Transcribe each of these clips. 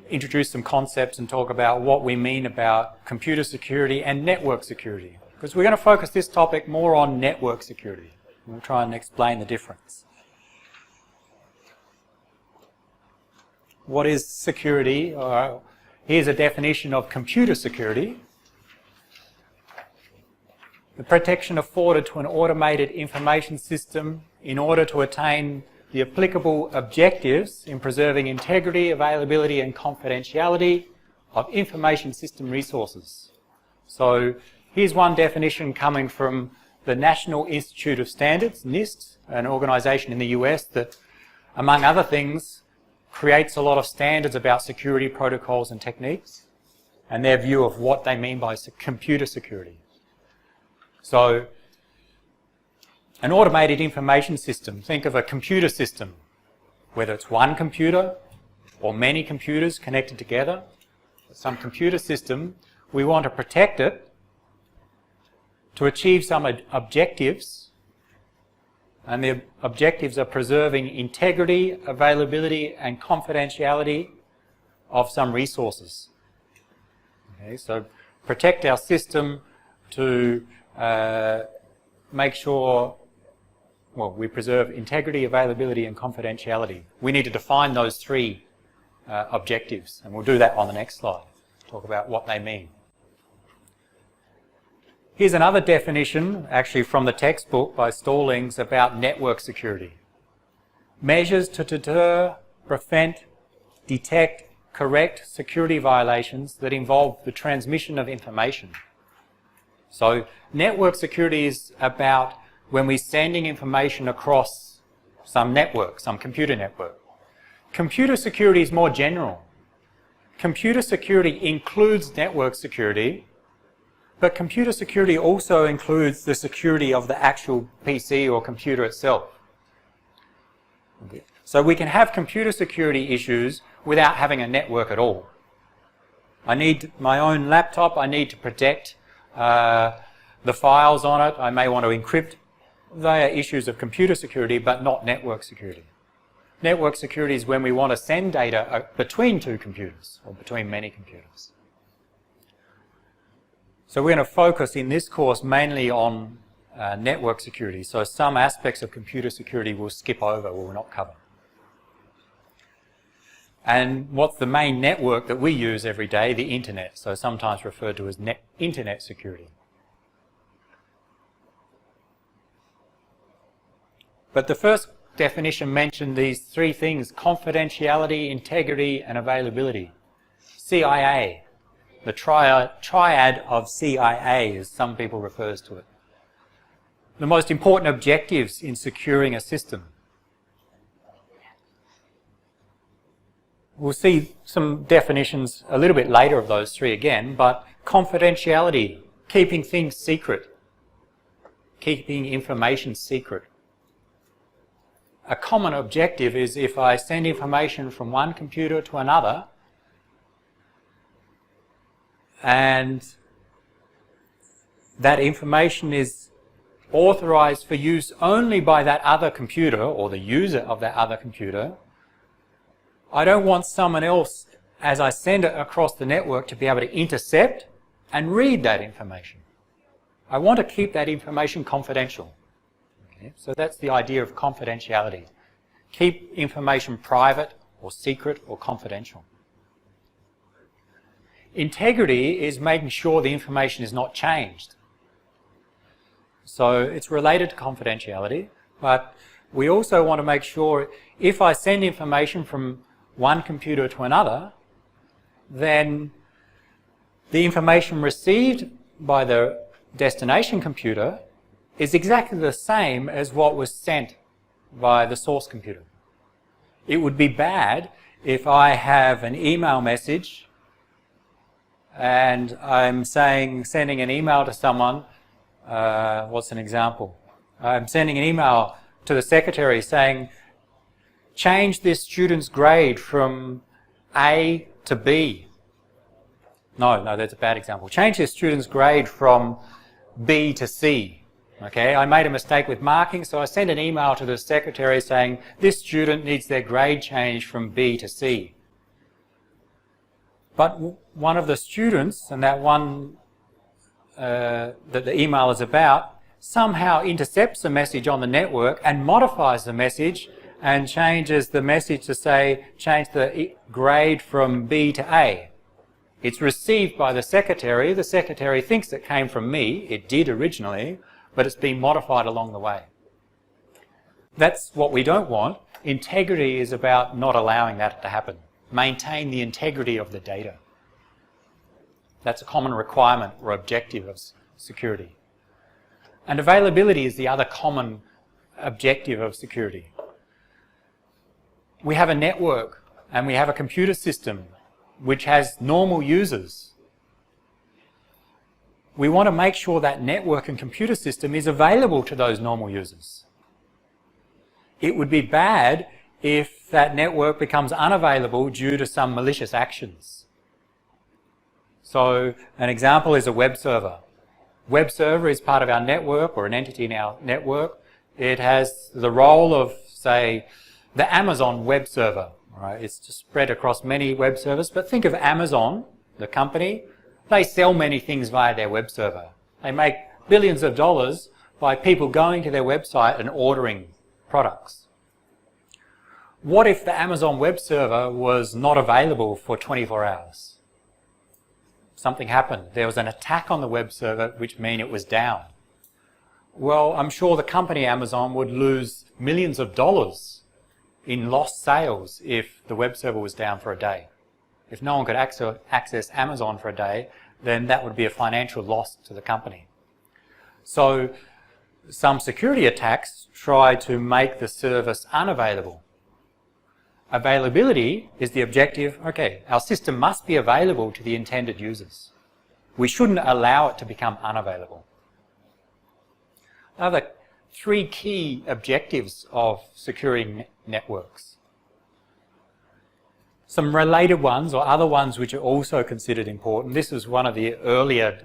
introduce some concepts and talk about what we mean about computer security and network security. Because we're going to focus this topic more on network security. We'll try and explain the difference. What is security? Here's a definition of computer security. The protection afforded to an automated information system in order to attain the applicable objectives in preserving integrity, availability and confidentiality of information system resources. So here's one definition coming from the National Institute of Standards, NIST, an organisation in the US that, among other things, creates a lot of standards about security protocols and techniques and their view of what they mean by computer security. So, an automated information system, think of a computer system, whether it's one computer or many computers connected together, some computer system, we want to protect it to achieve some objectives, and the objectives are preserving integrity, availability and confidentiality of some resources. Okay, so protect our system to make sure, well, we preserve integrity, availability and confidentiality. We need to define those three objectives, and we'll do that on the next slide, talk about what they mean. Here's another definition, actually from the textbook by Stallings, about network security. Measures to deter, prevent, detect, correct security violations that involve the transmission of information. So network security is about when we're sending information across some network, some computer network. Computer security is more general. Computer security includes network security, but computer security also includes the security of the actual PC or computer itself. Okay. So we can have computer security issues without having a network at all. I need my own laptop, I need to protect the files on it, I may want to encrypt. They are issues of computer security, but not network security. Network security is when we want to send data between two computers or between many computers. So we're going to focus in this course mainly on network security. So some aspects of computer security we'll skip over or we'll not cover. And what's the main network that we use every day? The internet, so sometimes referred to as internet security. But the first definition mentioned these three things: confidentiality, integrity and availability. CIA, the triad of CIA, as some people refers to it. The most important objectives in securing a system. We'll see some definitions a little bit later of those three again, but confidentiality, keeping things secret, keeping information secret. A common objective is if I send information from one computer to another and that information is authorized for use only by that other computer or the user of that other computer, I don't want someone else, as I send it across the network, to be able to intercept and read that information. I want to keep that information confidential. Okay? So that's the idea of confidentiality. Keep information private or secret or confidential. Integrity is making sure the information is not changed. So it's related to confidentiality, but we also want to make sure if I send information from one computer to another, then the information received by the destination computer is exactly the same as what was sent by the source computer. It would be bad if I have an email message and I'm sending an email to someone. What's an example? I'm sending an email to the secretary saying, change this student's grade from A to B. No, that's a bad example. Change this student's grade from B to C. Okay, I made a mistake with marking, so I sent an email to the secretary saying, this student needs their grade changed from B to C. But one of the students, and that one that the email is about, somehow intercepts the message on the network and modifies the message and changes the message to say, change the grade from B to A. It's received by the secretary. The secretary thinks it came from me. It did originally, but it's been modified along the way. That's what we don't want. Integrity is about not allowing that to happen. Maintain the integrity of the data. That's a common requirement or objective of security. And availability is the other common objective of security. We have a network and we have a computer system which has normal users. We want to make sure that network and computer system is available to those normal users. It would be bad if that network becomes unavailable due to some malicious actions. So an example is a web server. Web server is part of our network or an entity in our network. It has the role of, say, the Amazon web server. Right? It's just spread across many web servers, but think of Amazon, the company. They sell many things via their web server. They make billions of dollars by people going to their website and ordering products. What if the Amazon web server was not available for 24 hours? Something happened. There was an attack on the web server, which means it was down. Well, I'm sure the company Amazon would lose millions of dollars in lost sales if the web server was down for a day. If no one could access Amazon for a day, then that would be a financial loss to the company. So some security attacks try to make the service unavailable. Availability is the objective. Okay, our system must be available to the intended users. We shouldn't allow it to become unavailable. Now, the three key objectives of securing networks. Some related ones or other ones which are also considered important. This was one of the earlier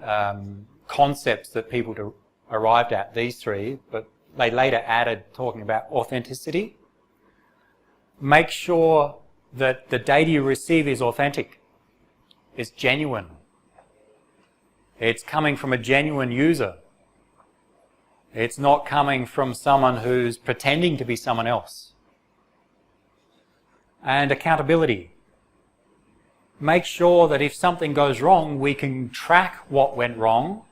concepts that people arrived at, these three, but they later added talking about authenticity. Make sure that the data you receive is authentic, it's genuine, it's coming from a genuine user. It's not coming from someone who's pretending to be someone else. And accountability. Make sure that if something goes wrong, we can track what went wrong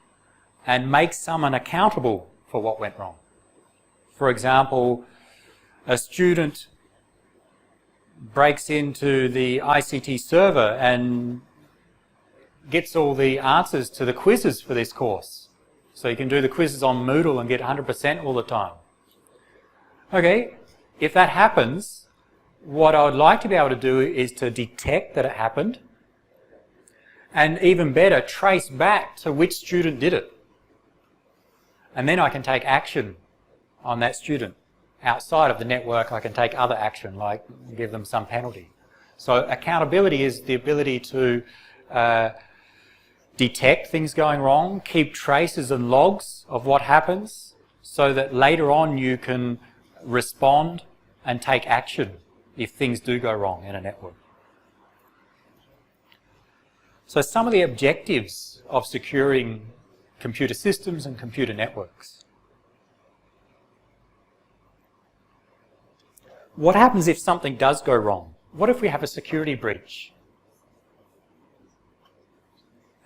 and make someone accountable for what went wrong. For example, a student breaks into the ICT server and gets all the answers to the quizzes for this course. So you can do the quizzes on Moodle and get 100% all the time. Okay, if that happens, what I would like to be able to do is to detect that it happened, and even better, trace back to which student did it. And then I can take action on that student. Outside of the network, I can take other action, like give them some penalty. So accountability is the ability to detect things going wrong, keep traces and logs of what happens, so that later on you can respond and take action if things do go wrong in a network. So some of the objectives of securing computer systems and computer networks. What happens if something does go wrong? What if we have a security breach?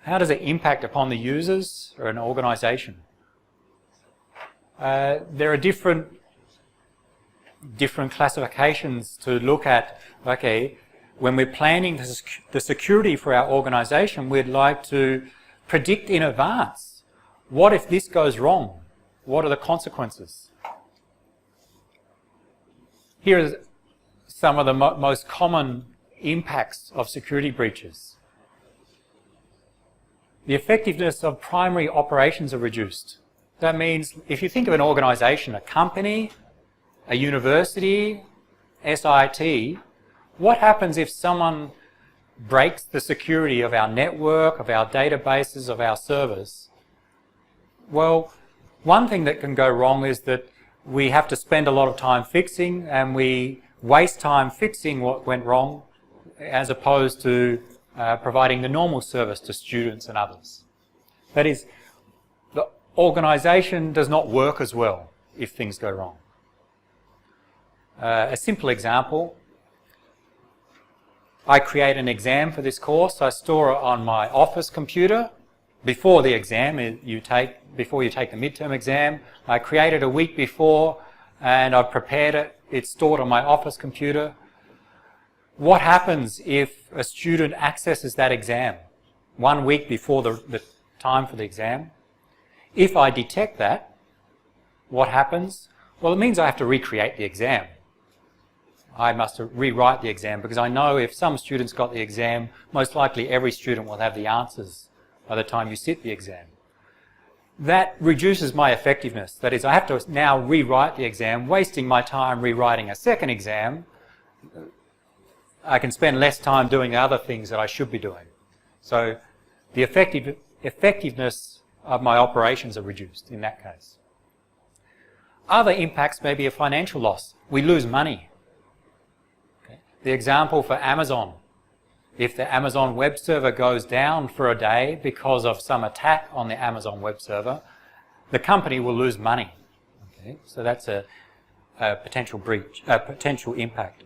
How does it impact upon the users or an organisation? There are different classifications to look at. Okay, when we're planning the security for our organisation, we'd like to predict in advance. What if this goes wrong? What are the consequences? Here are some of the most common impacts of security breaches. The effectiveness of primary operations are reduced. That means if you think of an organisation, a company, a university, SIT, what happens if someone breaks the security of our network, of our databases, of our servers? Well, one thing that can go wrong is that we have to spend a lot of time fixing, and we waste time fixing what went wrong as opposed to providing the normal service to students and others. That is, the organisation does not work as well if things go wrong. A simple example, I create an exam for this course. I store it on my office computer before the exam before you take the midterm exam. I create it a week before and I've prepared it. It's stored on my office computer. What happens if a student accesses that exam 1 week before the time for the exam? If I detect that, what happens? Well, it means I have to recreate the exam. I must rewrite the exam because I know if some students got the exam, most likely every student will have the answers by the time you sit the exam. That reduces my effectiveness. That is, I have to now rewrite the exam, wasting my time rewriting a second exam. I can spend less time doing the other things that I should be doing. So the effectiveness of my operations are reduced in that case. Other impacts may be a financial loss. We lose money. Okay. The example for Amazon. If the Amazon web server goes down for a day because of some attack on the Amazon web server, the company will lose money. Okay. So that's a potential breach, a potential impact.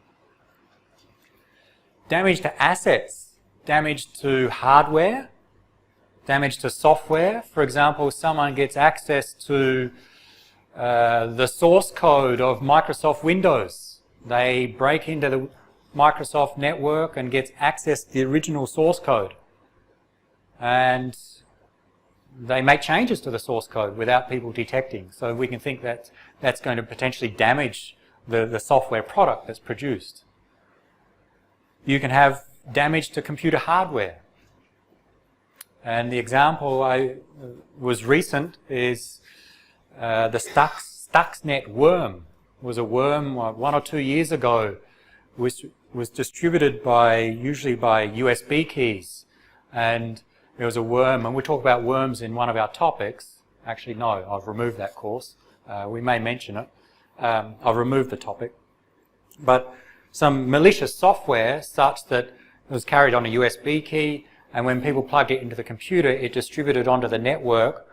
Damage to assets, damage to hardware, damage to software. For example, someone gets access to the source code of Microsoft Windows. They break into the Microsoft network and gets access to the original source code. And they make changes to the source code without people detecting. So we can think that that's going to potentially damage the software product that's produced. You can have damage to computer hardware. And the example was recent is the Stuxnet worm. Was a worm 1 or 2 years ago, which was distributed usually by USB keys. And there was a worm, and we talk about worms in one of our topics. Actually, no, I've removed that course. We may mention it. I've removed the topic. But some malicious software such that it was carried on a USB key, and when people plugged it into the computer, it distributed onto the network.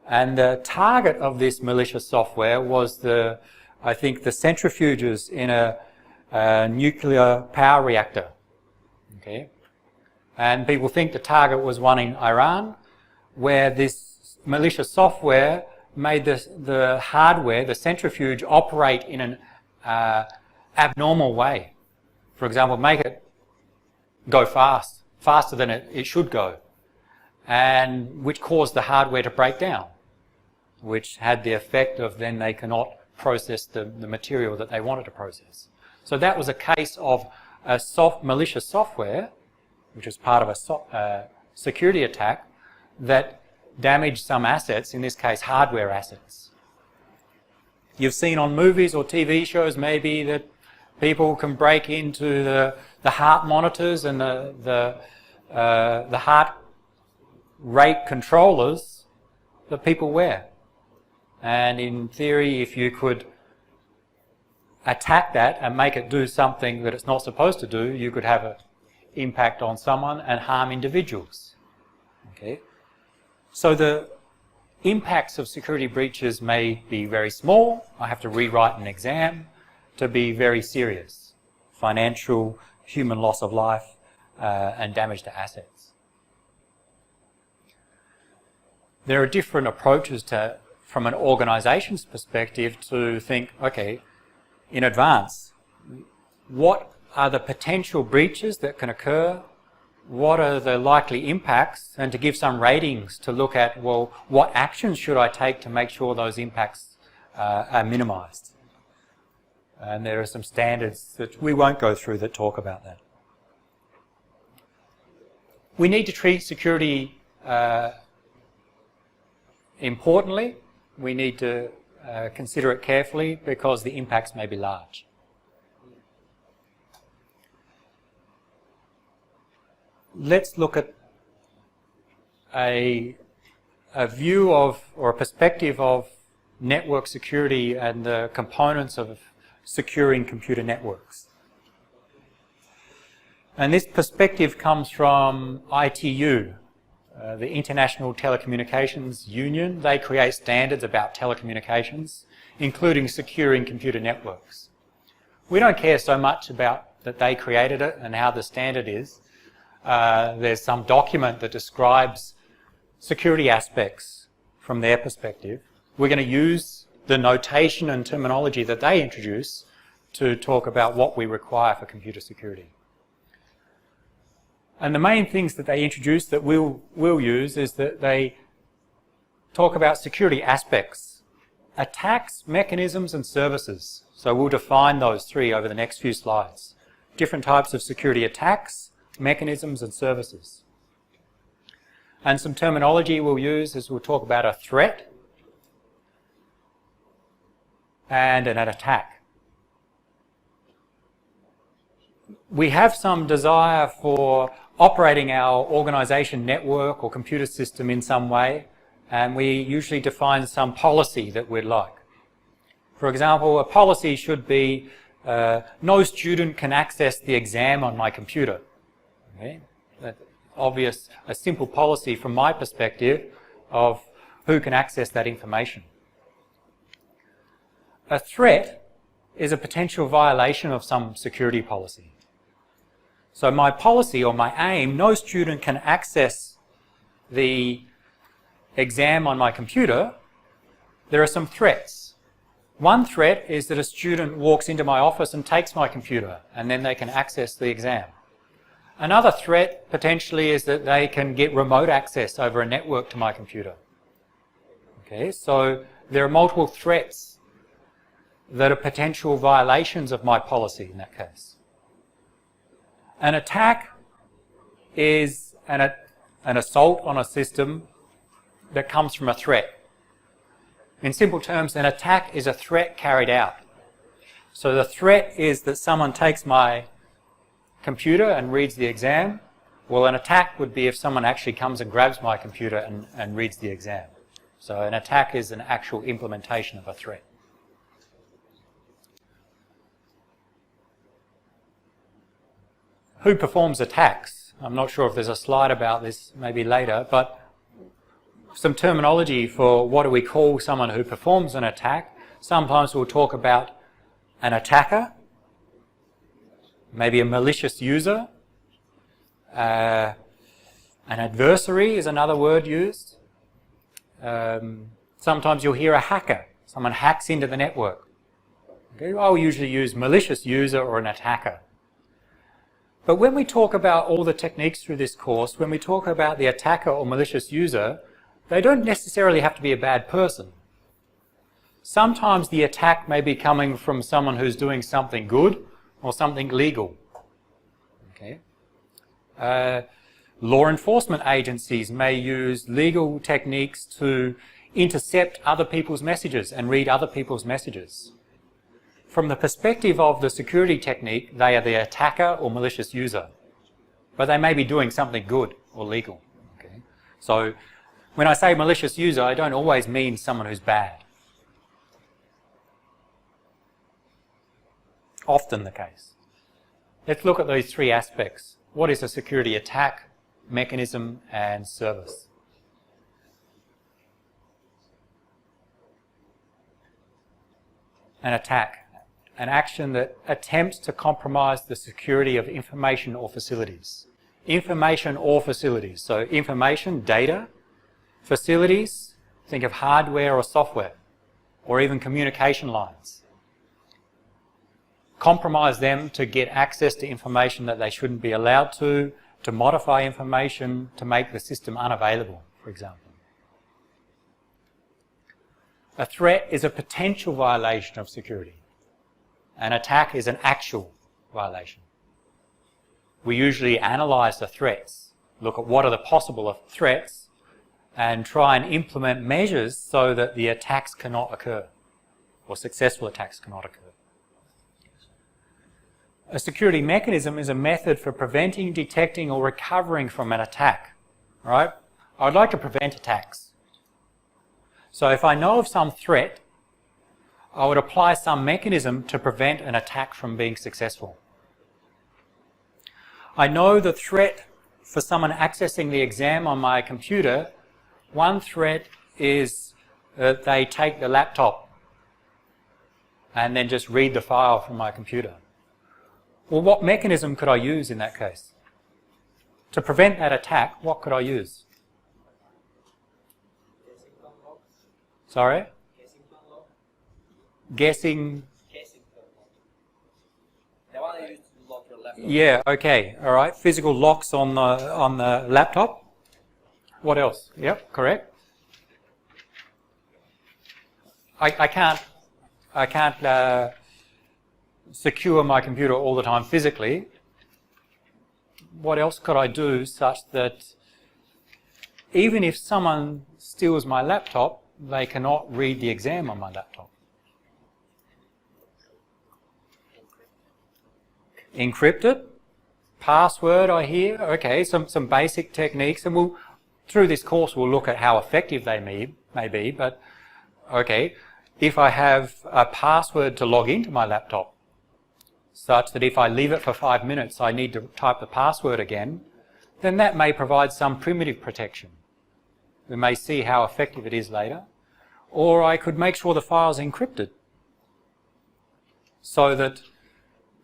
And the target of this malicious software was I think the centrifuges in a nuclear power reactor. Okay. And people think the target was one in Iran, where this malicious software made the hardware, the centrifuge, operate in an abnormal way. For example, make it go faster than it should go, and which caused the hardware to break down, which had the effect of then they cannot process the material that they wanted to process. So that was a case of a malicious software, which was part of a security attack that damaged some assets, in this case hardware assets. You've seen on movies or TV shows maybe that people can break into the heart monitors and the heart rate controllers that people wear. And in theory, if you could attack that and make it do something that it's not supposed to do, you could have an impact on someone and harm individuals. Okay? So the impacts of security breaches may be very small. I have to rewrite an exam, to be very serious. Financial, human loss of life, and damage to assets. There are different approaches from an organisation's perspective to think, okay, in advance, what are the potential breaches that can occur? What are the likely impacts? And to give some ratings to look at, well, what actions should I take to make sure those impacts are minimised? And there are some standards that we won't go through that talk about that. We need to treat security importantly. We need to consider it carefully because the impacts may be large. Let's look at a view of, or a perspective of, network security and the components of securing computer networks. And this perspective comes from ITU, the International Telecommunications Union. They create standards about telecommunications, including securing computer networks. We don't care so much about that they created it and how the standard is. There's some document that describes security aspects from their perspective. We're going to use the notation and terminology that they introduce to talk about what we require for computer security. And the main things that they introduce that we'll use is that they talk about security aspects, attacks, mechanisms, and services. So we'll define those three over the next few slides. Different types of security attacks, mechanisms, and services. And some terminology we'll use is we'll talk about a threat and an attack. We have some desire for operating our organisation network or computer system in some way, and we usually define some policy that we'd like. For example, a policy should be no student can access the exam on my computer. Okay? That's obvious, a simple policy from my perspective of who can access that information. A threat is a potential violation of some security policy. So my policy or my aim, no student can access the exam on my computer. There are some threats. One threat is that a student walks into my office and takes my computer, and then they can access the exam. Another threat potentially is that they can get remote access over a network to my computer. Okay, so there are multiple threats that are potential violations of my policy in that case. An attack is an assault on a system that comes from a threat. In simple terms, an attack is a threat carried out. So the threat is that someone takes my computer and reads the exam. Well, an attack would be if someone actually comes and grabs my computer and reads the exam. So an attack is an actual implementation of a threat. Who performs attacks? I'm not sure if there's a slide about this, maybe later, but some terminology for what do we call someone who performs an attack. Sometimes we'll talk about an attacker, maybe a malicious user, an adversary is another word used. Sometimes you'll hear a hacker, someone hacks into the network. Okay, I'll usually use malicious user or an attacker. But when we talk about all the techniques through this course, when we talk about the attacker or malicious user, they don't necessarily have to be a bad person. Sometimes the attack may be coming from someone who's doing something good or something legal. Okay. Law enforcement agencies may use legal techniques to intercept other people's messages and read other people's messages. From the perspective of the security technique, they are the attacker or malicious user, but they may be doing something good or legal. Okay? So when I say malicious user, I don't always mean someone who's bad. Often the case. Let's look at these three aspects. What is a security attack, mechanism, and service? An attack. An action that attempts to compromise the security of information or facilities. Information or facilities. So information, data, facilities, think of hardware or software, or even communication lines. Compromise them to get access to information that they shouldn't be allowed to modify information, to make the system unavailable, for example. A threat is a potential violation of security. An attack is an actual violation. We usually analyse the threats, look at what are the possible threats, and try and implement measures so that the attacks cannot occur, or successful attacks cannot occur. A security mechanism is a method for preventing, detecting, or recovering from an attack. Right? I'd like to prevent attacks. So if I know of some threat, I would apply some mechanism to prevent an attack from being successful. I know the threat for someone accessing the exam on my computer. One threat is that they take the laptop and then just read the file from my computer. Well, what mechanism could I use in that case? To prevent that attack, what could I use? Sorry? Guessing. Yeah, okay, all right. Physical locks on the laptop. What else? Yep, correct. I can't secure my computer all the time physically. What else could I do such that even if someone steals my laptop, they cannot read the exam on my laptop? Encrypt it. Password, I hear. Okay, some basic techniques, and through this course we'll look at how effective they may be, but okay, if I have a password to log into my laptop, such that if I leave it for 5 minutes I need to type the password again, then that may provide some primitive protection. We may see how effective it is later. Or I could make sure the file's encrypted, so that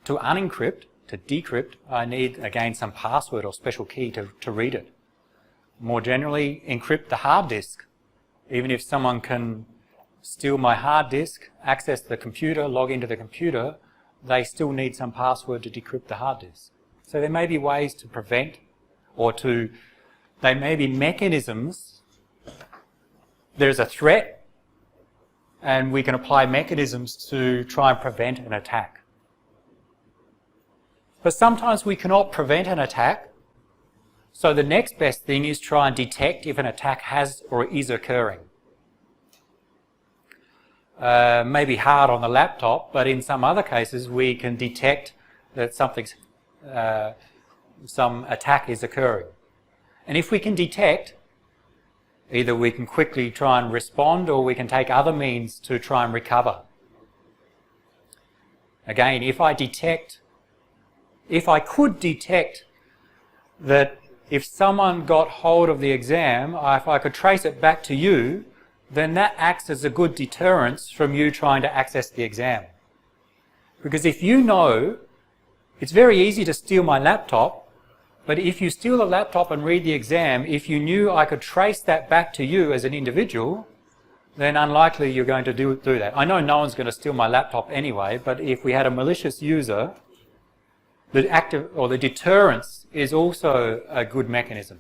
to unencrypt, to decrypt, I need again some password or special key to read it. More generally, encrypt the hard disk. Even if someone can steal my hard disk, access the computer, log into the computer, they still need some password to decrypt the hard disk. So there may be ways to prevent, or there may be mechanisms. There's a threat, and we can apply mechanisms to try and prevent an attack. But sometimes we cannot prevent an attack, so the next best thing is try and detect if an attack has or is occurring. Maybe hard on the laptop, but in some other cases we can detect that some attack is occurring. And if we can detect, either we can quickly try and respond, or we can take other means to try and recover. Again, if I could detect that if someone got hold of the exam, if I could trace it back to you, then that acts as a good deterrence from you trying to access the exam. Because if you know, it's very easy to steal my laptop, but if you steal a laptop and read the exam, if you knew I could trace that back to you as an individual, then unlikely you're going to do that. I know no one's going to steal my laptop anyway, but if we had a malicious user, the deterrence is also a good mechanism.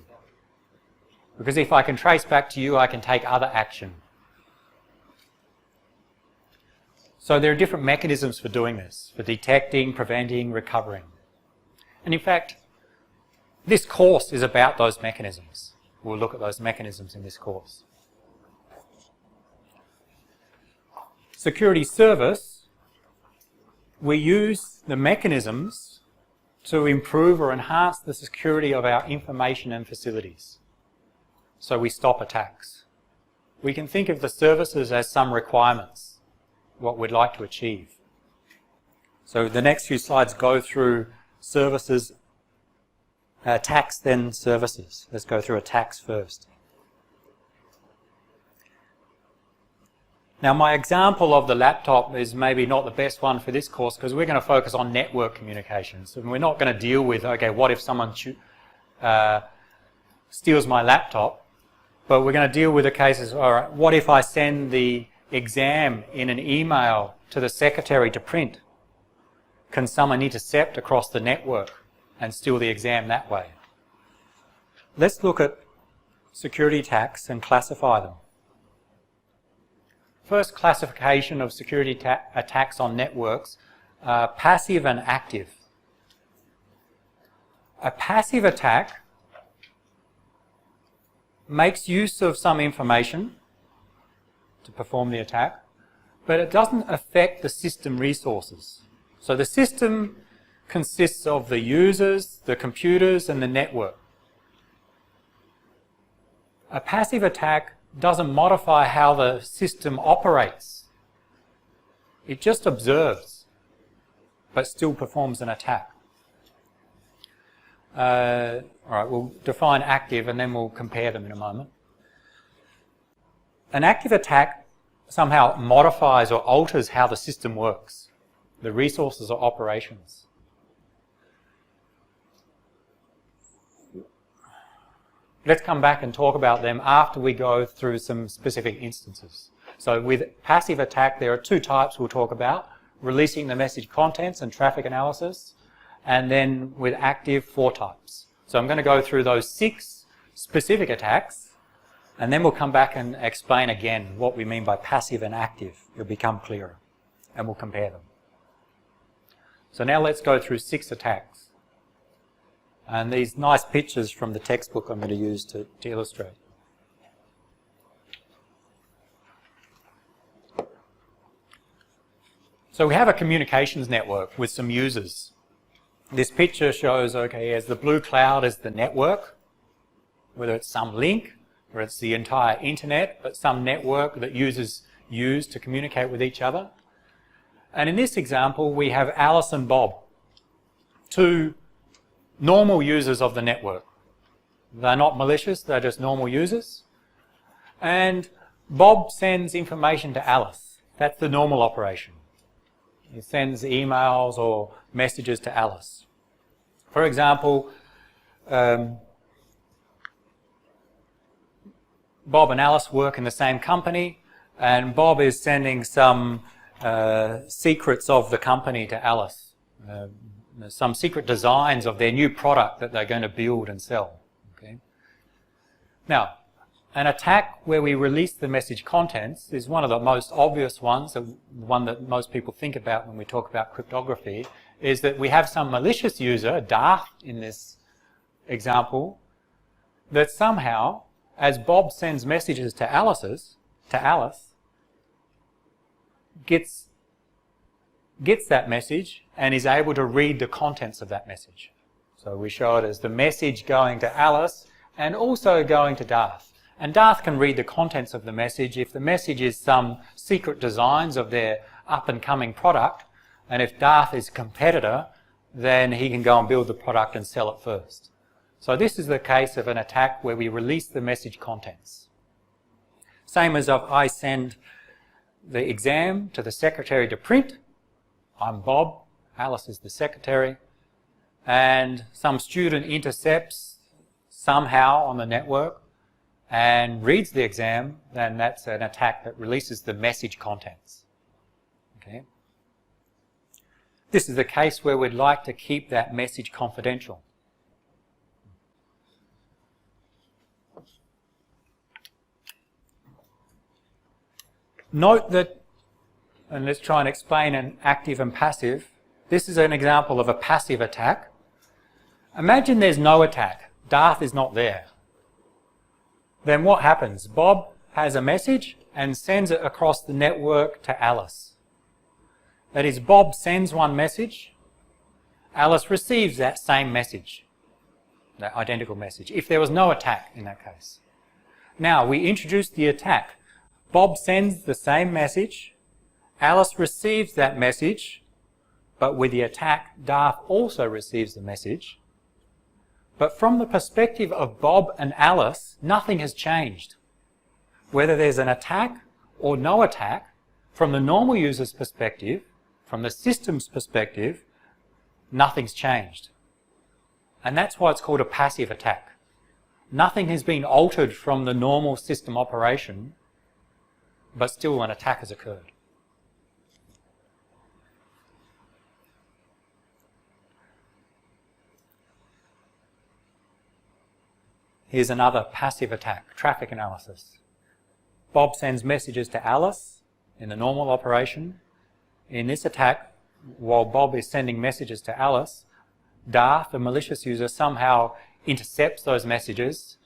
Because if I can trace back to you, I can take other action. So there are different mechanisms for doing this, for detecting, preventing, recovering. And in fact, this course is about those mechanisms. We'll look at those mechanisms in this course. Security service, we use the mechanisms to improve or enhance the security of our information and facilities. So we stop attacks. We can think of the services as some requirements, what we'd like to achieve. So the next few slides go through services, attacks, then services. Let's go through attacks first. Now my example of the laptop is maybe not the best one for this course, because we're going to focus on network communications. And we're not going to deal with, okay, what if someone steals my laptop? But we're going to deal with the cases, all right, what if I send the exam in an email to the secretary to print? Can someone intercept across the network and steal the exam that way? Let's look at security attacks and classify them. First classification of security attacks on networks, passive and active. A passive attack makes use of some information to perform the attack, but it doesn't affect the system resources. So the system consists of the users, the computers, and the network. A passive attack doesn't modify how the system operates. It just observes, but still performs an attack. All right, we'll define active and then we'll compare them in a moment. An active attack somehow modifies or alters how the system works, the resources or operations. Let's come back and talk about them after we go through some specific instances. So with passive attack, there are two types we'll talk about: releasing the message contents and traffic analysis, and then with active, 4 types. So I'm going to go through those 6 specific attacks, and then we'll come back and explain again what we mean by passive and active. It'll become clearer, and we'll compare them. So now let's go through 6 attacks. And these nice pictures from the textbook I'm going to use to illustrate. So we have a communications network with some users. This picture shows, okay, as the blue cloud is the network, whether it's some link or it's the entire internet, but some network that users use to communicate with each other. And in this example, we have Alice and Bob, 2 normal users of the network. They're not malicious, they're just normal users. And Bob sends information to Alice. That's the normal operation. He sends emails or messages to Alice. For example, Bob and Alice work in the same company, and Bob is sending some secrets of the company to Alice. Some secret designs of their new product that they're going to build and sell. Okay. Now, an attack where we release the message contents is one of the most obvious ones, the one that most people think about when we talk about cryptography, is that we have some malicious user, Darth in this example, that somehow, as Bob sends messages to Alice, gets that message and is able to read the contents of that message. So we show it as the message going to Alice and also going to Darth. And Darth can read the contents of the message if the message is some secret designs of their up-and-coming product, and if Darth is a competitor, then he can go and build the product and sell it first. So this is the case of an attack where we release the message contents. Same as if I send the exam to the secretary to print. I'm Bob, Alice is the secretary, and some student intercepts somehow on the network and reads the exam, then that's an attack that releases the message contents. Okay. This is the case where we'd like to keep that message confidential. Note that, and let's try and explain an active and passive. This is an example of a passive attack. Imagine there's no attack. Darth is not there. Then what happens? Bob has a message and sends it across the network to Alice. That is, Bob sends one message, Alice receives that same message, that identical message, if there was no attack in that case. Now, we introduce the attack. Bob sends the same message, Alice receives that message, but with the attack, Darth also receives the message. But from the perspective of Bob and Alice, nothing has changed. Whether there's an attack or no attack, from the normal user's perspective, from the system's perspective, nothing's changed. And that's why it's called a passive attack. Nothing has been altered from the normal system operation, but still an attack has occurred. Here's another passive attack, traffic analysis. Bob sends messages to Alice in the normal operation. In this attack, while Bob is sending messages to Alice, Darth, the malicious user, somehow intercepts those messages,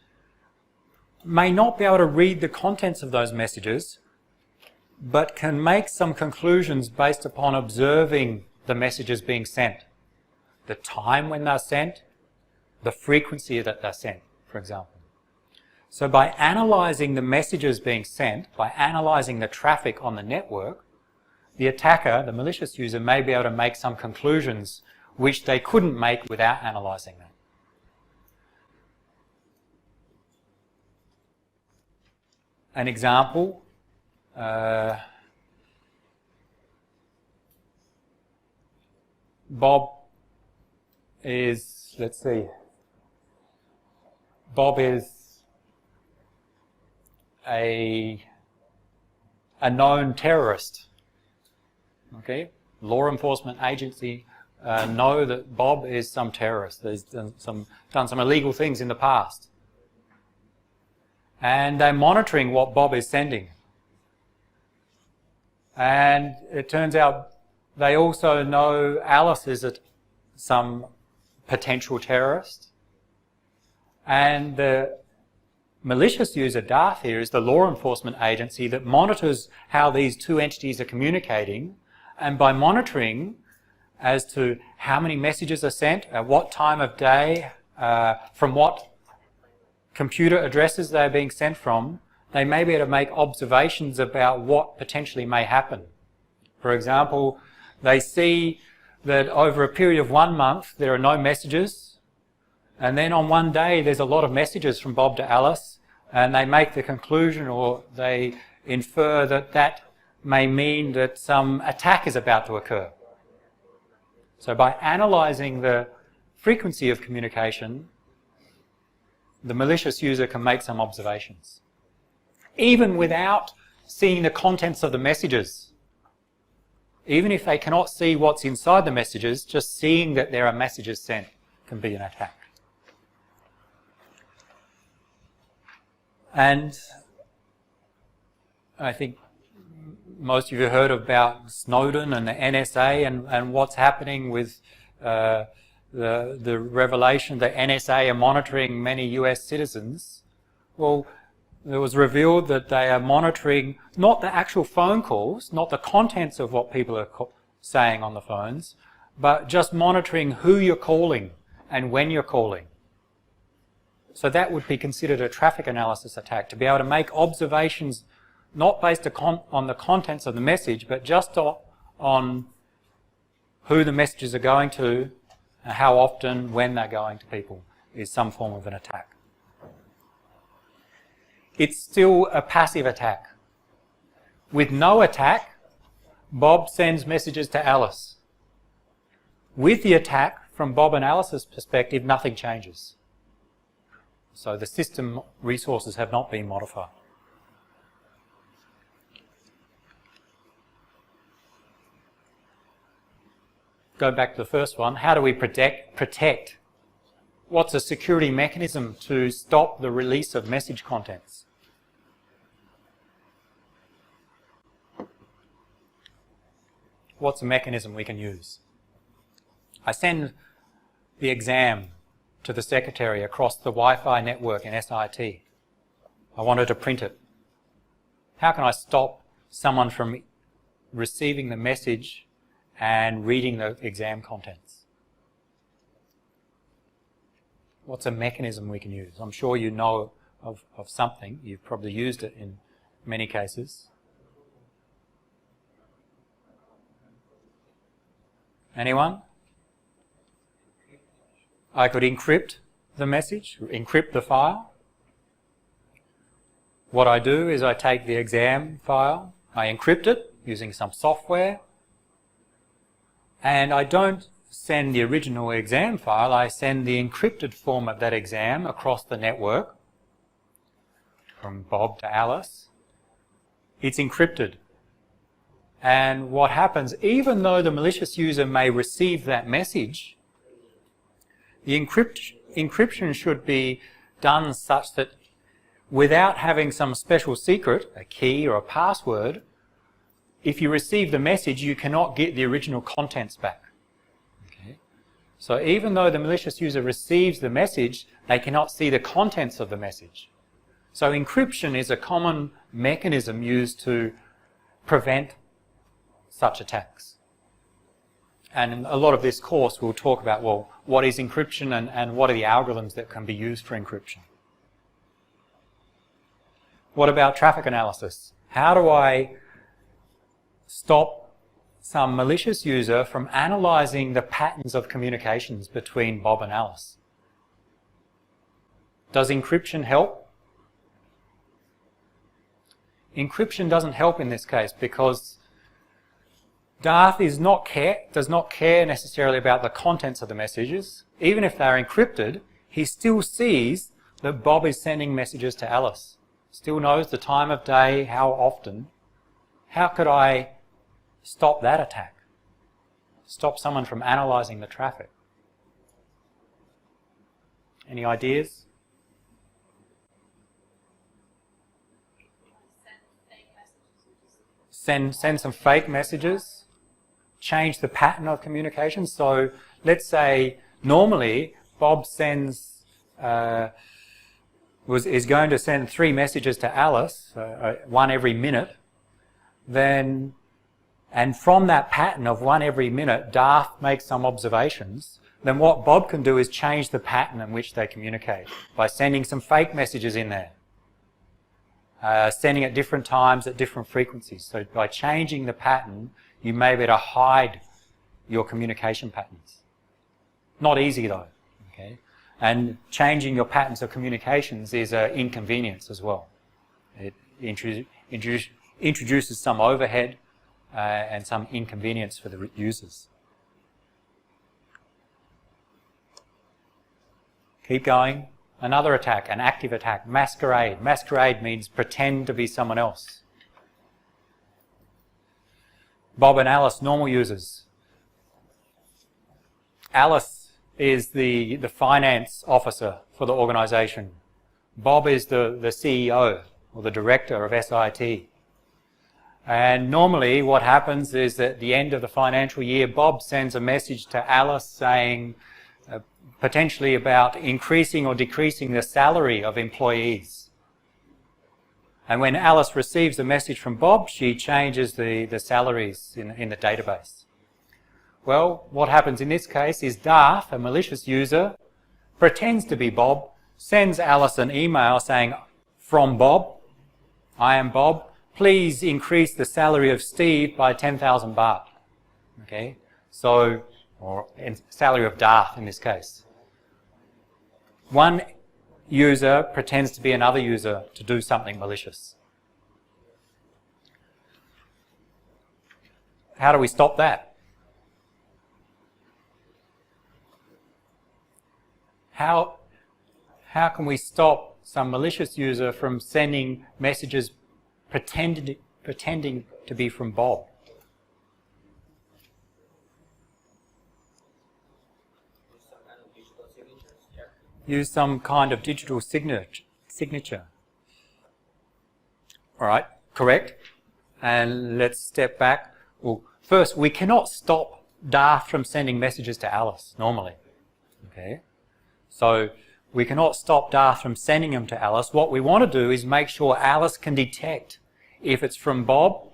may not be able to read the contents of those messages, but can make some conclusions based upon observing the messages being sent. The time when they're sent, the frequency that they're sent, for example. So by analysing the messages being sent, by analysing the traffic on the network, the attacker, the malicious user, may be able to make some conclusions which they couldn't make without analysing that. an example. Bob is, let's see, Bob is a known terrorist. Okay, law enforcement agency know that Bob is some terrorist. He's done some illegal things in the past, and they're monitoring what Bob is sending. And it turns out they also know Alice is some potential terrorist. And the malicious user, Darth here, is the law enforcement agency that monitors how these two entities are communicating. And by monitoring as to how many messages are sent, at what time of day, from what computer addresses they're being sent from, they may be able to make observations about what potentially may happen. For example, they see that over a period of 1 month there are no messages, and then on one day there's a lot of messages from Bob to Alice, and they make the conclusion, or they infer that that may mean that some attack is about to occur. So by analysing the frequency of communication, the malicious user can make some observations, even without seeing the contents of the messages. Even if they cannot see what's inside the messages, just seeing that there are messages sent can be an attack. And I think most of you have heard about Snowden and the NSA and what's happening with the revelation that NSA are monitoring many US citizens. Well, it was revealed that they are monitoring not the actual phone calls, not the contents of what people are saying on the phones, but just monitoring who you're calling and when you're calling. So that would be considered a traffic analysis attack, to be able to make observations not based on the contents of the message, but just on who the messages are going to, and how often, when they're going to people, is some form of an attack. It's still a passive attack. With no attack, Bob sends messages to Alice. With the attack, from Bob and Alice's perspective, nothing changes. So the system resources have not been modified. Go back to the first one. How do we protect? What's a security mechanism to stop the release of message contents? What's a mechanism we can use? I send the exam to the secretary across the Wi-Fi network in SIT. I wanted to print it. How can I stop someone from receiving the message and reading the exam contents? What's a mechanism we can use? I'm sure you know of something. You've probably used it in many cases. Anyone? I could encrypt the message, encrypt the file. What I do is I take the exam file, I encrypt it using some software, and I don't send the original exam file, I send the encrypted form of that exam across the network from Bob to Alice. It's encrypted. And what happens, even though the malicious user may receive that message, the encryption should be done such that without having some special secret, a key or a password, if you receive the message, you cannot get the original contents back. Okay? So even though the malicious user receives the message, they cannot see the contents of the message. So encryption is a common mechanism used to prevent such attacks. And in a lot of this course we'll talk about, well, what is encryption and what are the algorithms that can be used for encryption. What about traffic analysis? How do I stop some malicious user from analysing the patterns of communications between Bob and Alice? Does encryption help? encryption doesn't help in this case because Darth does not care necessarily about the contents of the messages. Even if they're encrypted, he still sees that Bob is sending messages to Alice. Still knows the time of day, how often. How could I stop that attack? Stop someone from analysing the traffic? Any ideas? Send some fake messages. Change the pattern of communication. So let's say normally Bob sends is going to send 3 messages to Alice, one every minute. Then, and from that pattern of one every minute, Darth makes some observations. Then what Bob can do is change the pattern in which they communicate by sending some fake messages in there. Sending at different times at different frequencies. So by changing the pattern, you may be able to hide your communication patterns. Not easy though, okay? And changing your patterns of communications is an inconvenience as well. It introduces some overhead and some inconvenience for the users. Keep going. Another attack, an active attack, masquerade. Masquerade means pretend to be someone else. Bob and Alice, normal users. Alice is the finance officer for the organisation. Bob is the CEO or the director of SIT. And normally what happens is at the end of the financial year, Bob sends a message to Alice saying, potentially about increasing or decreasing the salary of employees. And when Alice receives a message from Bob, she changes the salaries in the database. Well, what happens in this case is Darth, a malicious user, pretends to be Bob, sends Alice an email saying, from Bob, I am Bob, please increase the salary of Steve by 10,000 baht. Okay, so, or salary of Darth in this case. One user pretends to be another user to do something malicious. How do we stop that? How can we stop some malicious user from sending messages pretending to be from Bob? Use some kind of digital signature. All right, correct. And let's step back. Well, first, we cannot stop Darth from sending messages to Alice normally. Okay, so we cannot stop Darth from sending them to Alice. What we want to do is make sure Alice can detect if it's from Bob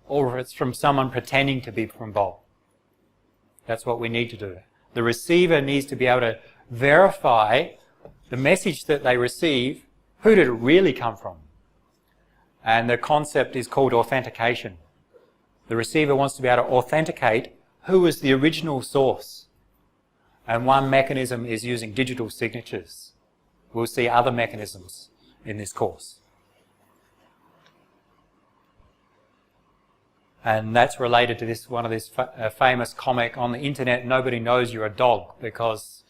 or if it's from someone pretending to be from Bob. That's what we need to do. The receiver needs to be able to verify the message that they receive, who did it really come from? And the concept is called authentication. The receiver wants to be able to authenticate who is the original source. And one mechanism is using digital signatures. We'll see other mechanisms in this course. And that's related to this one of this famous comic on the internet, nobody knows you're a dog, because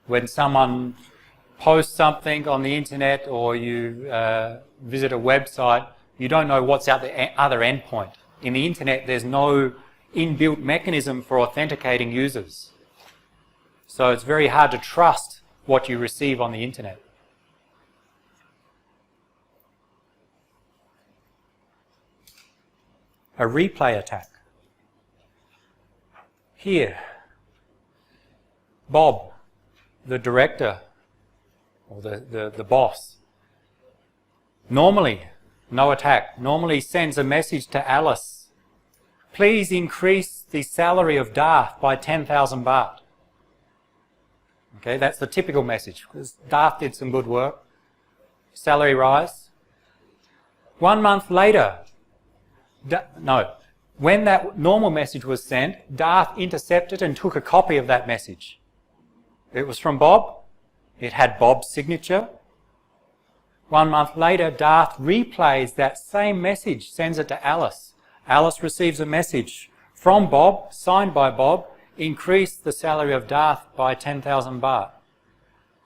when someone posts something on the internet or you visit a website, you don't know what's at the other endpoint. In the internet, there's no inbuilt mechanism for authenticating users. So it's very hard to trust what you receive on the internet. A replay attack. Here, Bob, the director, or the boss, normally, no attack, normally sends a message to Alice. Please increase the salary of Darth by 10,000 baht. Okay, that's the typical message, because Darth did some good work. Salary rise. 1 month later, when that normal message was sent, Darth intercepted and took a copy of that message. It was from Bob. It had Bob's signature. 1 month later, Darth replays that same message, sends it to Alice. Alice receives a message from Bob, signed by Bob, increase the salary of Darth by 10,000 baht.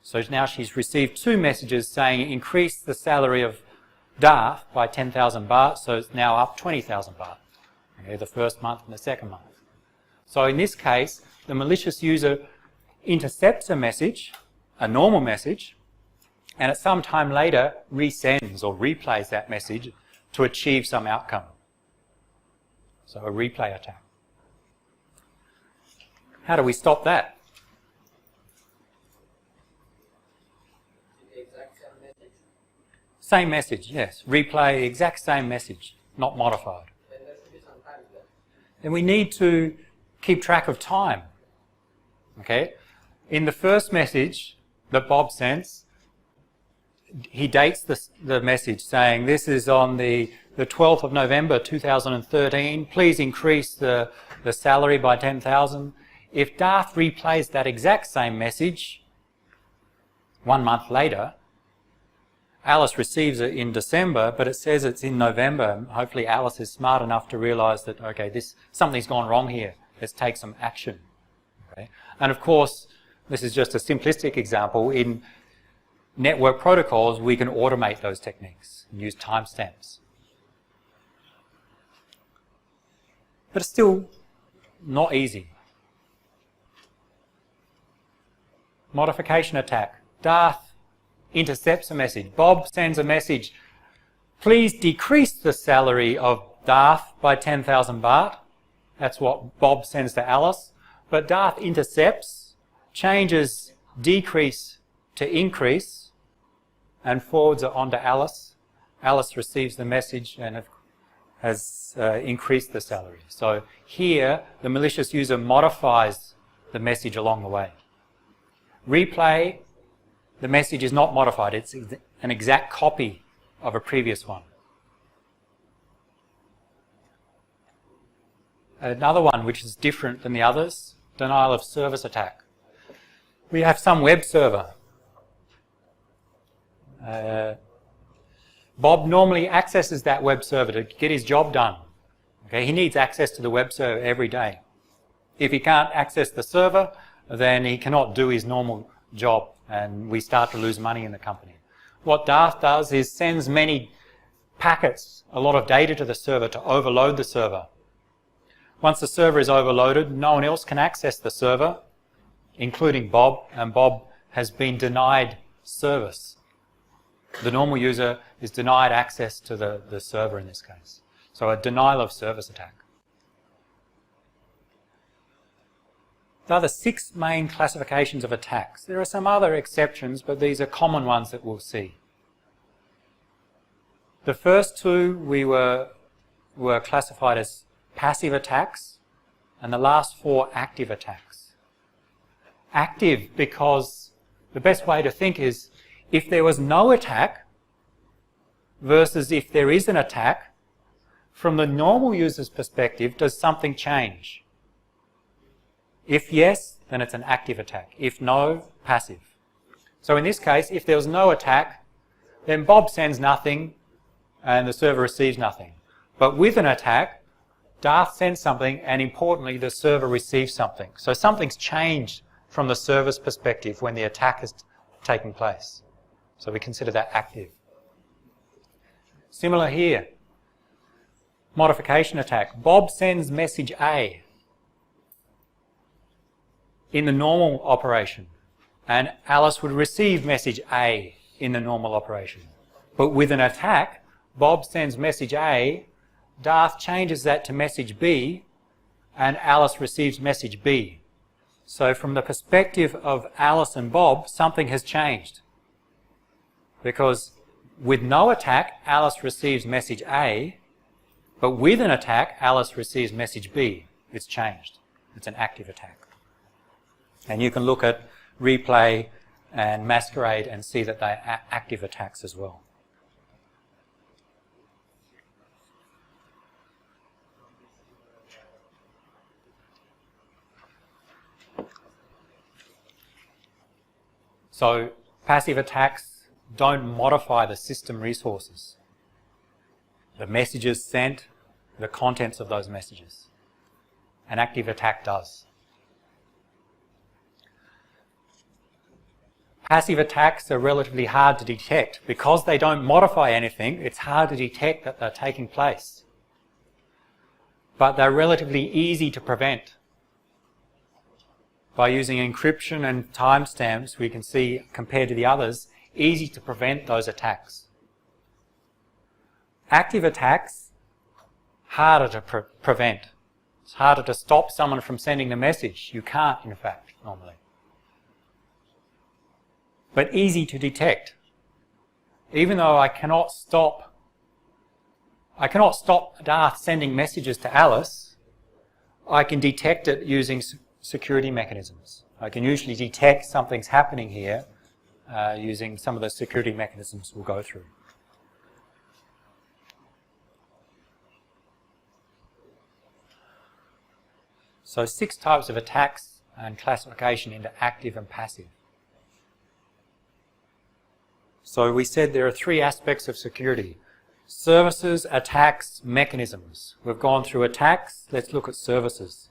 So now she's received 2 messages saying increase the salary of Darth by 10,000 baht, so it's now up 20,000 baht. Okay, the first month and the second month. So in this case, the malicious user intercepts a message, a normal message, and at some time later resends or replays that message to achieve some outcome. So a replay attack. How do we stop that? Same message, yes. Replay exact same message, not modified. Then we need to keep track of time. Okay? In the first message that Bob sends, he dates the message saying this is on the 12th of November 2013. Please increase the salary by 10,000. If Darth replays that exact same message 1 month later, Alice receives it in December, but it says it's in November. Hopefully Alice is smart enough to realise that, okay, something's gone wrong here. Let's take some action. Okay? And of course, this is just a simplistic example. In network protocols, we can automate those techniques and use timestamps. But it's still not easy. Modification attack. Darth intercepts a message. Bob sends a message, please decrease the salary of Darth by 10,000 baht. That's what Bob sends to Alice. But Darth intercepts, changes decrease to increase, and forwards it on to Alice. Alice receives the message and has increased the salary. So here, the malicious user modifies the message along the way. Replay, the message is not modified. It's an exact copy of a previous one. Another one which is different than the others, denial of service attack. We have some web server. Bob normally accesses that web server to get his job done. Okay, he needs access to the web server every day. If he can't access the server, then he cannot do his normal job, and we start to lose money in the company. What Darth does is sends many packets, a lot of data to the server to overload the server. Once the server is overloaded, no one else can access the server, including Bob, and Bob has been denied service. The normal user is denied access to the server in this case. So a denial of service attack. There are the 6 main classifications of attacks. There are some other exceptions, but these are common ones that we'll see. The first 2 were classified as passive attacks, and the last 4 active attacks. Active because the best way to think is if there was no attack versus if there is an attack, from the normal user's perspective, does something change? If yes, then it's an active attack. If no, passive. So in this case, if there was no attack, then Bob sends nothing and the server receives nothing. But with an attack, Darth sends something and importantly, the server receives something. So something's changed from the server's perspective when the attack has taken place. So we consider that active. Similar here. Modification attack. Bob sends message A in the normal operation, and Alice would receive message A in the normal operation. But with an attack, Bob sends message A, Darth changes that to message B, and Alice receives message B. So from the perspective of Alice and Bob, something has changed. Because with no attack, Alice receives message A, but with an attack, Alice receives message B. It's changed. It's an active attack. And you can look at replay and masquerade and see that they are active attacks as well. So passive attacks don't modify the system resources, the messages sent, the contents of those messages. An active attack does. Passive attacks are relatively hard to detect. Because they don't modify anything, it's hard to detect that they're taking place. But they're relatively easy to prevent. By using encryption and timestamps, we can see, compared to the others, easy to prevent those attacks. Active attacks, harder to prevent. It's harder to stop someone from sending the message. You can't, in fact, normally. But easy to detect. Even though I cannot stop Darth sending messages to Alice, I can detect it using security mechanisms. I can usually detect something's happening here using some of the security mechanisms we'll go through. So 6 types of attacks and classification into active and passive. So we said there are 3 aspects of security: services, attacks, mechanisms. We've gone through attacks, let's look at services.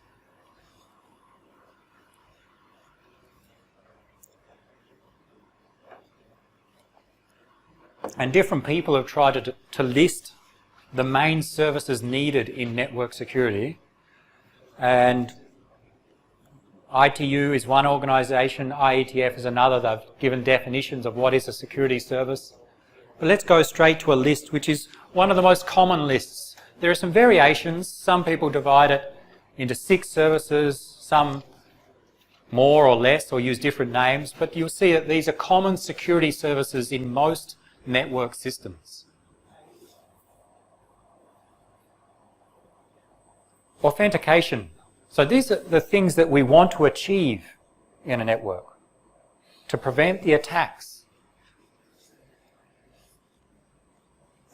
And different people have tried to list the main services needed in network security. And ITU is one organisation, IETF is another. They've given definitions of what is a security service. But let's go straight to a list, which is one of the most common lists. There are some variations. Some people divide it into 6 services, some more or less, or use different names. But you'll see that these are common security services in most network systems. Authentication. So these are the things that we want to achieve in a network to prevent the attacks.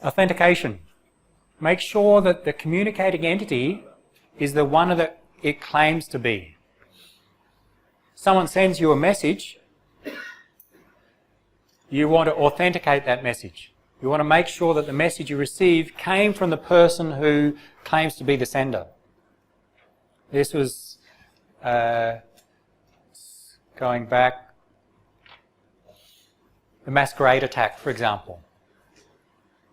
Authentication. Make sure that the communicating entity is the one that it claims to be. Someone sends you a message, you want to authenticate that message. You want to make sure that the message you receive came from the person who claims to be the sender. This was going back, the masquerade attack, for example.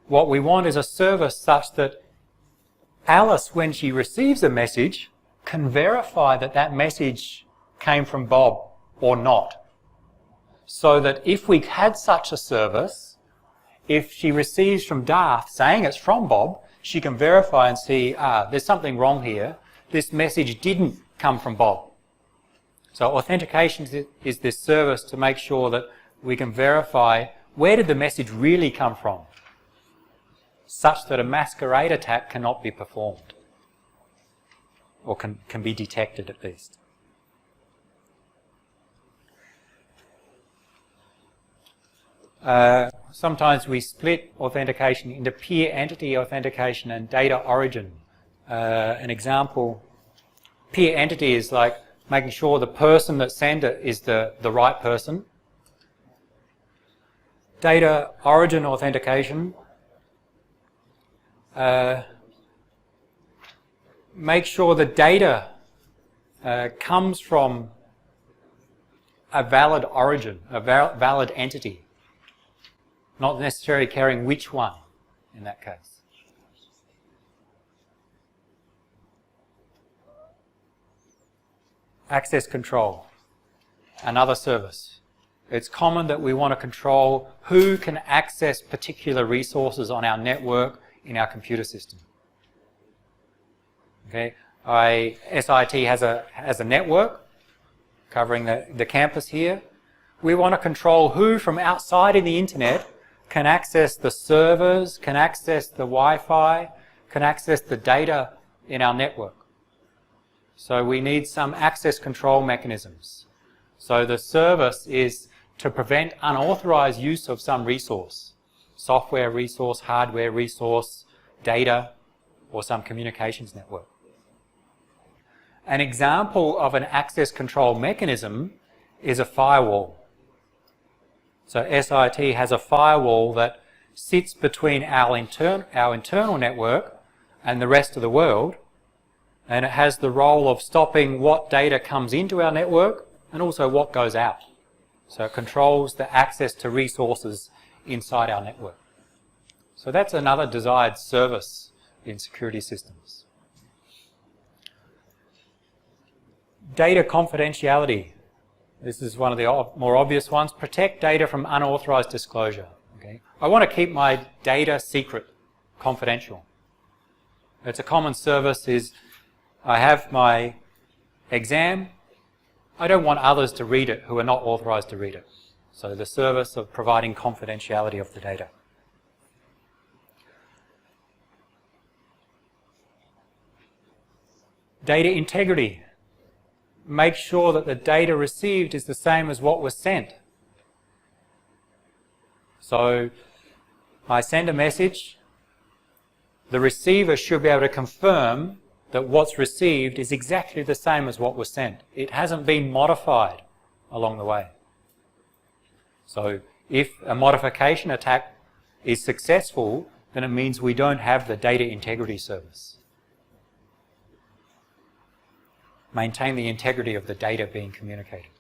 What we want is a service such that Alice, when she receives a message, can verify that that message came from Bob or not. So that if we had such a service, if she receives from Darth saying it's from Bob, she can verify and see, there's something wrong here. This message didn't come from Bob. So authentication is this service to make sure that we can verify where did the message really come from, such that a masquerade attack cannot be performed, or can be detected at least. Sometimes we split authentication into peer entity authentication and data origin. An example, peer entity is like making sure the person that sent it is the right person. Data origin authentication, make sure the data comes from a valid origin, a valid entity, not necessarily caring which one in that case. Access control, another service. It's common that we want to control who can access particular resources on our network in our computer system. Okay, SIT has a network covering the campus here. We want to control who from outside in the internet can access the servers, can access the Wi-Fi, can access the data in our network. So we need some access control mechanisms. So the service is to prevent unauthorized use of some resource, software resource, hardware resource, data, or some communications network. An example of an access control mechanism is a firewall. So SIT has a firewall that sits between our internal network and the rest of the world, and it has the role of stopping what data comes into our network and also what goes out. So it controls the access to resources inside our network. So that's another desired service in security systems. Data confidentiality. This is one of the more obvious ones. Protect data from unauthorized disclosure. Okay? I want to keep my data secret, confidential. It's a common service is I have my exam. I don't want others to read it who are not authorized to read it. So the service of providing confidentiality of the data. Data integrity. Make sure that the data received is the same as what was sent. So I send a message. The receiver should be able to confirm that what's received is exactly the same as what was sent. It hasn't been modified along the way. So if a modification attack is successful, then it means we don't have the data integrity service. Maintain the integrity of the data being communicated.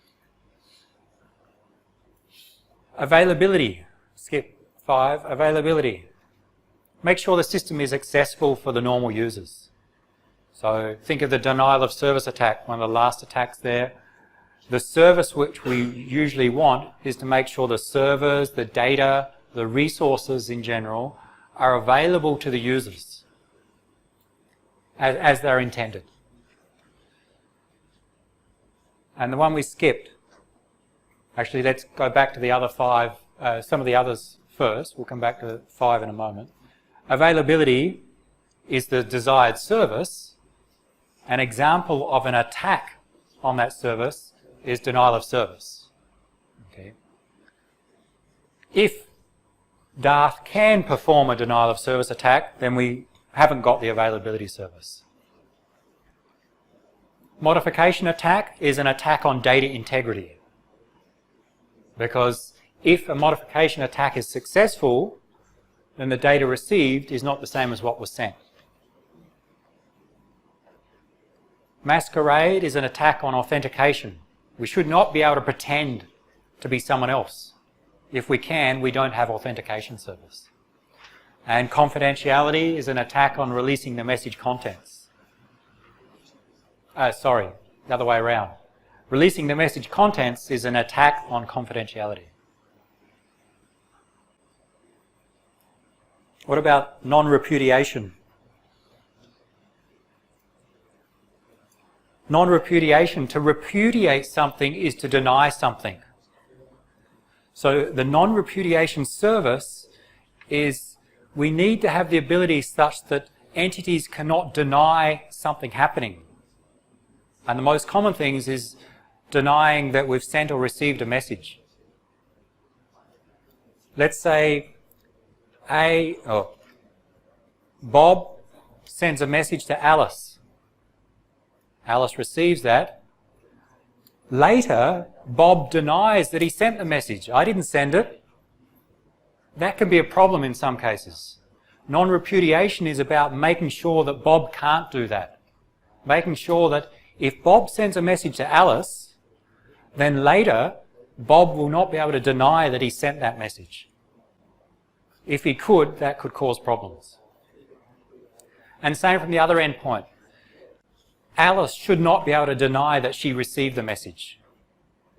Availability. Skip 5. Availability. Make sure the system is accessible for the normal users. So think of the denial of service attack, one of the last attacks there. The service which we usually want is to make sure the servers, the data, the resources in general are available to the users as they're intended. And the one we skipped, actually let's go back to the other 5, some of the others first. We'll come back to 5 in a moment. Availability is the desired service. An example of an attack on that service is denial of service. Okay. If Dart can perform a denial of service attack, then we haven't got the availability service. Modification attack is an attack on data integrity. Because if a modification attack is successful, then the data received is not the same as what was sent. Masquerade is an attack on authentication. We should not be able to pretend to be someone else. If we can, we don't have authentication service. And confidentiality is an attack on releasing the message contents. The other way around. Releasing the message contents is an attack on confidentiality. What about non-repudiation? Non-repudiation, to repudiate something is to deny something. So the non-repudiation service is we need to have the ability such that entities cannot deny something happening. And the most common things is denying that we've sent or received a message. Let's say Bob sends a message to Alice. Alice receives that. Later, Bob denies that he sent the message. I didn't send it. That can be a problem in some cases. Non-repudiation is about making sure that Bob can't do that. Making sure that if Bob sends a message to Alice, then later Bob will not be able to deny that he sent that message. If he could, that could cause problems. And same from the other endpoint. Alice should not be able to deny that she received the message.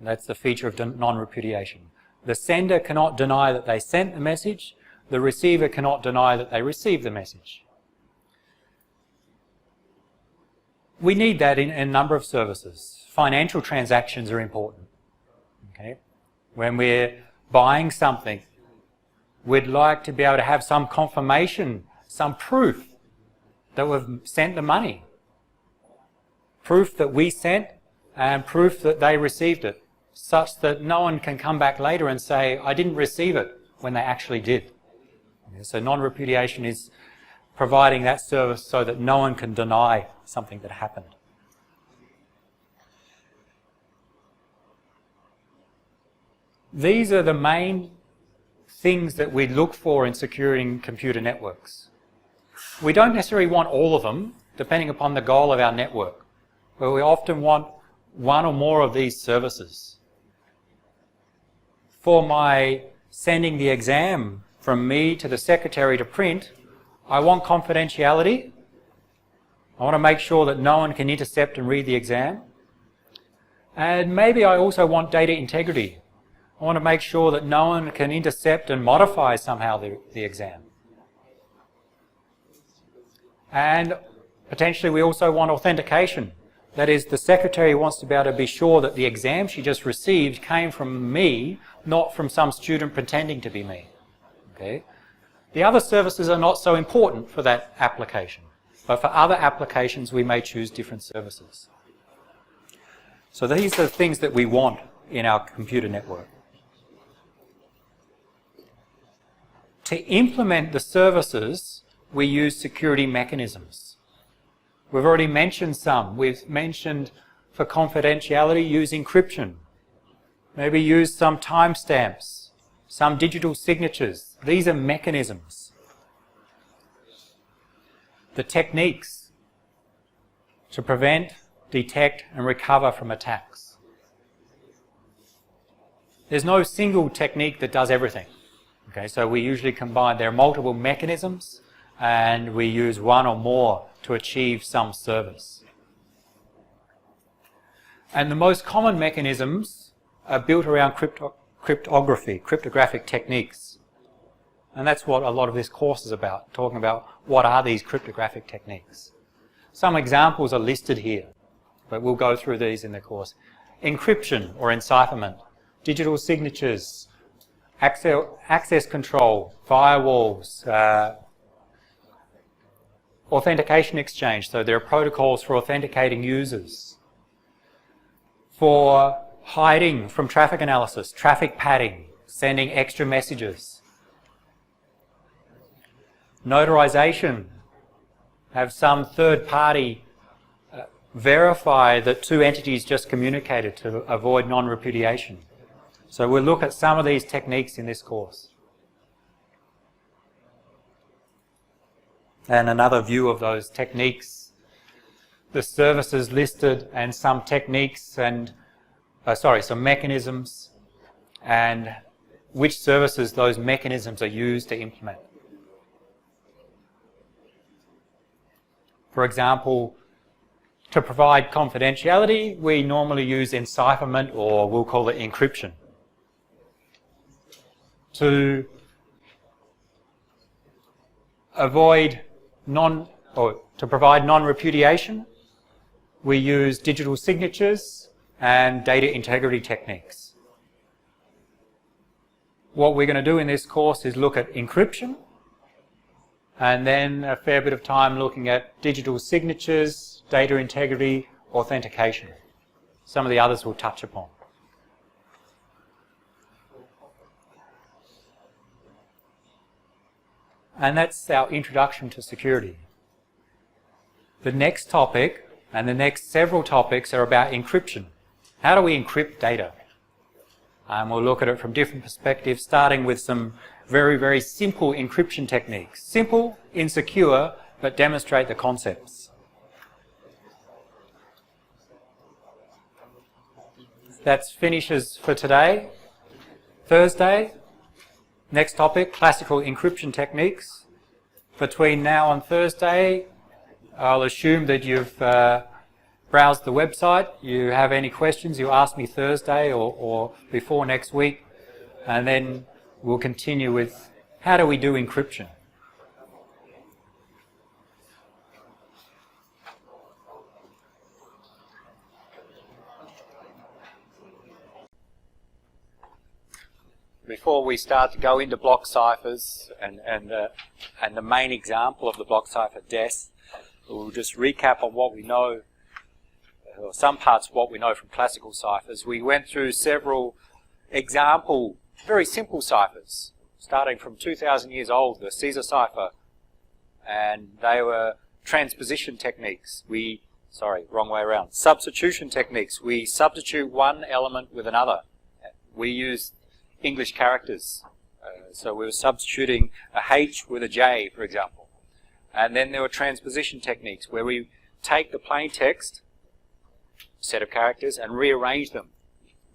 That's the feature of non-repudiation. The sender cannot deny that they sent the message. The receiver cannot deny that they received the message. We need that in a number of services. Financial transactions are important. Okay? When we're buying something, we'd like to be able to have some confirmation, some proof that we've sent the money. Proof that we sent and proof that they received it, such that no one can come back later and say, I didn't receive it, when they actually did. So non-repudiation is providing that service so that no one can deny something that happened. These are the main things that we look for in securing computer networks. We don't necessarily want all of them, depending upon the goal of our network, but we often want one or more of these services. For my sending the exam from me to the secretary to print, I want confidentiality. I want to make sure that no one can intercept and read the exam. And maybe I also want data integrity. I want to make sure that no one can intercept and modify somehow the exam. And potentially we also want authentication. That is, the secretary wants to be able to be sure that the exam she just received came from me, not from some student pretending to be me. Okay? The other services are not so important for that application, but for other applications we may choose different services. So these are the things that we want in our computer network. To implement the services, we use security mechanisms. We've already mentioned some. We've mentioned for confidentiality, use encryption. Maybe use some timestamps, some digital signatures. These are mechanisms. The techniques to prevent, detect and recover from attacks. There's no single technique that does everything. Okay, so we usually combine, there are multiple mechanisms and we use one or more to achieve some service. And the most common mechanisms are built around cryptography, cryptographic techniques. And that's what a lot of this course is about, talking about what are these cryptographic techniques. Some examples are listed here, but we'll go through these in the course. Encryption or encipherment, digital signatures, access control, firewalls, authentication exchange, so there are protocols for authenticating users. For hiding from traffic analysis, traffic padding, sending extra messages. Notarization, have some third party verify that two entities just communicated to avoid non-repudiation. So we'll look at some of these techniques in this course. And another view of those techniques, the services listed and some techniques and, some mechanisms and which services those mechanisms are used to implement. For example, to provide confidentiality, we normally use encipherment, or we'll call it encryption. To avoid to provide non-repudiation, we use digital signatures and data integrity techniques. What we're going to do in this course is look at encryption, and then a fair bit of time looking at digital signatures, data integrity, authentication. Some of the others we'll touch upon. And that's our introduction to security. The next topic, and the next several topics, are about encryption. How do we encrypt data? And we'll look at it from different perspectives, starting with some very, very simple encryption techniques. Simple, insecure, but demonstrate the concepts. That finishes for today. Thursday, next topic, classical encryption techniques. Between now and Thursday, I'll assume that you've browsed the website. You have any questions, you ask me Thursday or before next week, and then we'll continue with how do we do encryption. Before we start to go into block ciphers and the main example of the block cipher DES, we'll just recap on what we know, or some parts of what we know from classical ciphers. We went through several example, very simple ciphers, starting from 2,000 years old, the Caesar cipher, and they were transposition techniques. Wrong way around. Substitution techniques. We substitute one element with another. We use English characters. So we were substituting a H with a J, for example. And then there were transposition techniques where we take the plain text set of characters and rearrange them,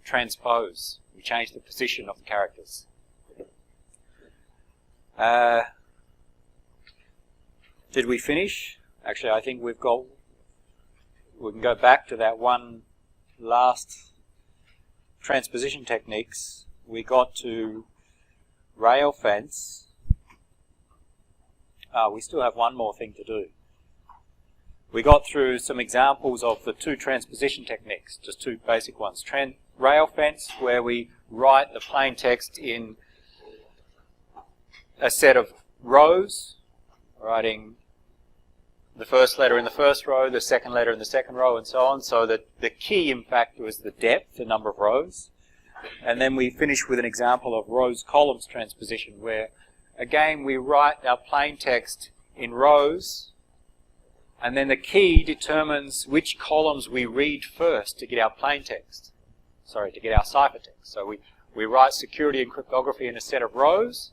transpose. We change the position of the characters. Did we finish? Actually, I think we can go back to that one last transposition techniques. We got to rail fence. We still have one more thing to do. We got through some examples of the two transposition techniques, just two basic ones. Rail fence, where we write the plain text in a set of rows, writing the first letter in the first row, the second letter in the second row, and so on, so that the key, in fact, was the depth, the number of rows. And then we finish with an example of rows-columns transposition, where, again, we write our plain text in rows, and then the key determines which columns we read first to get our plain text. Sorry, to get our ciphertext. So we write security and cryptography in a set of rows,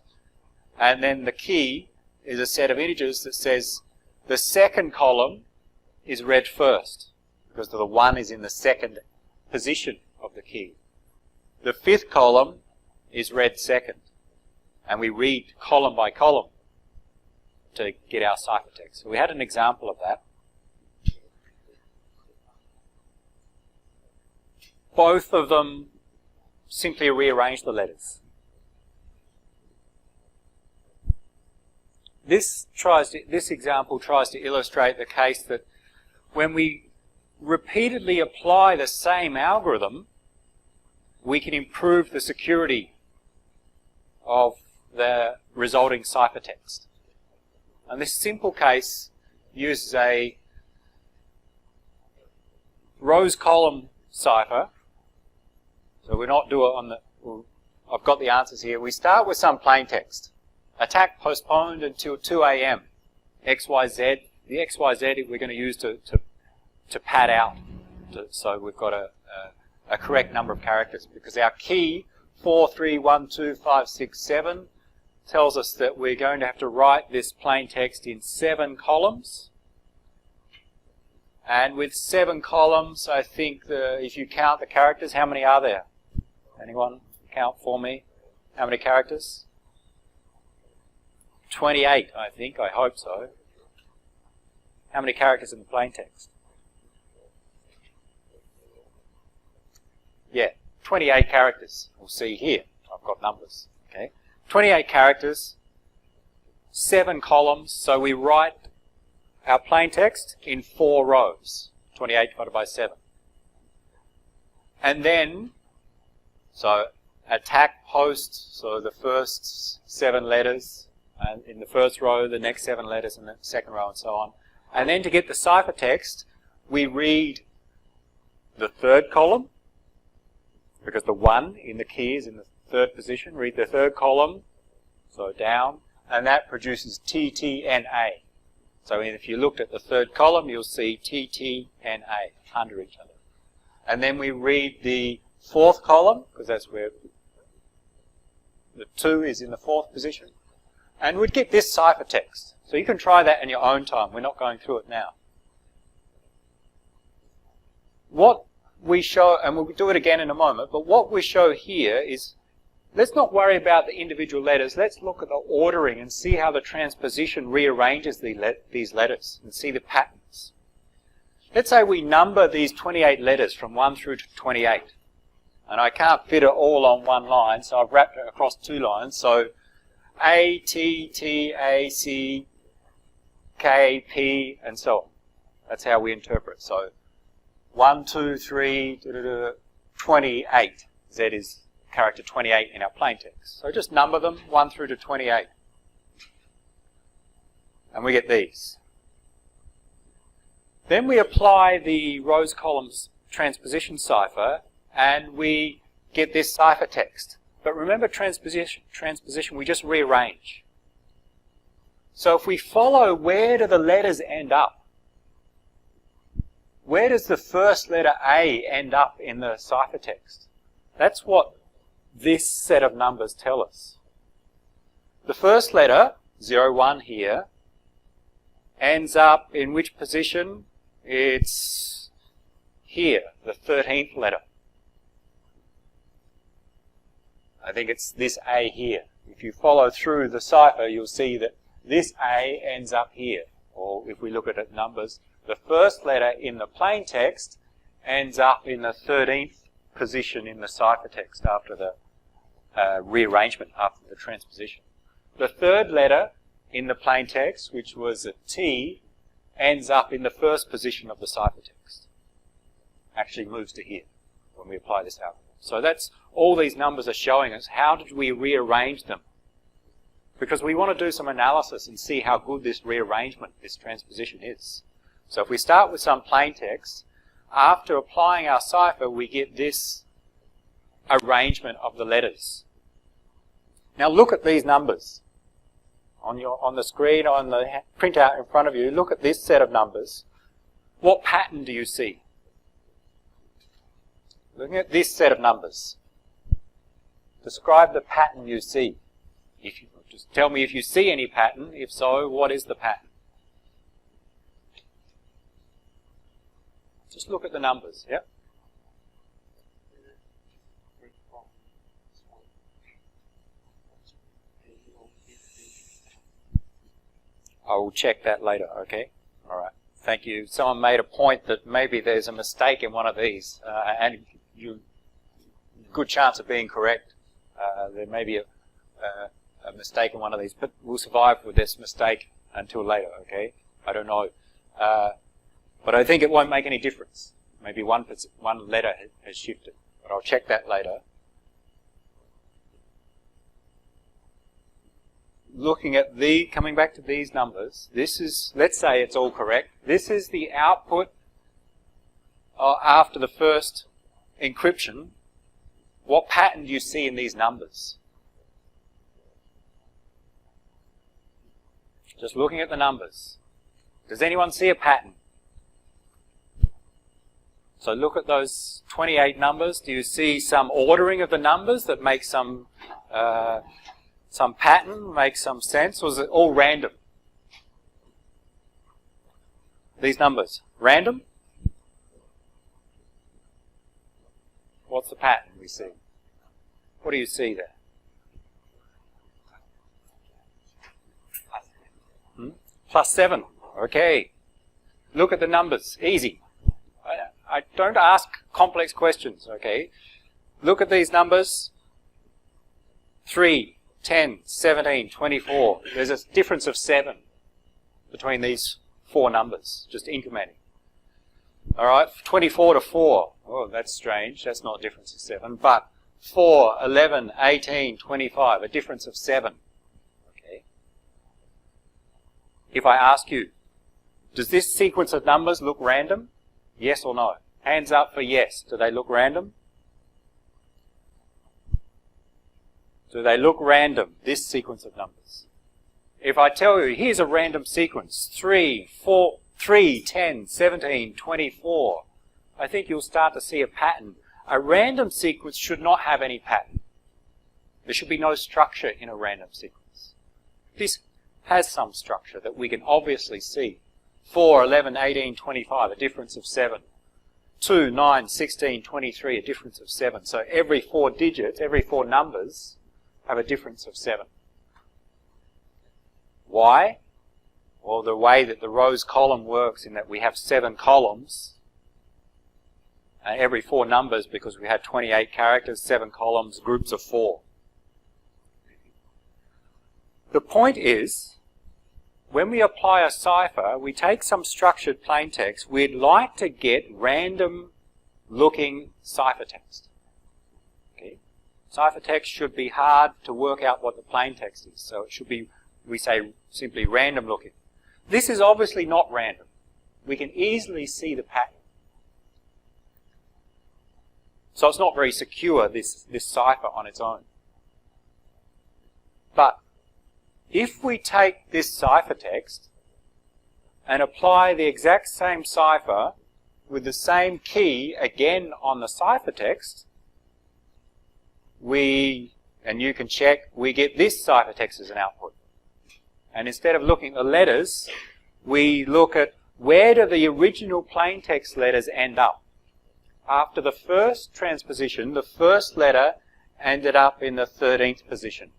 and then the key is a set of integers that says the second column is read first, because the 1 is in the second position of the key. The fifth column is read second, and we read column by column to get our ciphertext. So we had an example of that. Both of them simply rearrange the letters. This example tries to illustrate the case that when we repeatedly apply the same algorithm, we can improve the security of the resulting ciphertext. And this simple case uses a rows-column cipher. So we're not doing it on the... I've got the answers here. We start with some plain text. Attack postponed until 2 a.m. XYZ. The XYZ we're going to use to pad out. So we've got a correct number of characters. Because our key, 431256 tells us that we're going to have to write this plain text in 7 columns. And with 7 columns, I think if you count the characters, how many are there? Anyone count for me? How many characters? 28, I think. I hope so. How many characters in the plain text? Yeah, 28 characters. We'll see here. I've got numbers. Okay, 28 characters, 7 columns. So we write our plain text in 4 rows. 28 divided by 7. And then, so attack post, so the first 7 letters, and in the first row, the next 7 letters in the second row, and so on. And then to get the ciphertext, we read the third column, because the 1 in the key is in the third position. Read the third column, so down, and that produces TTNA. So if you looked at the third column, you'll see TTNA under each other. And then we read the fourth column, because that's where the 2 is in the fourth position. And we'd get this ciphertext. So you can try that in your own time. We're not going through it now. What we show, and we'll do it again in a moment, but what we show here is, let's not worry about the individual letters. Let's look at the ordering and see how the transposition rearranges these letters and see the patterns. Let's say we number these 28 letters from 1 through to 28. And I can't fit it all on one line, so I've wrapped it across 2 lines. So A, T, T, A, C, K, P, and so on. That's how we interpret. So 1, 2, 3, 28. Z is character 28 in our plain text. So just number them 1 through to 28. And we get these. Then we apply the rows columns transposition cipher and we get this ciphertext. But remember transposition, we just rearrange. So if we follow, where do the letters end up? Where does the first letter A end up in the ciphertext? That's what this set of numbers tell us? The first letter, 01 here, ends up in which position? It's here, the 13th letter. I think it's this A here. If you follow through the cipher, you'll see that this A ends up here. Or if we look at it numbers, the first letter in the plain text ends up in the 13th position in the ciphertext after the rearrangement, after the transposition. The third letter in the plain text, which was a T, ends up in the first position of the ciphertext. Actually moves to here when we apply this algorithm. So that's all these numbers are showing us. How did we rearrange them? Because we want to do some analysis and see how good this rearrangement, this transposition is. So if we start with some plain text, after applying our cipher, we get this arrangement of the letters. Now look at these numbers. On the screen, on the printout in front of you, look at this set of numbers. What pattern do you see? Looking at this set of numbers, describe the pattern you see. If you just tell me if you see any pattern. If so, what is the pattern? Just look at the numbers. Yep. I will check that later. Okay. All right. Thank you. Someone made a point that maybe there's a mistake in one of these, and you good chance of being correct. There may be a mistake in one of these, but we'll survive with this mistake until later. Okay. I don't know, but I think it won't make any difference. Maybe one letter has shifted, but I'll check that later. Looking at coming back to these numbers, this is, let's say it's all correct. This is the output after the first encryption. What pattern do you see in these numbers? Just looking at the numbers. Does anyone see a pattern? So look at those 28 numbers. Do you see some ordering of the numbers that makes some pattern, makes some sense, or is it all random? These numbers, random? What's the pattern we see? What do you see there? +7. Okay. Look at the numbers. Easy. I don't ask complex questions, okay? Look at these numbers. 3, 10, 17, 24. There's a difference of 7 between these 4 numbers, just incrementing. All right, 24 to 4. Oh, that's strange. That's not a difference of 7. But 4, 11, 18, 25, a difference of 7. Okay. If I ask you, does this sequence of numbers look random? Yes or no? Hands up for yes. Do they look random? Do they look random, this sequence of numbers? If I tell you, here's a random sequence, 3, 4, 3, 10, 17, 24, I think you'll start to see a pattern. A random sequence should not have any pattern. There should be no structure in a random sequence. This has some structure that we can obviously see. 4, 11, 18, 25, a difference of 7. 2, 9, 16, 23, a difference of 7. So every 4 digits, every 4 numbers have a difference of 7. Why? Well, the way that the rows column works in that we have 7 columns, and every 4 numbers, because we had 28 characters, 7 columns, groups of 4. The point is, when we apply a cipher, we take some structured plaintext, we'd like to get random looking ciphertext. Okay? Ciphertext should be hard to work out what the plaintext is, so it should be, we say, simply random looking. This is obviously not random. We can easily see the pattern. So it's not very secure, this cipher on its own. But if we take this ciphertext and apply the exact same cipher with the same key again on the ciphertext, and you can check, we get this ciphertext as an output. And instead of looking at the letters, we look at where do the original plaintext letters end up. After the first transposition, the first letter ended up in the 13th position.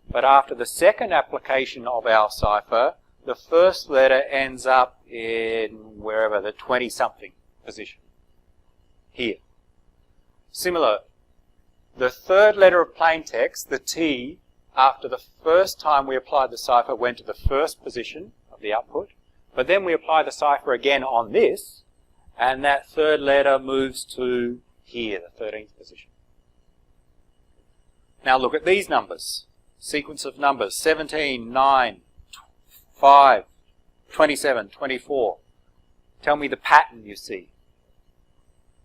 But after the second application of our cipher, the first letter ends up in wherever, the 20-something position. Here. Similar, the third letter of plaintext, the T, after the first time we applied the cipher, went to the first position of the output. But then we apply the cipher again on this, and that third letter moves to here, the 13th position. Now look at these numbers. Sequence of numbers, 17, 9, 5, 27, 24. Tell me the pattern you see.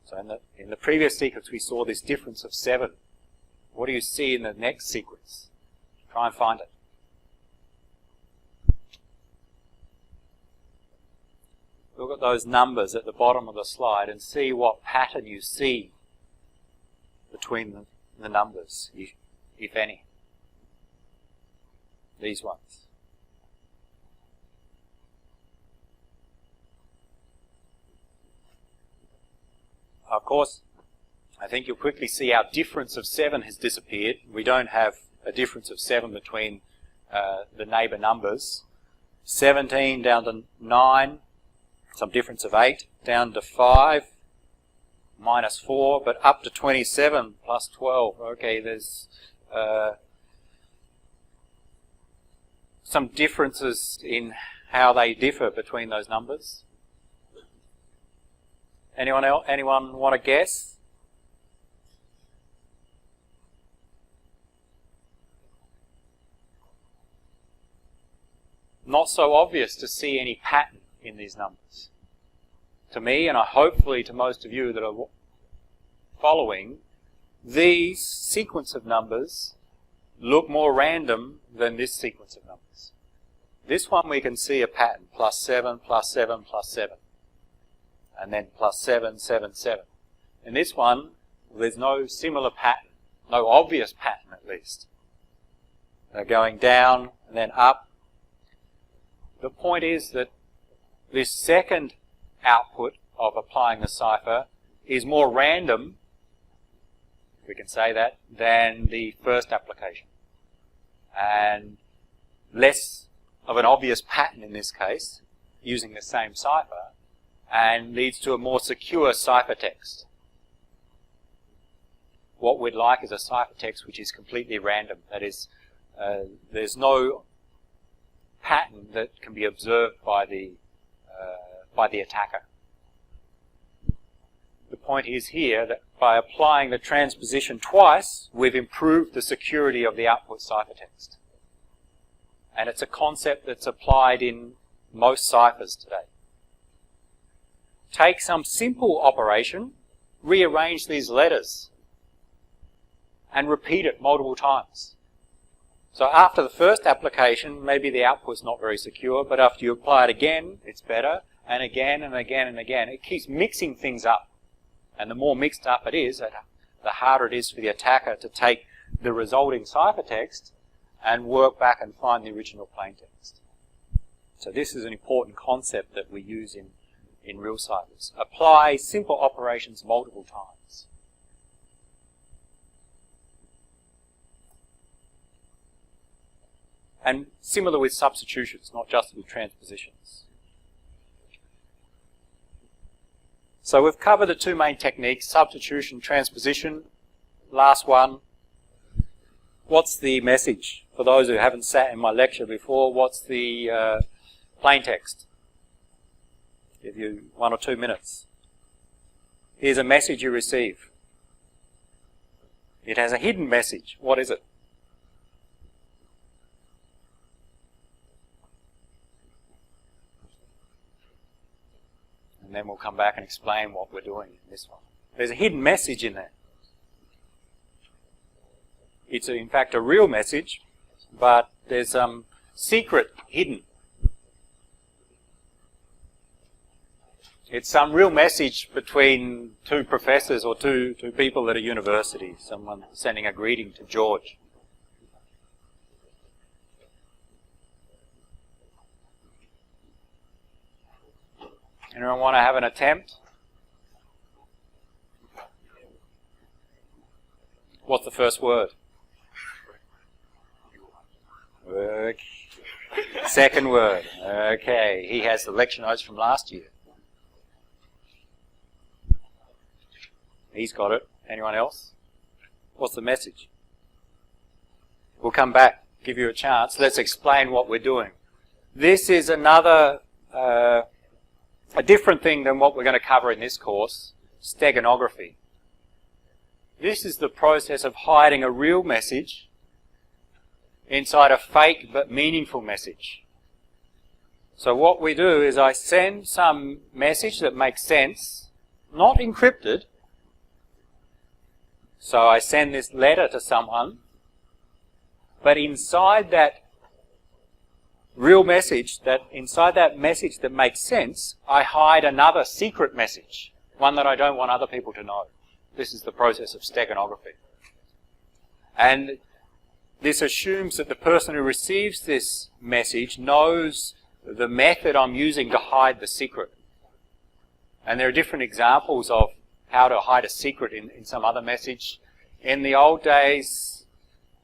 So in the previous sequence we saw this difference of 7. What do you see in the next sequence? Try and find it. Look at those numbers at the bottom of the slide and see what pattern you see between the numbers, if any. These ones. Of course, I think you'll quickly see our difference of 7 has disappeared. We don't have a difference of 7 between the neighbour numbers. 17 down to 9, some difference of 8, down to 5, minus 4, but up to 27 plus 12. Okay, there's some differences in how they differ between those numbers. Anyone else? Anyone want to guess? Not so obvious to see any pattern in these numbers. To me, and hopefully to most of you that are following, these sequence of numbers look more random than this sequence of numbers. This one we can see a pattern, plus 7, plus 7, plus 7. And then plus 7, 7, 7. In this one, there's no similar pattern, no obvious pattern at least. They're going down and then up. The point is that this second output of applying the cipher is more random, if we can say that, than the first application. And less of an obvious pattern in this case, using the same cipher, and leads to a more secure ciphertext. What we'd like is a ciphertext which is completely random. That is, there's no pattern that can be observed by the attacker. The point is here that by applying the transposition twice, we've improved the security of the output ciphertext. And it's a concept that's applied in most ciphers today. Take some simple operation, rearrange these letters, and repeat it multiple times. So after the first application, maybe the output's not very secure, but after you apply it again, it's better, and again and again and again. It keeps mixing things up. And the more mixed up it is, the harder it is for the attacker to take the resulting ciphertext and work back and find the original plaintext. So this is an important concept that we use in real ciphers. Apply simple operations multiple times. And similar with substitutions, not just with transpositions. So we've covered the two main techniques, substitution, transposition. Last one. What's the message? For those who haven't sat in my lecture before, what's the plaintext? Give you 1 or 2 minutes. Here's a message you receive. It has a hidden message. What is it? And then we'll come back and explain what we're doing in this one. There's a hidden message in there. It's in fact a real message, but there's some secret hidden. It's some real message between two professors or two people at a university. Someone sending a greeting to George. Anyone want to have an attempt? What's the first word? Okay. Second word. Okay. He has the lecture notes from last year. He's got it. Anyone else? What's the message? We'll come back, give you a chance. Let's explain what we're doing. This is another, a different thing than what we're going to cover in this course, steganography. This is the process of hiding a real message inside a fake but meaningful message. So what we do is I send some message that makes sense, not encrypted. So I send this letter to someone, but inside that real message, inside that message that makes sense, I hide another secret message, one that I don't want other people to know. This is the process of steganography. And this assumes that the person who receives this message knows the method I'm using to hide the secret. And there are different examples of how to hide a secret in some other message. In the old days,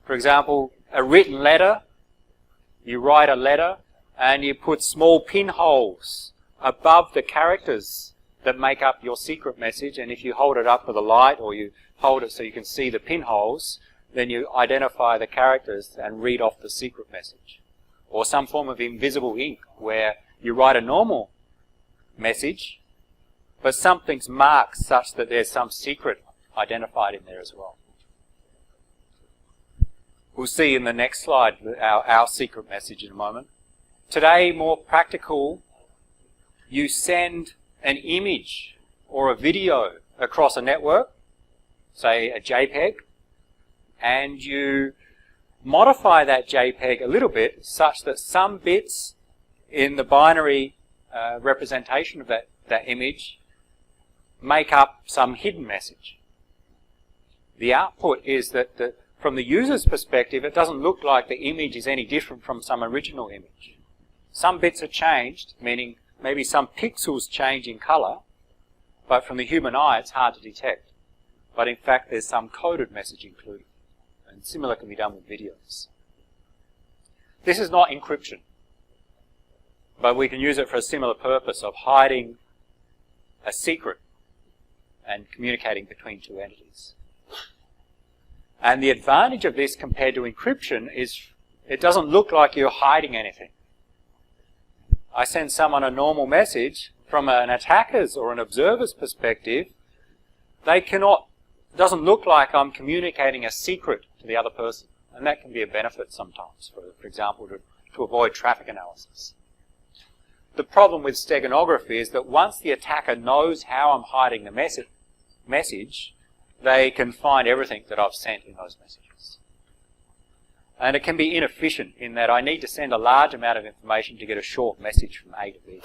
for example, a written letter, you write a letter and you put small pinholes above the characters that make up your secret message, and if you hold it up with a light or you hold it so you can see the pinholes, then you identify the characters and read off the secret message. Or some form of invisible ink where you write a normal message, but something's marked such that there's some secret identified in there as well. We'll see in the next slide our secret message in a moment. Today, more practical, you send an image or a video across a network, say a JPEG, and you modify that JPEG a little bit such that some bits in the binary representation of that image make up some hidden message. The output is that from the user's perspective, it doesn't look like the image is any different from some original image. Some bits are changed, meaning maybe some pixels change in color, but from the human eye it's hard to detect. But in fact there's some coded message included. And similar can be done with videos. This is not encryption, but we can use it for a similar purpose of hiding a secret and communicating between two entities. And the advantage of this compared to encryption is it doesn't look like you're hiding anything. I send someone a normal message, from an attacker's or an observer's perspective, it doesn't look like I'm communicating a secret to the other person. And that can be a benefit sometimes, for example, to avoid traffic analysis. The problem with steganography is that once the attacker knows how I'm hiding the message, they can find everything that I've sent in those messages. And it can be inefficient in that I need to send a large amount of information to get a short message from A to B.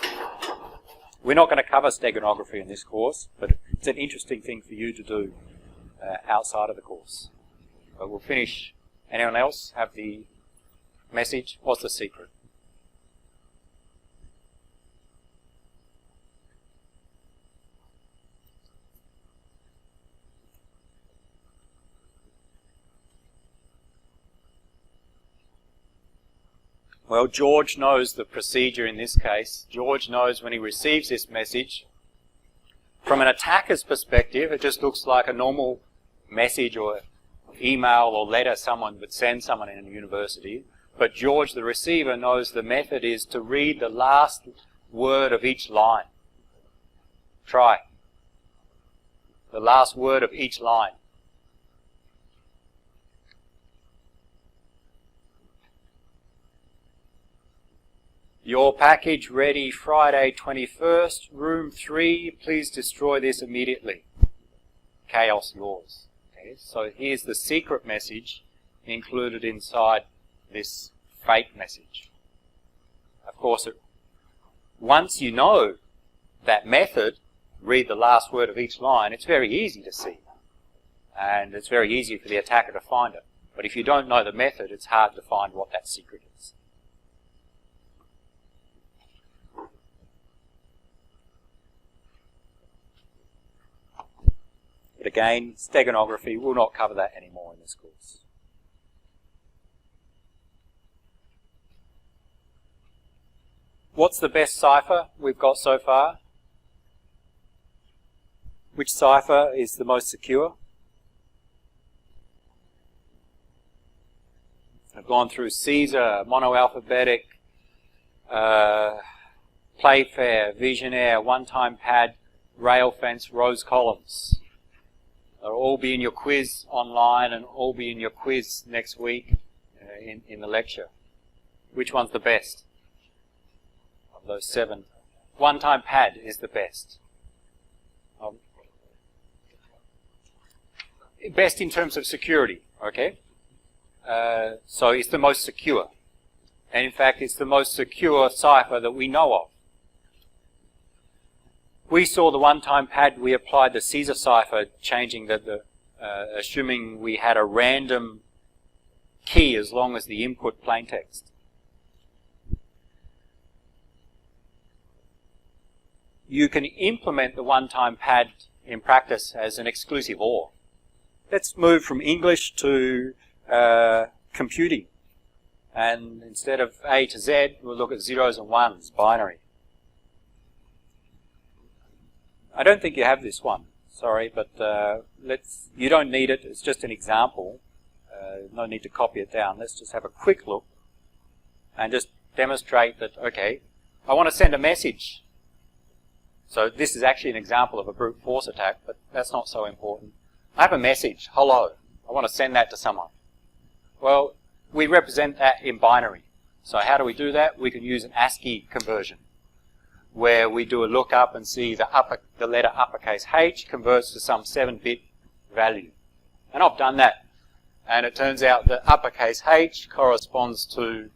We're not going to cover steganography in this course, but it's an interesting thing for you to do outside of the course. But we'll finish. Anyone else have the message? What's the secret? Well, George knows the procedure in this case. George knows when he receives this message. From an attacker's perspective, it just looks like a normal message or email or letter someone would send someone in a university. But George, the receiver, knows the method is to read the last word of each line. Try. The last word of each line. Your package ready Friday 21st, room 3, please destroy this immediately. Chaos yours. Okay, so here's the secret message included inside this fake message. Of course, once you know that method, read the last word of each line, it's very easy to see. And it's very easy for the attacker to find it. But if you don't know the method, it's hard to find what that secret is. But again, steganography, we'll not cover that anymore in this course. What's the best cipher we've got so far? Which cipher is the most secure? I've gone through Caesar, monoalphabetic, Playfair, Visionaire, one-time pad, rail fence, rose columns. They'll all be in your quiz online and all be in your quiz next week in the lecture. Which one's the best of those 7? One-time pad is the best. Best in terms of security, okay? So it's the most secure. And in fact, it's the most secure cipher that we know of. We saw the one-time pad, we applied the Caesar cipher, changing assuming we had a random key as long as the input plaintext. You can implement the one-time pad in practice as an exclusive OR. Let's move from English to computing. And instead of A to Z, we'll look at zeros and ones, binary. I don't think you have this one, sorry, but you don't need it, it's just an example. No need to copy it down. Let's just have a quick look and just demonstrate that, okay, I want to send a message. So this is actually an example of a brute force attack, but that's not so important. I have a message, hello, I want to send that to someone. Well, we represent that in binary. So how do we do that? We can use an ASCII conversion, where we do a lookup and see the letter uppercase H converts to some 7-bit value. And I've done that. And it turns out that uppercase H corresponds to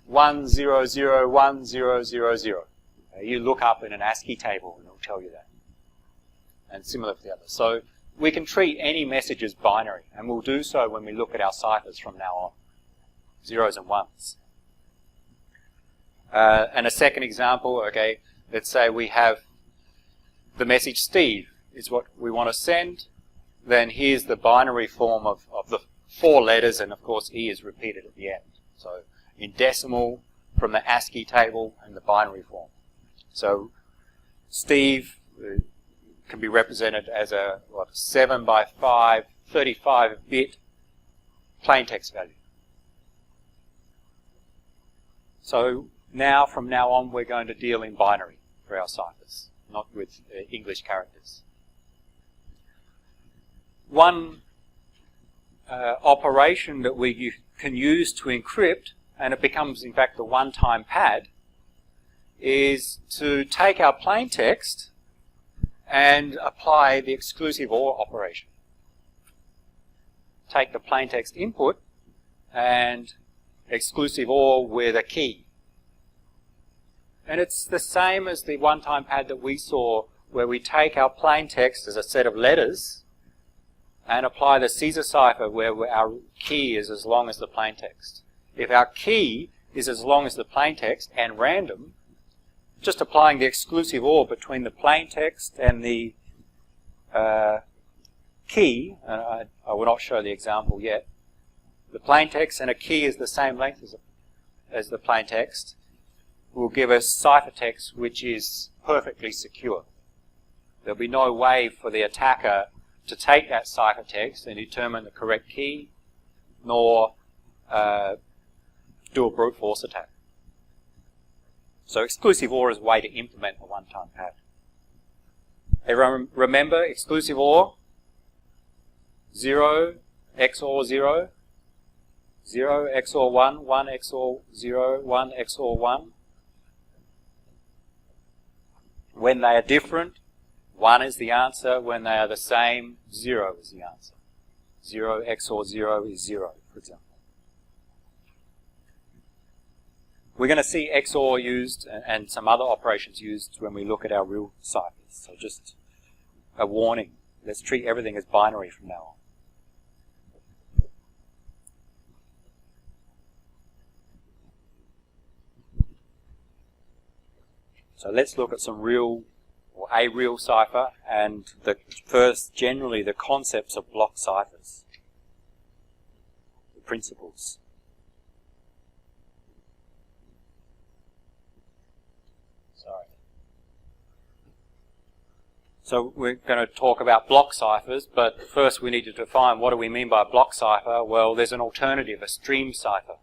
100100. You look up in an ASCII table and it'll tell you that. And similar for the others. So we can treat any message as binary, and we'll do so when we look at our ciphers from now on. Zeros and ones. And a second example, okay, let's say we have the message Steve is what we want to send. Then here's the binary form of the 4 letters, and of course E is repeated at the end. So in decimal from the ASCII table and the binary form. So Steve can be represented as a 7 by 5, 35-bit plaintext value. So now, from now on, we're going to deal in binary for our ciphers, not with English characters. One operation that we can use to encrypt, and it becomes, in fact, the one-time pad, is to take our plaintext and apply the exclusive OR operation. Take the plaintext input and exclusive OR with a key. And it's the same as the one-time pad that we saw, where we take our plaintext as a set of letters and apply the Caesar cipher, where our key is as long as the plaintext. If our key is as long as the plaintext and random, just applying the exclusive OR between the plaintext and the key, and I will not show the example yet. The plaintext and a key is the same length as the plaintext, will give us ciphertext which is perfectly secure. There'll be no way for the attacker to take that ciphertext and determine the correct key, nor do a brute force attack. So exclusive OR is a way to implement the one-time pad. Everyone remember exclusive OR? 0 XOR 0, 0 XOR 1, 1 XOR 0, 1 XOR 1. When they are different, 1 is the answer. When they are the same, 0 is the answer. 0 XOR 0 is 0, for example. We're going to see XOR used and some other operations used when we look at our real ciphers. So just a warning. Let's treat everything as binary from now on. So let's look at some real, or a real cipher, and generally the concepts of block ciphers, the principles. So we're going to talk about block ciphers, but first we need to define what do we mean by a block cipher. Well, there's an alternative, a stream cipher.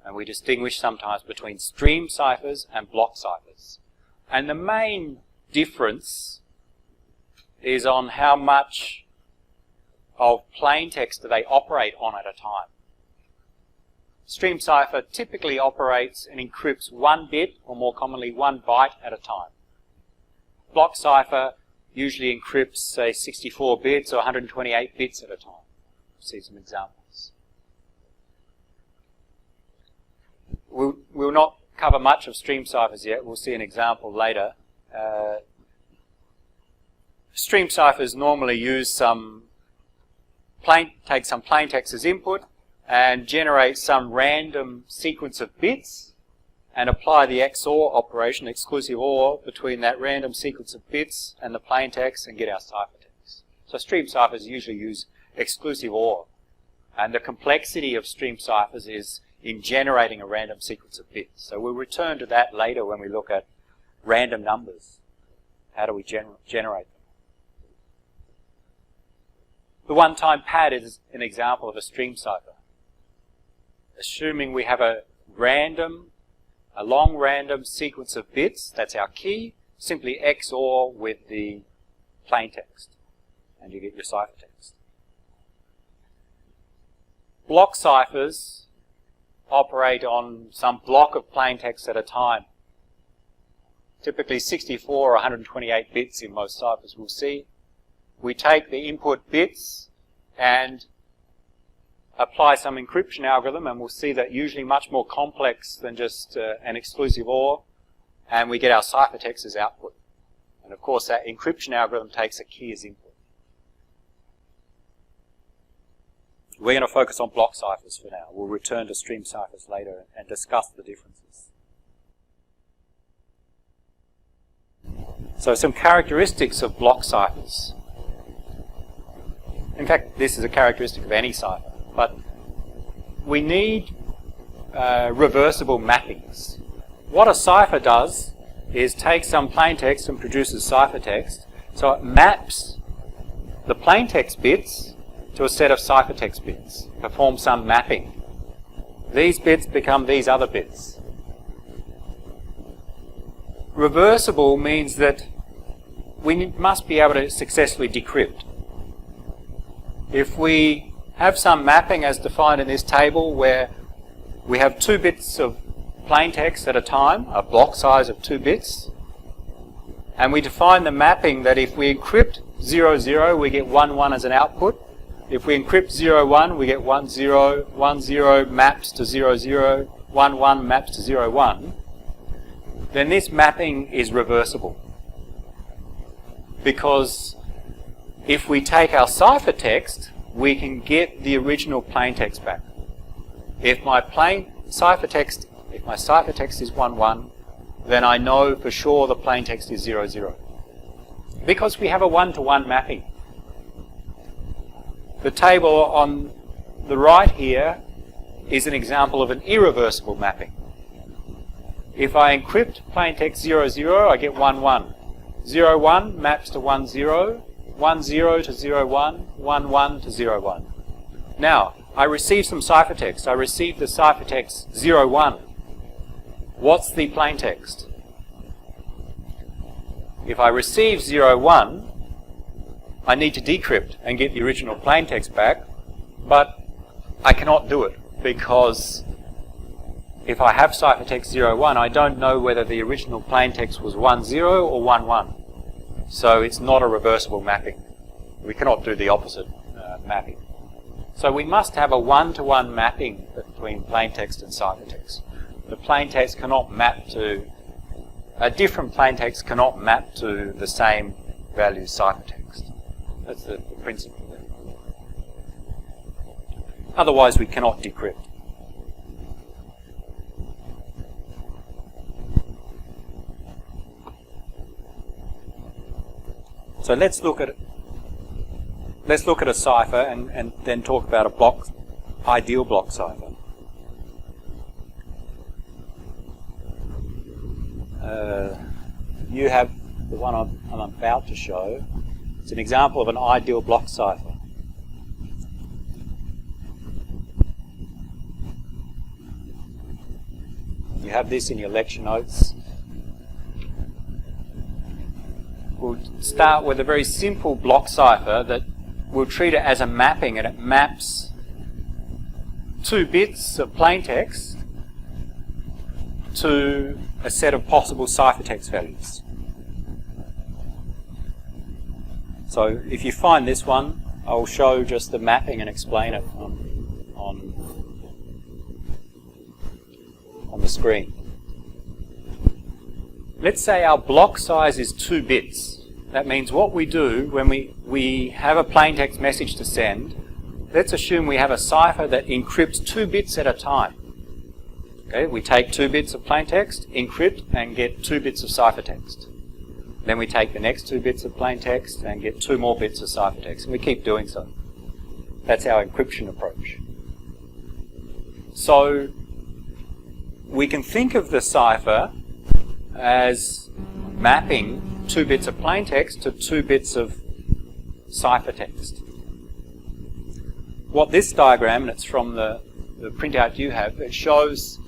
And we distinguish sometimes between stream ciphers and block ciphers. And the main difference is on how much of plain text do they operate on at a time. Stream cipher typically operates and encrypts 1 bit, or more commonly 1 byte at a time. Block cipher usually encrypts, say, 64 bits or 128 bits at a time. We'll see some examples. We'll not cover much of stream ciphers yet. We'll see an example later. Stream ciphers normally use take some plain text as input and generate some random sequence of bits and apply the XOR operation, exclusive OR, between that random sequence of bits and the plain text and get our ciphertext. So stream ciphers usually use exclusive OR. And the complexity of stream ciphers is in generating a random sequence of bits. So we'll return to that later when we look at random numbers. How do we generate them? The one-time pad is an example of a stream cipher. Assuming we have a long random sequence of bits, that's our key, simply XOR with the plain text, and you get your ciphertext. Block ciphers operate on some block of plain text at a time. Typically 64 or 128 bits in most ciphers we'll see. We take the input bits and apply some encryption algorithm, and we'll see that usually much more complex than just an exclusive OR, and we get our ciphertext as output. And of course that encryption algorithm takes a key as input. We're going to focus on block ciphers for now. We'll return to stream ciphers later and discuss the differences. So some characteristics of block ciphers. In fact, this is a characteristic of any cipher. But we need reversible mappings. What a cipher does is take some plain text and produces ciphertext. So it maps the plain text bits to a set of ciphertext bits, perform some mapping. These bits become these other bits. Reversible means that we must be able to successfully decrypt. If we have some mapping as defined in this table where we have 2 bits of plain text at a time, a block size of 2 bits, and we define the mapping that if we encrypt 0, 0, we get 1, 1 as an output. If we encrypt 0, 1, we get 1, 0, 1, 0 maps to 0, 0, 1, 1 maps to 0, 1. Then this mapping is reversible. Because if we take our ciphertext, we can get the original plain text back. If my ciphertext is 1, 1, then I know for sure the plain text is 0, 0. Because we have a one-to-one mapping. The table on the right here is an example of an irreversible mapping. If I encrypt plain text 0, 0, I get 1, 1. 0, 1 maps to 1, 0. 1, 0 to 0, 1, 1, 1 to 0, 1. Now, I receive some ciphertext. I receive the ciphertext 0, 1. What's the plain text? If I receive 0, 1, I need to decrypt and get the original plain text back, but I cannot do it because if I have ciphertext 0, 1, I don't know whether the original plain text was 1, 0 or 1, 1. So it's not a reversible mapping. We cannot do the opposite mapping. So we must have a one-to-one mapping between plain text and ciphertext. the plaintext cannot map to, a different plaintext cannot map to the same value ciphertext. That's the principle there. Otherwise, we cannot decrypt. So let's look at a cipher and then talk about a ideal block cipher. You have the one I'm about to show. It's an example of an ideal block cipher. You have this in your lecture notes. We'll start with a very simple block cipher that we'll treat it as a mapping, and it maps 2 bits of plaintext to a set of possible ciphertext values. So if you find this one, I'll show just the mapping and explain it on the screen. Let's say our block size is 2 bits. That means what we do when we have a plaintext message to send, let's assume we have a cipher that encrypts 2 bits at a time. Okay, we take 2 bits of plaintext, encrypt, and get 2 bits of ciphertext. Then we take the next 2 bits of plaintext and get 2 more bits of ciphertext, and we keep doing so. That's our encryption approach. So we can think of the cipher as mapping 2 bits of plaintext to 2 bits of ciphertext. What this diagram, and it's from the printout you have, it shows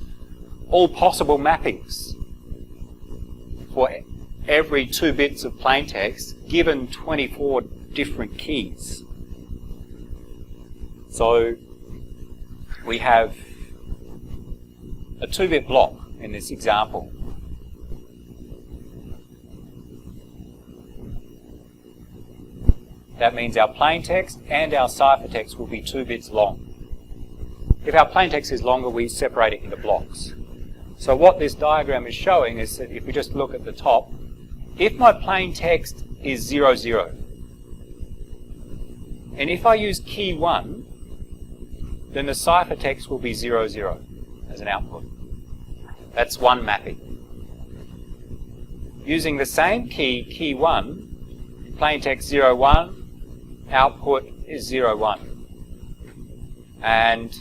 all possible mappings for every 2 bits of plaintext given 24 different keys. So we have a 2-bit block in this example. That means our plaintext and our ciphertext will be 2 bits long. If our plaintext is longer, we separate it into blocks. So what this diagram is showing is that if we just look at the top, if my plaintext is 00, 0, and if I use key 1, then the ciphertext will be 00, 0 as an output. That's one mapping. Using the same key, key 1, plaintext 01, output is 01. And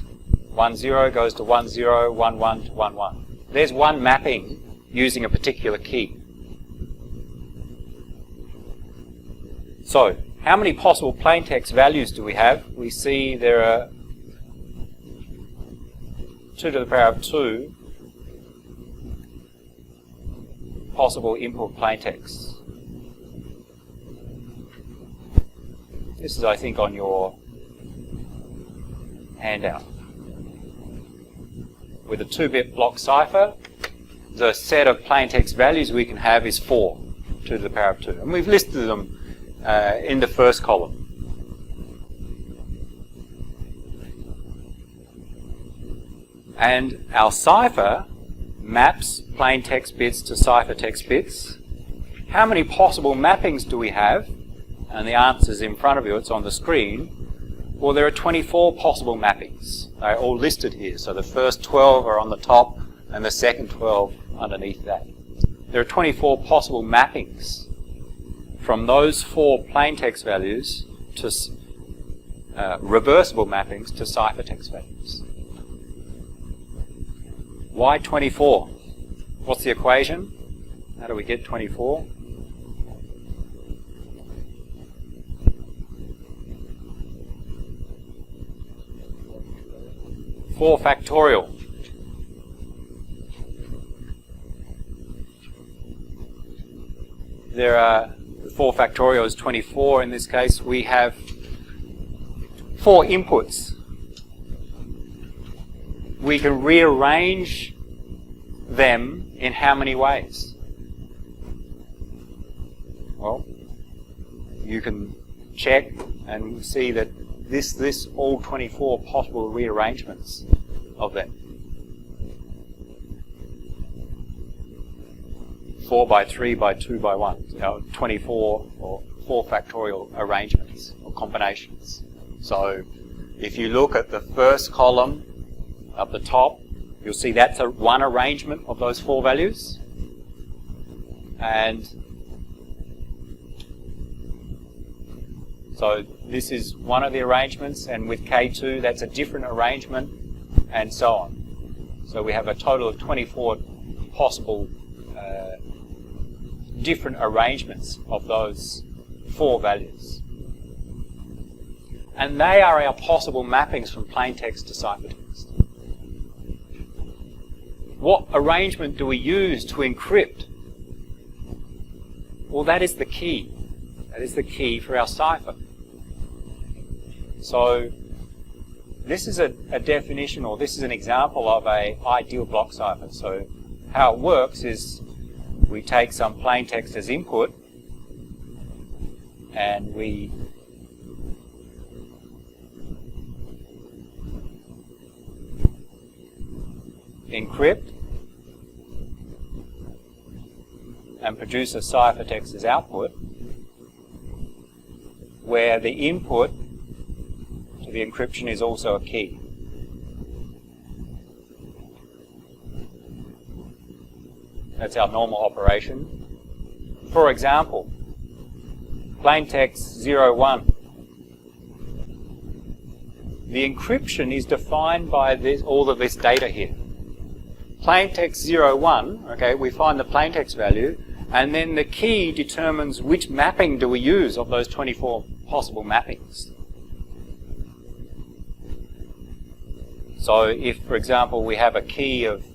10 goes to 10, 11 to 11. There's one mapping using a particular key. So, how many possible plaintext values do we have? We see there are 2 to the power of 2 possible input plaintexts. This is, I think, on your handout. With a 2-bit block cipher, the set of plaintext values we can have is 4, 2 to the power of 2. And we've listed them in the first column. And our cipher maps plaintext bits to ciphertext bits. How many possible mappings do we have? And the answer is in front of you, it's on the screen. Well, there are 24 possible mappings. They're all listed here. So the first 12 are on the top and the second 12 underneath that. There are 24 possible mappings from those 4 plaintext values to reversible mappings to ciphertext values. Why 24? What's the equation? How do we get 24? Four factorial. There are 4 factorial is 24 in this case. We have 4 inputs. We can rearrange them in how many ways? Well, you can check and see that this all 24 possible rearrangements of them. 4 by 3 by 2 by 1, 24 or 4 factorial arrangements or combinations. So if you look at the first column up the top, you'll see that's one arrangement of those 4 values. And so this is one of the arrangements, and with K2 that's a different arrangement, and so on. So we have a total of 24 possible different arrangements of those 4 values. And they are our possible mappings from plaintext to ciphertext. What arrangement do we use to encrypt? Well, that is the key. That is the key for our cipher. So this is a definition, or this is an example of an ideal block cipher. So how it works is we take some plaintext as input, and we encrypt and produce a ciphertext as output, where the input to the encryption is also a key. That's our normal operation. For example, plaintext 01. The encryption is defined by all of this data here. Plaintext 01, okay, we find the plaintext value, and then the key determines which mapping do we use of those 24 possible mappings. So if, for example, we have a key of,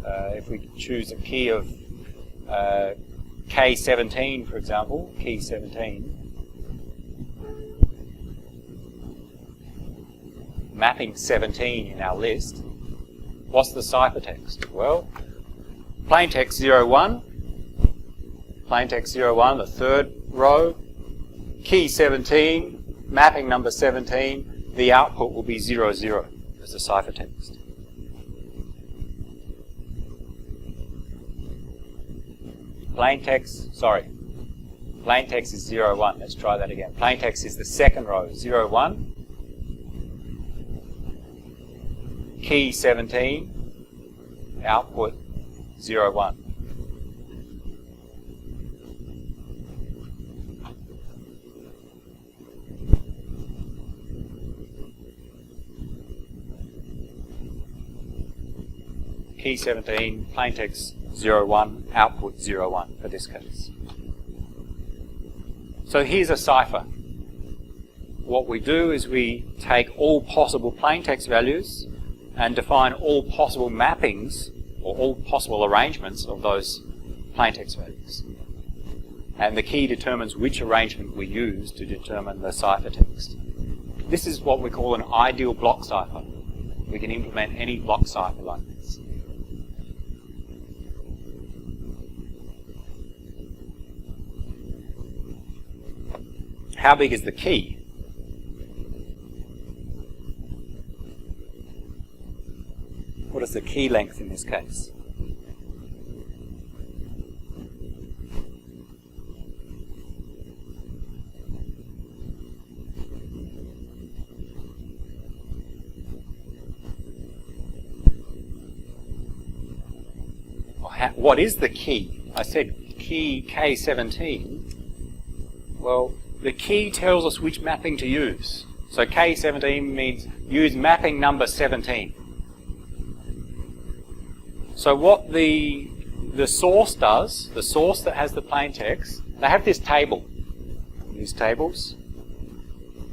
if we choose a key of K17, for example, key 17, mapping 17 in our list, what's the ciphertext? Well, plaintext 01, plaintext 01, the third row, key 17, mapping number 17, the output will be 00 as the ciphertext. Plaintext is 01. Let's try that again. Plaintext is the second row, 01. Key 17, output 01. Key 17, plaintext 01, output 01 for this case. So here's a cipher. What we do is we take all possible plaintext values and define all possible mappings or all possible arrangements of those plaintext values. And the key determines which arrangement we use to determine the ciphertext. This is what we call an ideal block cipher. We can implement any block cipher like this. How big is the key? What is the key length in this case? What is the key? I said key K17. Well, the key tells us which mapping to use. So K17 means use mapping number 17. So what the source does, the source that has the plaintext, they have this table, these tables.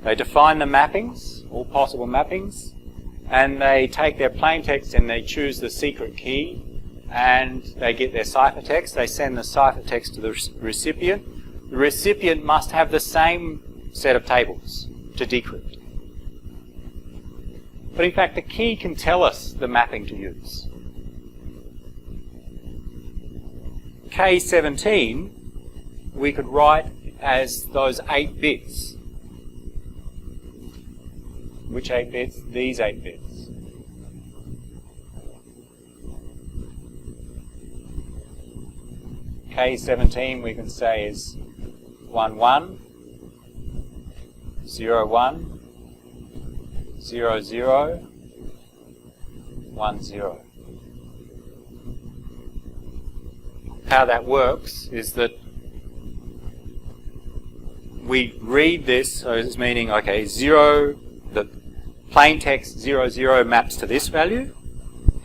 They define the mappings, all possible mappings, and they take their plaintext and they choose the secret key, and they get their ciphertext. They send the ciphertext to the recipient. The recipient must have the same set of tables to decrypt. But in fact, the key can tell us the mapping to use. K17, we could write as those 8 bits. Which 8 bits? These 8 bits. K17 we can say is 1, 1, 0, 1, 0, 0, 1, 0. How that works is that we read this, so it's meaning, okay, 0, the plain text 0, 0 maps to this value,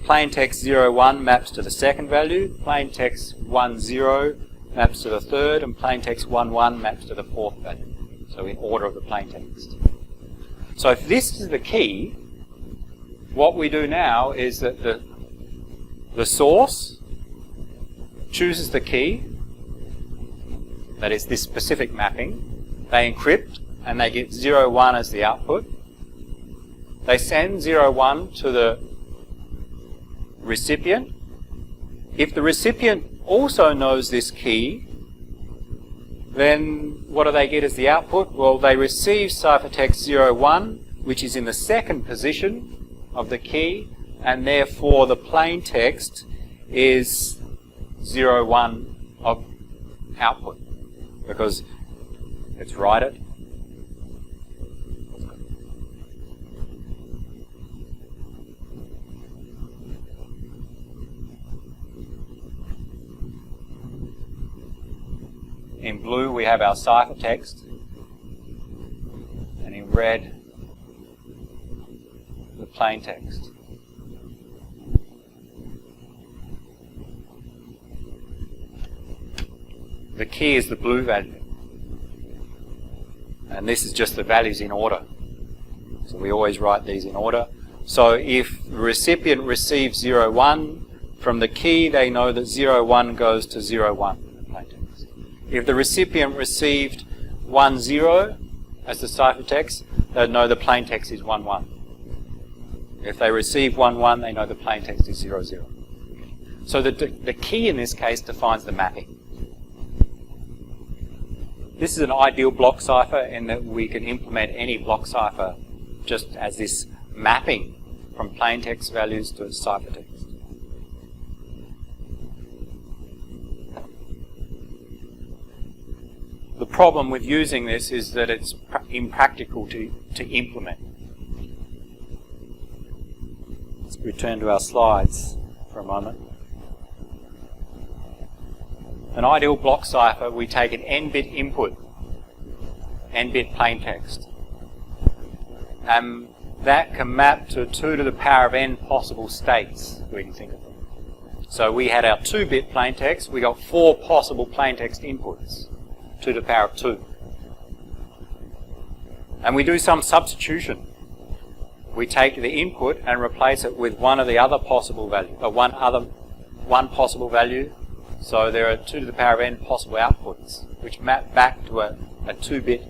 plain text 0, 1 maps to the second value, plain text 1, 0 maps to the third, and plain text 1, 1 maps to the fourth value. So in order of the plain text. So if this is the key, what we do now is that the source chooses the key, that is this specific mapping, they encrypt and they get 0, 1 as the output. They send 0, 1 to the recipient. If the recipient also knows this key, then what do they get as the output? Well, they receive ciphertext 0, 1, which is in the second position of the key, and therefore the plain text is 0, 1 of output, because it's write-it. In blue we have our ciphertext, and in red the plain text. The key is the blue value, and this is just the values in order. So we always write these in order. So if the recipient receives 0, 1 from the key, they know that 0, 1 goes to 0, 1. If the recipient received 1, 0 as the ciphertext, they know the plain text is 1, 1. If they receive 1, 1, they know the plain text is 0, 0. So the key in this case defines the mapping. This is an ideal block cipher in that we can implement any block cipher just as this mapping from plain text values to ciphertext. The problem with using this is that it's impractical to implement. Let's return to our slides for a moment. An ideal block cipher, we take an n-bit input, n-bit plain text, and that can map to 2 to the power of n possible states, we can think of them. So we had our 2-bit plain text, we got 4 possible plain text inputs, 2 to the power of 2. And we do some substitution. We take the input and replace it with one of the other possible value, one possible value. So there are 2 to the power of n possible outputs, which map back to a 2-bit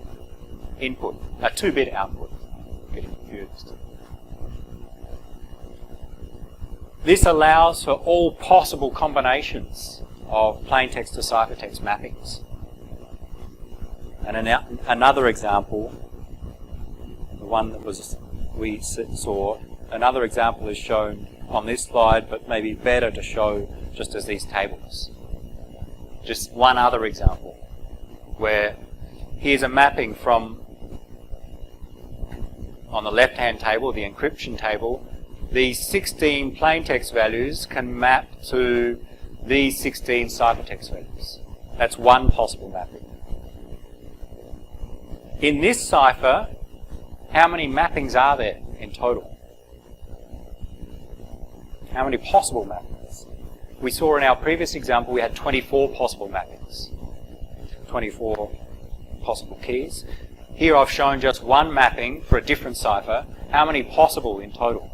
input, a 2-bit output. I'm getting confused. This allows for all possible combinations of plain text to ciphertext mappings. And another example, the one that we saw, another example is shown on this slide, but maybe better to show just as these tables. Just one other example, where here's a mapping from, on the left-hand table, the encryption table, these 16 plain text values can map to these 16 ciphertext values. That's one possible mapping. In this cipher, how many mappings are there in total? How many possible mappings? We saw in our previous example we had 24 possible mappings, 24 possible keys. Here I've shown just one mapping for a different cipher. How many possible in total?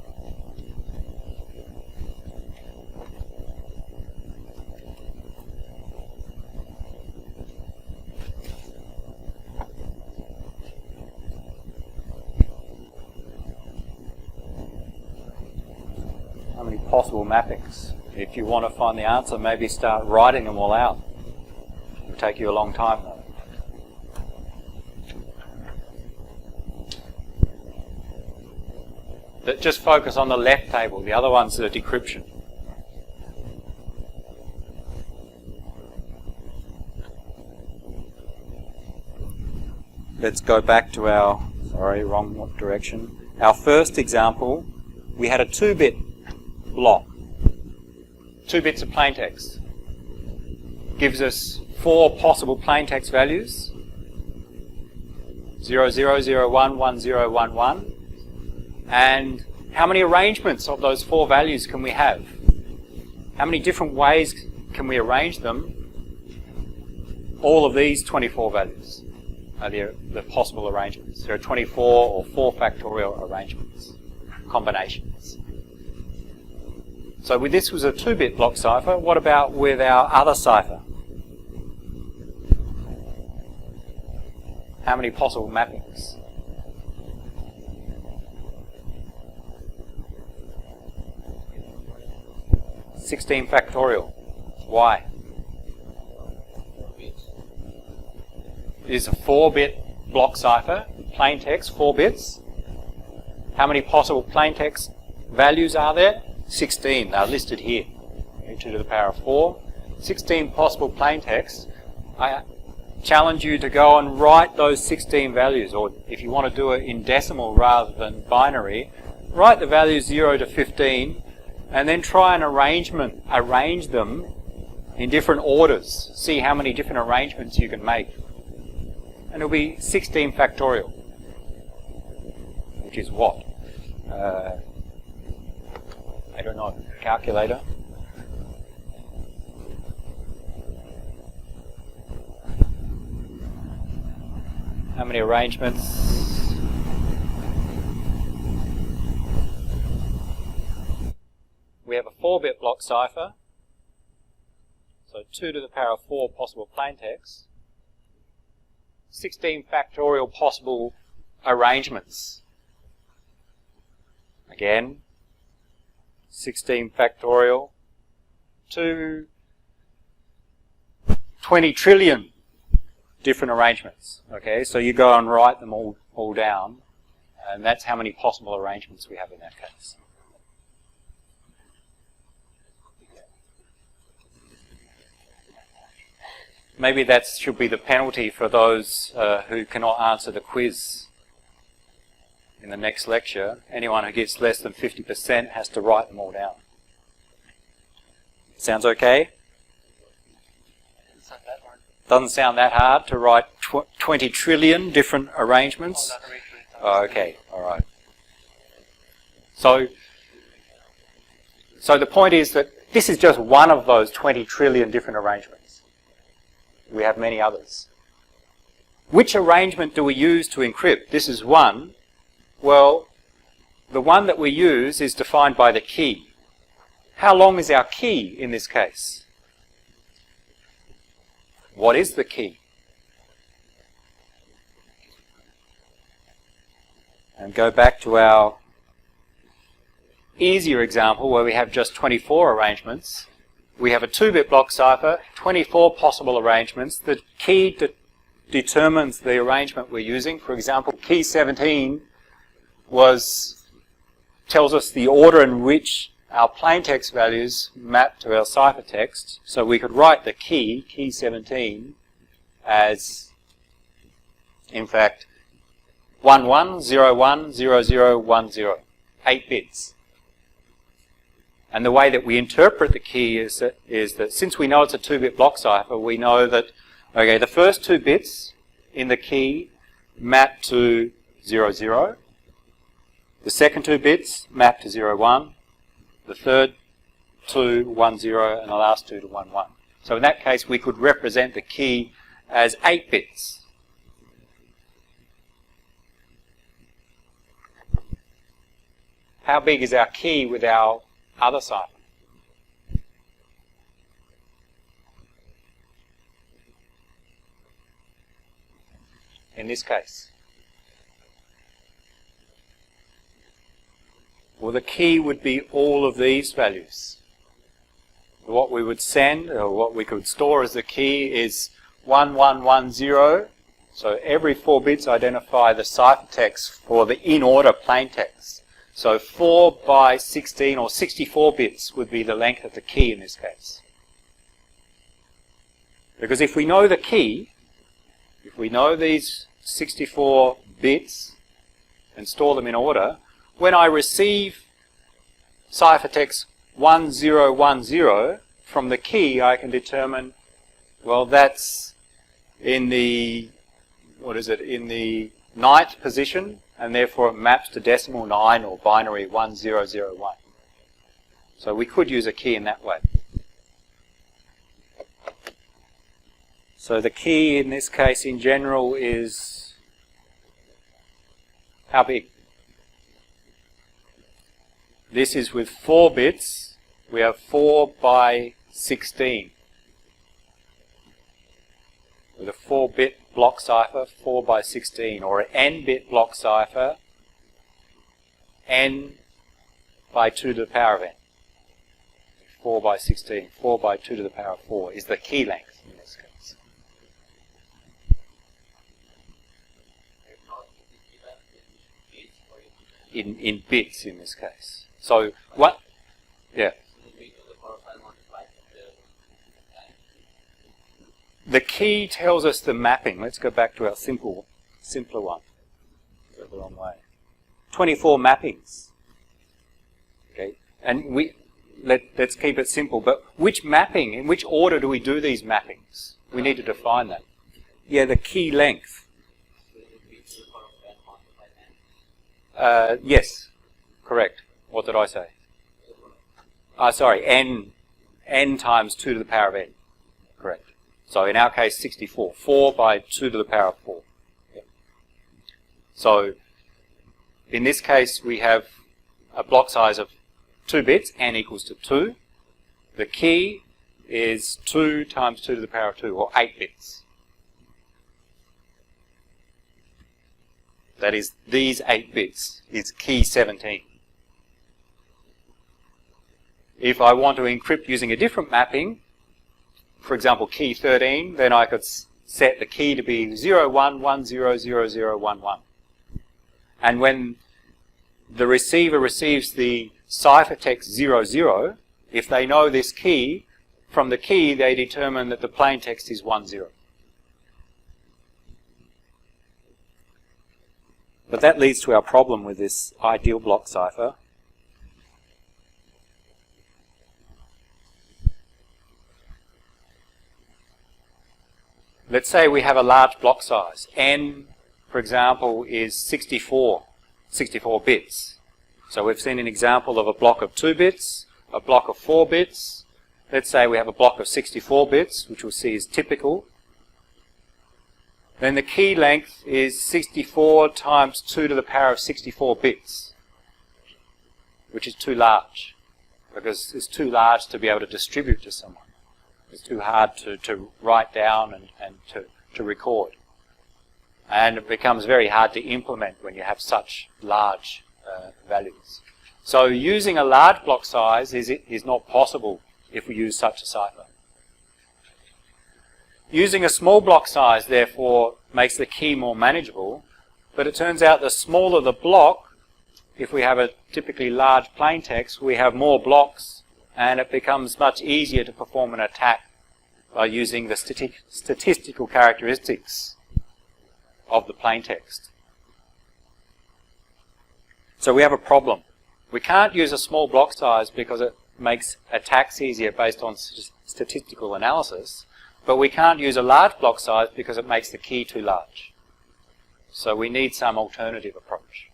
How many possible mappings? If you want to find the answer, maybe start writing them all out. It'll take you a long time though. But just focus on the left table, the other ones are decryption. let's go back to our, sorry, wrong direction. Our first example, we had a 2-bit block. 2 bits of plaintext. Gives us 4 possible plaintext values. 0, 0, 0, 1, 1, 0, 1, 1. And how many arrangements of those 4 values can we have? How many different ways can we arrange them? All of these 24 values are the possible arrangements. There are 24 or 4 factorial arrangements, combinations. So this was a 2-bit block cipher. What about with our other cipher? How many possible mappings? $16 factorial. Why? It is a 4-bit block cipher, plain text, 4 bits. How many possible plain text values are there? 16. They're listed here. 2 to the power of 4. 16 possible plain text. I challenge you to go and write those 16 values, or if you want to do it in decimal rather than binary, write the values 0 to 15 and then try and arrange them in different orders. See how many different arrangements you can make. And it'll be 16 factorial, which is what? I don't know, calculator. How many arrangements? We have a 4-bit block cipher, so 2 to the power of 4 possible plaintext. 16 factorial possible arrangements. Again, 16 factorial to 20 trillion different arrangements. Okay, so you go and write them all down, and that's how many possible arrangements we have in that case. Maybe that should be the penalty for those who cannot answer the quiz in the next lecture. Anyone who gets less than 50% has to write them all down. Sounds okay? Doesn't sound that hard to write 20 trillion different arrangements? Oh, okay, all right. So the point is that this is just one of those 20 trillion different arrangements. We have many others. Which arrangement do we use to encrypt? This is one. Well, the one that we use is defined by the key. How long is our key in this case? What is the key? And go back to our easier example where we have just 24 arrangements. We have a 2-bit block cipher, 24 possible arrangements. The key determines the arrangement we're using. For example, key 17 tells us the order in which our plaintext values map to our ciphertext. So we could write the key 17, as, in fact, 11010010, 8 bits. And the way that we interpret the key is that since we know it's a 2-bit block cipher, we know that, okay, the first 2 bits in the key map to 00. The second 2 bits map to 01. The third 2, 10, and the last 2 to 11. So in that case, we could represent the key as 8 bits. How big is our key with our other cipher? In this case, well, the key would be all of these values. What we would send, or what we could store as the key, is 1110. So every 4 bits identify the ciphertext for the in-order plaintext. So 4 by 16 or 64 bits would be the length of the key in this case. Because if we know the key, if we know these 64 bits and store them in order, when I receive ciphertext 1010 from the key, I can determine, well, that's in the, in the 9th position, and therefore it maps to decimal 9 or binary 1001. So we could use a key in that way. So the key in this case in general is how big? This is with 4 bits. We have 4 by 16. With a 4-bit block cipher, 4 by 16, or an n-bit block cipher, n by 2 to the power of n. 4 by 16, 4 by 2 to the power of 4 is the key length in this case. In bits in this case. So what? Yeah. The key tells us the mapping. Let's go back to our simpler one. Go the wrong way. 24 mappings. Okay, and let's keep it simple. But which mapping? In which order do we do these mappings? We need to define that. Yeah, the key length. Yes, correct. What did I say? Sorry, n times 2 to the power of n. Correct. So in our case, 64. 4 by 2 to the power of 4. Yep. So in this case, we have a block size of 2 bits, n equals to 2. The key is 2 times 2 to the power of 2, or 8 bits. That is, these 8 bits is key 17. If I want to encrypt using a different mapping, for example, key 13, then I could set the key to be 01100011. And when the receiver receives the ciphertext 00, if they know this key, from the key they determine that the plain text is 10. But that leads to our problem with this ideal block cipher. Let's say we have a large block size. N, for example, is 64 bits. So we've seen an example of a block of 2 bits, a block of 4 bits. Let's say we have a block of 64 bits, which we'll see is typical. Then the key length is 64 times 2 to the power of 64 bits, which is too large, because it's too large to be able to distribute to someone. It's too hard to write down and to record. And it becomes very hard to implement when you have such large values. So using a large block size is not possible if we use such a cipher. Using a small block size, therefore, makes the key more manageable, but it turns out the smaller the block, if we have a typically large plain text, we have more blocks, and it becomes much easier to perform an attack by using the statistical characteristics of the plain text. So we have a problem. We can't use a small block size because it makes attacks easier based on statistical analysis, but we can't use a large block size because it makes the key too large. So we need some alternative approach.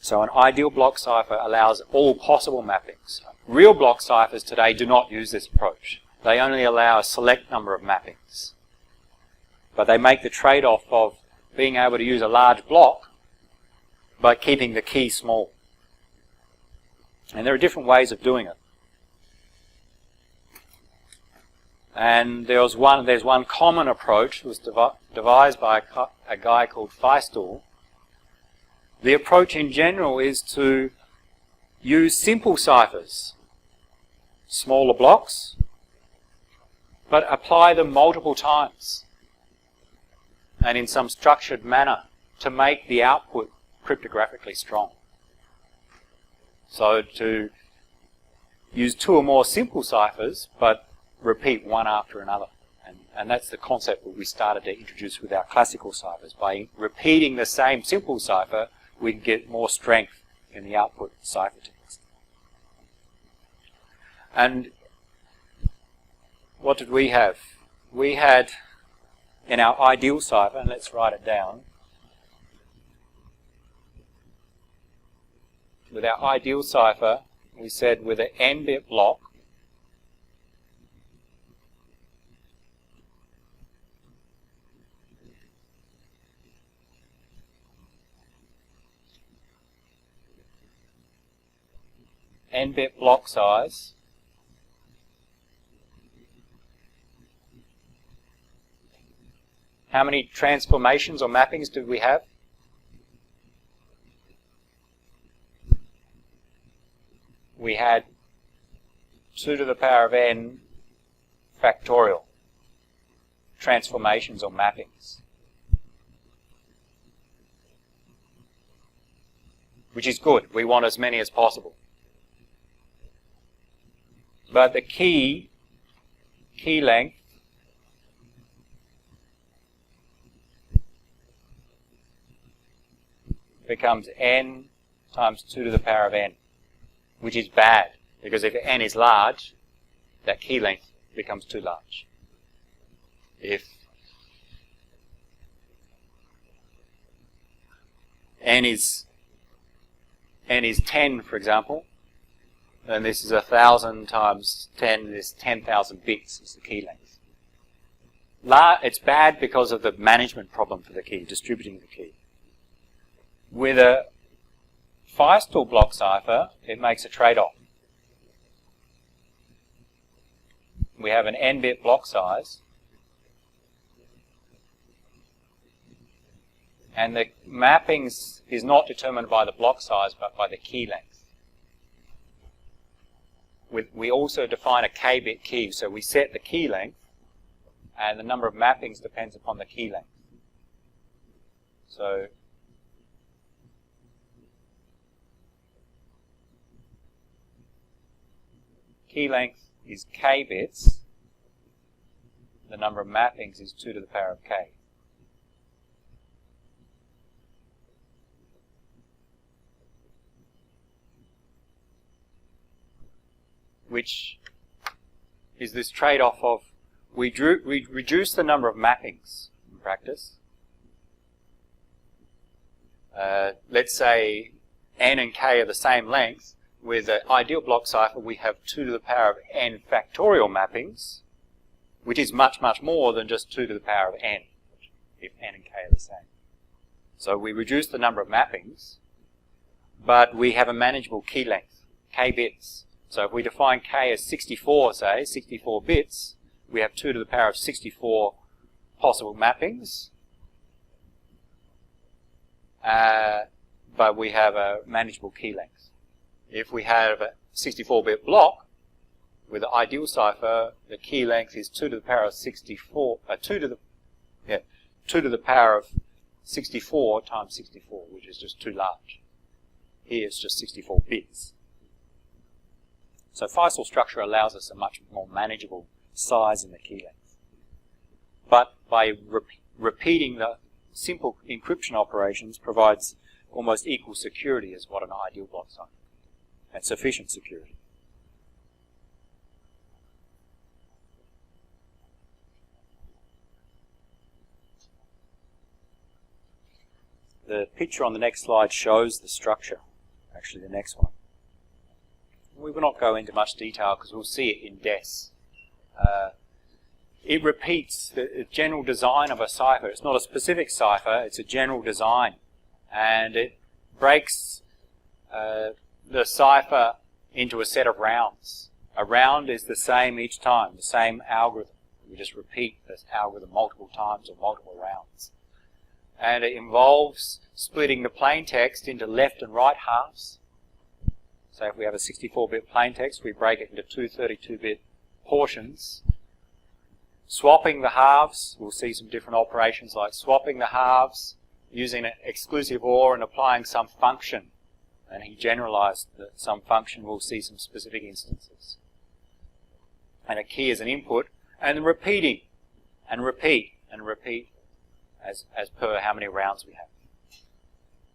So an ideal block cipher allows all possible mappings. Real block ciphers today do not use this approach. They only allow a select number of mappings. But they make the trade-off of being able to use a large block by keeping the key small. And there are different ways of doing it. And there's one common approach that was devised by a guy called Feistel. The approach in general is to use simple ciphers, smaller blocks, but apply them multiple times and in some structured manner to make the output cryptographically strong. So to use 2 or more simple ciphers, but repeat one after another. And that's the concept that we started to introduce with our classical ciphers. By repeating the same simple cipher, we can get more strength in the output ciphertext. And what did we have? We had, in our ideal cipher, and let's write it down, with our ideal cipher, we said with an n-bit block, n-bit block size, how many transformations or mappings did we have? We had 2 to the power of n factorial transformations or mappings, which is good. We want as many as possible. But the key length becomes n times 2 to the power of n, which is bad, because if n is large, that key length becomes too large. If n is 10, for example, then this is 1,000 times 10 is 10,000 bits is the key length. It's bad because of the management problem for the key, distributing the key. With a Feistel block cipher, it makes a trade-off. We have an n-bit block size, and the mappings is not determined by the block size but by the key length. We also define a k-bit key, so we set the key length, and the number of mappings depends upon the key length. So key length is k bits, the number of mappings is 2 to the power of k. Which is this trade-off of we reduce the number of mappings in practice. Let's say n and k are the same length. With an ideal block cipher, we have 2 to the power of n factorial mappings, which is much, much more than just 2 to the power of n, if n and k are the same. So we reduce the number of mappings, but we have a manageable key length, k bits. So if we define k as 64, say, 64 bits, we have 2 to the power of 64 possible mappings, but we have a manageable key length. If we have a 64-bit block with an ideal cipher, the key length is 2 to the power of 64, 2 to the power of 64 times 64, which is just too large. Here it's just 64 bits. So Feistel structure allows us a much more manageable size in the key length. But by repeating the simple encryption operations provides almost equal security as what an ideal block cipher, and sufficient security. The picture on the next slide shows the structure, actually the next one. We will not go into much detail because we'll see it in DES. It repeats the general design of a cipher. It's not a specific cipher, it's a general design. And it breaks the cipher into a set of rounds. A round is the same each time, the same algorithm. We just repeat this algorithm multiple times or multiple rounds. And it involves splitting the plain text into left and right halves. So if we have a 64-bit plain text, we break it into two 32-bit portions. Swapping the halves, we'll see some different operations like swapping the halves, using an exclusive OR and applying some function. And he generalized that some function, we'll see some specific instances. and a key as an input, and repeating, and repeat, and repeat as per how many rounds we have.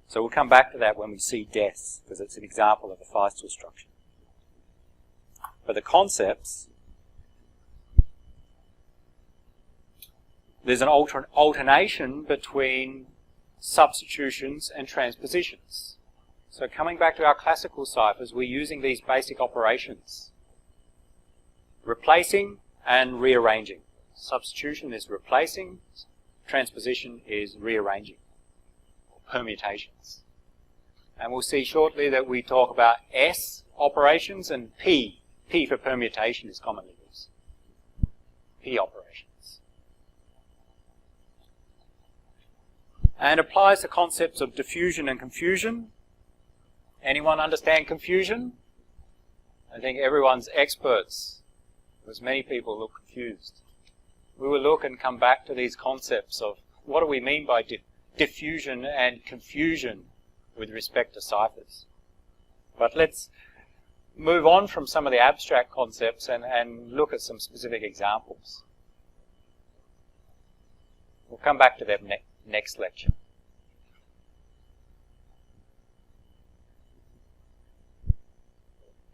So we'll come back to that when we see DES, because it's an example of a Feistel structure. But the concepts, there's an alternation between substitutions and transpositions. So coming back to our classical ciphers, we're using these basic operations. Replacing and rearranging. Substitution is replacing, transposition is rearranging, or permutations. And we'll see shortly that we talk about S operations and P. P for permutation is commonly used. P operations. And applies the concepts of diffusion and confusion. Anyone understand confusion? I think everyone's experts, because many people look confused. We will look and come back to these concepts of what do we mean by diffusion and confusion with respect to ciphers. But let's move on from some of the abstract concepts and look at some specific examples. We'll come back to them next lecture.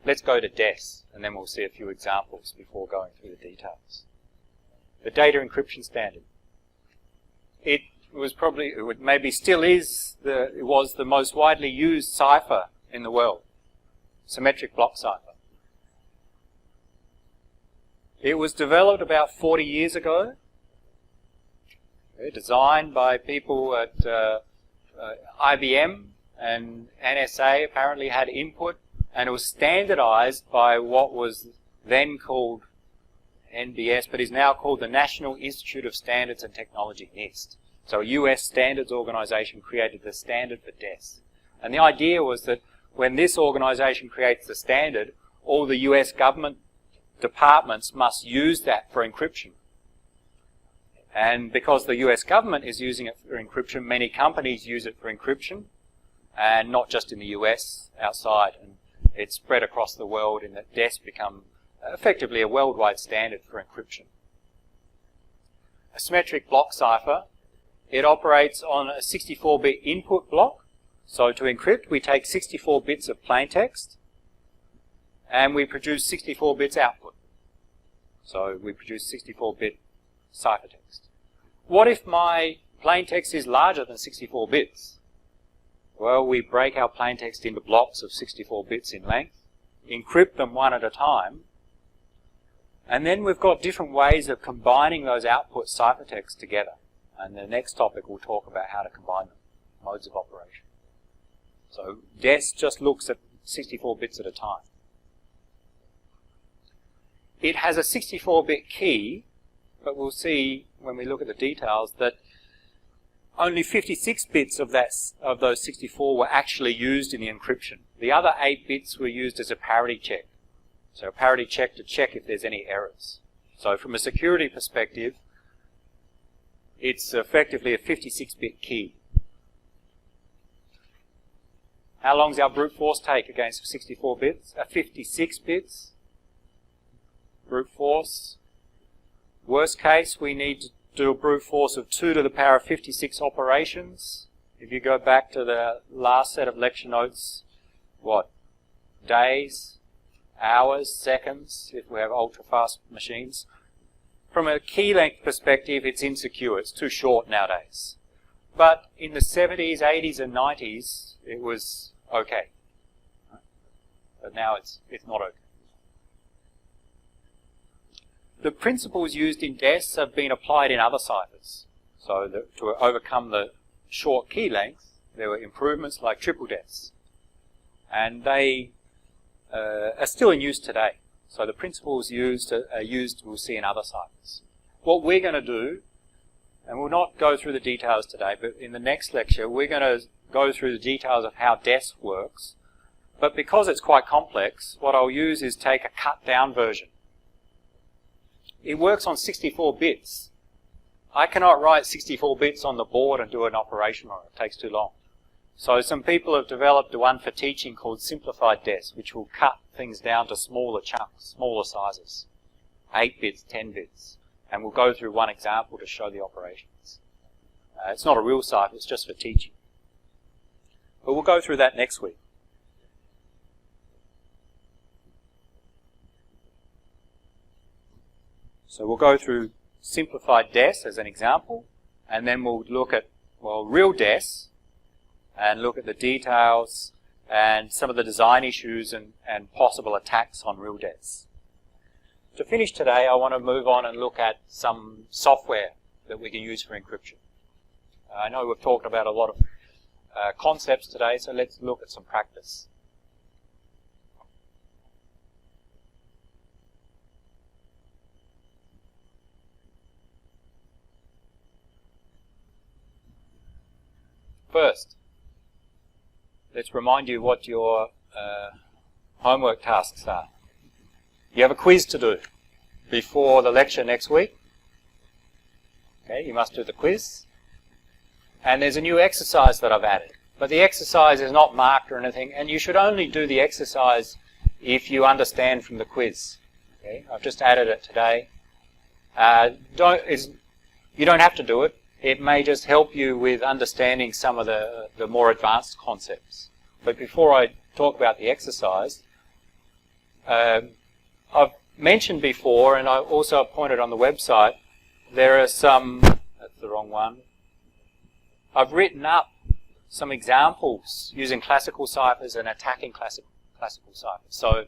Let's go to DES, and then we'll see a few examples before going through the details. The data encryption standard. It was probably, it maybe still is, it was the most widely used cipher in the world. Symmetric block cipher. It was developed about 40 years ago, designed by people at IBM, and NSA apparently had input, and it was standardized by what was then called NBS, but is now called the National Institute of Standards and Technology, NIST. So a US standards organization created the standard for DES. And the idea was that when this organization creates the standard, all the US government departments must use that for encryption. And because the US government is using it for encryption, many companies use it for encryption, and not just in the US, outside. And it's spread across the world in that DES become effectively a worldwide standard for encryption. A symmetric block cipher, it operates on a 64-bit input block. So to encrypt, we take 64 bits of plaintext, and we produce 64 bits output. So we produce 64-bit ciphertext. What if my plaintext is larger than 64 bits? Well, we break our plaintext into blocks of 64 bits in length, encrypt them one at a time, and then we've got different ways of combining those output ciphertexts together. And the next topic we'll talk about how to combine them, modes of operation. So DES just looks at 64 bits at a time. It has a 64-bit key, but we'll see when we look at the details that only 56 bits of those 64 were actually used in the encryption. The other 8 bits were used as a parity check. So a parity check to check if there's any errors. So from a security perspective, it's effectively a 56-bit key. How long does our brute force take against 64 bits? 56 bits. Brute force. Worst case, we need to do a brute force of 2 to the power of 56 operations. If you go back to the last set of lecture notes, what? Days, hours, seconds, if we have ultra-fast machines. From a key length perspective, it's insecure. It's too short nowadays. But in the 70s, 80s, and 90s, it was okay. But now it's not okay. The principles used in DES have been applied in other ciphers. So to overcome the short key length, there were improvements like triple DES. And they are still in use today. So the principles used are used, we'll see, in other ciphers. What we're going to do, and we'll not go through the details today, but in the next lecture, we're going to go through the details of how DES works. But because it's quite complex, what I'll use is take a cut-down version. It works on 64 bits. I cannot write 64 bits on the board and do an operation on it. It takes too long. So some people have developed one for teaching called simplified DES, which will cut things down to smaller chunks, smaller sizes. 8 bits, 10 bits. And we'll go through one example to show the operations. It's not a real cipher, it's just for teaching. But we'll go through that next week. So we'll go through simplified DES as an example, and then we'll look at, well, real DES, and look at the details and some of the design issues and possible attacks on real DES. To finish today, I want to move on and look at some software that we can use for encryption. I know we've talked about a lot of concepts today, so let's look at some practice. First, let's remind you what your homework tasks are. You have a quiz to do before the lecture next week. Okay, you must do the quiz. And there's a new exercise that I've added. But the exercise is not marked or anything, and you should only do the exercise if you understand from the quiz. Okay, I've just added it today. You don't have to do it. It may just help you with understanding some of the more advanced concepts. But before I talk about the exercise, I've mentioned before, and I also pointed on the website, there are some, that's the wrong one, I've written up some examples using classical ciphers and attacking classical ciphers. So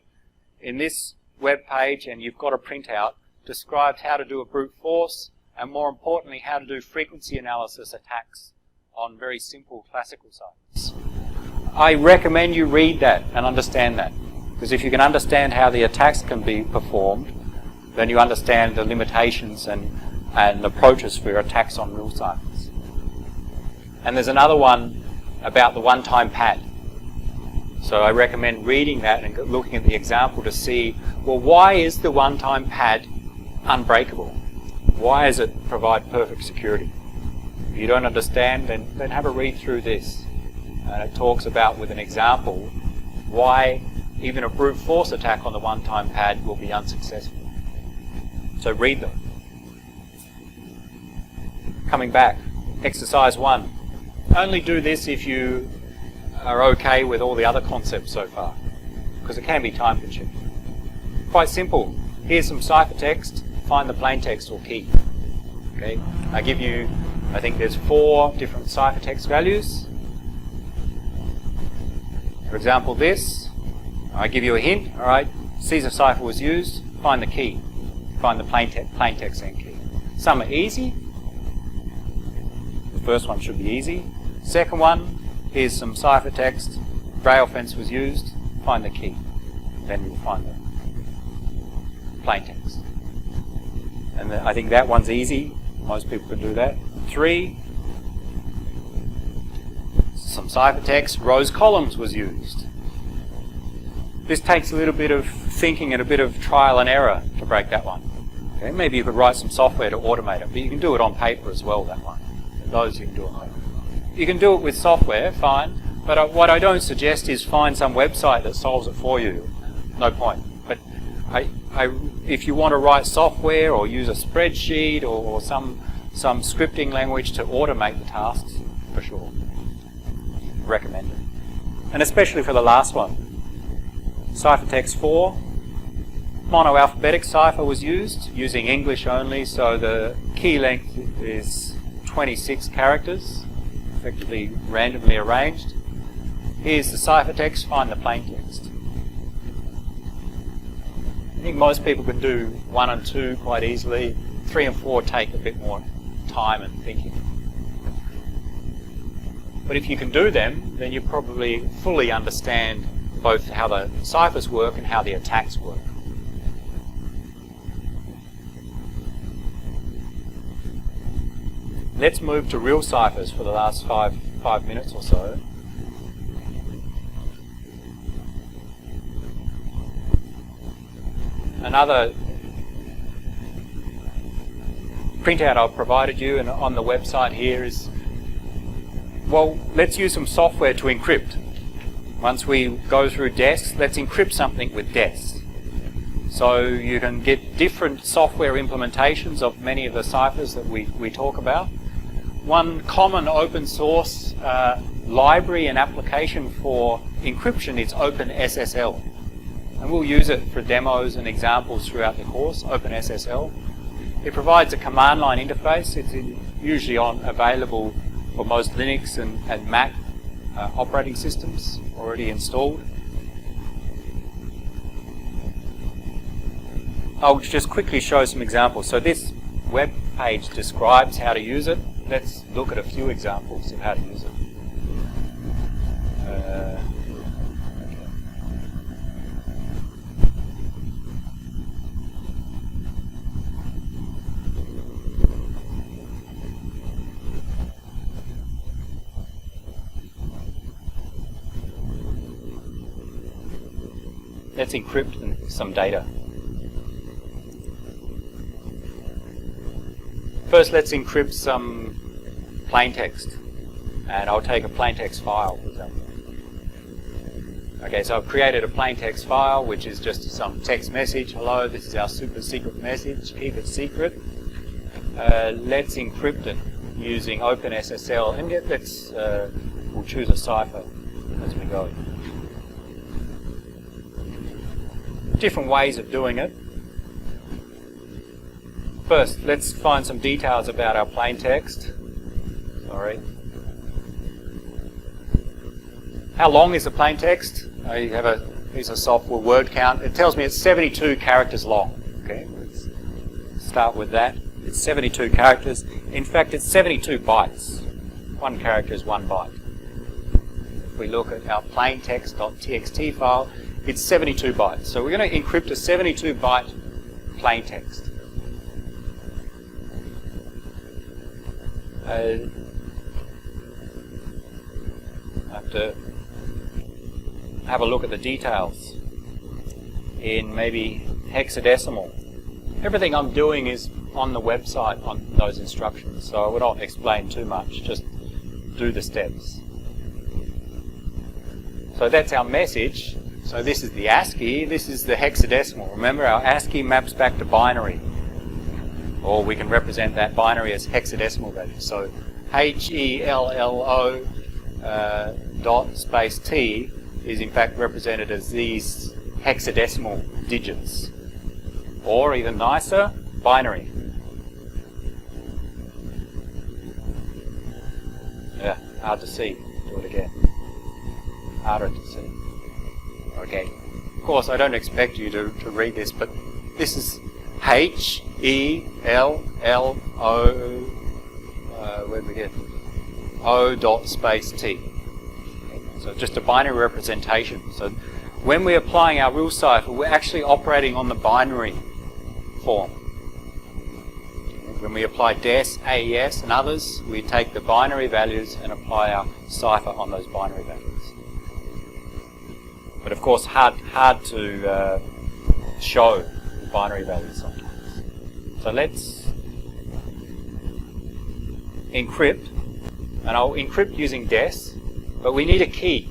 in this web page, and you've got a printout, describes how to do a brute force, and more importantly, how to do frequency analysis attacks on very simple classical ciphers. I recommend you read that and understand that, because if you can understand how the attacks can be performed, then you understand the limitations and approaches for attacks on real ciphers. And there's another one about the one-time pad. So I recommend reading that and looking at the example to see, well, why is the one-time pad unbreakable? Why does it provide perfect security? If you don't understand, then have a read through this. And it talks about, with an example, why even a brute force attack on the one-time pad will be unsuccessful. So read them. Coming back, exercise 1. Only do this if you are okay with all the other concepts so far, because it can be time consuming. Quite simple. Here's some ciphertext. Find the plaintext or key. Okay. I give you, I think there's 4 different ciphertext values. For example, this. I give you a hint. All right. Caesar cipher was used. Find the key. Find the plaintext and key. Some are easy. The first one should be easy. Second one, here's some ciphertext. Rail fence was used. Find the key. Then you'll find the plaintext. And I think that one's easy. Most people can do that. 3, some ciphertext. Rows columns was used. This takes a little bit of thinking and a bit of trial and error to break that one. Okay, maybe you could write some software to automate it, but you can do it on paper as well, that one. Those you can do on paper. You can do it with software, fine, but what I don't suggest is find some website that solves it for you. No point. But if you want to write software or use a spreadsheet or some scripting language to automate the tasks, for sure, recommend it. And especially for the last one. Ciphertext 4, monoalphabetic cipher was used, using English only, so the key length is 26 characters, effectively randomly arranged. Here's the ciphertext, find the plaintext. I think most people can do 1 and 2 quite easily. 3 and 4 take a bit more time and thinking. But if you can do them, then you probably fully understand both how the ciphers work and how the attacks work. Let's move to real ciphers for the last five minutes or so. Another printout I've provided you and on the website here is, well, let's use some software to encrypt. Once we go through DES, let's encrypt something with DES. So you can get different software implementations of many of the ciphers that we talk about. One common open source library and application for encryption is OpenSSL. And we'll use it for demos and examples throughout the course, OpenSSL. It provides a command line interface. It's usually available for most Linux and Mac operating systems already installed. I'll just quickly show some examples. So this web page describes how to use it. Let's look at a few examples of how to use it. Let's encrypt some data. First, let's encrypt some plain text. And I'll take a plain text file, for example. Okay, so I've created a plain text file, which is just some text message. Hello, this is our super secret message. Keep it secret. Let's encrypt it using OpenSSL. And we'll choose a cipher as we go. Different ways of doing it. First, let's find some details about our plain text. Sorry. How long is the plain text? I have a piece of software, word count. It tells me it's 72 characters long. Okay, let's start with that. It's 72 characters. In fact, it's 72 bytes. One character is 1 byte. If we look at our plaintext.txt file, it's 72 bytes. So we're going to encrypt a 72 byte plain text. I have to have a look at the details in maybe hexadecimal. Everything I'm doing is on the website on those instructions, so I will not explain too much, just do the steps. So that's our message. So this is the ASCII, this is the hexadecimal. Remember, our ASCII maps back to binary, or we can represent that binary as hexadecimal values. So HELLO dot space T is in fact represented as these hexadecimal digits, or even nicer, binary. Yeah, hard to see. Do it again. Harder to see. Okay. Of course, I don't expect you to read this, but this is HELLO. Where did we get? O dot space T. So just a binary representation. So when we're applying our real cipher, we're actually operating on the binary form. When we apply DES, AES, and others, we take the binary values and apply our cipher on those binary values. But of course, hard to show the binary values sometimes. So let's encrypt, and I'll encrypt using DES, but we need a key.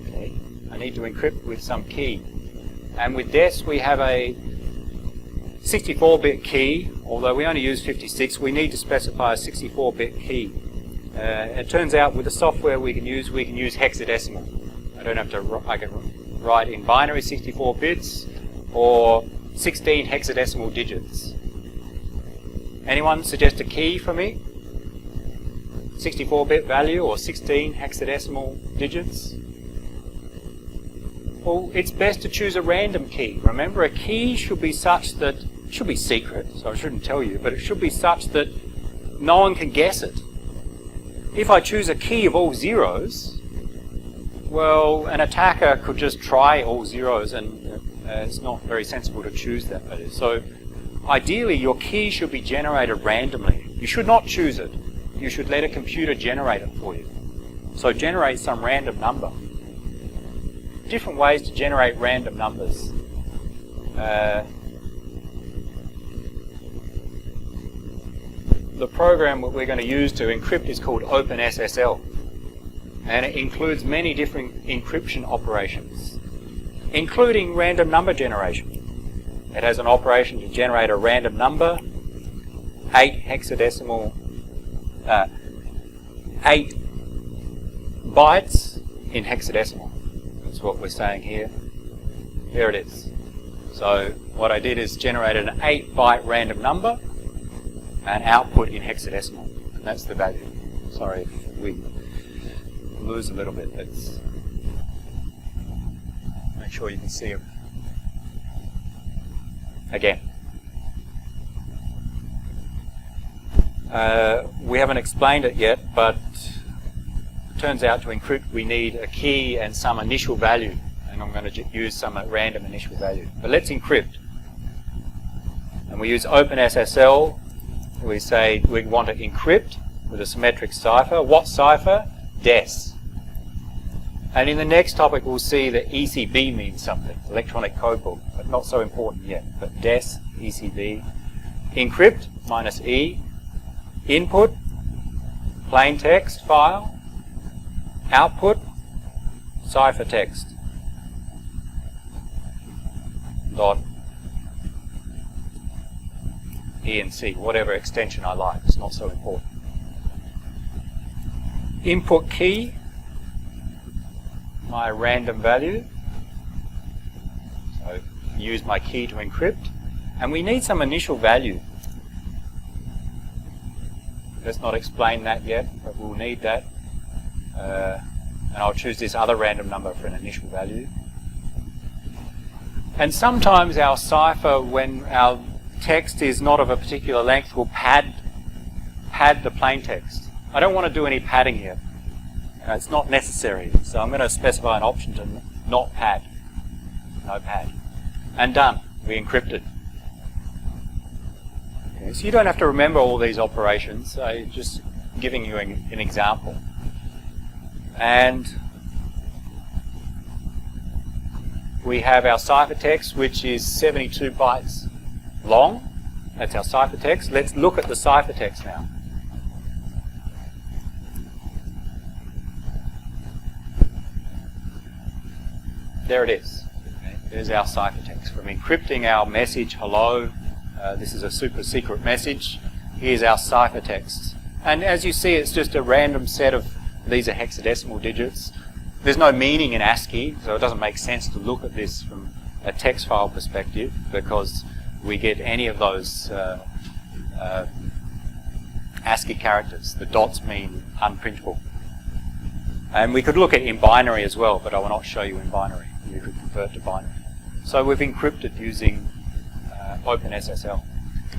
Okay. I need to encrypt with some key. And with DES, we have a 64-bit key, although we only use 56, we need to specify a 64-bit key. It turns out with the software we can use hexadecimal. I don't have to, I can write in binary 64 bits or 16 hexadecimal digits. Anyone suggest a key for me? 64-bit value or 16 hexadecimal digits? Well, it's best to choose a random key. Remember, a key should be such that, it should be secret, so I shouldn't tell you, but it should be such that no one can guess it. If I choose a key of all zeros, well, an attacker could just try all zeros, and it's not very sensible to choose that value. So ideally, your key should be generated randomly. You should not choose it. You should let a computer generate it for you. So generate some random number. Different ways to generate random numbers. The program that we're going to use to encrypt is called OpenSSL. And it includes many different encryption operations, including random number generation. It has an operation to generate a random number, 8 bytes in hexadecimal. That's what we're saying here. There it is. So what I did is generated an 8-byte random number and output in hexadecimal. And that's the value. Sorry if we lose a little bit. Let's make sure you can see it again. We haven't explained it yet, but it turns out to encrypt we need a key and some initial value. And I'm going to use some random initial value. But let's encrypt. And we use OpenSSL. We say we want to encrypt with a symmetric cipher. What cipher? DES. And in the next topic we'll see that ECB means something, electronic code book, but not so important yet. But DES, ECB. Encrypt, -E. Input, plain text file. Output, ciphertext. Dot ENC, whatever extension I like, it's not so important. Input key, my random value. So use my key to encrypt. And we need some initial value. Let's not explain that yet, but we'll need that. And I'll choose this other random number for an initial value. And sometimes our cipher, when our text is not of a particular length, will pad the plain text. I don't want to do any padding here. It's not necessary. So I'm going to specify an option to not pad. No pad. And done. We encrypted. Okay, so you don't have to remember all these operations. I'm just giving you an example. And we have our ciphertext, which is 72 bytes long. That's our ciphertext. Let's look at the ciphertext now. There it is. Okay. There's our ciphertext. From encrypting our message, hello, this is a super secret message. Here's our ciphertext. And as you see, it's just a random set of, these are hexadecimal digits. There's no meaning in ASCII, so it doesn't make sense to look at this from a text file perspective, because we get any of those ASCII characters. The dots mean unprintable. And we could look at it in binary as well, but I will not show you in binary. You could convert to binary. So we've encrypted using OpenSSL.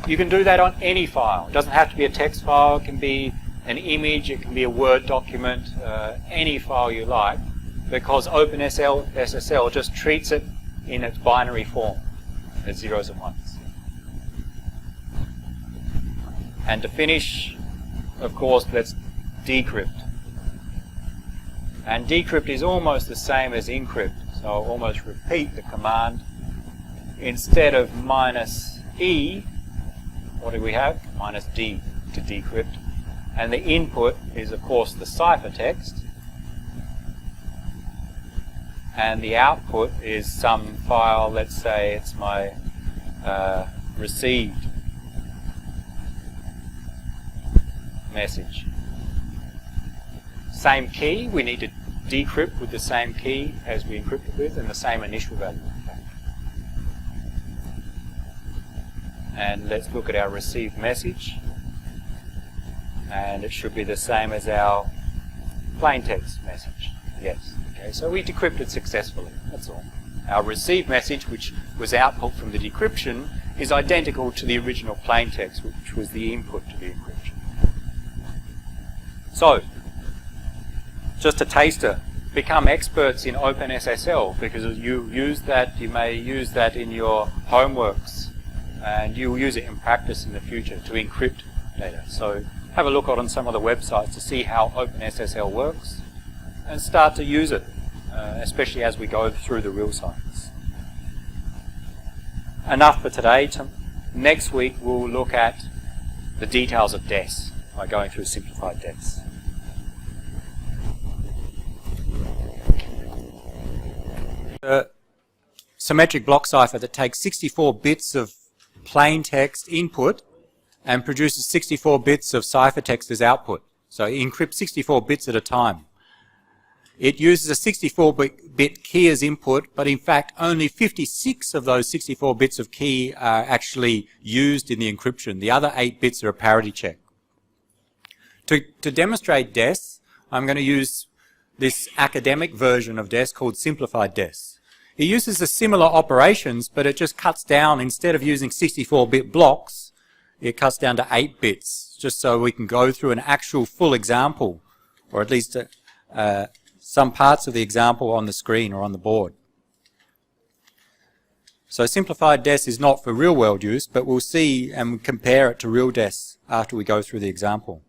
You can do that on any file. It doesn't have to be a text file. It can be an image. It can be a Word document. Any file you like, because OpenSSL just treats it in its binary form as zeros and ones. And to finish, of course, let's decrypt. And decrypt is almost the same as encrypt. So I'll almost repeat the command. Instead of -E, what do we have? -D to decrypt. And the input is, of course, the ciphertext. And the output is some file, let's say it's my received message. Same key, we need to decrypt with the same key as we encrypted with, and the same initial value. And let's look at our received message. And it should be the same as our plain text message. Yes. Okay, so we decrypted successfully, that's all. Our received message, which was output from the decryption, is identical to the original plain text, which was the input to the encryption. So, just a taster. Become experts in OpenSSL, because you may use that in your homeworks, and you'll use it in practice in the future to encrypt data. So have a look on some of the websites to see how OpenSSL works and start to use it, especially as we go through the real science. Enough for today. Next week we'll look at the details of DES by going through simplified DES. symmetric block cipher that takes 64 bits of plain text input and produces 64 bits of ciphertext as output. So it encrypts 64 bits at a time. It uses a 64-bit key as input, but in fact only 56 of those 64 bits of key are actually used in the encryption. The other 8 bits are a parity check. To demonstrate DES, I'm going to use this academic version of DES called simplified DES. It uses the similar operations, but it just cuts down, instead of using 64-bit blocks, it cuts down to 8 bits, just so we can go through an actual full example, or at least some parts of the example on the screen or on the board. So simplified DES is not for real-world use, but we'll see and compare it to real DES after we go through the example.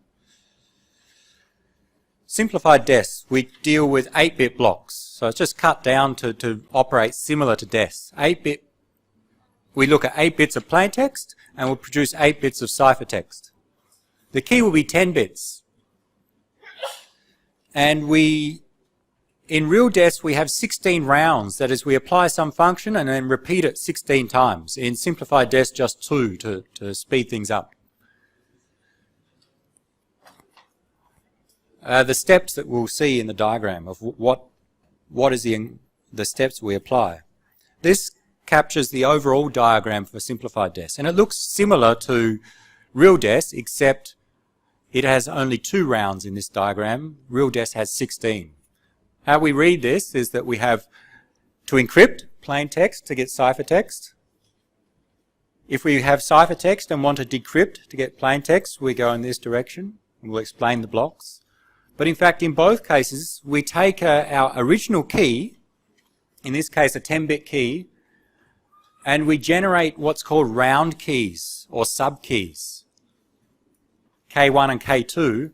Simplified DES, we deal with 8-bit blocks, so it's just cut down to operate similar to DES. 8-bit, we look at 8 bits of plain text and we'll produce 8 bits of ciphertext. The key will be 10 bits. And in real DES we have 16 rounds, that is, we apply some function and then repeat it 16 times. In simplified DES, just 2 to speed things up. The steps that we'll see in the diagram of what is the steps we apply. This captures the overall diagram for simplified DES, and it looks similar to real DES, except it has only 2 rounds in this diagram. Real DES has 16. How we read this is that we have to encrypt plain text to get ciphertext. If we have ciphertext and want to decrypt to get plain text, we go in this direction, and we'll explain the blocks. But in fact, in both cases, we take our original key, in this case a 10-bit key, and we generate what's called round keys or sub-keys, K1 and K2,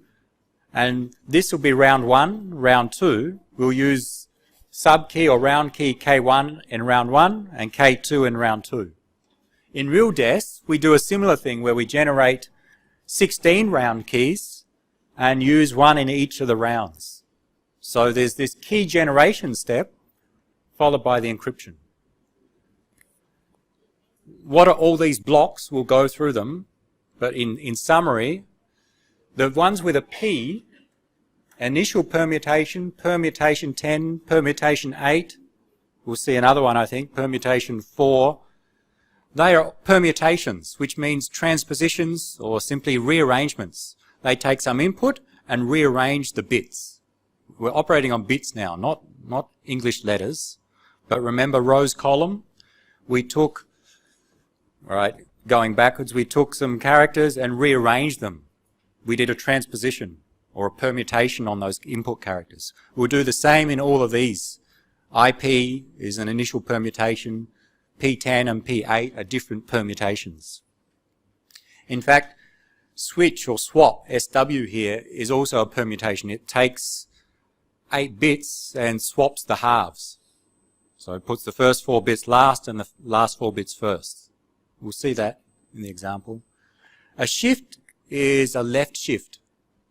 and this will be round 1, round 2. We'll use sub-key or round key K1 in round 1 and K2 in round 2. In real DES, we do a similar thing where we generate 16 round keys and use 1 in each of the rounds. So there's this key generation step followed by the encryption. What are all these blocks? We'll go through them, but in summary, the ones with a P, initial permutation, permutation 10, permutation 8, we'll see another one I think, permutation 4, they are permutations, which means transpositions or simply rearrangements. They take some input and rearrange the bits. We're operating on bits now, not English letters. But remember rows, column? We took, all right, going backwards, we took some characters and rearranged them. We did a transposition or a permutation on those input characters. We'll do the same in all of these. IP is an initial permutation. P10 and P8 are different permutations. In fact, switch or swap, SW here, is also a permutation. It takes 8 bits and swaps the halves. So it puts the first 4 bits last and the last 4 bits first. We'll see that in the example. A shift is a left shift.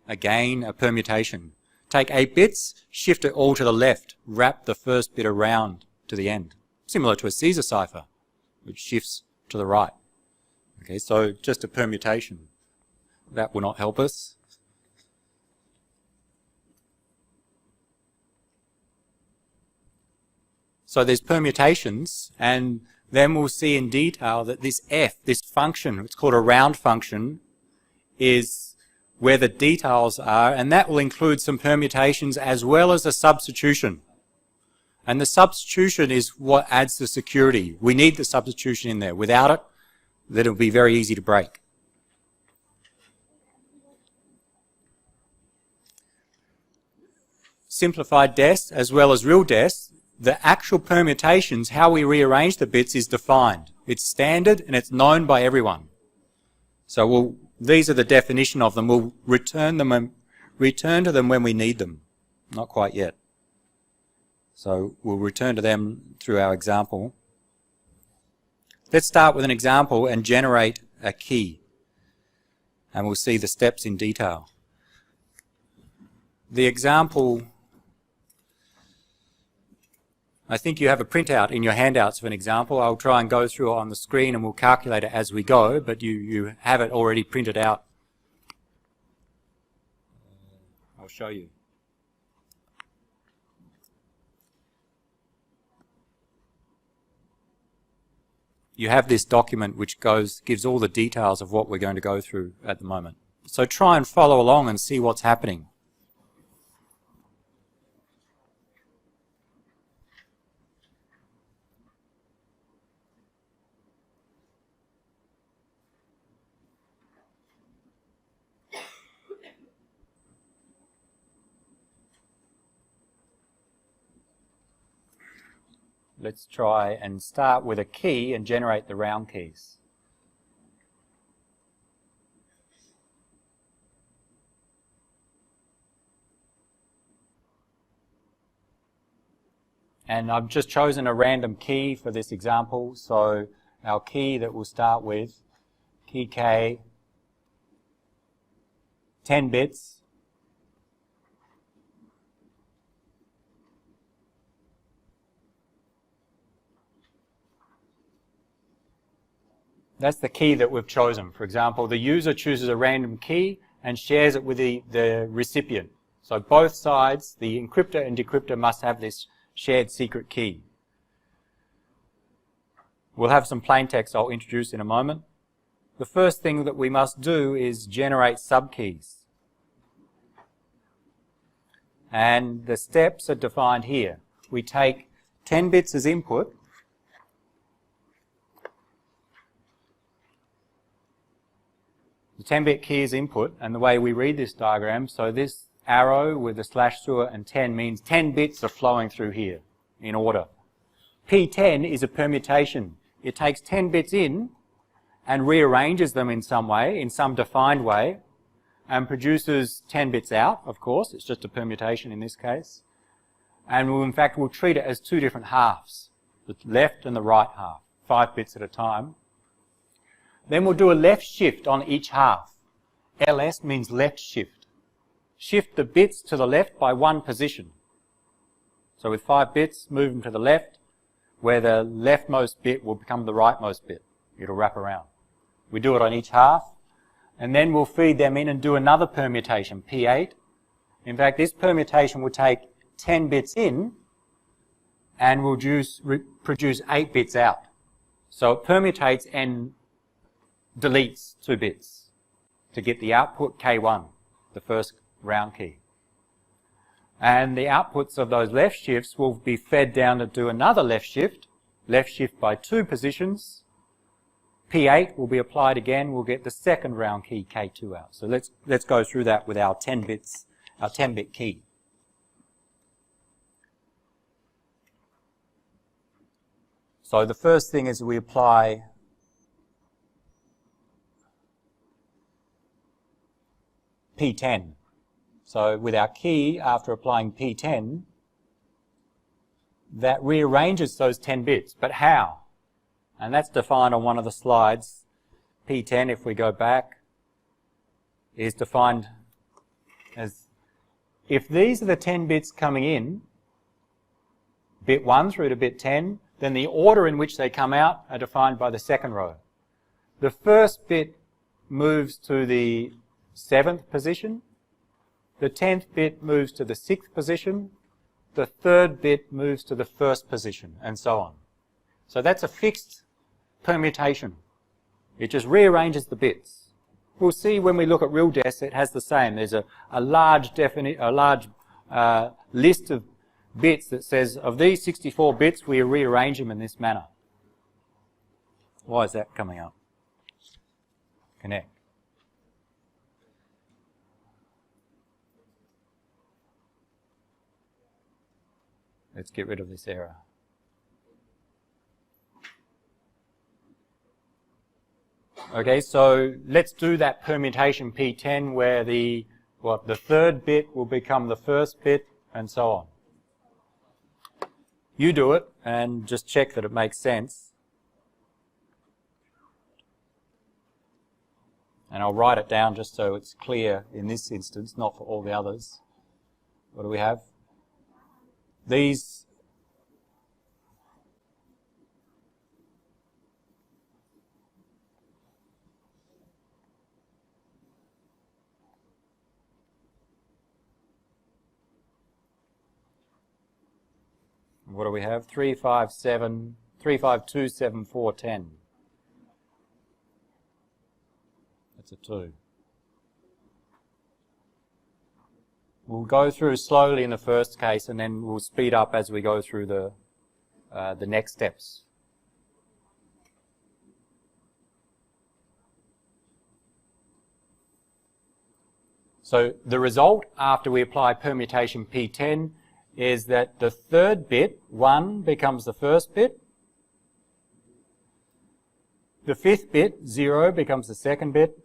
Again, a permutation. Take 8 bits, shift it all to the left, wrap the first bit around to the end. Similar to a Caesar cipher, which shifts to the right. Okay, so just a permutation. That will not help us. So there's permutations, and then we'll see in detail that this F, this function, it's called a round function, is where the details are, and that will include some permutations as well as a substitution. And the substitution is what adds the security. We need the substitution in there. Without it, then it'll be very easy to break. Simplified DES as well as real DES, the actual permutations, how we rearrange the bits, is defined. It's standard and it's known by everyone. So these are the definition of them. We'll return to them when we need them. Not quite yet. So we'll return to them through our example. Let's start with an example and generate a key. And we'll see the steps in detail. The example, I think you have a printout in your handouts of an example. I'll try and go through it on the screen and we'll calculate it as we go, but you have it already printed out. I'll show you. You have this document which gives all the details of what we're going to go through at the moment. So try and follow along and see what's happening. Let's try and start with a key and generate the round keys. And I've just chosen a random key for this example, so our key that we'll start with, key K, 10 bits. That's the key that we've chosen. For example, the user chooses a random key and shares it with the recipient. So both sides, the encryptor and decryptor, must have this shared secret key. We'll have some plain text I'll introduce in a moment. The first thing that we must do is generate subkeys. And the steps are defined here. We take 10 bits as input. The 10-bit key is input, and the way we read this diagram, so this arrow with the slash through it and 10 means 10 bits are flowing through here in order. P10 is a permutation. It takes 10 bits in and rearranges them in some way, in some defined way, and produces 10 bits out, of course. It's just a permutation in this case. And in fact, we'll treat it as two different halves, the left and the right half, 5 bits at a time. Then we'll do a left shift on each half. LS means left shift. Shift the bits to the left by one position. So with 5 bits, move them to the left, where the leftmost bit will become the rightmost bit. It'll wrap around. We do it on each half, and then we'll feed them in and do another permutation, P8. In fact, this permutation will take 10 bits in and will produce 8 bits out. So it permutates and deletes 2 bits to get the output K1, the first round key. And the outputs of those left shifts will be fed down to do another left shift by 2 positions. P8 will be applied again, we'll get the second round key K2 out. So let's go through that with our 10 bits, our 10-bit key. So the first thing is we apply P10. So with our key, after applying P10, that rearranges those 10 bits. But how? And that's defined on one of the slides. P10, if we go back, is defined as, if these are the 10 bits coming in, bit 1 through to bit 10, then the order in which they come out are defined by the second row. The first bit moves to the 7th position, the 10th bit moves to the 6th position, the 3rd bit moves to the 1st position, and so on. So that's a fixed permutation. It just rearranges the bits. We'll see when we look at real desks, it has the same. There's a large list of bits that says, of these 64 bits, we rearrange them in this manner. Why is that coming up? Connect. Let's get rid of this error. Okay, so let's do that permutation P10 where the 3rd bit will become the 1st bit and so on. You do it and just check that it makes sense. And I'll write it down just so it's clear in this instance, not for all the others. What do we have? These what do we have? 357, 3527,410. That's a 2. We'll go through slowly in the first case, and then we'll speed up as we go through the next steps. So the result after we apply permutation P10 is that the third bit, 1, becomes the first bit. The fifth bit, 0, becomes the second bit.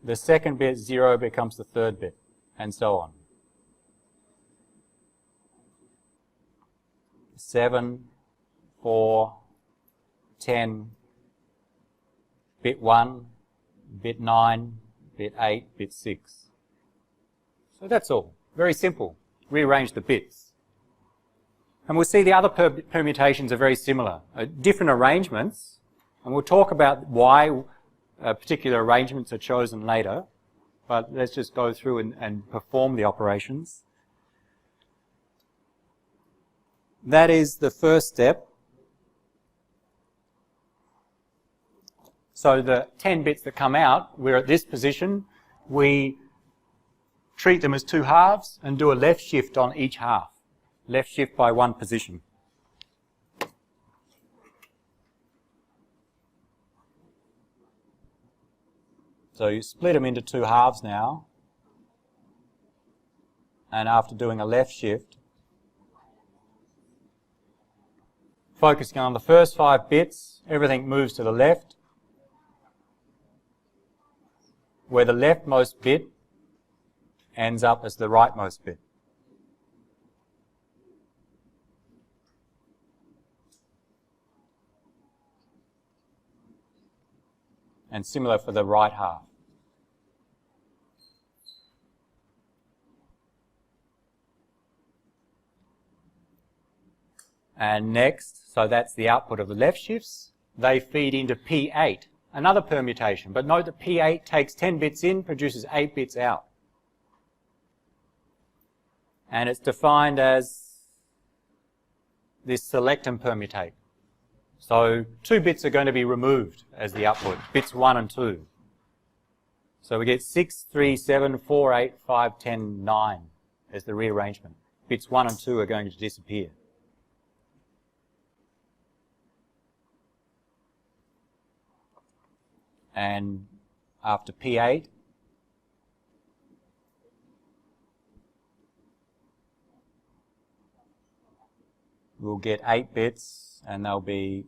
The second bit, 0, becomes the third bit, and so on. 7, 4, 10, bit 1, bit 9, bit 8, bit 6. So that's all. Very simple. Rearrange the bits. And we'll see the other permutations are very similar. Different arrangements, and we'll talk about why particular arrangements are chosen later, but let's just go through and perform the operations. That is the first step. So the 10 bits that come out, we're at this position, we treat them as 2 halves and do a left shift on each half. Left shift by 1 position. So you split them into 2 halves now, and after doing a left shift, focusing on the first 5 bits, everything moves to the left, where the leftmost bit ends up as the rightmost bit. And similar for the right half. And next, so that's the output of the left shifts, they feed into P8, another permutation. But note that P8 takes 10 bits in, produces 8 bits out. And it's defined as this select and permutate. So 2 bits are going to be removed as the output, bits 1 and 2. So we get 6, 3, 7, 4, 8, 5, 10, 9 as the rearrangement. Bits 1 and 2 are going to disappear. And after P8, we'll get 8 bits, and they'll be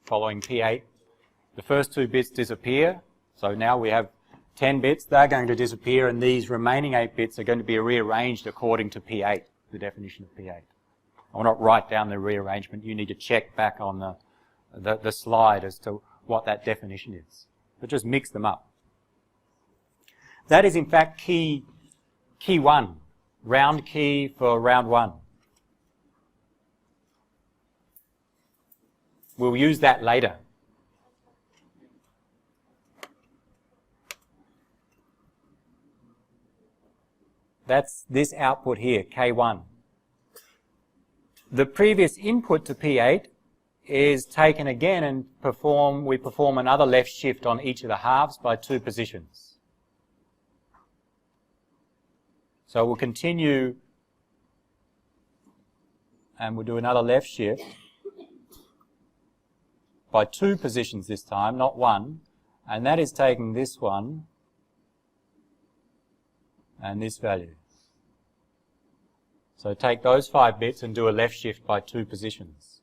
following P8. The first 2 bits disappear, so now we have 10 bits. They're going to disappear, and these remaining 8 bits are going to be rearranged according to P8, the definition of P8. I will not write down the rearrangement. You need to check back on the slide as to what that definition is. But just mix them up. That is in fact key 1, round key for round 1. We'll use that later. That's this output here, K1. The previous input to P8 is taken again and we perform another left shift on each of the halves by 2 positions. So we'll continue and we'll do another left shift by 2 positions this time, not 1, and that is taking this one and this value. So take those 5 bits and do a left shift by 2 positions.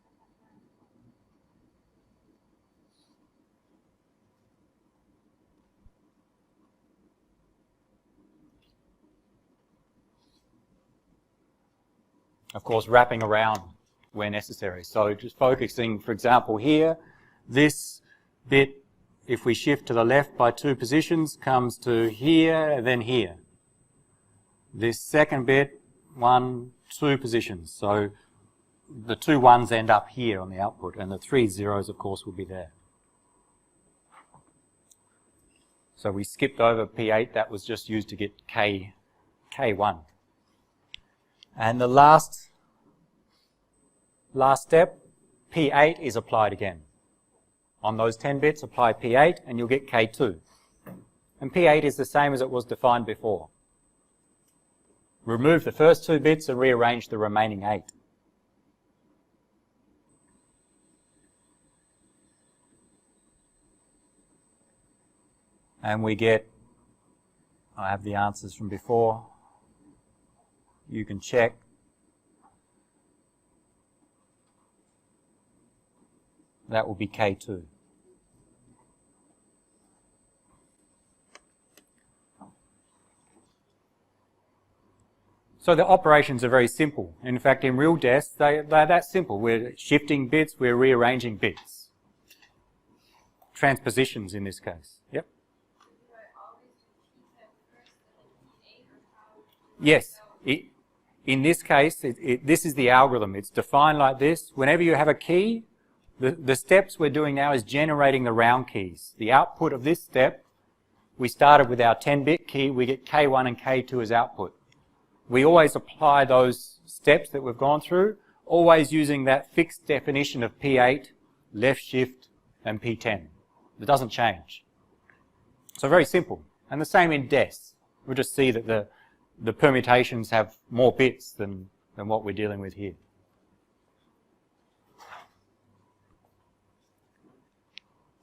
Of course, wrapping around where necessary. So just focusing, for example, here, this bit, if we shift to the left by 2 positions, comes to here, then here. This second bit, 1, 2 positions. So the 2 1s end up here on the output, and the 3 zeros, of course, will be there. So we skipped over P8, that was just used to get K1. And the last step, P8 is applied again. On those 10 bits, apply P8 and you'll get K2. And P8 is the same as it was defined before. Remove the first 2 bits and rearrange the remaining 8. And we get, I have the answers from before, you can check. That will be K2. So the operations are very simple. In fact, in real desks, they're that simple. We're shifting bits, we're rearranging bits. Transpositions in this case. Yep. Yes. In this case, this is the algorithm. It's defined like this. Whenever you have a key, the steps we're doing now is generating the round keys. The output of this step, we started with our 10-bit key, we get K1 and K2 as output. We always apply those steps that we've gone through, always using that fixed definition of P8, left shift, and P10. It doesn't change. So very simple. And the same in DES. We'll just see that the permutations have more bits than what we're dealing with here.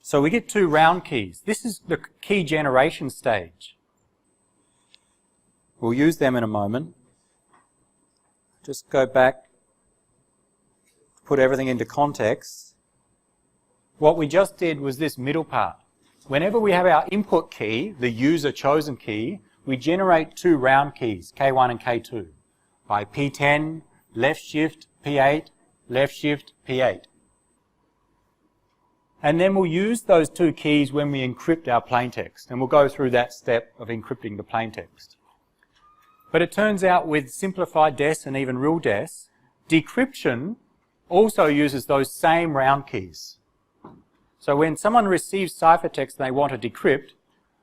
So we get 2 round keys. This is the key generation stage. We'll use them in a moment. Just go back, put everything into context. What we just did was this middle part. Whenever we have our input key, the user chosen key, we generate 2 round keys, K1 and K2, by P10, left shift, P8, left shift, P8. And then we'll use those 2 keys when we encrypt our plaintext, and we'll go through that step of encrypting the plaintext. But it turns out with simplified DES and even real DES, decryption also uses those same round keys. So when someone receives ciphertext and they want to decrypt,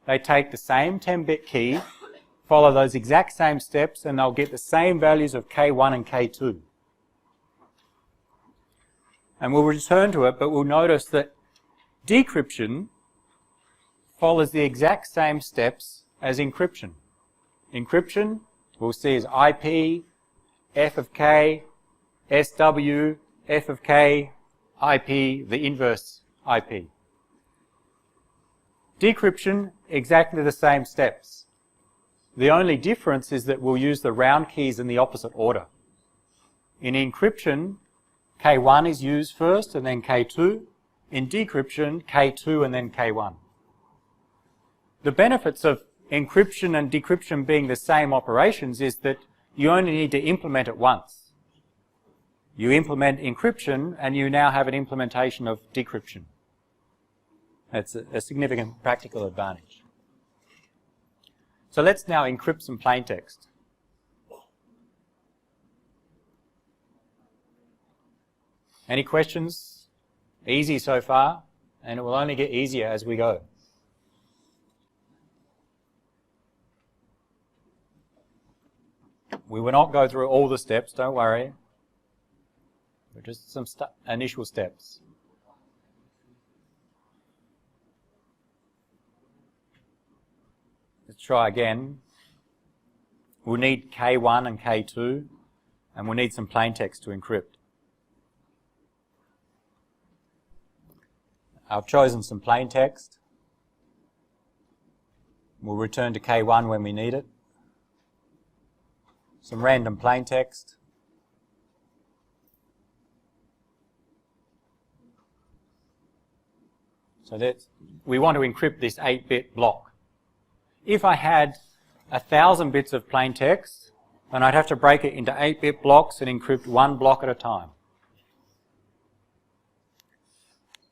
they take the same 10-bit key, follow those exact same steps, and they'll get the same values of K1 and K2. And we'll return to it, but we'll notice that decryption follows the exact same steps as encryption. Encryption, we'll see, is IP, F of K, SW, F of K, IP, the inverse IP. Decryption, exactly the same steps. The only difference is that we'll use the round keys in the opposite order. In encryption, K1 is used first and then K2. In decryption, K2 and then K1. The benefits of encryption and decryption being the same operations is that you only need to implement it once. You implement encryption and you now have an implementation of decryption. That's a significant practical advantage. So let's now encrypt some plaintext. Any questions? Easy so far, and it will only get easier as we go. We will not go through all the steps, don't worry. But just some initial steps. Let's try again. We'll need K1 and K2, and we'll need some plaintext to encrypt. I've chosen some plaintext. We'll return to K1 when we need it. Some random plaintext. So we want to encrypt this 8-bit block. If I had 1,000 bits of plaintext, then I'd have to break it into 8-bit blocks and encrypt 1 block at a time.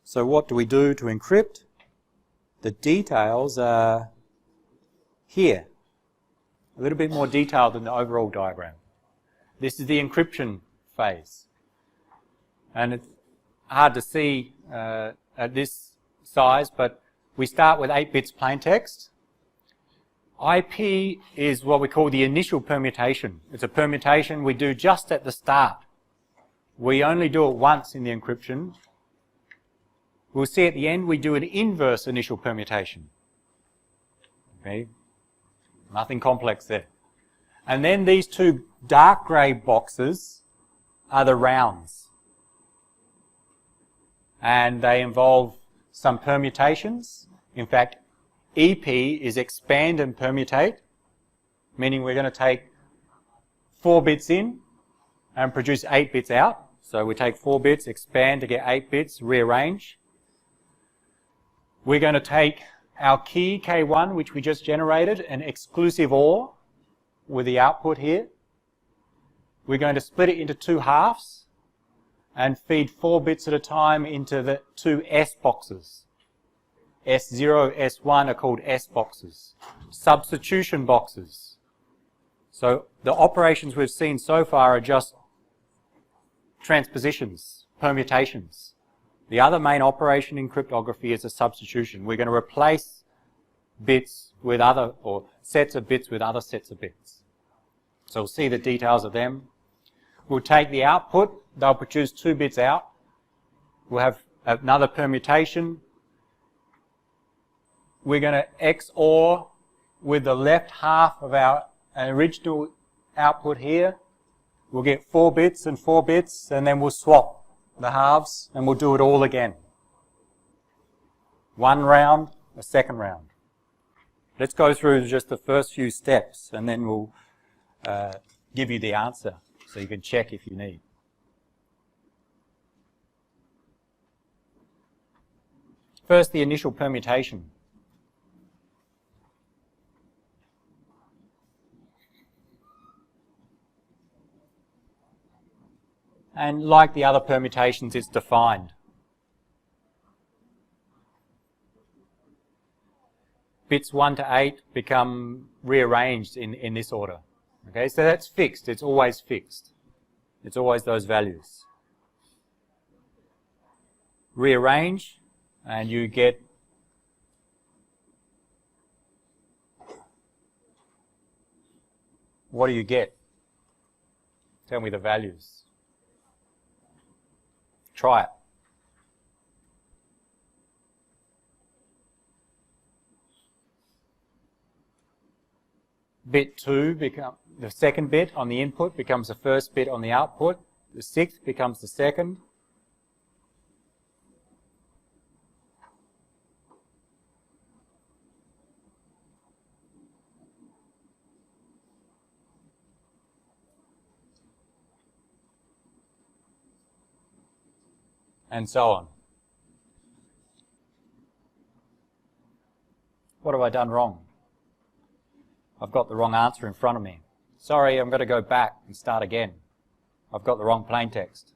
So what do we do to encrypt? The details are here. A little bit more detailed than the overall diagram. This is the encryption phase. And it's hard to see at this size, but we start with 8 bits plaintext. IP is what we call the initial permutation. It's a permutation we do just at the start. We only do it once in the encryption. We'll see at the end we do an inverse initial permutation. Okay, nothing complex there. And then these two dark grey boxes are the rounds. And they involve some permutations. In fact, EP is expand and permutate, meaning we're going to take 4 bits in and produce 8 bits out. So we take 4 bits, expand to get 8 bits, rearrange. We're going to take our key K1, which we just generated, an exclusive OR with the output here. We're going to split it into 2 halves and feed 4 bits at a time into the 2 S boxes. S0, S1 are called S boxes. Substitution boxes. So the operations we've seen so far are just transpositions, permutations. The other main operation in cryptography is a substitution. We're going to replace bits with other, or sets of bits with other sets of bits. So we'll see the details of them. We'll take the output, they'll produce 2 bits out. We'll have another permutation. We're going to XOR with the left half of our original output here. We'll get 4 bits and 4 bits, and then we'll swap the halves, and we'll do it all again. 1 round, a second round. Let's go through just the first few steps, and then we'll give you the answer, so you can check if you need. First, the initial permutation. And like the other permutations, it's defined. Bits 1 to 8 become rearranged in this order. Okay, so that's fixed. It's always fixed. It's always those values. Rearrange, and you get what do you get? Tell me the values. Try it. Bit 2 becomes the second bit on the input becomes the first bit on the output. The 6th becomes the second. And so on. What have I done wrong? I've got the wrong answer in front of me. Sorry, I'm going to go back and start again. I've got the wrong plaintext.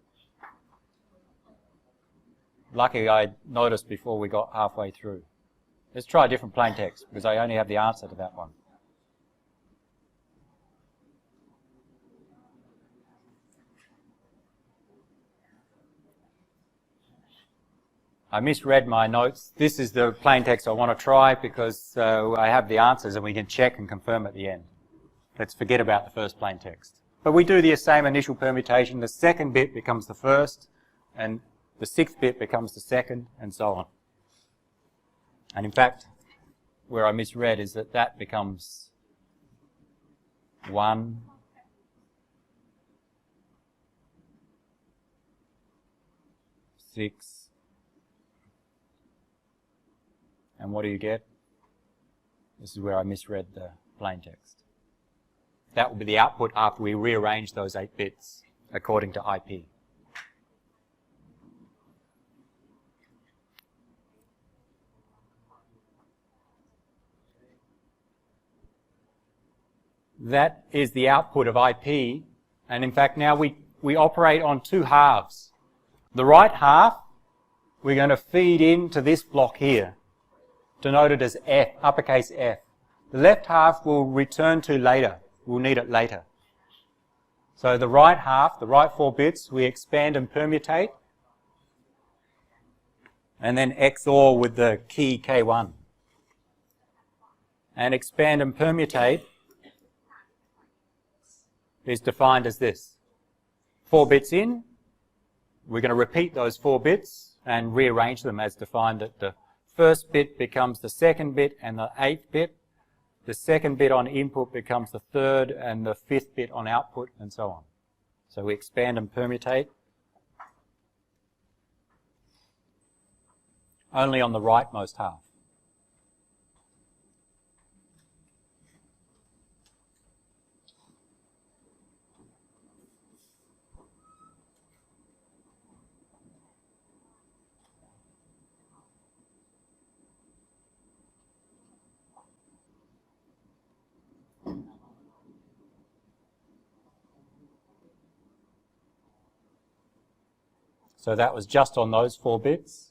Lucky I noticed before we got halfway through. Let's try a different plaintext, because I only have the answer to that one. I misread my notes. This is the plaintext I want to try because I have the answers and we can check and confirm at the end. Let's forget about the first plaintext. But we do the same initial permutation. The second bit becomes the first, and the 6th bit becomes the second, and so on. And in fact, where I misread is that that becomes 1, 6, and what do you get? This is where I misread the plaintext. That will be the output after we rearrange those 8 bits according to IP. That is the output of IP, and in fact now we operate on 2 halves. The right half we're going to feed into this block here, denoted as F, uppercase F. The left half we'll return to later. We'll need it later. So the right half, the right 4 bits, we expand and permutate. and then XOR with the key K1. And expand and permutate is defined as this. 4 bits in, we're going to repeat those 4 bits and rearrange them as defined, that the first bit becomes the second bit and the 8th bit. The second bit on input becomes the 3rd and the 5th bit on output, and so on. So we expand and permutate only on the rightmost half. So that was just on those 4 bits.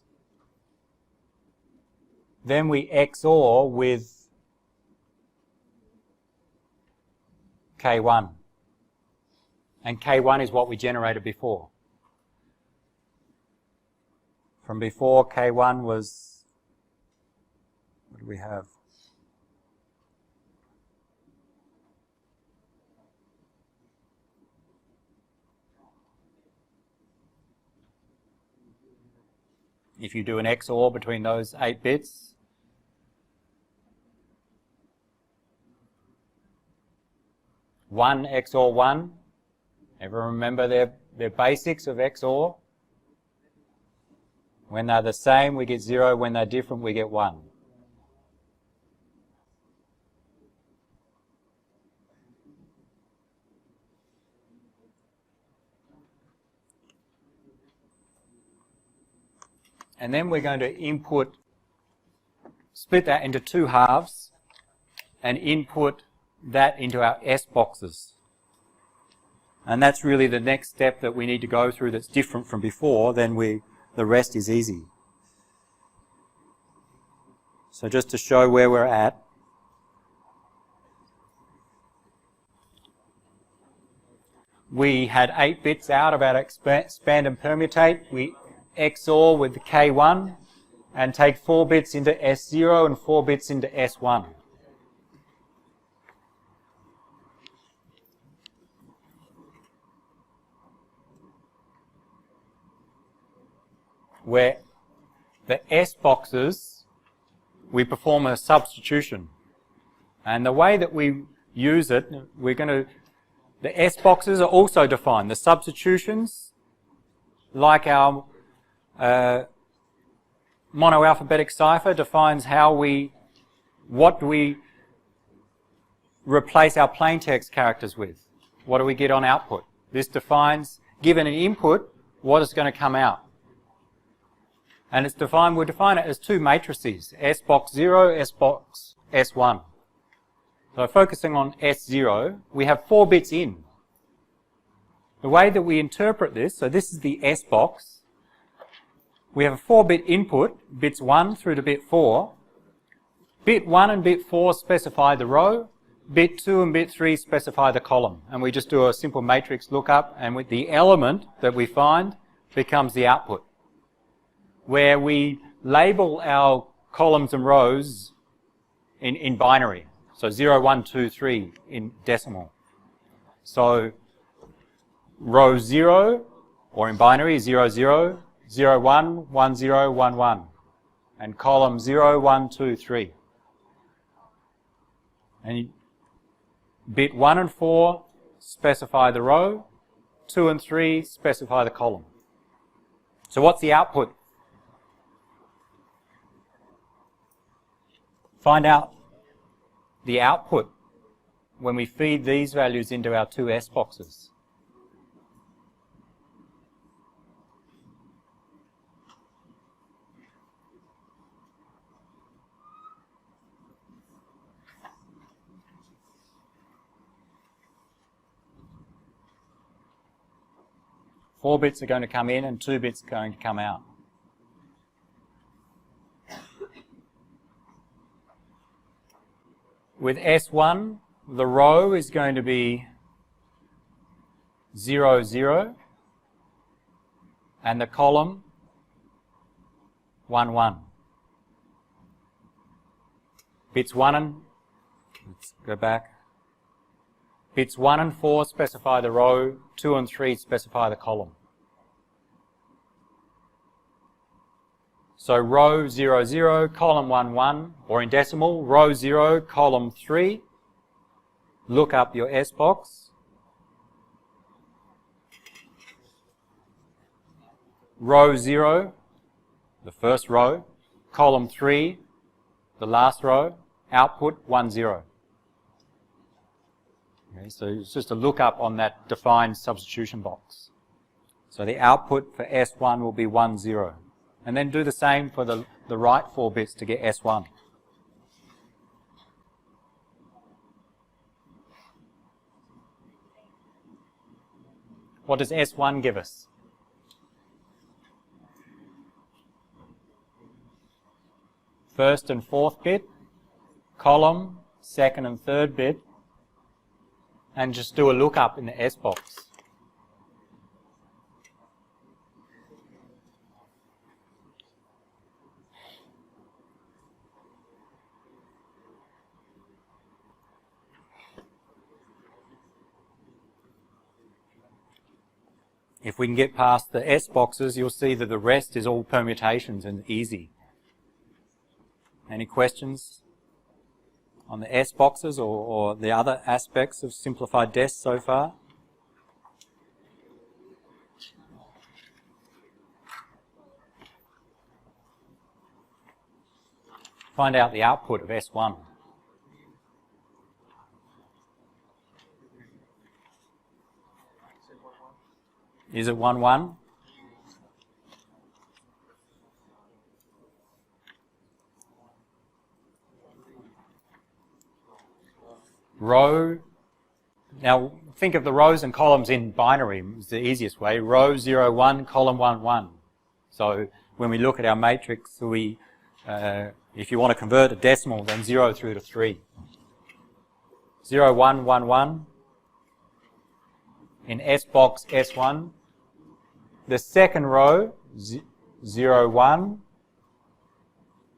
Then we XOR with K1. And K1 is what we generated before. From before, K1 was, what do we have? If you do an XOR between those 8 bits, one XOR 1, ever remember their basics of XOR? When they're the same, we get 0. When they're different, we get 1. And then we're going to split that into 2 halves and input that into our S boxes. And that's really the next step that we need to go through that's different from before. Then the rest is easy. So just to show where we're at, we had 8 bits out of our expand and permutate. We XOR with the K1 and take 4 bits into S0 and 4 bits into S1. Where the S boxes, we perform a substitution. And the way that we use it, the S boxes are also defined. The substitutions, like our monoalphabetic cipher, defines what do we replace our plaintext characters with? What do we get on output? This defines, given an input, what is going to come out. And we'll define it as 2 matrices, S box 0, S box S1. So focusing on S0, we have 4 bits in. The way that we interpret this, so this is the S box. We have a 4-bit input, bits 1 through to bit 4. Bit 1 and bit 4 specify the row. Bit 2 and bit 3 specify the column. And we just do a simple matrix lookup, and with the element that we find becomes the output, where we label our columns and rows in binary. So 0, 1, 2, 3 in decimal. So row 0, or in binary, 0, 0, 0, 1, 1, 0, 1, 1. And column 0, 1, 2, 3. And bit 1 and 4 specify the row. 2 and 3 specify the column. So what's the output? Find out the output when we feed these values into our 2 S boxes. Four bits are going to come in and 2 bits are going to come out. With S1, the row is going to be 0, 0, and the column, 1, 1. Bits 1 and, let's go back. Bits 1 and 4 specify the row, 2 and 3 specify the column. So row 0, 0, column 1, 1, or in decimal, row 0, column 3. Look up your S box. Row 0, the first row, column 3, the last row, output 1, 0. Okay, so it's just a look up on that defined substitution box. So the output for S1 will be 1, 0. And then do the same for the right 4 bits to get S1. What does S1 give us? First and fourth bit, column, second and third bit, and just do a lookup in the S box. If we can get past the S boxes, you'll see that the rest is all permutations and easy. Any questions on the S boxes or the other aspects of simplified DES so far? Find out the output of S1. Is it 1, 1? Row, now think of the rows and columns in binary, it's the easiest way. Row 0, 1, column 1, 1. So when we look at our matrix, we, if you want to convert a decimal, then 0 through to 3. 0, 1, 1, 1. In S box, S1. The second row, 0, 1.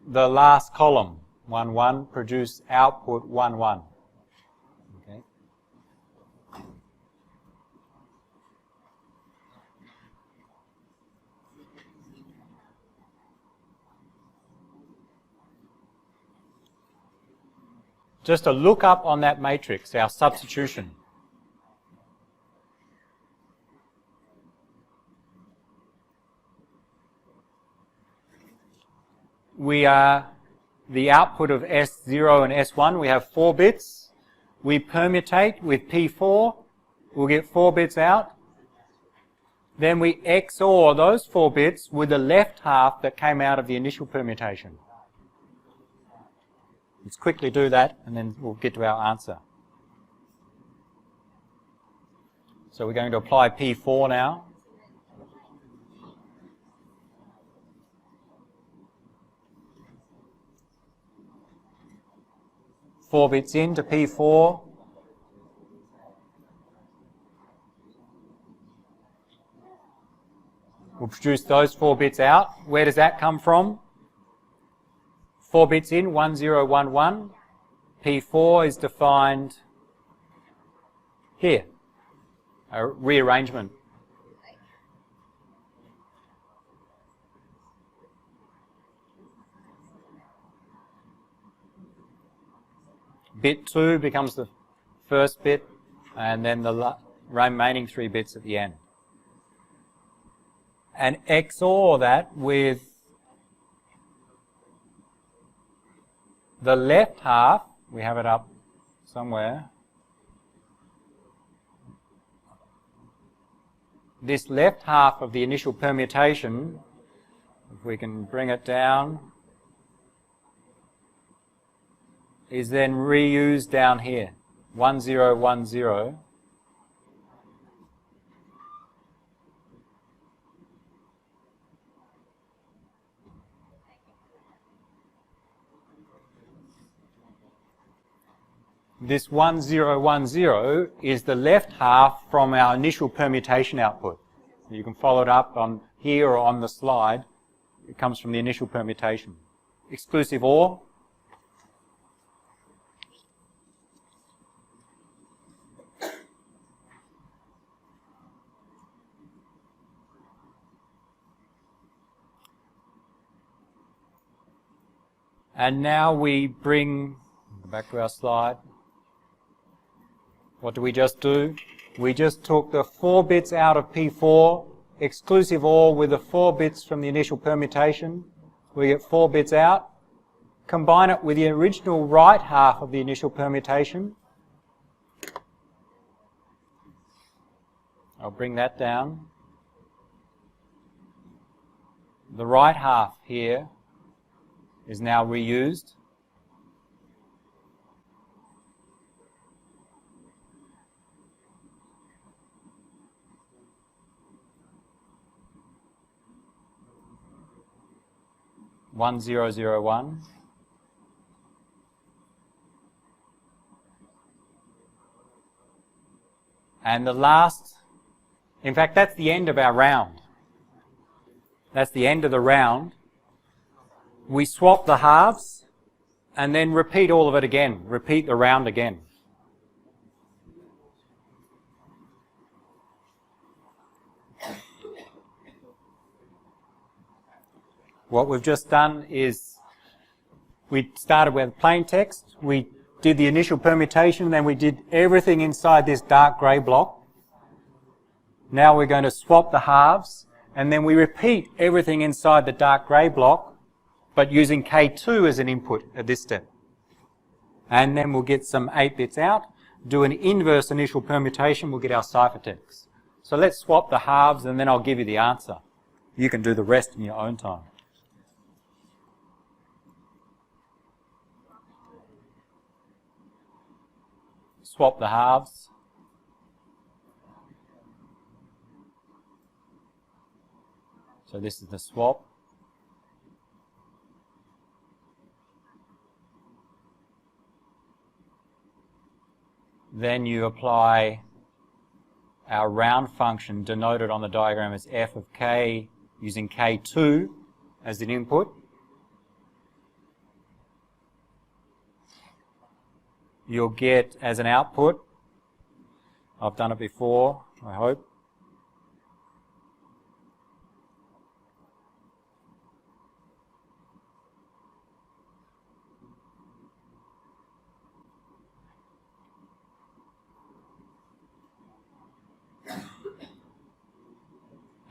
The last column, 1, 1, produce output 1, 1. Okay. Just a look up on that matrix, our substitution. We are the output of S0 and S1. We have 4 bits. We permutate with P4. We'll get 4 bits out. Then we XOR those 4 bits with the left half that came out of the initial permutation. Let's quickly do that and then we'll get to our answer. So we're going to apply P4 now. Four bits into P4. We'll produce those 4 bits out. Where does that come from? 4 bits in, 1, 0, 1, 1. P4 is defined here. A rearrangement. Bit 2 becomes the first bit, and then the remaining 3 bits at the end. And XOR that with the left half, we have it up somewhere. This left half of the initial permutation, if we can bring it down, is then reused down here. 1, 0, 1, 0. This 1, 0, 1, 0 is the left half from our initial permutation output. You can follow it up on here or on the slide. It comes from the initial permutation. Exclusive OR. And now we bring, go back to our slide. What do we just do? We just took the 4 bits out of P4, exclusive OR with the 4 bits from the initial permutation. We get 4 bits out. Combine it with the original right half of the initial permutation. I'll bring that down. The right half here is now reused. One zero zero one. And the last, in fact, that's the end of our round. That's the end of the round. We swap the halves and then repeat all of it again. Repeat the round again. What we've just done is we started with plain text. We did the initial permutation, then we did everything inside this dark grey block. Now we're going to swap the halves and then we repeat everything inside the dark grey block, but using K2 as an input at this step. And then we'll get some 8 bits out, do an inverse initial permutation, we'll get our ciphertext. So let's swap the halves and then I'll give you the answer. You can do the rest in your own time. Swap the halves. So this is the swap. Then you apply our round function denoted on the diagram as f of k using K2 as an input. You'll get as an output, I've done it before, I hope,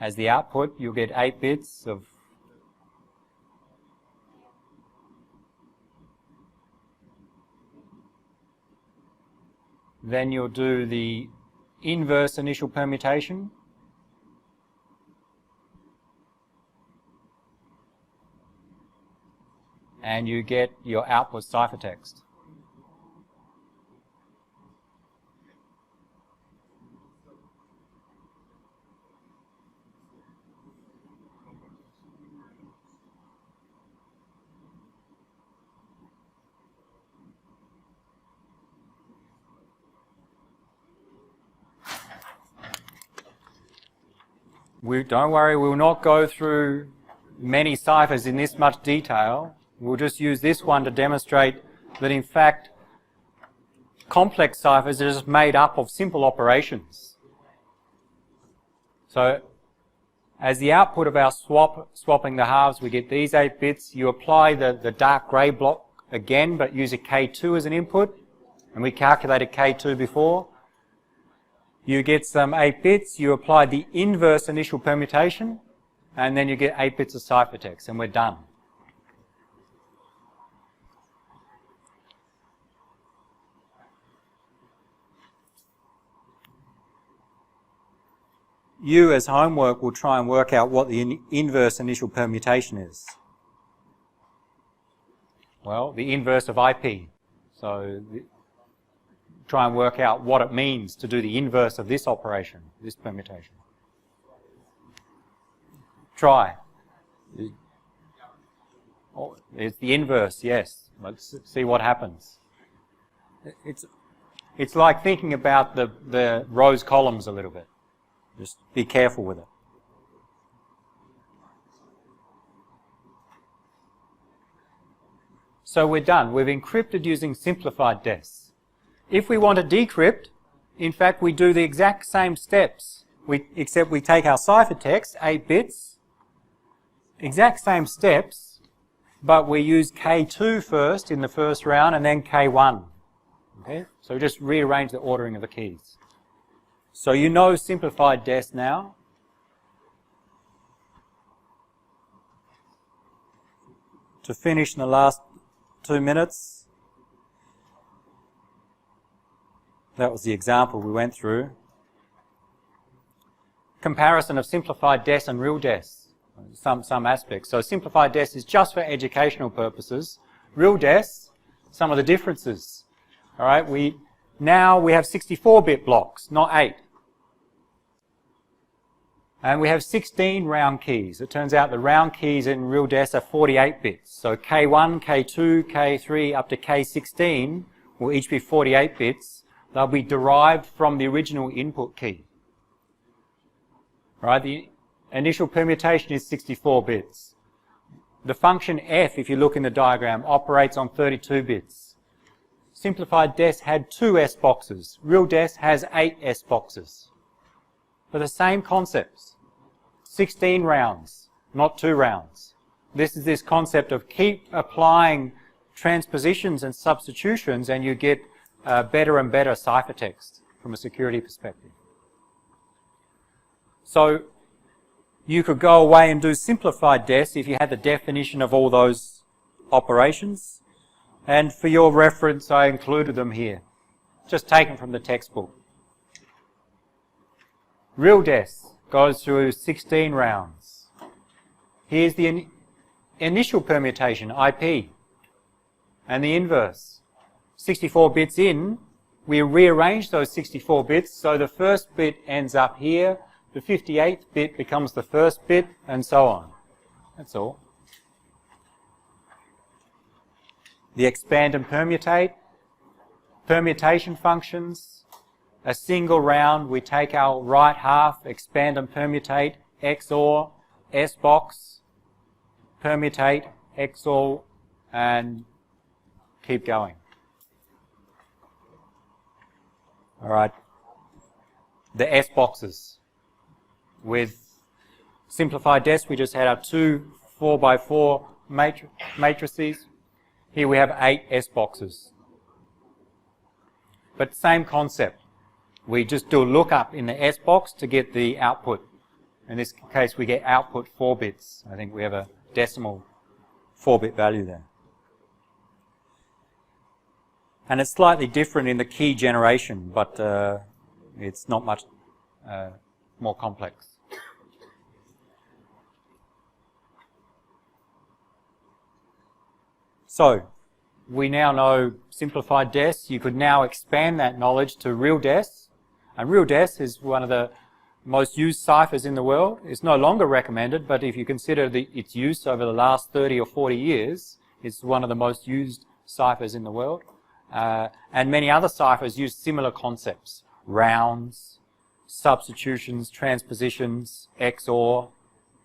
as the output, you'll get 8 bits of then you'll do the inverse initial permutation. And you get your output ciphertext. Don't worry, we will not go through many ciphers in this much detail. We'll just use this one to demonstrate that in fact complex ciphers are just made up of simple operations. So as the output of our swapping the halves, we get these 8 bits. You apply the dark grey block again, but use a K2 as an input, and we calculated K2 before. You get some 8 bits, you apply the inverse initial permutation, and then you get 8 bits of ciphertext, and we're done. You, as homework, will try and work out what the inverse initial permutation is. Well, the inverse of IP. So try and work out what it means to do the inverse of this operation, this permutation. Try. Oh, it's the inverse, yes. Let's see what happens. It's like thinking about the rows columns a little bit. Just be careful with it. So we're done. We've encrypted using simplified DES. If we want to decrypt, in fact, we do the exact same steps, except we take our ciphertext, 8 bits, exact same steps, but we use K2 first in the first round and then K1. Okay? So just rearrange the ordering of the keys. So you know simplified DES now. To finish in the last 2 minutes, that was the example we went through. Comparison of simplified DES and real DES, some aspects. So simplified DES is just for educational purposes. Real DES, some of the differences. All right, now we have 64-bit blocks, not 8. And we have 16 round keys. It turns out the round keys in real DES are 48 bits. So K1, K2, K3 up to K16 will each be 48 bits. They'll be derived from the original input key. Right? The initial permutation is 64 bits. The function f, if you look in the diagram, operates on 32 bits. Simplified DES had 2 S boxes. Real DES has 8 S boxes. For the same concepts. 16 rounds, not 2 rounds. This is this concept of keep applying transpositions and substitutions and you get better and better ciphertext from a security perspective. So you could go away and do simplified DES if you had the definition of all those operations. And for your reference, I included them here, just taken from the textbook. Real DES goes through 16 rounds. Here's the initial permutation, IP, and the inverse. 64 bits in, we rearrange those 64 bits, so the first bit ends up here, the 58th bit becomes the first bit, and so on. That's all. The expand and permutate, permutation functions. A single round, we take our right half, expand and permutate, XOR, S-box, permutate, XOR, and keep going. All right. The S-boxes. With simplified DES, we just had our 2 4x4 matrices. Here we have 8 S-boxes. But same concept. We just do a lookup in the S box to get the output. In this case, we get output 4 bits. I think we have a decimal 4-bit value there. And it's slightly different in the key generation, but it's not much more complex. So, we now know simplified DES. You could now expand that knowledge to real DES. And real DES is one of the most used ciphers in the world. It's no longer recommended, but if you consider its use over the last 30 or 40 years, it's one of the most used ciphers in the world. And many other ciphers use similar concepts. Rounds, substitutions, transpositions, XOR,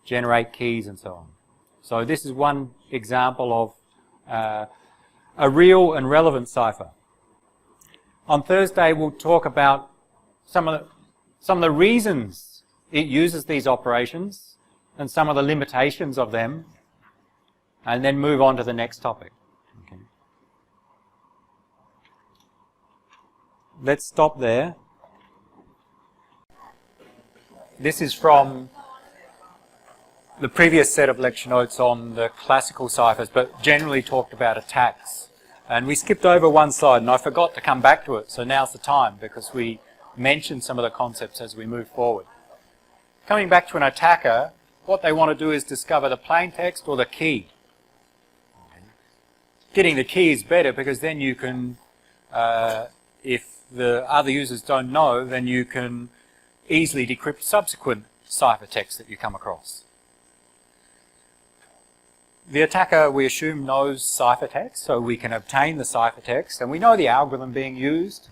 generate keys, and so on. So this is one example of a real and relevant cipher. On Thursday, we'll talk about some of the reasons it uses these operations and some of the limitations of them, and then move on to the next topic. Okay. Let's stop there. This is from the previous set of lecture notes on the classical ciphers, but generally talked about attacks. And we skipped over one slide, and I forgot to come back to it, so now's the time, because we mentioned some of the concepts as we move forward. Coming back to an attacker, what they want to do is discover the plain text or the key. Getting the key is better because then you can, if the other users don't know, then you can easily decrypt subsequent ciphertext that you come across. The attacker, we assume, knows ciphertext, so we can obtain the ciphertext, and we know the algorithm being used.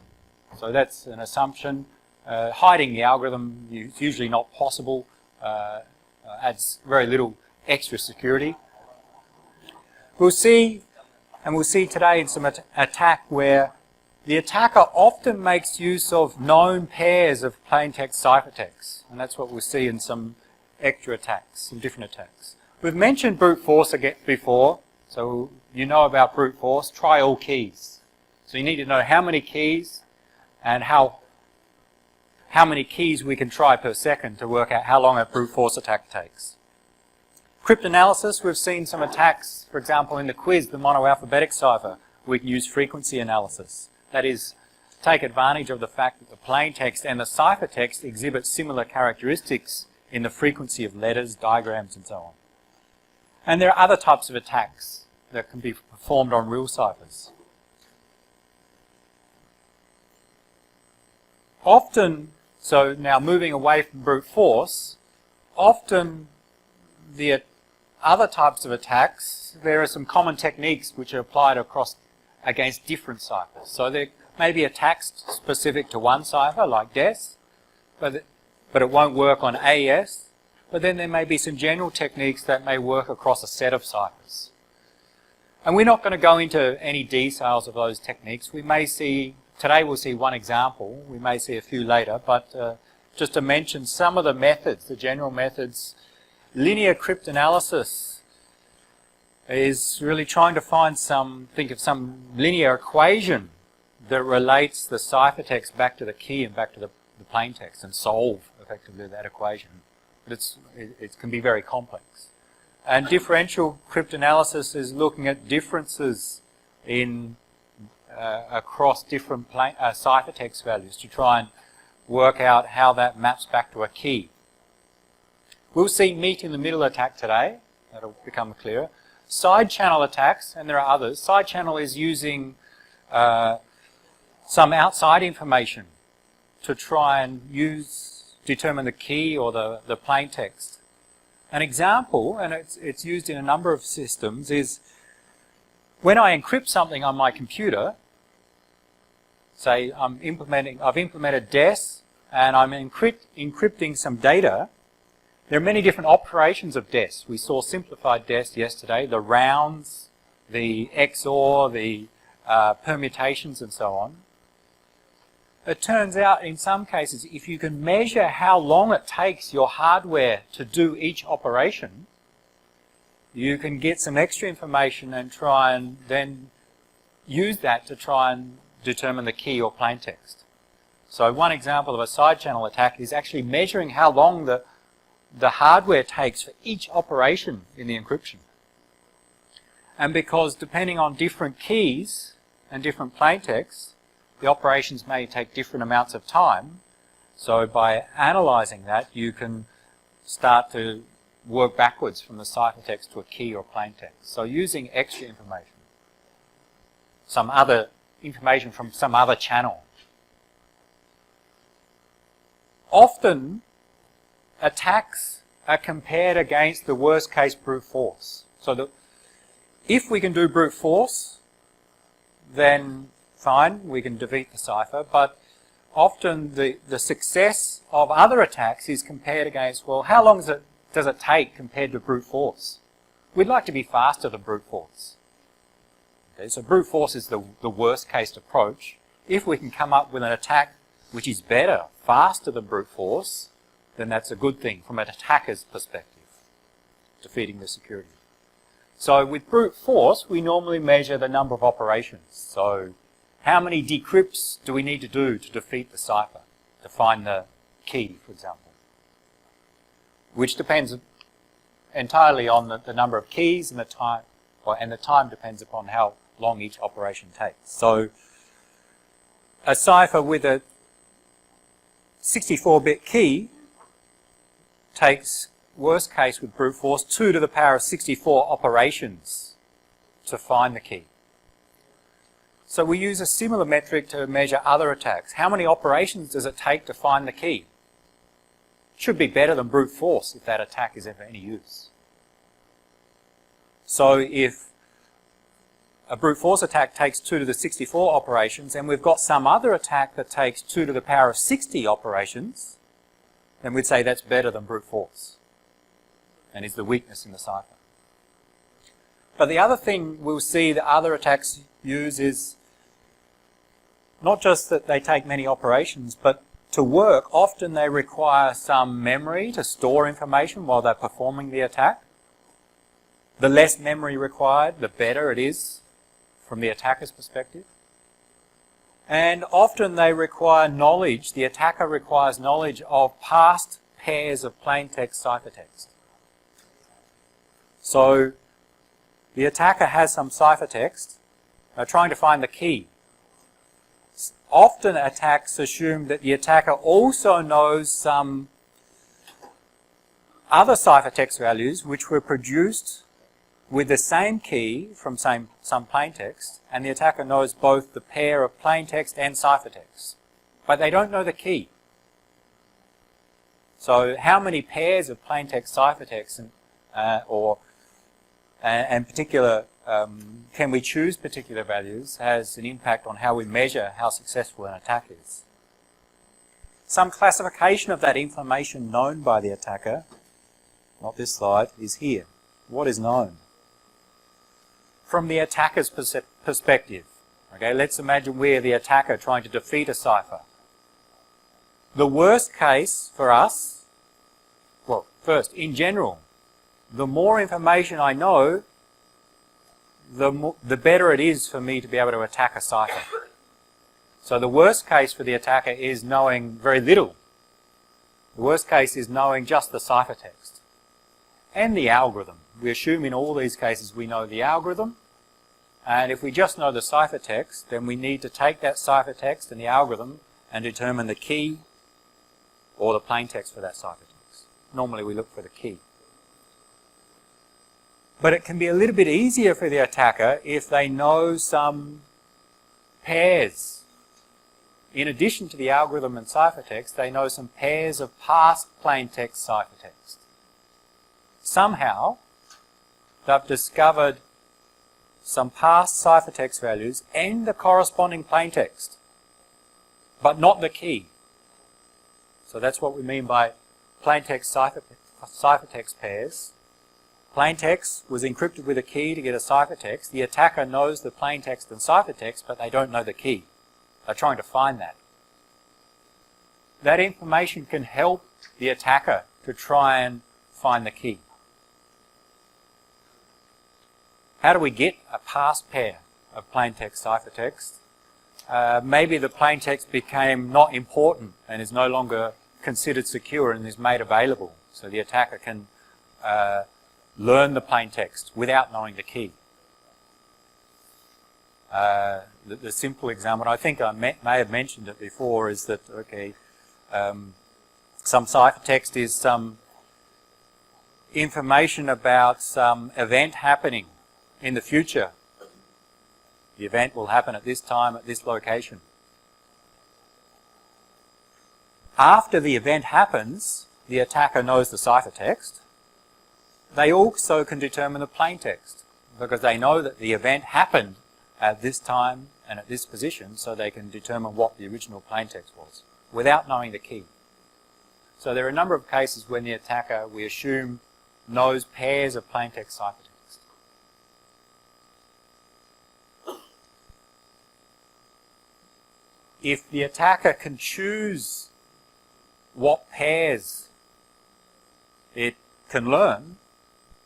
So that's an assumption. Hiding the algorithm is usually not possible, adds very little extra security. We'll see And we'll see today in some attack where the attacker often makes use of known pairs of plaintext ciphertext. And that's what we'll see in some extra attacks, some different attacks. We've mentioned brute force again before, so you know about brute force. Try all keys. So you need to know how many keys and how many keys we can try per second to work out how long a brute force attack takes. Cryptanalysis, we've seen some attacks, for example, in the quiz, the monoalphabetic cipher, we can use frequency analysis. That is, take advantage of the fact that the plaintext and the ciphertext exhibit similar characteristics in the frequency of letters, diagrams, and so on. And there are other types of attacks that can be performed on real ciphers. Often, so now moving away from brute force, often the other types of attacks, there are some common techniques which are applied against different ciphers. So there may be attacks specific to one cipher, like DES, but it won't work on AES. But then there may be some general techniques that may work across a set of ciphers. And we're not going to go into any details of those techniques. We may see, today we'll see one example, we may see a few later, but just to mention some of the methods, the general methods. Linear cryptanalysis is really trying to find think of some linear equation that relates the ciphertext back to the key and back to the plaintext and solve effectively that equation. But it can be very complex. And differential cryptanalysis is looking at differences in across different ciphertext values to try and work out how that maps back to a key. We'll see meet in the middle attack today. That'll become clearer. Side channel attacks, and there are others. Side channel is using some outside information to try and determine the key or the plaintext. An example, and it's used in a number of systems, is when I encrypt something on my computer, say I've implemented DES and I'm encrypting some data. There are many different operations of DES. We saw simplified DES yesterday, the rounds, the XOR, the permutations and so on. It turns out in some cases, if you can measure how long it takes your hardware to do each operation, you can get some extra information and try and then use that to try and determine the key or plaintext. So one example of a side channel attack is actually measuring how long the hardware takes for each operation in the encryption. And because depending on different keys and different plaintexts, the operations may take different amounts of time. So by analysing that, you can start to work backwards from the ciphertext to a key or plaintext. So using extra information, some other information from some other channel. Often, attacks are compared against the worst case brute force. So if we can do brute force, then fine, we can defeat the cipher, but often the success of other attacks is compared against, well, how long does it take compared to brute force? We'd like to be faster than brute force. Okay, so brute force is the worst case approach. If we can come up with an attack which is better, faster than brute force, then that's a good thing from an attacker's perspective, defeating the security. So with brute force, we normally measure the number of operations. So how many decrypts do we need to do to defeat the cipher, to find the key, for example? Which depends entirely on the number of keys and the time, and the time depends upon how long each operation takes. So a cipher with a 64-bit key takes, worst case with brute force, 2 to the power of 64 operations to find the key. So we use a similar metric to measure other attacks. How many operations does it take to find the key? Should be better than brute force if that attack is ever any use. So if a brute force attack takes 2 to the 64 operations and we've got some other attack that takes 2 to the power of 60 operations, then we'd say that's better than brute force and is the weakness in the cipher. But the other thing we'll see that other attacks use is not just that they take many operations, but to work, often they require some memory to store information while they're performing the attack. The less memory required, the better it is from the attacker's perspective. And often they require knowledge, the attacker requires knowledge of past pairs of plaintext ciphertext. So the attacker has some ciphertext, they're trying to find the key. Often attacks assume that the attacker also knows some other ciphertext values which were produced with the same key from some plaintext, and the attacker knows both the pair of plaintext and ciphertext, but they don't know the key. So how many pairs of plaintext ciphertext and particular can we choose particular values has an impact on how we measure how successful an attack is. Some classification of that information known by the attacker, not this slide, is here. What is known? From the attacker's perspective, okay, let's imagine we're the attacker trying to defeat a cipher. The worst case for us, well, first, in general, the more information I know, the better it is for me to be able to attack a cipher. So the worst case for the attacker is knowing very little. The worst case is knowing just the ciphertext and the algorithm. We assume in all these cases we know the algorithm, and if we just know the ciphertext, then we need to take that ciphertext and the algorithm and determine the key or the plaintext for that ciphertext. Normally we look for the key. But it can be a little bit easier for the attacker if they know some pairs. In addition to the algorithm and ciphertext, they know some pairs of past plaintext ciphertext. Somehow, they've discovered some past ciphertext values and the corresponding plaintext, but not the key. So that's what we mean by plaintext ciphertext pairs. Plaintext was encrypted with a key to get a ciphertext. The attacker knows the plaintext and ciphertext, but they don't know the key. They're trying to find that. That information can help the attacker to try and find the key. How do we get a past pair of plaintext ciphertext? Maybe the plaintext became not important and is no longer considered secure and is made available, so the attacker can learn the plaintext without knowing the key. The simple example, I think I may have mentioned it before, is that, okay, some ciphertext is some information about some event happening in the future. The event will happen at this time, at this location. After the event happens, the attacker knows the ciphertext. They also can determine the plaintext because they know that the event happened at this time and at this position, so they can determine what the original plaintext was without knowing the key. So there are a number of cases when the attacker, we assume, knows pairs of plaintext ciphertext. If the attacker can choose what pairs it can learn,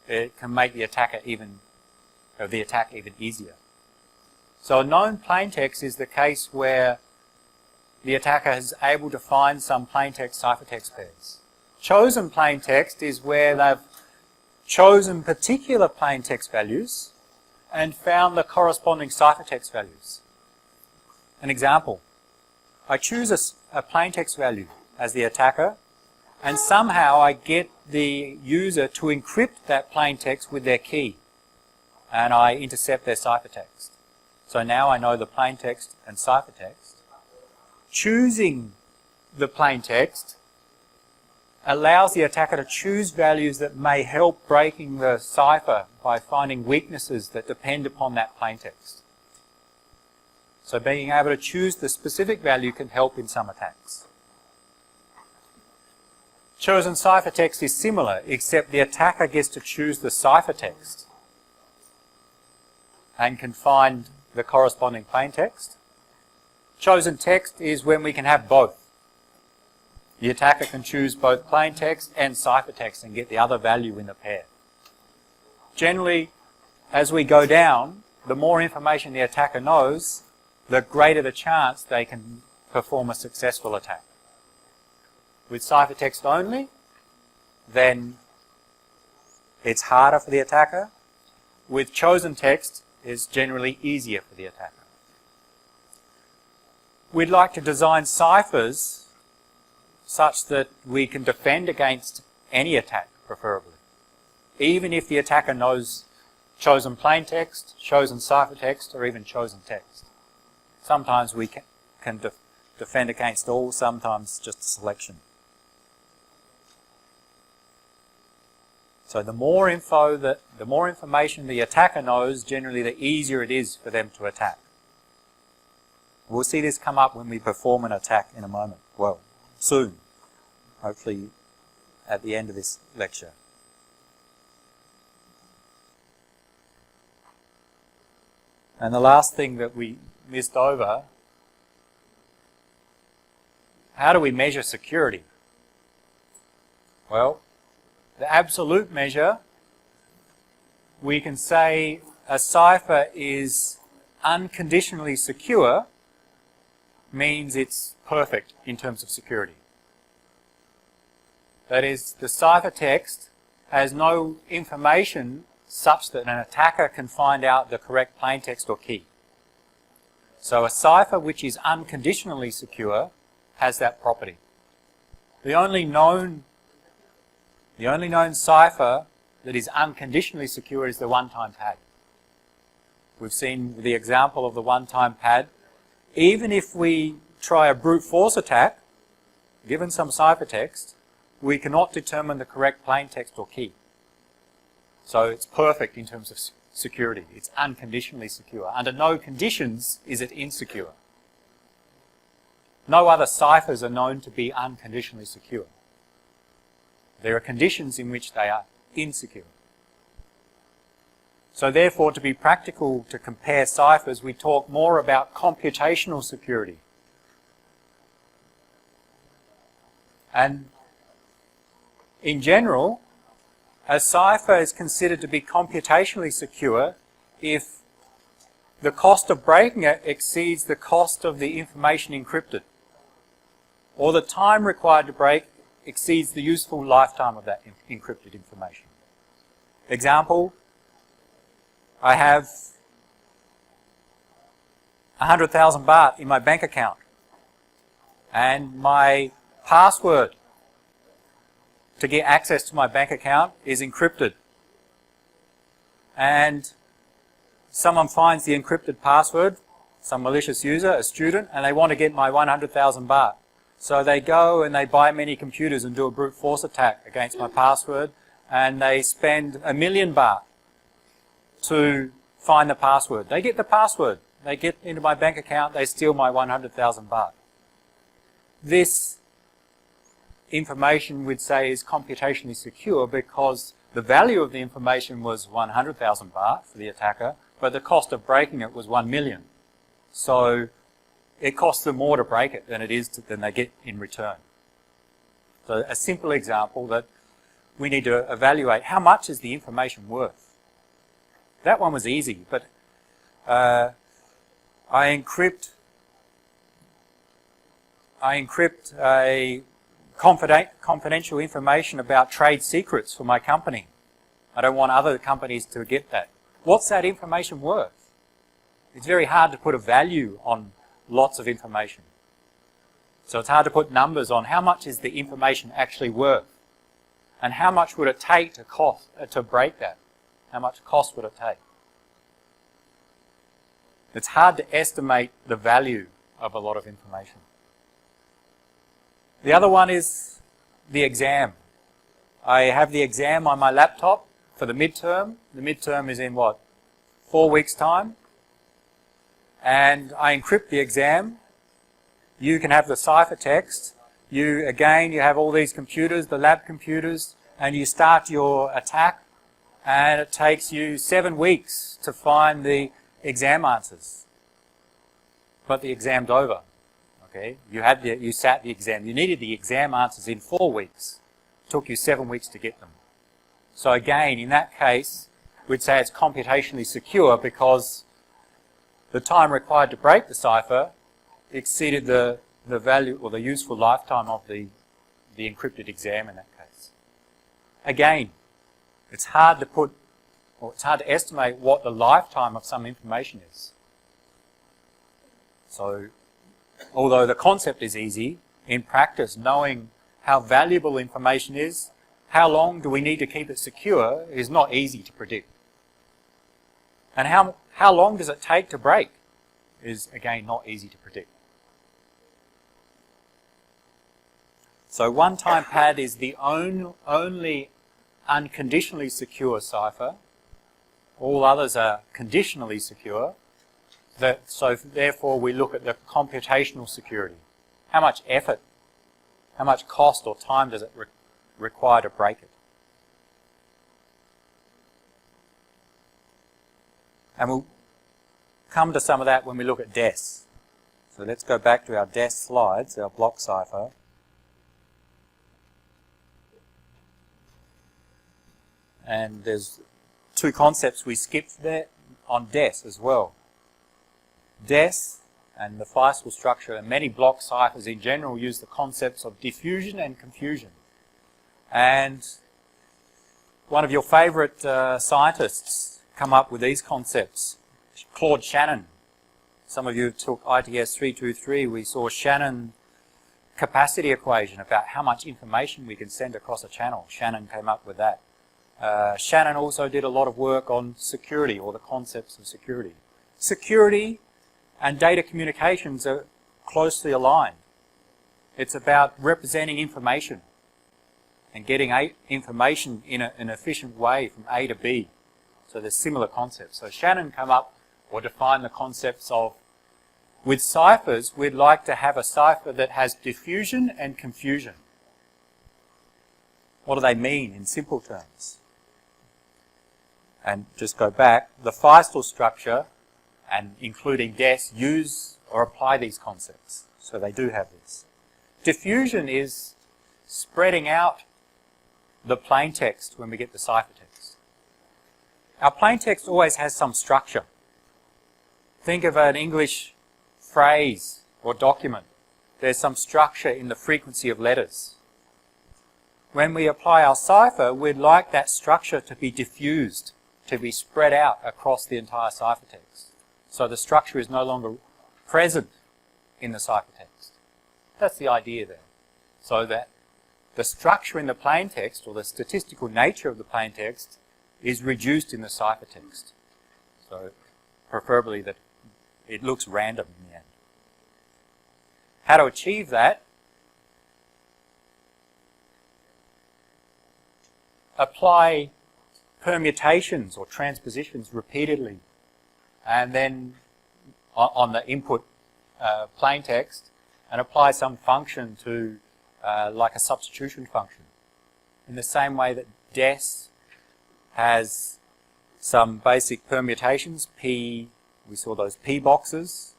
it can make the attacker the attack even easier. So a known plaintext is the case where the attacker is able to find some plaintext ciphertext pairs. Chosen plaintext is where they've chosen particular plaintext values and found the corresponding ciphertext values. An example, I choose a plaintext value as the attacker, and somehow I get the user to encrypt that plaintext with their key, and I intercept their ciphertext. So now I know the plaintext and ciphertext. Choosing the plaintext allows the attacker to choose values that may help breaking the cipher by finding weaknesses that depend upon that plaintext. So being able to choose the specific value can help in some attacks. Chosen ciphertext is similar, except the attacker gets to choose the ciphertext. and can find the corresponding plaintext. Chosen text is when we can have both. The attacker can choose both plaintext and ciphertext and get the other value in the pair. Generally, as we go down, the more information the attacker knows, the greater the chance they can perform a successful attack. With ciphertext only, then it's harder for the attacker. With chosen text, it's generally easier for the attacker. We'd like to design ciphers such that we can defend against any attack, preferably. Even if the attacker knows chosen plaintext, chosen ciphertext, or even chosen text. Sometimes we can defend against all, sometimes just a selection. So the more information the attacker knows, generally the easier it is for them to attack. We'll see this come up when we perform an attack in a moment. Well, soon. Hopefully at the end of this lecture. And the last thing that we missed over, how do we measure security? Well, the absolute measure, we can say a cipher is unconditionally secure, means it's perfect in terms of security. That is, the ciphertext has no information such that an attacker can find out the correct plaintext or key. So a cipher which is unconditionally secure has that property. The only known cipher that is unconditionally secure is the one-time pad. We've seen the example of the one-time pad. Even if we try a brute force attack, given some ciphertext, we cannot determine the correct plaintext or key. So it's perfect in terms of security. It's unconditionally secure. Under no conditions is it insecure. No other ciphers are known to be unconditionally secure. There are conditions in which they are insecure. So therefore, to be practical to compare ciphers, we talk more about computational security. And in general, a cipher is considered to be computationally secure if the cost of breaking it exceeds the cost of the information encrypted, or the time required to break exceeds the useful lifetime of that encrypted information. Example, I have 100,000 baht in my bank account, and my password to get access to my bank account is encrypted. And someone finds the encrypted password, some malicious user, a student, and they want to get my 100,000 baht. So they go and they buy many computers and do a brute force attack against my password, and they spend 1 million baht to find the password. They get the password. They get into my bank account, they steal my 100,000 baht. This information we'd say is computationally secure because the value of the information was 100,000 baht for the attacker, but the cost of breaking it was 1 million. So it costs them more to break it than they get in return. So a simple example that we need to evaluate, how much is the information worth? That one was easy, but I encrypt a confidential information about trade secrets for my company. I don't want other companies to get that. What's that information worth? It's very hard to put a value on lots of information. So it's hard to put numbers on how much is the information actually worth, and how much would it take to break that? How much cost would it take? It's hard to estimate the value of a lot of information. The other one is the exam. I have the exam on my laptop for the midterm. The midterm is in 4 weeks' time. And I encrypt the exam. You can have the ciphertext. You have all these computers, the lab computers, and you start your attack. And it takes you 7 weeks to find the exam answers, but the exam's over. Okay, you sat the exam. You needed the exam answers in 4 weeks. It took you 7 weeks to get them. So again, in that case, we'd say it's computationally secure because the time required to break the cipher exceeded the value or the useful lifetime of the encrypted exam in that case. Again, it's hard to estimate what the lifetime of some information is. So, although the concept is easy, in practice, knowing how valuable information is, how long do we need to keep it secure is not easy to predict. And how long does it take to break is, again, not easy to predict. So one-time pad is the only unconditionally secure cipher. All others are conditionally secure. So therefore we look at the computational security. How much effort, how much cost or time does it require to break it? And we'll come to some of that when we look at DES. So let's go back to our DES slides, our block cipher. And there's 2 concepts we skipped there on DES as well. DES and the Feistel structure and many block ciphers in general use the concepts of diffusion and confusion. And one of your favourite scientists come up with these concepts, Claude Shannon. Some of you took ITS 323, we saw Shannon capacity equation about how much information we can send across a channel. Shannon came up with that. Shannon also did a lot of work on security, or the concepts of security. Security and data communications are closely aligned. It's about representing information and getting information in an efficient way from A to B. So there's similar concepts. So Shannon came up or defined the concepts of, with ciphers, we'd like to have a cipher that has diffusion and confusion. What do they mean in simple terms? And just go back, the Feistel structure, and including DES, use or apply these concepts. So they do have this. Diffusion is spreading out the plain text when we get the ciphertext. Our plain text always has some structure. Think of an English phrase or document. There's some structure in the frequency of letters. When we apply our cipher, we'd like that structure to be diffused, to be spread out across the entire ciphertext. So the structure is no longer present in the ciphertext. That's the idea there. So that the structure in the plain text, or the statistical nature of the plain text, is reduced in the ciphertext. So preferably that it looks random in the end. How to achieve that? Apply permutations or transpositions repeatedly, and then on the input plain text, and apply some function to like a substitution function. In the same way that DES has some basic permutations, P, we saw those P boxes,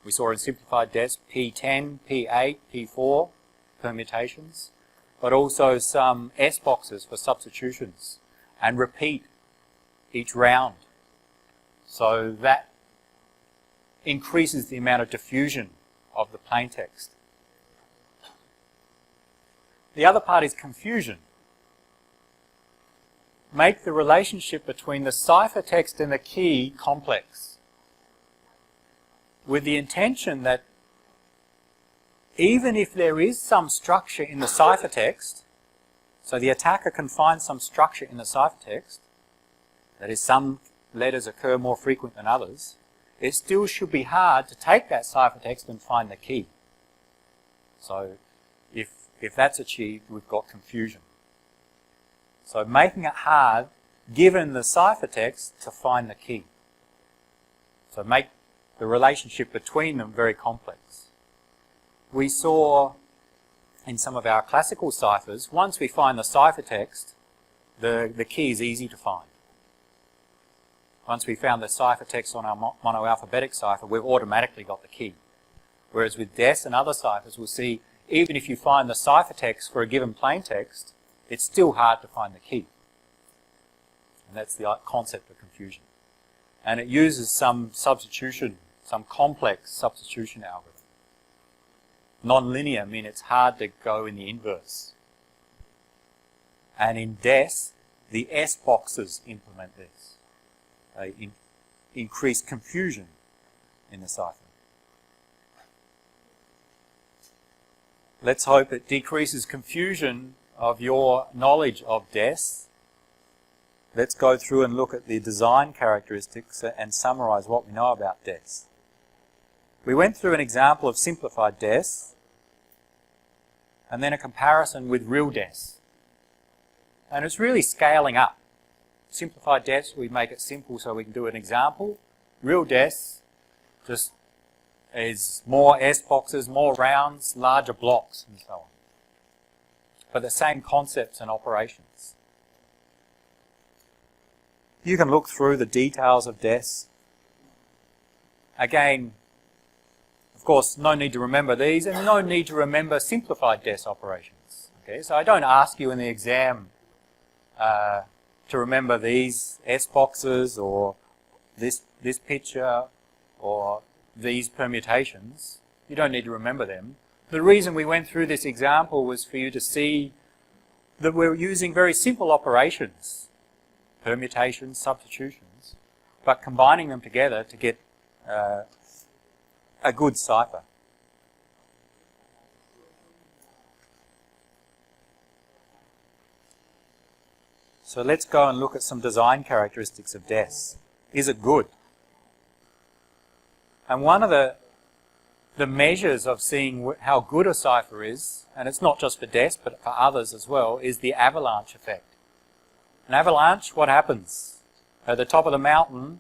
we saw in simplified DES P10, P8, P4 permutations, but also some S boxes for substitutions, and repeat each round. So that increases the amount of diffusion of the plain text. The other part is confusion. Make the relationship between the ciphertext and the key complex, with the intention that even if there is some structure in the ciphertext, so the attacker can find some structure in the ciphertext, that is, some letters occur more frequent than others, it still should be hard to take that ciphertext and find the key. So if that's achieved, we've got confusion. So making it hard, given the ciphertext, to find the key. So make the relationship between them very complex. We saw in some of our classical ciphers, once we find the ciphertext, the key is easy to find. once we found the ciphertext on our monoalphabetic cipher, we've automatically got the key. Whereas with DES and other ciphers, we'll see even if you find the ciphertext for a given plaintext, it's still hard to find the key. And that's the concept of confusion. And it uses some substitution, some complex substitution algorithm. Non-linear means it's hard to go in the inverse. And in DES, the S boxes implement this. They increase confusion in the cipher. Let's hope it decreases confusion of your knowledge of DES. Let's go through and look at the design characteristics and summarize what we know about DES. We went through an example of simplified DES and then a comparison with real DES. And it's really scaling up. Simplified DES, we make it simple so we can do an example. Real DES just is more S boxes, more rounds, larger blocks, and so on. But the same concepts and operations. You can look through the details of DES. Again, of course, no need to remember these, and no need to remember simplified DES operations. Okay, so I don't ask you in the exam to remember these S boxes or this picture or these permutations. You don't need to remember them. The reason we went through this example was for you to see that we're using very simple operations, permutations, substitutions, but combining them together to get a good cipher. So let's go and look at some design characteristics of DES. Is it good? And one of the measures of seeing how good a cipher is, and it's not just for DES but for others as well, is the avalanche effect. An avalanche, what happens? At the top of the mountain,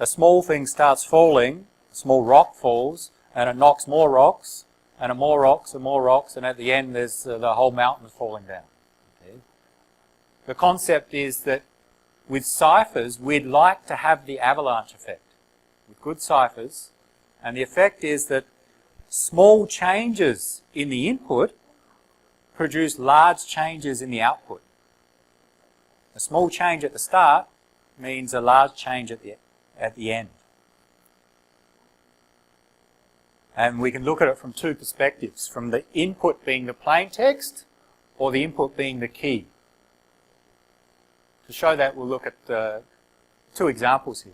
a small thing starts falling, a small rock falls, and it knocks more rocks, and more rocks, and more rocks, and at the end there's the whole mountain falling down. Okay. The concept is that with ciphers, we'd like to have the avalanche effect with good ciphers, and the effect is that small changes in the input produce large changes in the output. A small change at the start means a large change at the end. And we can look at it from two perspectives, from the input being the plain text or the input being the key. To show that, we'll look at two examples here.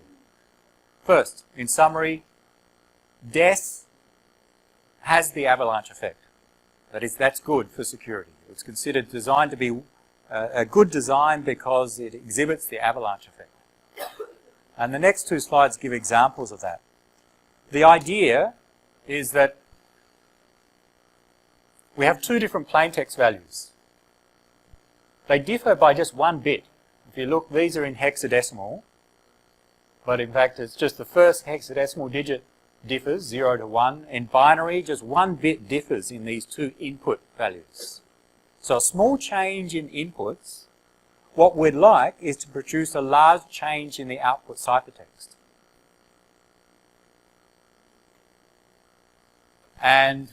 First, in summary, DES has the avalanche effect. That is, that's good for security. It's considered designed to be a good design because it exhibits the avalanche effect. And the next two slides give examples of that. The idea is that we have two different plaintext values. They differ by just one bit. If you look, these are in hexadecimal, but in fact it's just the first hexadecimal digit differs, 0 to 1. In binary, just one bit differs in these two input values. So a small change in inputs, what we'd like is to produce a large change in the output ciphertext. And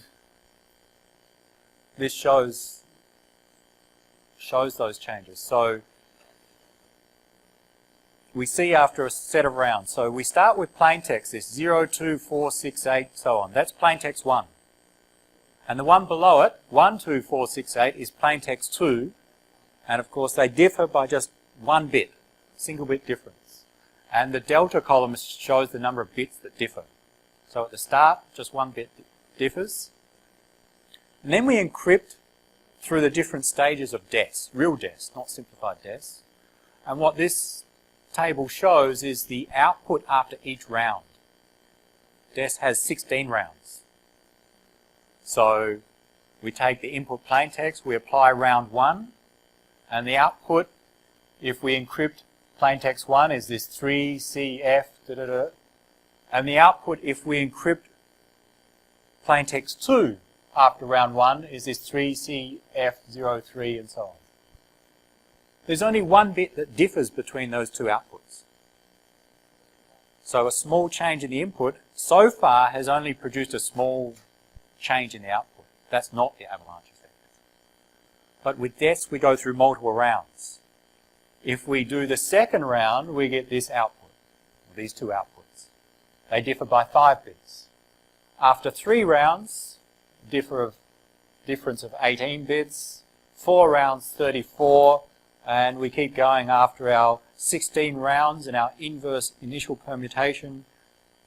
this shows those changes. So we see after a set of rounds. So we start with plaintext, this 0, 2, 4, 6, 8, so on. That's plaintext 1. And the one below it, 1, 2, 4, 6, 8, is plaintext 2. And of course they differ by just one bit, single bit difference. And the delta column shows the number of bits that differ. So at the start, just one bit differs. And then we encrypt through the different stages of DES, real DES, not simplified DES. And what this table shows is the output after each round. DES has 16 rounds. So we take the input plaintext, we apply round 1, and the output, if we encrypt plaintext 1, is this 3CF, and the output, if we encrypt plaintext 2 after round 1, is this 3CF03 and so on. There's only one bit that differs between those two outputs. So a small change in the input so far has only produced a small change in the output. That's not the avalanche effect. But with DES we go through multiple rounds. If we do the second round, we get this output, these two outputs. They differ by 5 bits. After 3 rounds, difference of 18 bits, 4 rounds 34, and we keep going after our 16 rounds and our inverse initial permutation.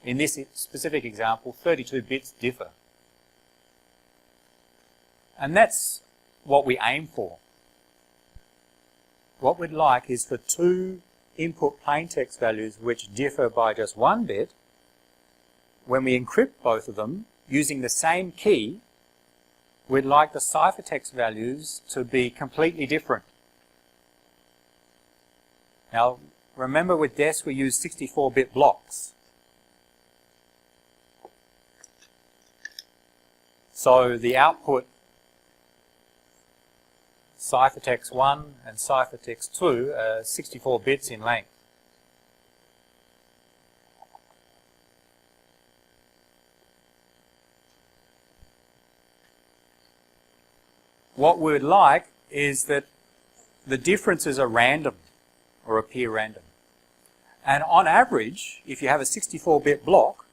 In this specific example, 32 bits differ. And that's what we aim for. What we'd like is for 2 input plaintext values which differ by just 1 bit. When we encrypt both of them using the same key, we'd like the ciphertext values to be completely different. Now, remember with DES we use 64-bit blocks. So the output ciphertext 1 and ciphertext 2 are 64 bits in length. What we'd like is that the differences are random or appear random. And on average, if you have a 64-bit block,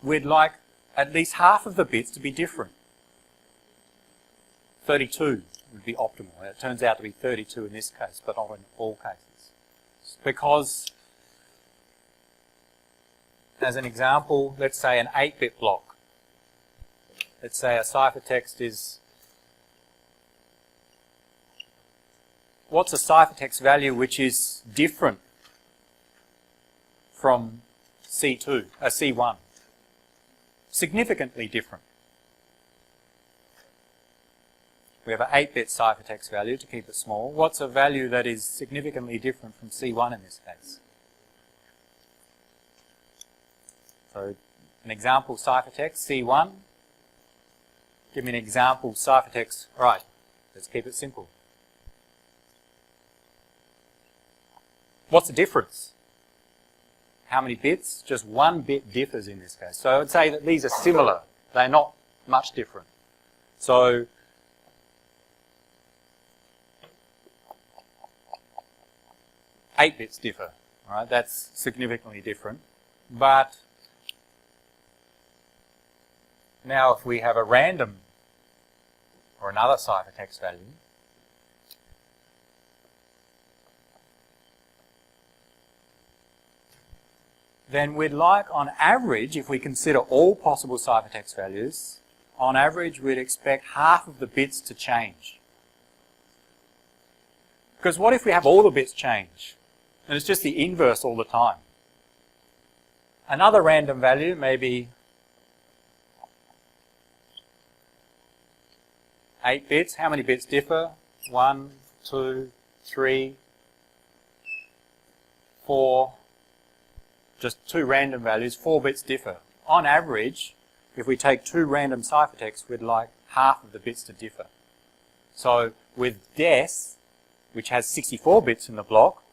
we'd like at least half of the bits to be different. 32 would be optimal. And it turns out to be 32 in this case, but not in all cases. Because, as an example, let's say an 8-bit block. Let's say a ciphertext is... What's a ciphertext value which is different from C1? Significantly different. We have an 8-bit ciphertext value to keep it small. What's a value that is significantly different from C1 in this case? So, an example ciphertext, C1. Give me an example ciphertext. Right, let's keep it simple. What's the difference? How many bits? Just 1 bit differs in this case. So I would say that these are similar. They're not much different. So eight bits differ. All right, that's significantly different. But now if we have a random or another ciphertext value, then we'd like, on average, if we consider all possible ciphertext values, on average we'd expect half of the bits to change. Because what if we have all the bits change? And it's just the inverse all the time. Another random value may be 8 bits. How many bits differ? 1, 2, 3, 4... just 2 random values, 4 bits differ. On average, if we take 2 random ciphertexts, we'd like half of the bits to differ. So with DES, which has 64 bits in the block,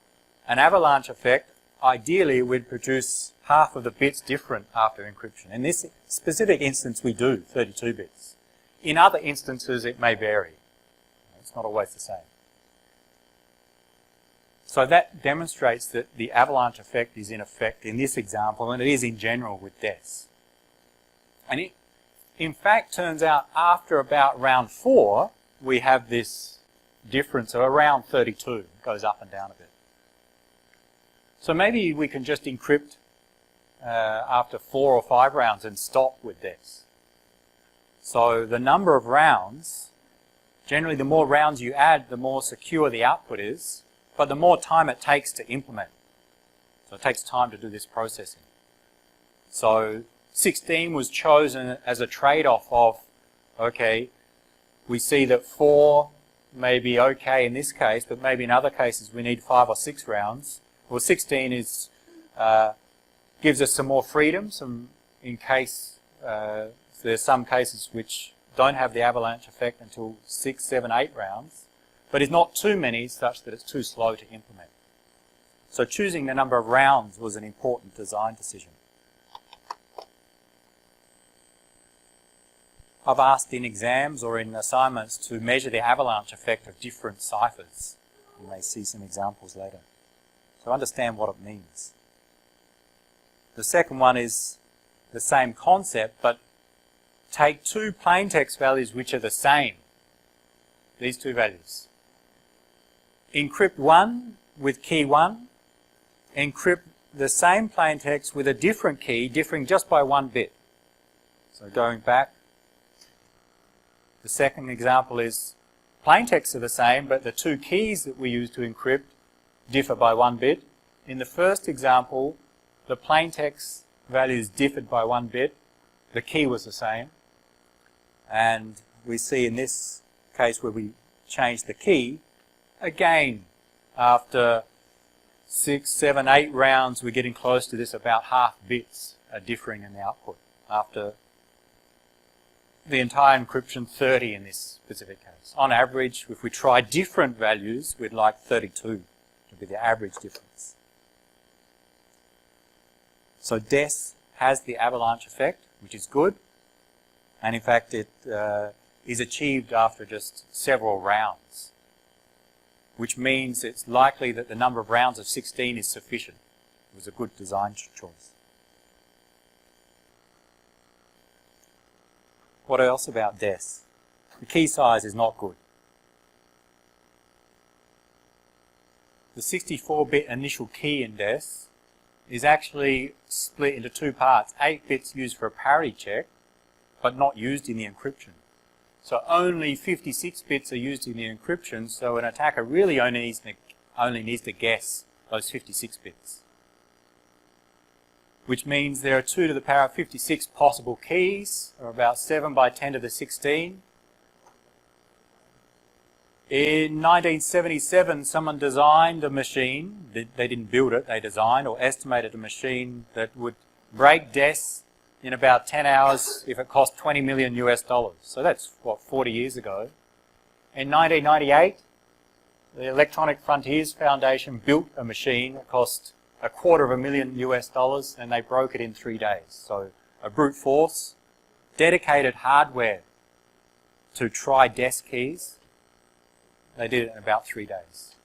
an avalanche effect, ideally we'd produce half of the bits different after encryption. In this specific instance we do, 32 bits. In other instances it may vary. It's not always the same. So that demonstrates that the avalanche effect is in effect in this example, and it is in general with DES. And it, in fact, turns out after about round 4, we have this difference of around 32. It goes up and down a bit. So maybe we can just encrypt after 4 or 5 rounds and stop with DES. So the number of rounds, generally the more rounds you add, the more secure the output is, but the more time it takes to implement. So it takes time to do this processing. So 16 was chosen as a trade-off of, okay, we see that 4 may be okay in this case, but maybe in other cases we need 5 or 6 rounds. Well, 16 is, gives us some more freedom, in case there's some cases which don't have the avalanche effect until 6, 7, 8 rounds. But it's not too many such that it's too slow to implement. So choosing the number of rounds was an important design decision. I've asked in exams or in assignments to measure the avalanche effect of different ciphers. You may see some examples later. So understand what it means. The second one is the same concept, but take two plaintext values which are the same. These two values. Encrypt one with key 1. Encrypt the same plaintext with a different key, differing just by 1 bit. So going back, the second example is plaintexts are the same, but the two keys that we use to encrypt differ by 1 bit. In the first example, the plaintext values differed by 1 bit. The key was the same. And we see in this case where we change the key, again, after 6, 7, 8 rounds, we're getting close to this. About half bits are differing in the output. After the entire encryption, 30 in this specific case. On average, if we try different values, we'd like 32 to be the average difference. So DES has the avalanche effect, which is good. And in fact, it is achieved after just several rounds, which means it's likely that the number of rounds of 16 is sufficient. It was a good design choice. What else about DES? The key size is not good. The 64-bit initial key in DES is actually split into 2 parts. 8 bits used for a parity check, but not used in the encryption. So only 56 bits are used in the encryption, so an attacker really only needs to guess those 56 bits. Which means there are 2 to the power of 56 possible keys, or about 7 by 10 to the 16. In 1977, someone designed a machine. They didn't build it, they designed or estimated a machine that would break DES in about 10 hours if it cost $20 million US. So that's, what, 40 years ago. In 1998, the Electronic Frontiers Foundation built a machine that cost $250,000 US, and they broke it in 3 days. So a brute force, dedicated hardware to try DES keys. They did it in about 3 days.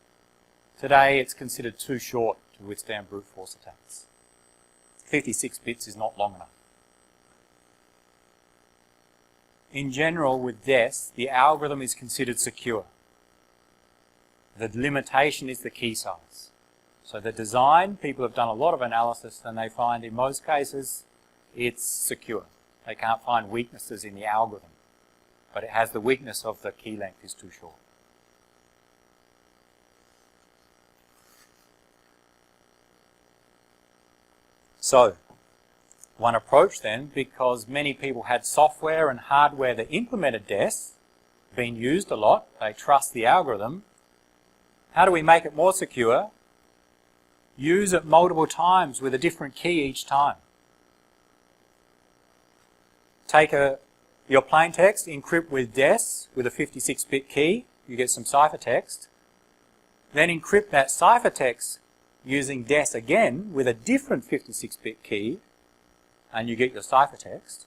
Today it's considered too short to withstand brute force attacks. 56 bits is not long enough. In general, with DES, the algorithm is considered secure. The limitation is the key size. So the design, people have done a lot of analysis and they find in most cases it's secure. They can't find weaknesses in the algorithm, but it has the weakness of the key length is too short. So, one approach then, because many people had software and hardware that implemented DES, being used a lot, they trust the algorithm. How do we make it more secure? Use it multiple times with a different key each time. Take your plaintext, encrypt with DES with a 56-bit key, you get some ciphertext. Then encrypt that ciphertext using DES again with a different 56-bit key, and you get your ciphertext.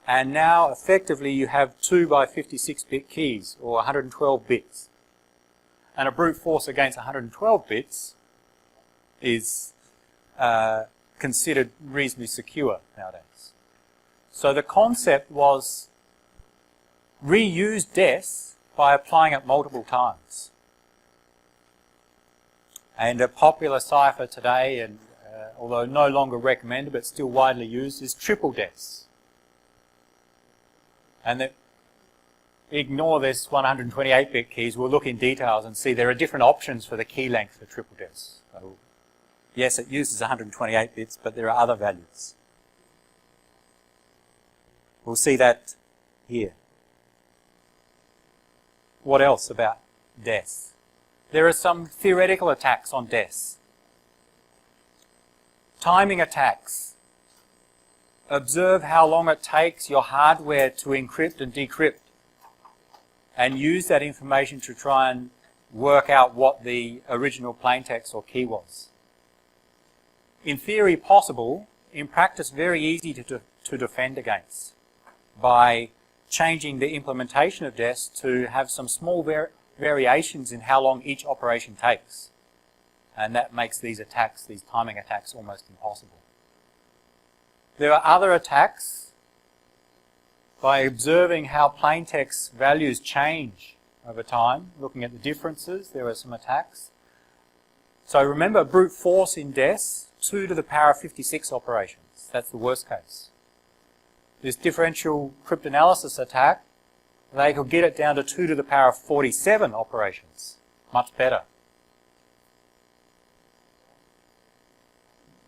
And now effectively you have 2 by 56-bit keys, or 112 bits. And a brute force against 112 bits is considered reasonably secure nowadays. So the concept was reuse DES by applying it multiple times. And a popular cipher today, and although no longer recommended but still widely used, is triple DES. And ignore this 128-bit keys. We'll look in details and see there are different options for the key length for triple DES. So, yes, it uses 128 bits, but there are other values. We'll see that here. What else about DES? There are some theoretical attacks on DES. Timing attacks. Observe how long it takes your hardware to encrypt and decrypt, and use that information to try and work out what the original plaintext or key was. In theory possible, in practice very easy to defend against by changing the implementation of DES to have some small variations in how long each operation takes. And that makes these attacks, these timing attacks, almost impossible. There are other attacks. By observing how plaintext values change over time, looking at the differences, there are some attacks. So remember, brute force in DES, 2 to the power of 56 operations. That's the worst case. This differential cryptanalysis attack, they could get it down to 2 to the power of 47 operations. Much better.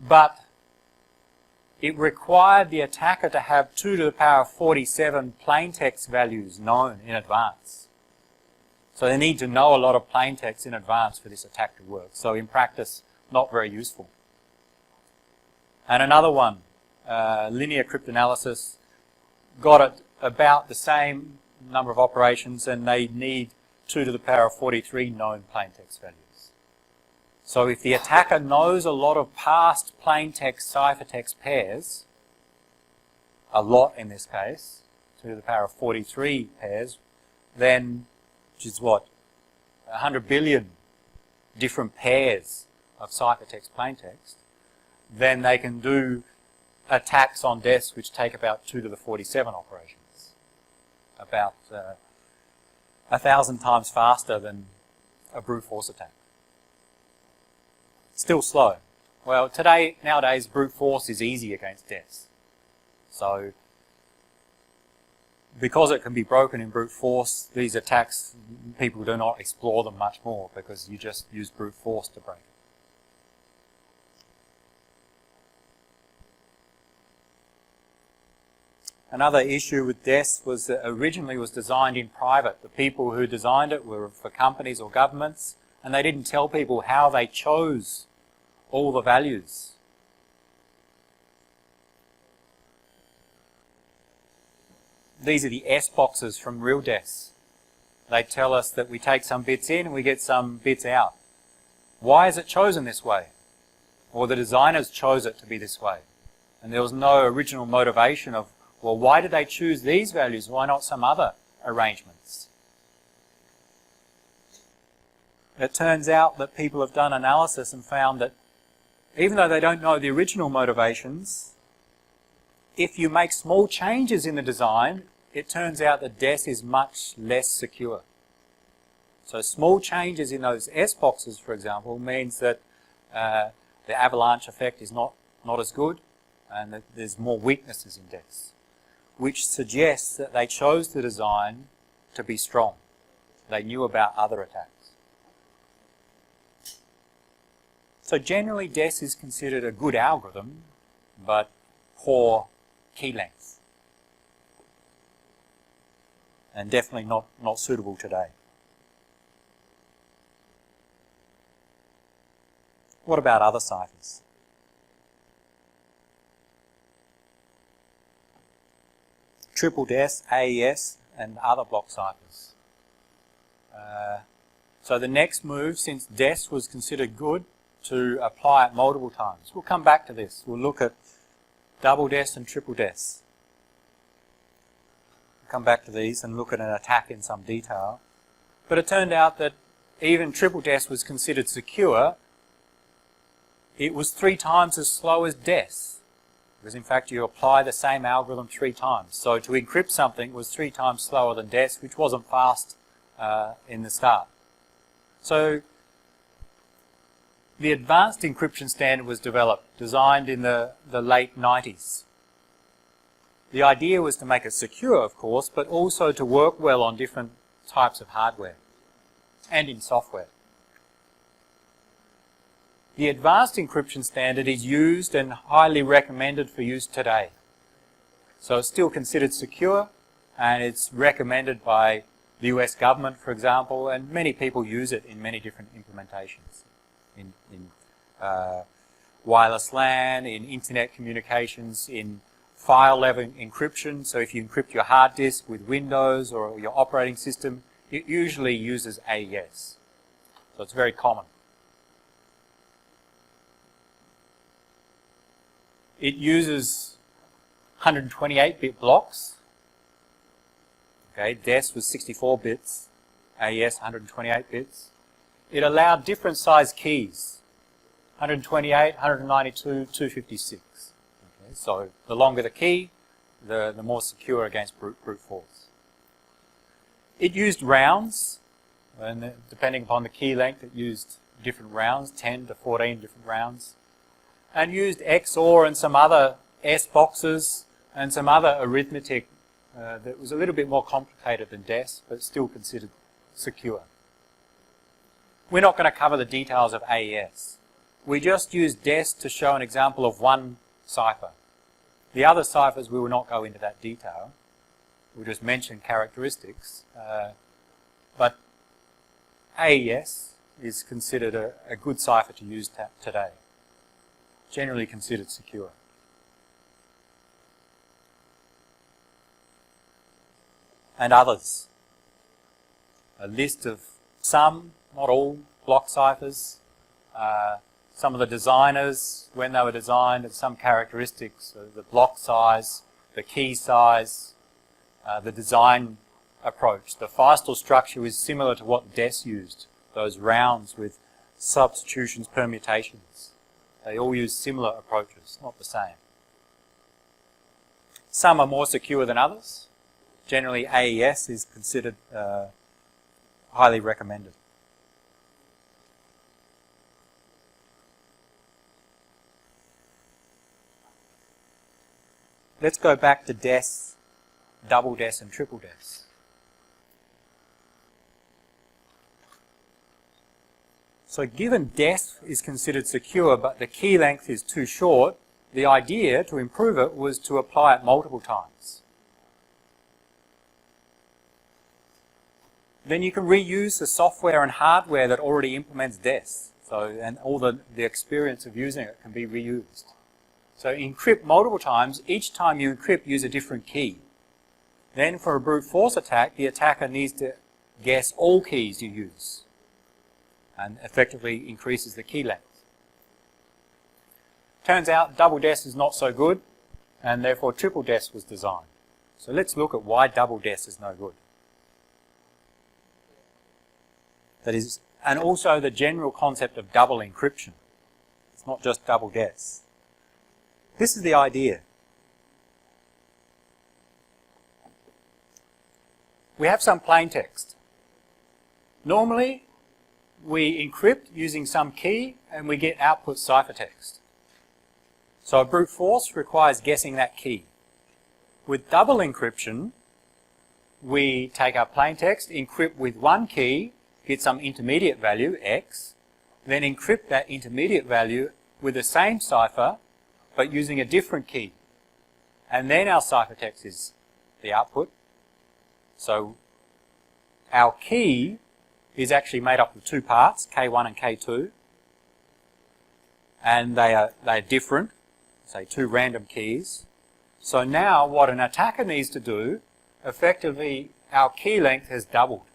But it required the attacker to have 2 to the power of 47 plaintext values known in advance. So they need to know a lot of plaintext in advance for this attack to work. So in practice, not very useful. And another one, linear cryptanalysis, got it about the same number of operations, and they need 2 to the power of 43 known plaintext values. So if the attacker knows a lot of past plaintext ciphertext pairs, a lot in this case, 2 to the power of 43 pairs, then, which is what, 100 billion different pairs of ciphertext plaintext, then they can do attacks on DES which take about 2 to the 47 operations. About 1,000 times faster than a brute force attack. Still slow. Well, nowadays, brute force is easy against DES. So, because it can be broken in brute force, these attacks, people do not explore them much more because you just use brute force to break it. Another issue with DES was that originally was designed in private. The people who designed it were for companies or governments, and they didn't tell people how they chose all the values. These are the S boxes from real DES. They tell us that we take some bits in and we get some bits out. Why is it chosen this way? Or the designers chose it to be this way. And there was no original motivation of, well, why did they choose these values? Why not some other arrangements? It turns out that people have done analysis and found that even though they don't know the original motivations, if you make small changes in the design, it turns out that DES is much less secure. So small changes in those S boxes, for example, means that the avalanche effect is not as good and that there's more weaknesses in DES, which suggests that they chose the design to be strong. They knew about other attacks. So generally DES is considered a good algorithm, but poor key length. And definitely not suitable today. What about other ciphers? Triple DES, AES, and other block ciphers. So the next move, since DES was considered good, to apply it multiple times. We'll come back to this. We'll look at double DES and triple DES. We'll come back to these and look at an attack in some detail. But it turned out that even triple DES was considered secure. It was 3 times as slow as DES. Because in fact you apply the same algorithm 3 times. So to encrypt something was 3 times slower than DES, which wasn't fast in the start. So the advanced encryption standard was developed, designed in the late 90s. The idea was to make it secure, of course, but also to work well on different types of hardware and in software. The advanced encryption standard is used and highly recommended for use today. So it's still considered secure, and it's recommended by the US government, for example, and many people use it in many different implementations. In wireless LAN, in internet communications, in file level encryption. So if you encrypt your hard disk with Windows or your operating system, it usually uses AES. So it's very common. It uses 128-bit blocks. Okay, DES was 64 bits, AES 128 bits. It allowed different size keys, 128, 192, 256. Okay, so the longer the key, the more secure against brute force. It used rounds, and depending upon the key length, it used different rounds, 10 to 14 different rounds, and used XOR and some other S boxes and some other arithmetic that was a little bit more complicated than DES, but still considered secure. We're not going to cover the details of AES. We just used DES to show an example of one cipher. The other ciphers, we will not go into that detail. We'll just mention characteristics. But AES is considered a good cipher to use today. Generally considered secure. And others. A list of some, not all, block ciphers. Some of the designers, when they were designed, and some characteristics, the block size, the key size, the design approach. The Feistel structure is similar to what DES used, those rounds with substitutions, permutations. They all use similar approaches, not the same. Some are more secure than others. Generally, AES is considered highly recommended. Let's go back to DES, double DES and triple DES. So given DES is considered secure but the key length is too short, the idea to improve it was to apply it multiple times. Then you can reuse the software and hardware that already implements DES. And all the experience of using it can be reused. So encrypt multiple times. Each time you encrypt, use a different key. Then for a brute force attack, the attacker needs to guess all keys you use and effectively increases the key length. Turns out double DES is not so good, and therefore triple DES was designed. So let's look at why double DES is no good. That is, and also the general concept of double encryption. It's not just double DES. This is the idea. We have some plain text. Normally, we encrypt using some key and we get output ciphertext. So a brute force requires guessing that key. With double encryption, we take our plain text, encrypt with one key, get some intermediate value, X, then encrypt that intermediate value with the same cipher, but using a different key. And then our ciphertext is the output. So our key is actually made up of two parts, K1 and K2. And they are different, say two random keys. So now what an attacker needs to do, effectively our key length has doubled.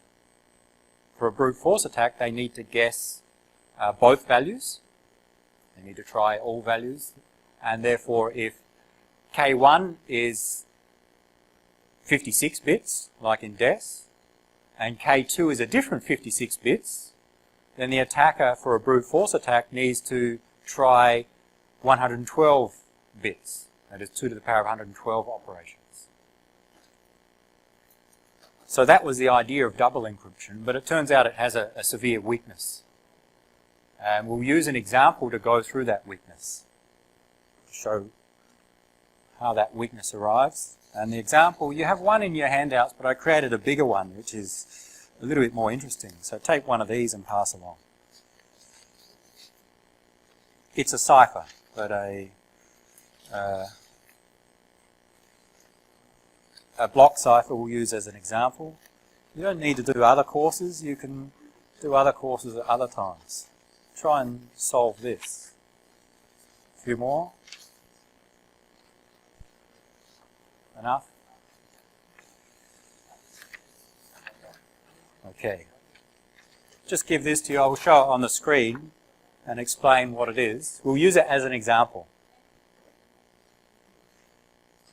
For a brute force attack, they need to guess both values. They need to try all values. And therefore, if K1 is 56 bits, like in DES, and K2 is a different 56 bits, then the attacker for a brute force attack needs to try 112 bits. That is 2 to the power of 112 operations. So that was the idea of double encryption, but it turns out it has a severe weakness. And we'll use an example to go through that weakness, to show how that weakness arrives. And the example, you have one in your handouts, but I created a bigger one, which is a little bit more interesting. So take one of these and pass along. It's a cipher, but a block cipher we'll use as an example. You don't need to do other courses. You can do other courses at other times. Try and solve this. A few more. Enough? Okay. just give this to you. I will show it on the screen and explain what it is. We'll use it as an example.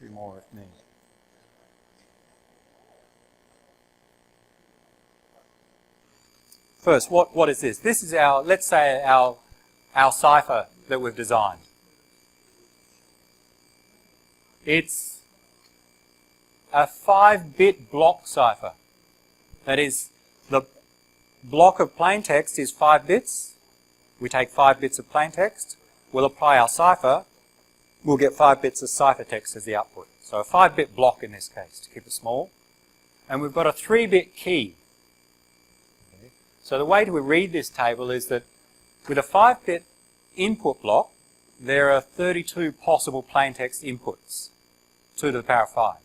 2 more if needed. First, what is this? This is our, let's say, our cipher that we've designed. It's a 5-bit block cipher. That is, the block of plain text is 5 bits. We take 5 bits of plain text. We'll apply our cipher. We'll get 5 bits of ciphertext as the output. So a 5-bit block in this case, to keep it small. And we've got a 3-bit key. Okay. So the way to read this table is that with a 5-bit input block, there are 32 possible plaintext inputs, 2 to the power of 5.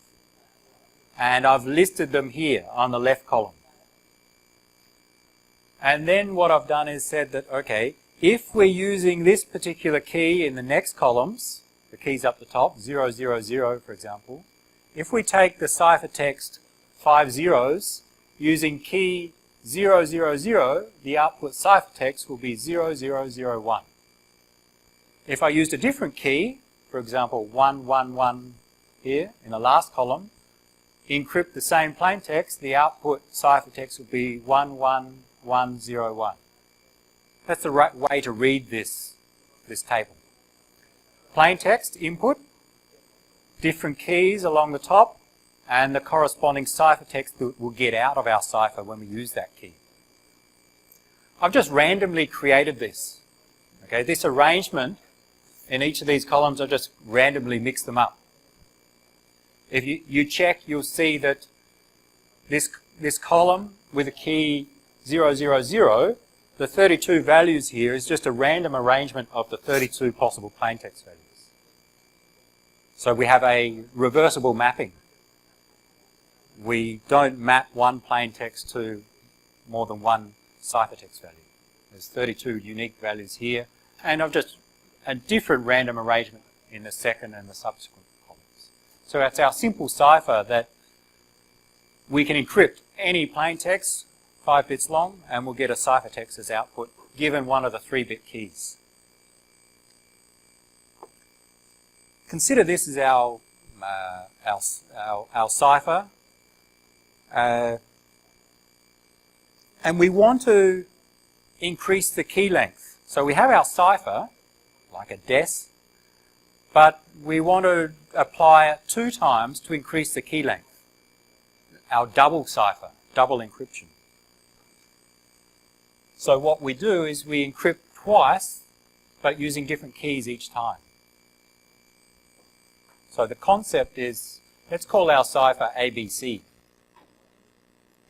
And I've listed them here on the left column. And then what I've done is said that, okay, if we're using this particular key in the next columns, the keys up the top, 000 for example, if we take the ciphertext 5 zeros, using key 000, the output ciphertext will be 0001. If I used a different key, for example 111 here in the last column, encrypt the same plaintext, the output ciphertext will be 11101. That's the right way to read this table. Plaintext input, different keys along the top, and the corresponding ciphertext that we'll get out of our cipher when we use that key. I've just randomly created this. Okay, this arrangement in each of these columns, I've just randomly mixed them up. If you check, you'll see that this column with a key 000, the 32 values here is just a random arrangement of the 32 possible plaintext values. So we have a reversible mapping. We don't map one plaintext to more than one ciphertext value. There's 32 unique values here, and I've just a different random arrangement in the second and the subsequent columns. So that's our simple cipher that we can encrypt any plaintext 5 bits long, and we'll get a ciphertext as output given one of the 3-bit keys. Consider this as our cipher, and we want to increase the key length. So we have our cipher, like a DES, but we want to apply it 2 times to increase the key length. Our double cipher, double encryption. So what we do is we encrypt twice, but using different keys each time. So the concept is, let's call our cipher ABC.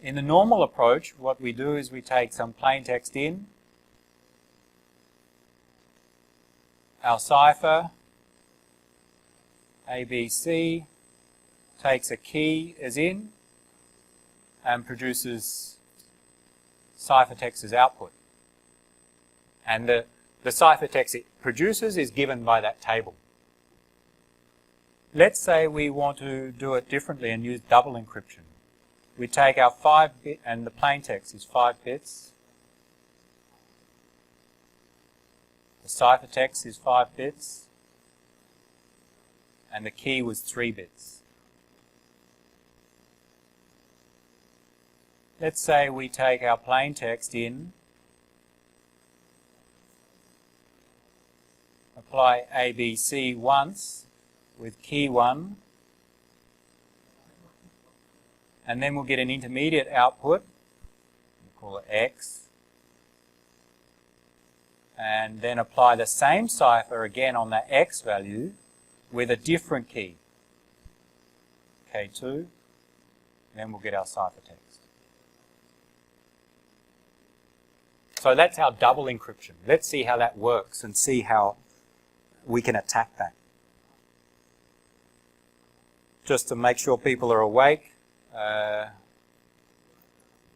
In the normal approach, what we do is we take some plain text in, our cipher ABC takes a key as in and produces ciphertext as output. And the ciphertext it produces is given by that table. Let's say we want to do it differently and use double encryption. We take our 5-bit, and the plaintext is 5 bits. The ciphertext is 5 bits. And the key was 3 bits. Let's say we take our plaintext in, apply ABC once with key 1, and then we'll get an intermediate output, we'll call it X, and then apply the same cipher again on that X value with a different key, K2, then we'll get our ciphertext. So that's our double encryption. Let's see how that works and see how we can attack that. Just to make sure people are awake,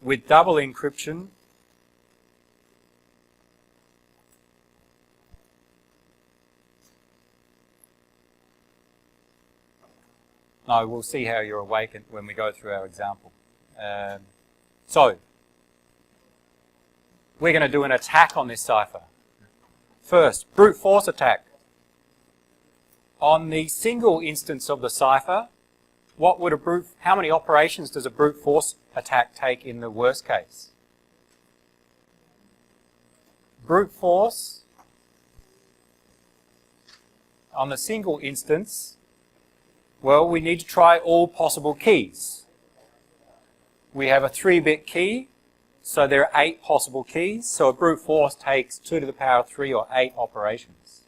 with double encryption, no, we'll see how you're awake when we go through our example. So, we're going to do an attack on this cipher. First, brute force attack. On the single instance of the cipher, how many operations does a brute force attack take in the worst case? Brute force on the single instance, well, we need to try all possible keys. We have a 3-bit key, so there are 8 possible keys, so a brute force takes 2 to the power of 3 or 8 operations.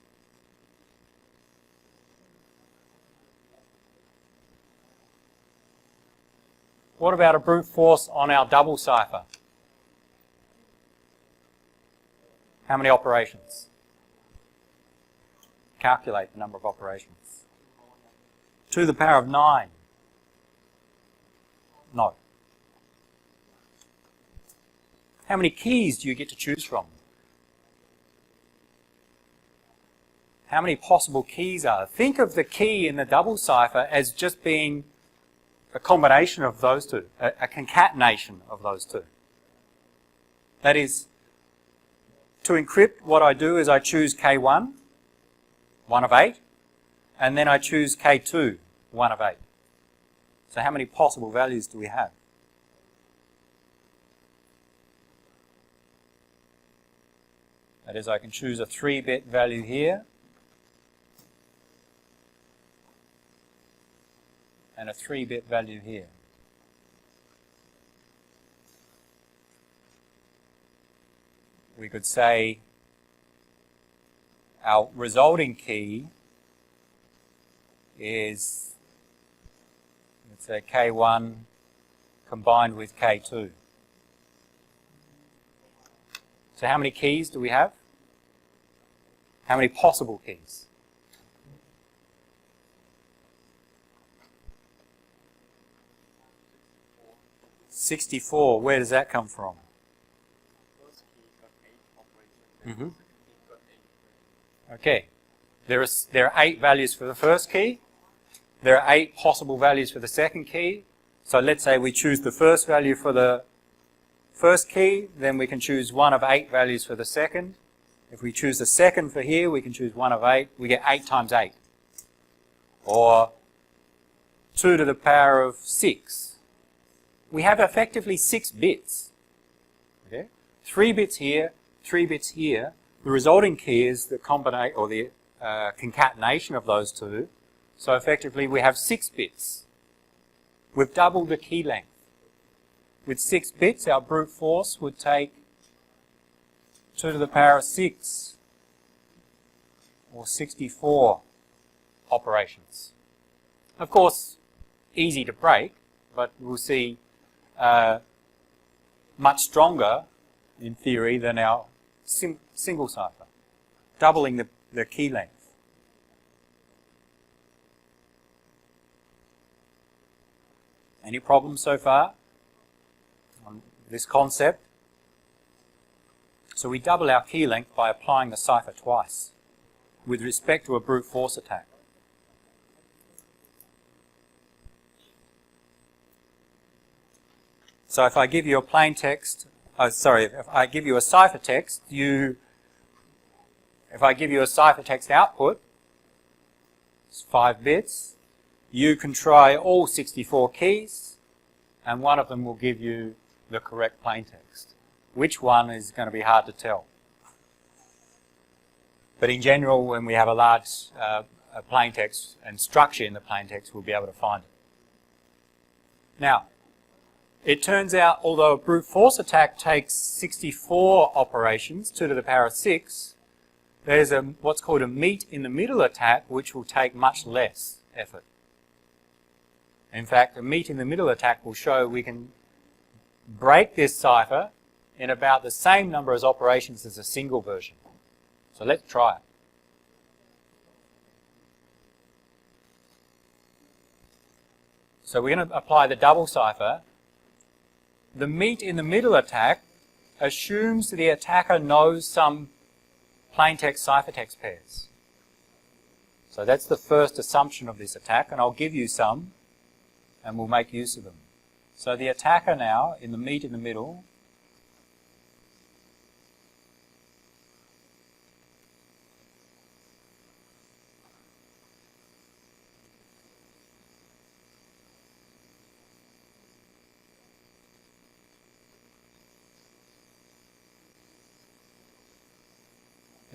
What about a brute force on our double cipher? How many operations? Calculate the number of operations. 2 to the power of 9. No. How many keys do you get to choose from? How many possible keys are there? Think of the key in the double cipher as just being a combination of those two, a concatenation of those two. That is, to encrypt, what I do is I choose K1, 1 of 8, and then I choose K2, 1 of 8. So how many possible values do we have? That is, I can choose a 3-bit value here and a 3-bit value here. We could say our resulting key is, let's say, K1 combined with K2. So how many keys do we have? How many possible keys? $64. Where does that come from? Mm-hmm. Okay. There are 8 values for the first key. There are 8 possible values for the second key. So let's say we choose the first value for the first key, then we can choose 1 of 8 values for the second. If we choose the second for here, we can choose 1 of 8. We get 8 times 8. Or 2 to the power of 6. We have effectively 6 bits. Okay? 3 bits here, 3 bits here. The resulting key is the combination or the concatenation of those two. So effectively we have 6 bits. We've doubled the key length. With 6 bits, our brute force would take 2 to the power of 6 or 64 operations. Of course, easy to break, but we'll see much stronger in theory than our single cipher, doubling the key length. Any problems so far on this concept? So we double our key length by applying the cipher twice with respect to a brute force attack. So if I give you a plain text, if I give you a cipher text, if I give you a cipher text output, it's 5 bits, you can try all 64 keys, and one of them will give you the correct plain text. Which one is going to be hard to tell. But in general, when we have a large plain text and structure in the plain text, we'll be able to find it. Now, it turns out, although a brute force attack takes 64 operations, 2 to the power of 6, there's what's called a meet in the middle attack, which will take much less effort. In fact, a meet in the middle attack will show we can break this cipher in about the same number of operations as a single version. So let's try it. So we're going to apply the double cipher. The meet in the middle attack assumes the attacker knows some plaintext ciphertext pairs. So that's the first assumption of this attack, and I'll give you some, and we'll make use of them. So the attacker now, in the meet in the middle,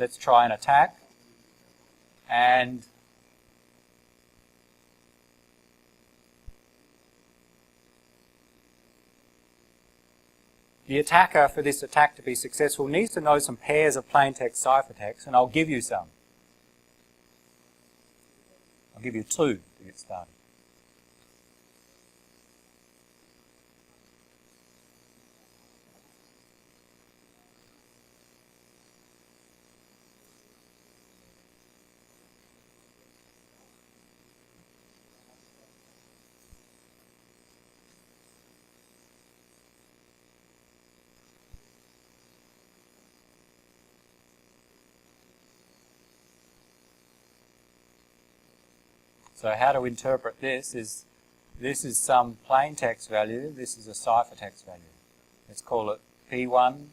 let's try an attack. And the attacker, for this attack to be successful, needs to know some pairs of plaintext ciphertext, and I'll give you some. I'll give you 2 to get started. So how to interpret this is some plain text value, this is a ciphertext value. Let's call it P1,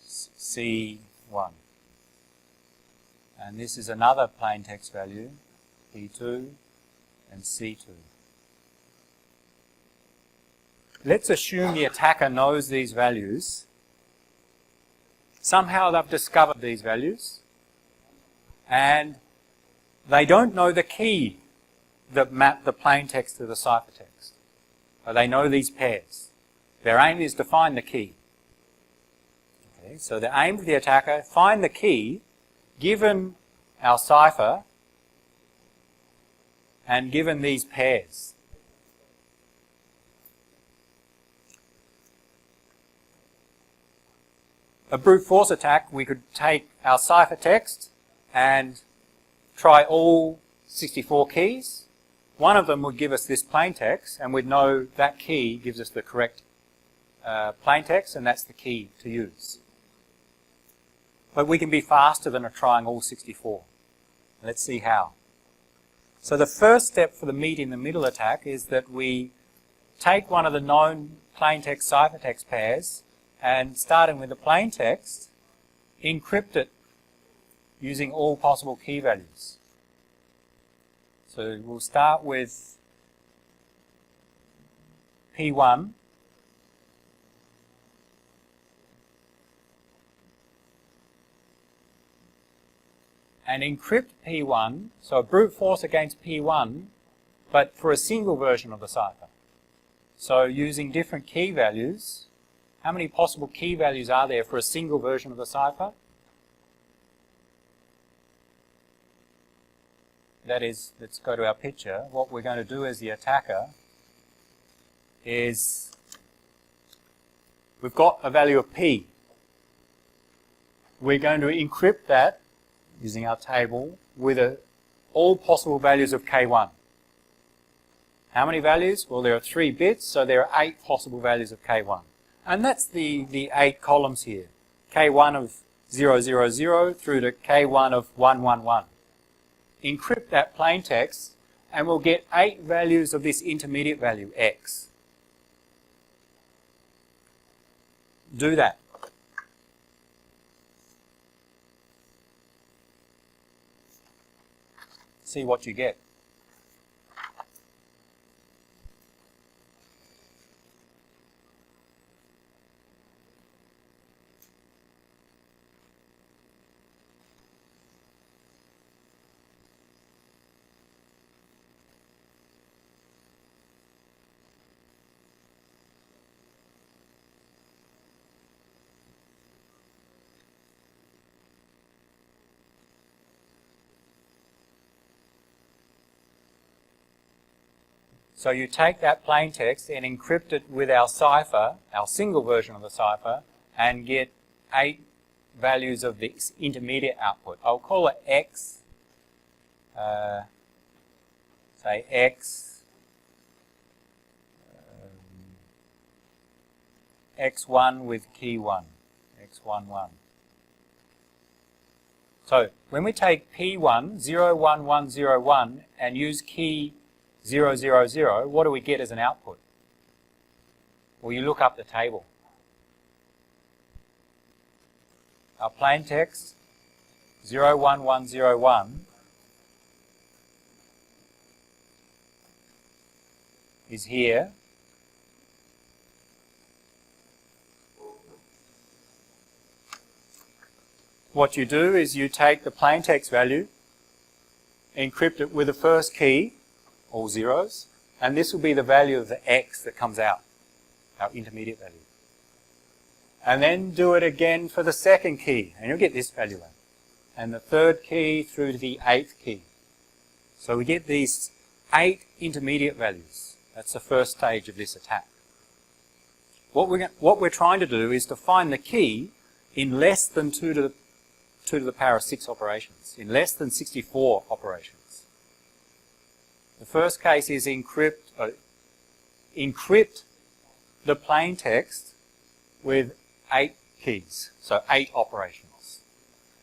C1. And this is another plain text value, P2 and C2. Let's assume the attacker knows these values. Somehow they've discovered these values, and they don't know the key that map the plain text to the ciphertext. But they know these pairs. Their aim is to find the key. Okay, so the aim of the attacker, find the key given our cipher and given these pairs. A brute force attack, we could take our ciphertext and try all 64 keys. One of them would give us this plaintext, and we'd know that key gives us the correct plaintext, and that's the key to use. But we can be faster than trying all 64. Let's see how. So the first step for the meet in the middle attack is that we take one of the known plaintext ciphertext pairs, and starting with the plaintext, encrypt it using all possible key values. So we'll start with P1, and encrypt P1, so brute force against P1, but for a single version of the cipher. So using different key values. How many possible key values are there for a single version of the cipher? That is, let's go to our picture. What we're going to do as the attacker is, we've got a value of P. We're going to encrypt that using our table with all possible values of K1. How many values? Well, there are 3 bits, so there are 8 possible values of K1. And that's the 8 columns here. K1 of 000 through to K1 of 111. Encrypt that plaintext, and we'll get 8 values of this intermediate value, X. Do that. See what you get. So you take that plaintext and encrypt it with our cipher, our single version of the cipher, and get 8 values of this intermediate output. I'll call it X, say X, X1 with key 1, X11. So when we take P1, 01101, and use key 000, what do we get as an output? Well, you look up the table. Our plaintext 01101 is here. what you do is you take the plaintext value, encrypt it with the first key, all zeros, and this will be the value of the x that comes out, our intermediate value. And then do it again for the second key, and you'll get this value out. And the third key through to the 8th key. So we get these 8 intermediate values. That's the first stage of this attack. What we're trying to do is to find the key in less than 2 to the power of 6 operations, in less than 64 operations. The first case is encrypt the plain text with 8 keys, so 8 operations.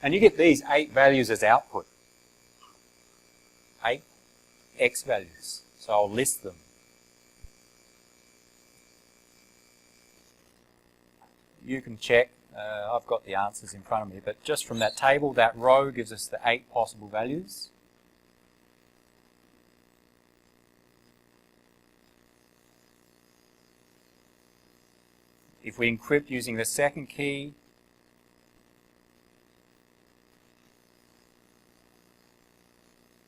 And you get these 8 values as output. 8 x values. So I'll list them. You can check. I've got the answers in front of me, but just from that table, that row gives us the 8 possible values. If we encrypt using the second key,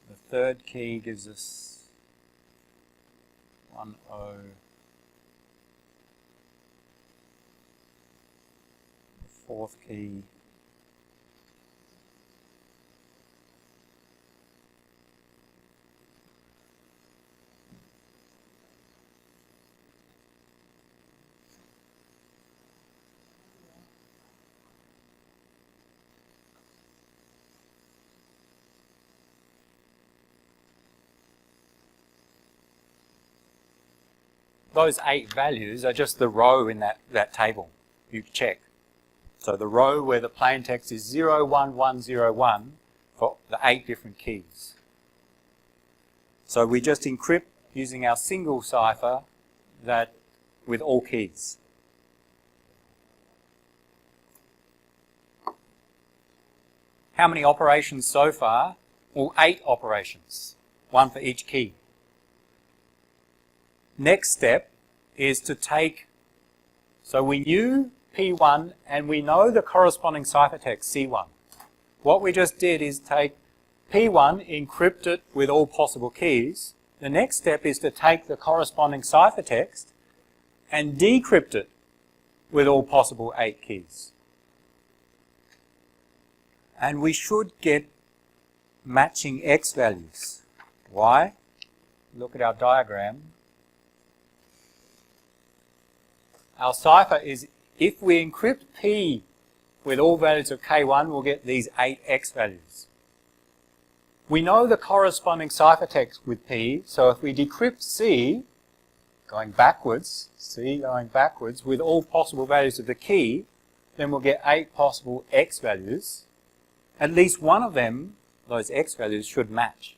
the third key gives us 10. The fourth key. Those 8 values are just the row in that table. You check. So the row where the plain text is 01101 for the 8 different keys. So we just encrypt using our single cipher that with all keys. How many operations so far? Well, 8 operations, 1 for each key. Next step is to take, so we knew P1 and we know the corresponding ciphertext C1. What we just did is take P1, encrypt it with all possible keys. The next step is to take the corresponding ciphertext and decrypt it with all possible 8 keys. And we should get matching X values. Why? Look at our diagram. Our cipher is, if we encrypt P with all values of K1, we'll get these 8 X values. We know the corresponding ciphertext with P, so if we decrypt C, going backwards, with all possible values of the key, then we'll get 8 possible X values. At least one of them, those X values, should match.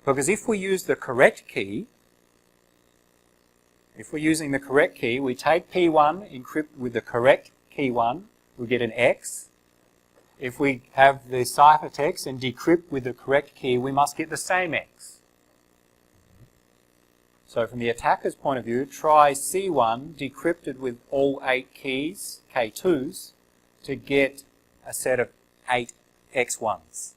Because if we use the correct key, if we're using the correct key, we take P1, encrypt with the correct key 1, we get an X. If we have the ciphertext and decrypt with the correct key, we must get the same X. So from the attacker's point of view, try C1 decrypted with all 8 keys, K2s, to get a set of 8 X1s.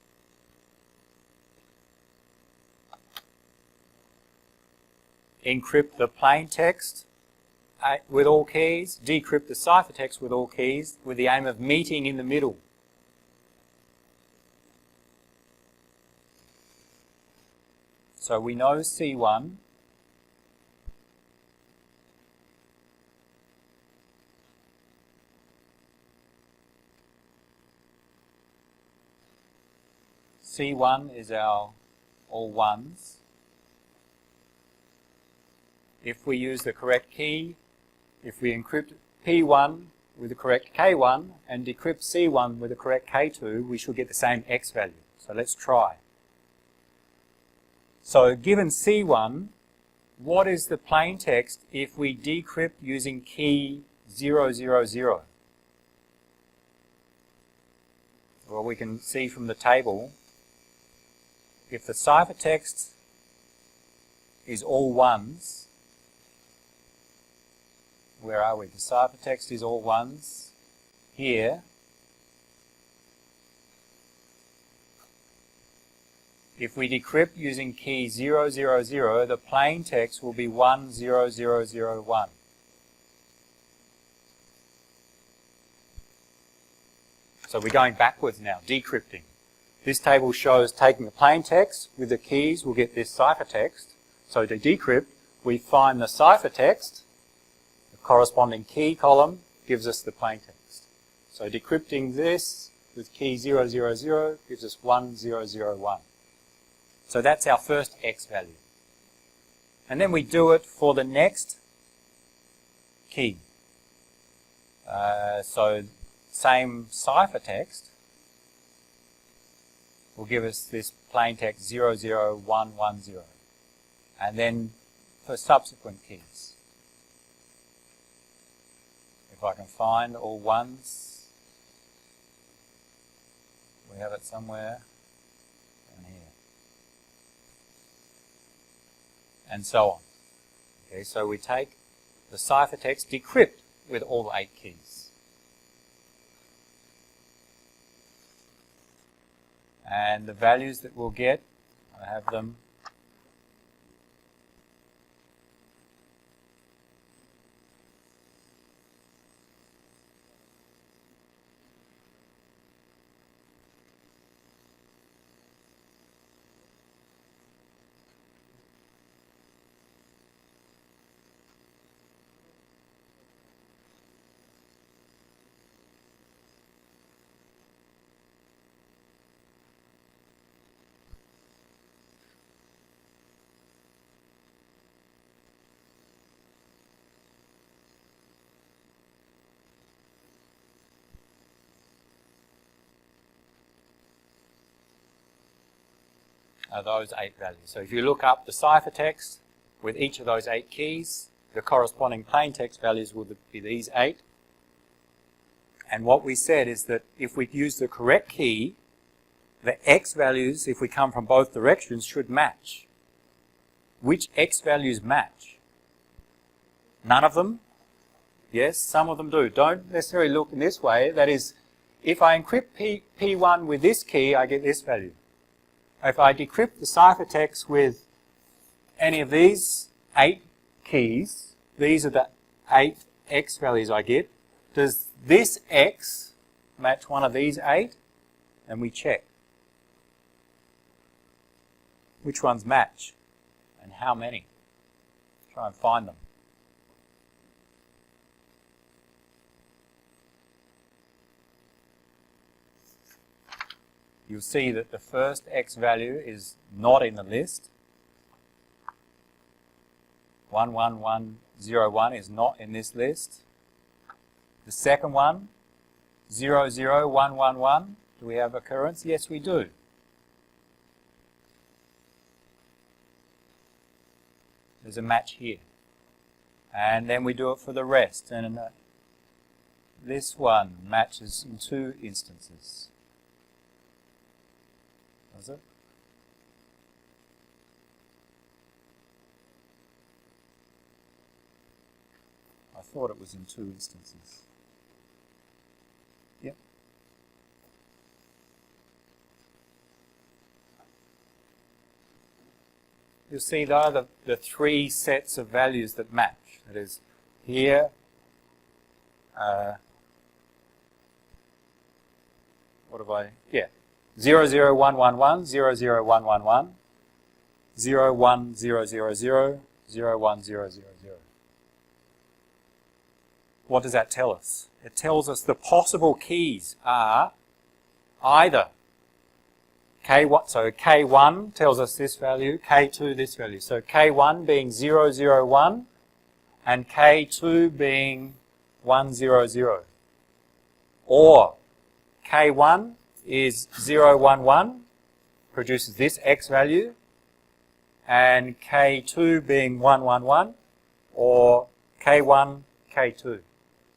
Encrypt the plain text with all keys, decrypt the ciphertext with all keys, with the aim of meeting in the middle. So we know C1. C1 is our all ones. If we use the correct key, if we encrypt P1 with the correct K1 and decrypt C1 with the correct K2, we should get the same X value. So let's try. So given C1, what is the plain text if we decrypt using key 000? Well, we can see from the table, if the ciphertext is all ones, where are we? The ciphertext is all ones here. If we decrypt using key 000, the plain text will be 10001. So we're going backwards now, decrypting. This table shows taking the plain text with the keys, we'll get this ciphertext. So to decrypt, we find the ciphertext, the corresponding key column gives us the plain text. So decrypting this with key 000 gives us 1001. So that's our first X value. And then we do it for the next key. So same ciphertext will give us this plain text 00110. And then for subsequent keys, if I can find all ones, we have it somewhere down here, and so on. Okay, so we take the ciphertext, decrypt with all 8 keys. And the values that we'll get, I have them are those 8 values. So if you look up the ciphertext with each of those 8 keys, the corresponding plain text values will be these 8. And what we said is that if we use the correct key, the X values, if we come from both directions, should match. Which X values match? None of them? Yes, some of them do. Don't necessarily look in this way. That is, if I encrypt P1 with this key, I get this value. If I decrypt the ciphertext with any of these 8 keys, these are the 8 X values I get. Does this X match one of these 8? And we check. Which ones match? And how many? Try and find them. You'll see that the first X value is not in the list. 11101 is not in this list. The second one, 00111, do we have occurrence? Yes, we do. There's a match here. And then we do it for the rest. And this one matches in 2 instances. Does it? I thought it was in 2 instances. Yep. You'll see there are the 3 sets of values that match. That is, here, what have I, yeah, 00111, 00111, 01000, 01000. What does that tell us? It tells us the possible keys are either K1, so K1 tells us this value, K2 this value. So K1 being 001 and K2 being 100. Or K1 is 011, produces this X value, and K2 being 111, or K1, K2.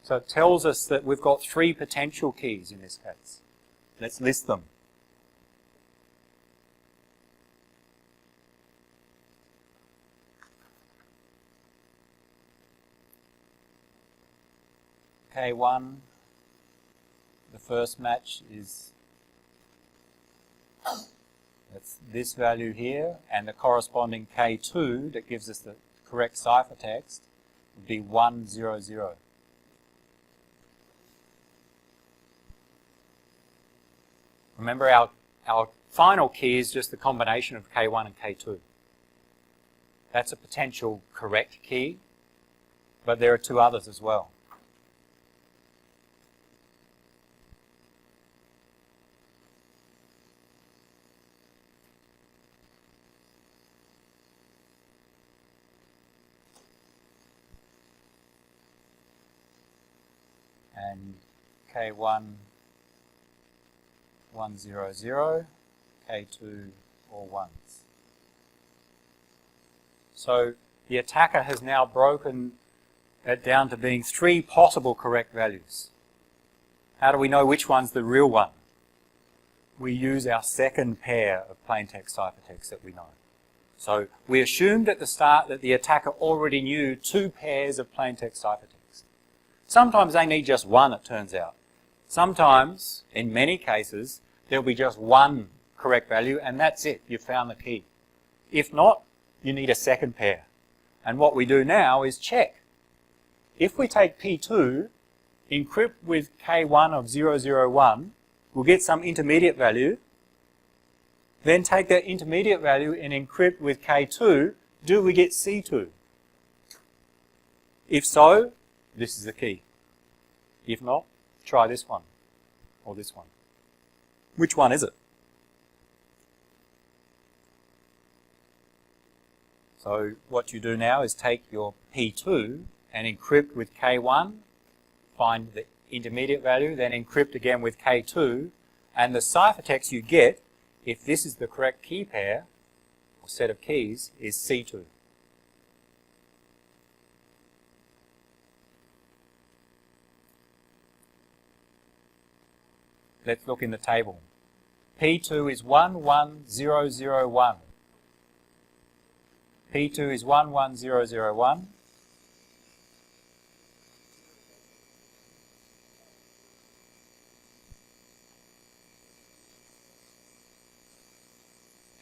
So it tells us that we've got 3 potential keys in this case. Let's list them. K1, the first match is, with this value here, and the corresponding K2 that gives us the correct ciphertext would be 100. Remember, our final key is just the combination of K1 and K2. That's a potential correct key, but there are two others as well. And K1, 100, K2, all ones. So the attacker has now broken it down to being three possible correct values. How do we know which one's the real one? We use our second pair of plaintext ciphertext that we know. So we assumed at the start that the attacker already knew two pairs of plaintext ciphertext. Sometimes they need just one, it turns out. Sometimes, in many cases, there'll be just one correct value and that's it, you've found the key. If not, you need a second pair. And what we do now is check. If we take P2, encrypt with K1 of 001, we'll get some intermediate value. Then take that intermediate value and encrypt with K2, do we get C2? If so, this is the key. If not, try this one or this one. Which one is it? So what you do now is take your P2 and encrypt with K1, find the intermediate value, then encrypt again with K2, and the ciphertext you get, if this is the correct key pair, or set of keys, is C2. Let's look in the table. P2 is 11001. P2 is 11001.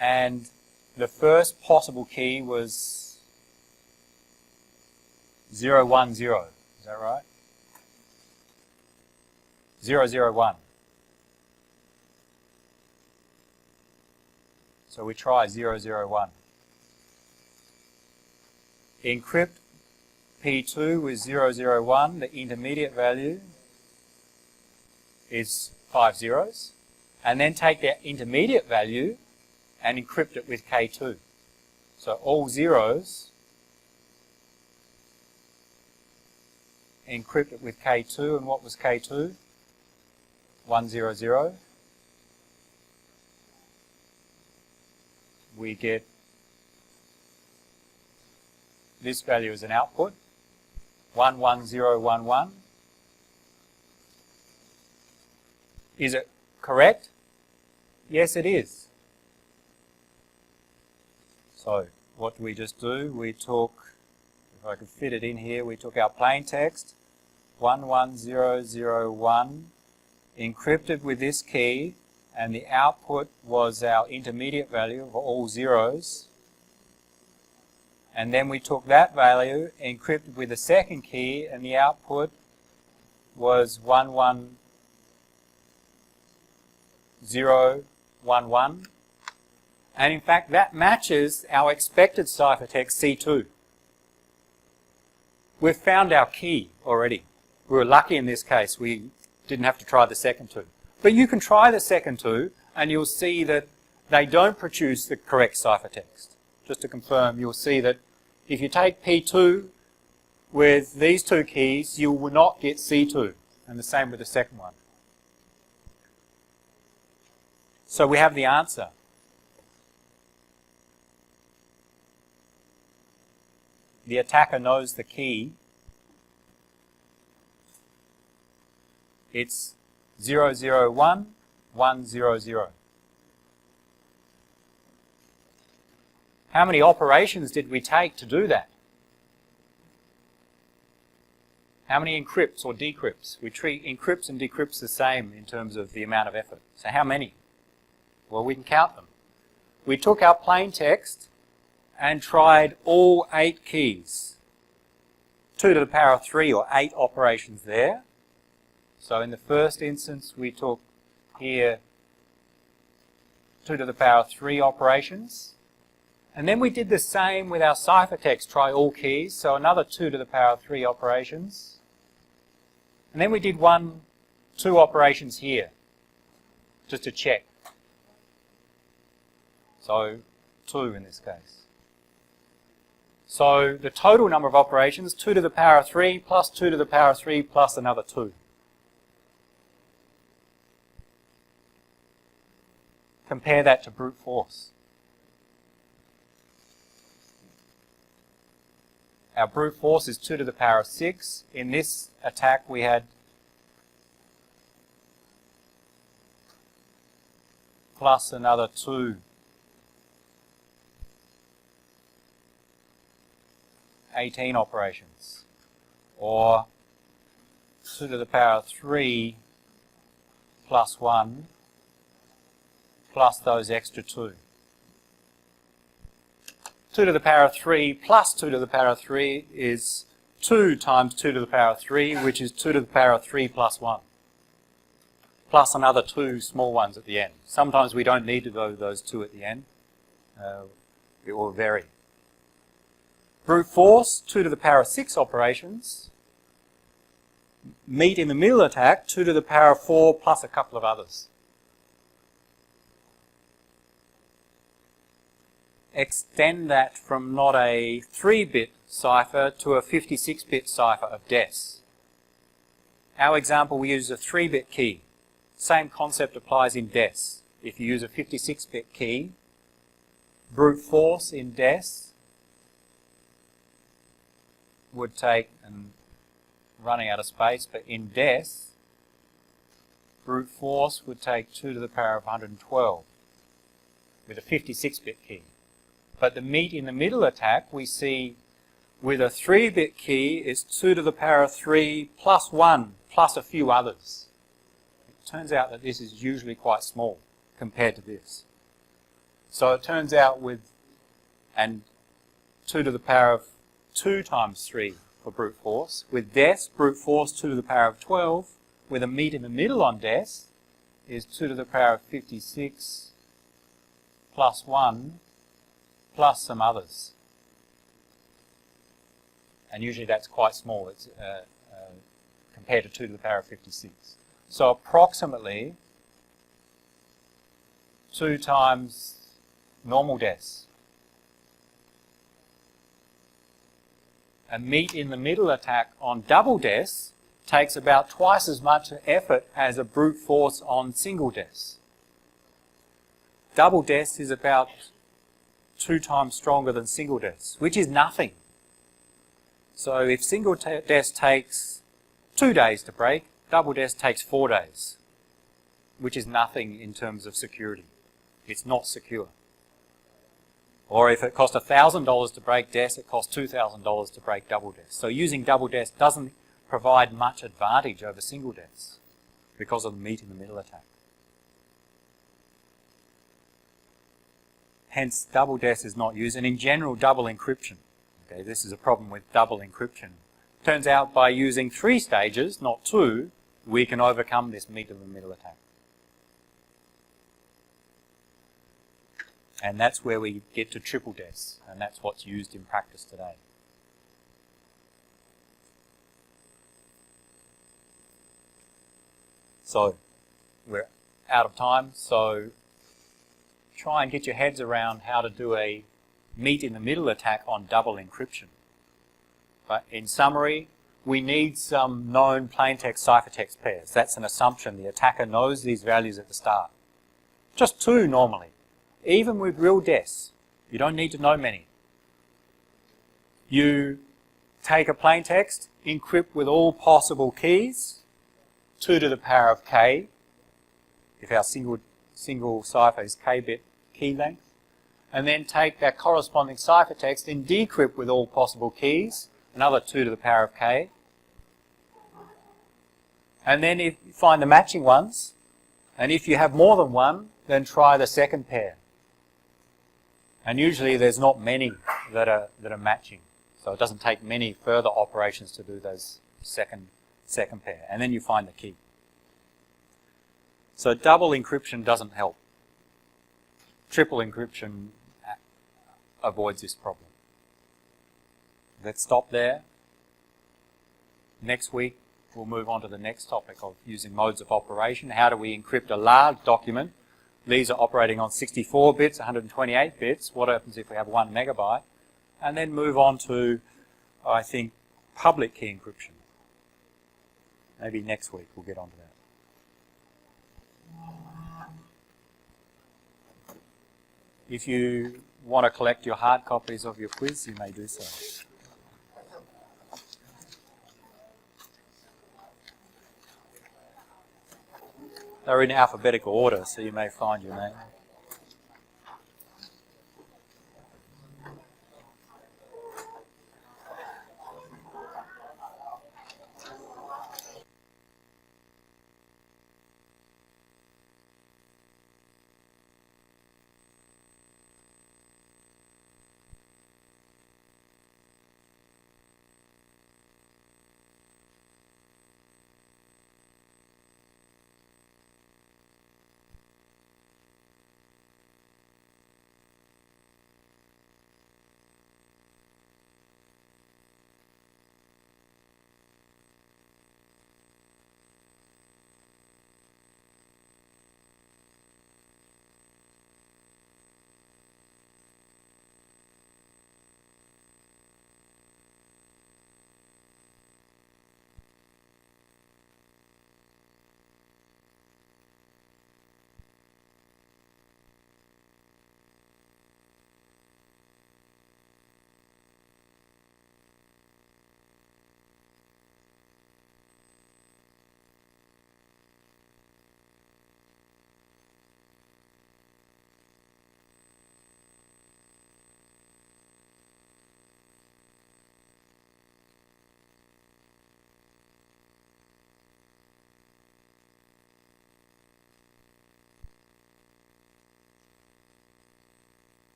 And the first possible key was 010. Is that right? 001. So we try 001. Encrypt P2 with 001. The intermediate value is 5 zeros. And then take that intermediate value and encrypt it with K2. So all zeros, encrypt it with K2, and what was K2? 100. We get this value as an output, 11011. Is it correct? Yes, it is. So what do we just do? We took, if I could fit it in here, we took our plain text, 11001, encrypted with this key, and the output was our intermediate value of all zeros. And then we took that value, encrypted with the second key, and the output was 11011. And in fact, that matches our expected ciphertext C2. We've found our key already. We were lucky in this case. We didn't have to try the second two. But you can try the second two, and you'll see that they don't produce the correct ciphertext. Just to confirm, you'll see that if you take P2 with these two keys, you will not get C2, and the same with the second one. So we have the answer. The attacker knows the key. It's 001100. How many operations did we take to do that? How many encrypts or decrypts? We treat encrypts and decrypts the same in terms of the amount of effort. So how many? Well, we can count them. we took our plain text and tried all 8 keys. 2 to the power of 3, or 8 operations there. So in the first instance we took here 2 to the power of 3 operations. And then we did the same with our ciphertext, try all keys, so another 2 to the power of 3 operations. And then we did 2 operations here, just to check. So 2 in this case. So the total number of operations, 2 to the power of 3 plus 2 to the power of 3 plus another 2. Compare that to brute force. Our brute force is 2 to the power of 6. In this attack we had plus another 2. 18 operations. Or 2 to the power of 3 plus 1 plus those extra 2. 2 to the power of 3 plus 2 to the power of 3 is 2 times 2 to the power of 3, which is 2 to the power of 3 plus 1. Plus another 2 small ones at the end. Sometimes we don't need to go those 2 at the end. It will vary. Brute force, 2 to the power of 6 operations. Meet in the middle attack, 2 to the power of 4 plus a couple of others. Extend that from not a 3-bit cipher to a 56-bit cipher of DES. Our example, we use a 3-bit key. Same concept applies in DES. If you use a 56-bit key, brute force in DES would take, and running out of space, but in DES, brute force would take 2 to the power of 112 with a 56-bit key. But the meet in the middle attack we see with a 3-bit key is 2 to the power of 3 plus 1 plus a few others. It turns out that this is usually quite small compared to this. So it turns out with, and 2 to the power of 2 times 3 for brute force. With DES, brute force 2 to the power of 12, with a meet in the middle on DES is 2 to the power of 56 plus 1 plus some others. And usually that's quite small. It's compared to 2 to the power of 56. So approximately 2 times normal DES. A meet in the middle attack on double DES takes about twice as much effort as a brute force on single DES. Double DES is about 2 times stronger than single DES, which is nothing. So if single DES takes 2 days to break, double DES takes 4 days, which is nothing in terms of security. It's not secure. Or if it cost $1,000 to break DES, it costs $2,000 to break double DES. So using double DES doesn't provide much advantage over single DES because of the meet in the middle attack. Hence, double DES is not used, and in general, double encryption. Okay, this is a problem with double encryption. Turns out by using 3 stages, not 2, we can overcome this meet in the middle attack. And that's where we get to triple DES, and that's what's used in practice today. So, we're out of time, so try and get your heads around how to do a meet in the middle attack on double encryption. But in summary, we need some known plaintext ciphertext pairs. That's an assumption. The attacker knows these values at the start. Just 2 normally. Even with real DES, you don't need to know many. You take a plaintext, encrypt with all possible keys, 2 to the power of k, if our single cipher is k-bit key length, and then take that corresponding ciphertext and decrypt with all possible keys, another 2 to the power of k. And then if you find the matching ones, and if you have more than one, then try the second pair. And usually there's not many that are matching. So it doesn't take many further operations to do those second pair. And then you find the key. So double encryption doesn't help. Triple encryption avoids this problem. Let's stop there. Next week we'll move on to the next topic of using modes of operation. How do we encrypt a large document? These are operating on 64 bits, 128 bits. What happens if we have 1 megabyte? And then move on to, I think, public key encryption. Maybe next week we'll get onto that. If you want to collect your hard copies of your quiz, you may do so. They're in alphabetical order, so you may find your name.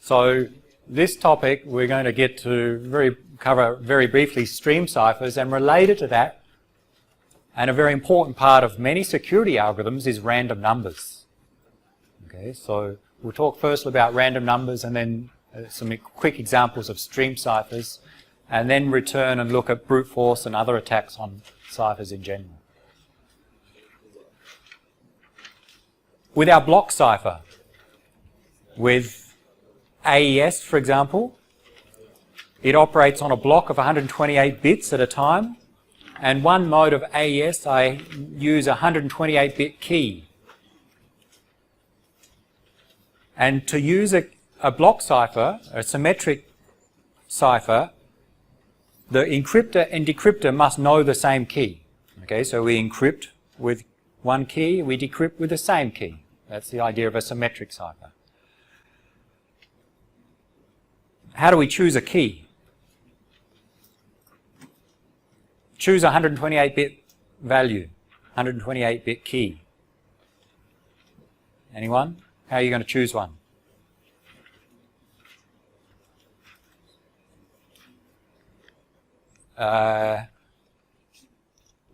So this topic we're going to get to cover very briefly stream ciphers, and related to that, and a very important part of many security algorithms, is random numbers. Okay, so we'll talk first about random numbers and then some quick examples of stream ciphers, and then return and look at brute force and other attacks on ciphers in general. With our block cipher, with AES, for example, it operates on a block of 128 bits at a time, and one mode of AES I use a 128-bit key. And to use a block cipher, a symmetric cipher, the encryptor and decryptor must know the same key. Okay, so we encrypt with one key, we decrypt with the same key. That's the idea of a symmetric cipher. How do we choose a key? Choose a 128-bit value, 128-bit key. Anyone? How are you going to choose one?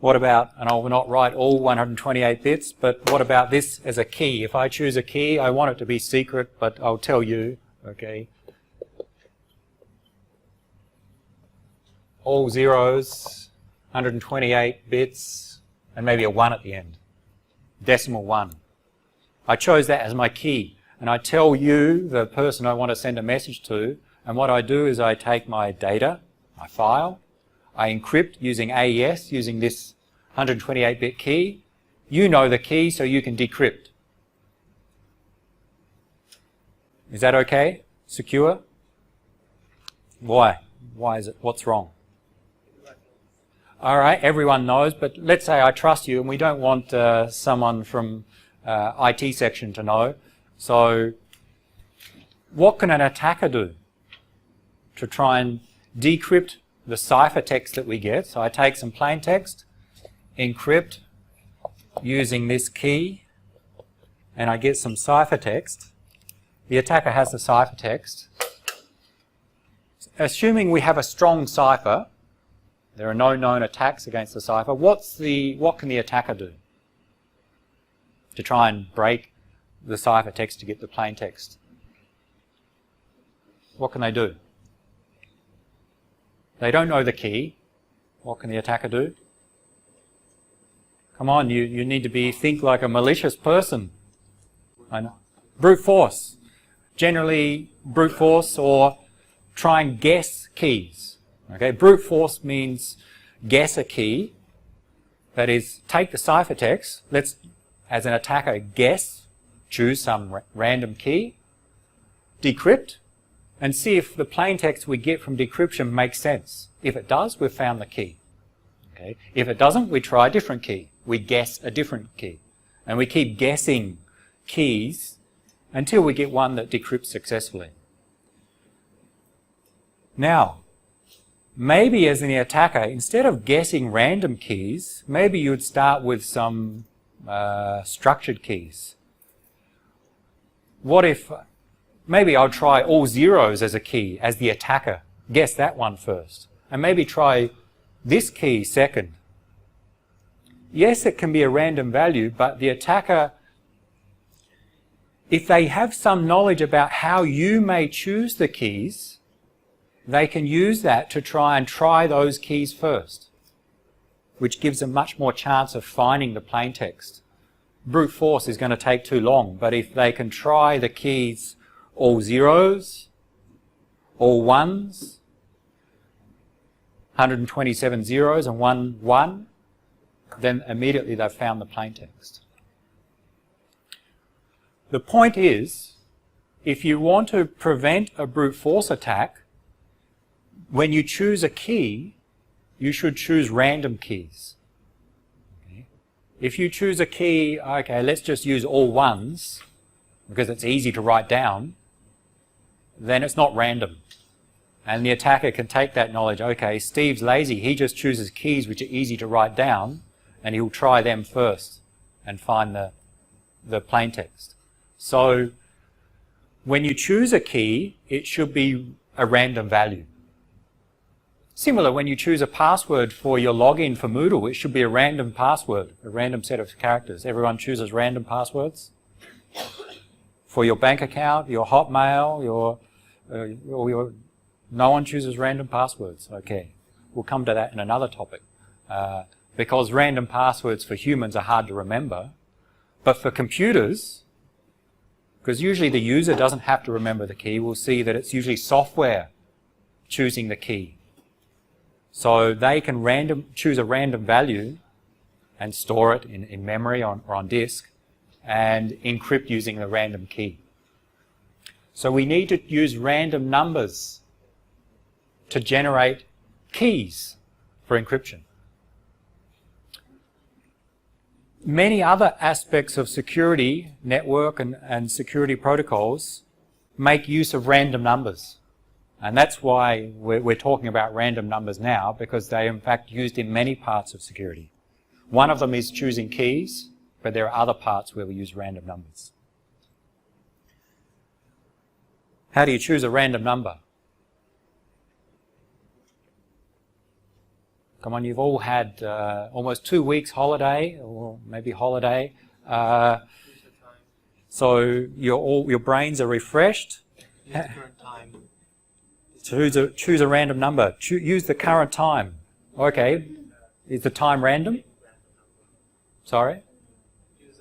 What about, and I will not write all 128 bits, but what about this as a key? If I choose a key, I want it to be secret, but I'll tell you, okay? All zeros, 128 bits, and maybe a 1 at the end. Decimal 1. I chose that as my key, and I tell you, the person I want to send a message to, and what I do is I take my data, my file, I encrypt using AES, using this 128-bit key. You know the key, so you can decrypt. Is that okay? Secure? Why? Why is it? What's wrong? All right, everyone knows, but let's say I trust you and we don't want someone from IT section to know. So what can an attacker do to try and decrypt the ciphertext that we get? So I take some plain text, encrypt using this key, and I get some ciphertext. The attacker has the ciphertext. Assuming we have a strong cipher, there are no known attacks against the cipher, what can the attacker do to try and break the ciphertext to get the plain text? What can they do? They don't know the key. What can the attacker do? Come on, you need to think like a malicious person. I know. Brute force. Generally, brute force or try and guess keys. Okay, brute force means guess a key. That is, take the ciphertext. Let's, as an attacker, guess, choose some random key, decrypt, and see if the plain text we get from decryption makes sense. If it does, we've found the key. Okay. If it doesn't, we try a different key. We guess a different key. And we keep guessing keys until we get one that decrypts successfully. Now, maybe as an attacker, instead of guessing random keys, maybe you'd start with some structured keys. What if, maybe I'll try all zeros as a key, as the attacker. Guess that one first. And maybe try this key second. Yes, it can be a random value, but the attacker, if they have some knowledge about how you may choose the keys, they can use that to try those keys first, which gives them much more chance of finding the plain text. Brute force is going to take too long, but if they can try the keys all zeros, all ones, 127 zeros and 1 1, then immediately they've found the plain text. The point is, if you want to prevent a brute force attack, when you choose a key, you should choose random keys. Okay. If you choose a key, okay, let's just use all ones, because it's easy to write down, then it's not random. And the attacker can take that knowledge, okay, Steve's lazy, he just chooses keys which are easy to write down, and he'll try them first and find the plain text. So when you choose a key, it should be a random value. Similar, when you choose a password for your login for Moodle, it should be a random password, a random set of characters. Everyone chooses random passwords for your bank account, your Hotmail, no one chooses random passwords. Okay, we'll come to that in another topic. Because random passwords for humans are hard to remember, but for computers, because usually the user doesn't have to remember the key, we'll see that it's usually software choosing the key. So they can choose a random value and store it in memory or on disk and encrypt using the random key. So we need to use random numbers to generate keys for encryption. Many other aspects of security, network and security protocols make use of random numbers. And that's why we're talking about random numbers now, because they're in fact used in many parts of security. One of them is choosing keys, but there are other parts where we use random numbers. How do you choose a random number? Come on, you've all had almost 2 weeks holiday, or maybe holiday. So your brains are refreshed. Choose a random number. Use the current time. Okay. Is the time random? Sorry? Use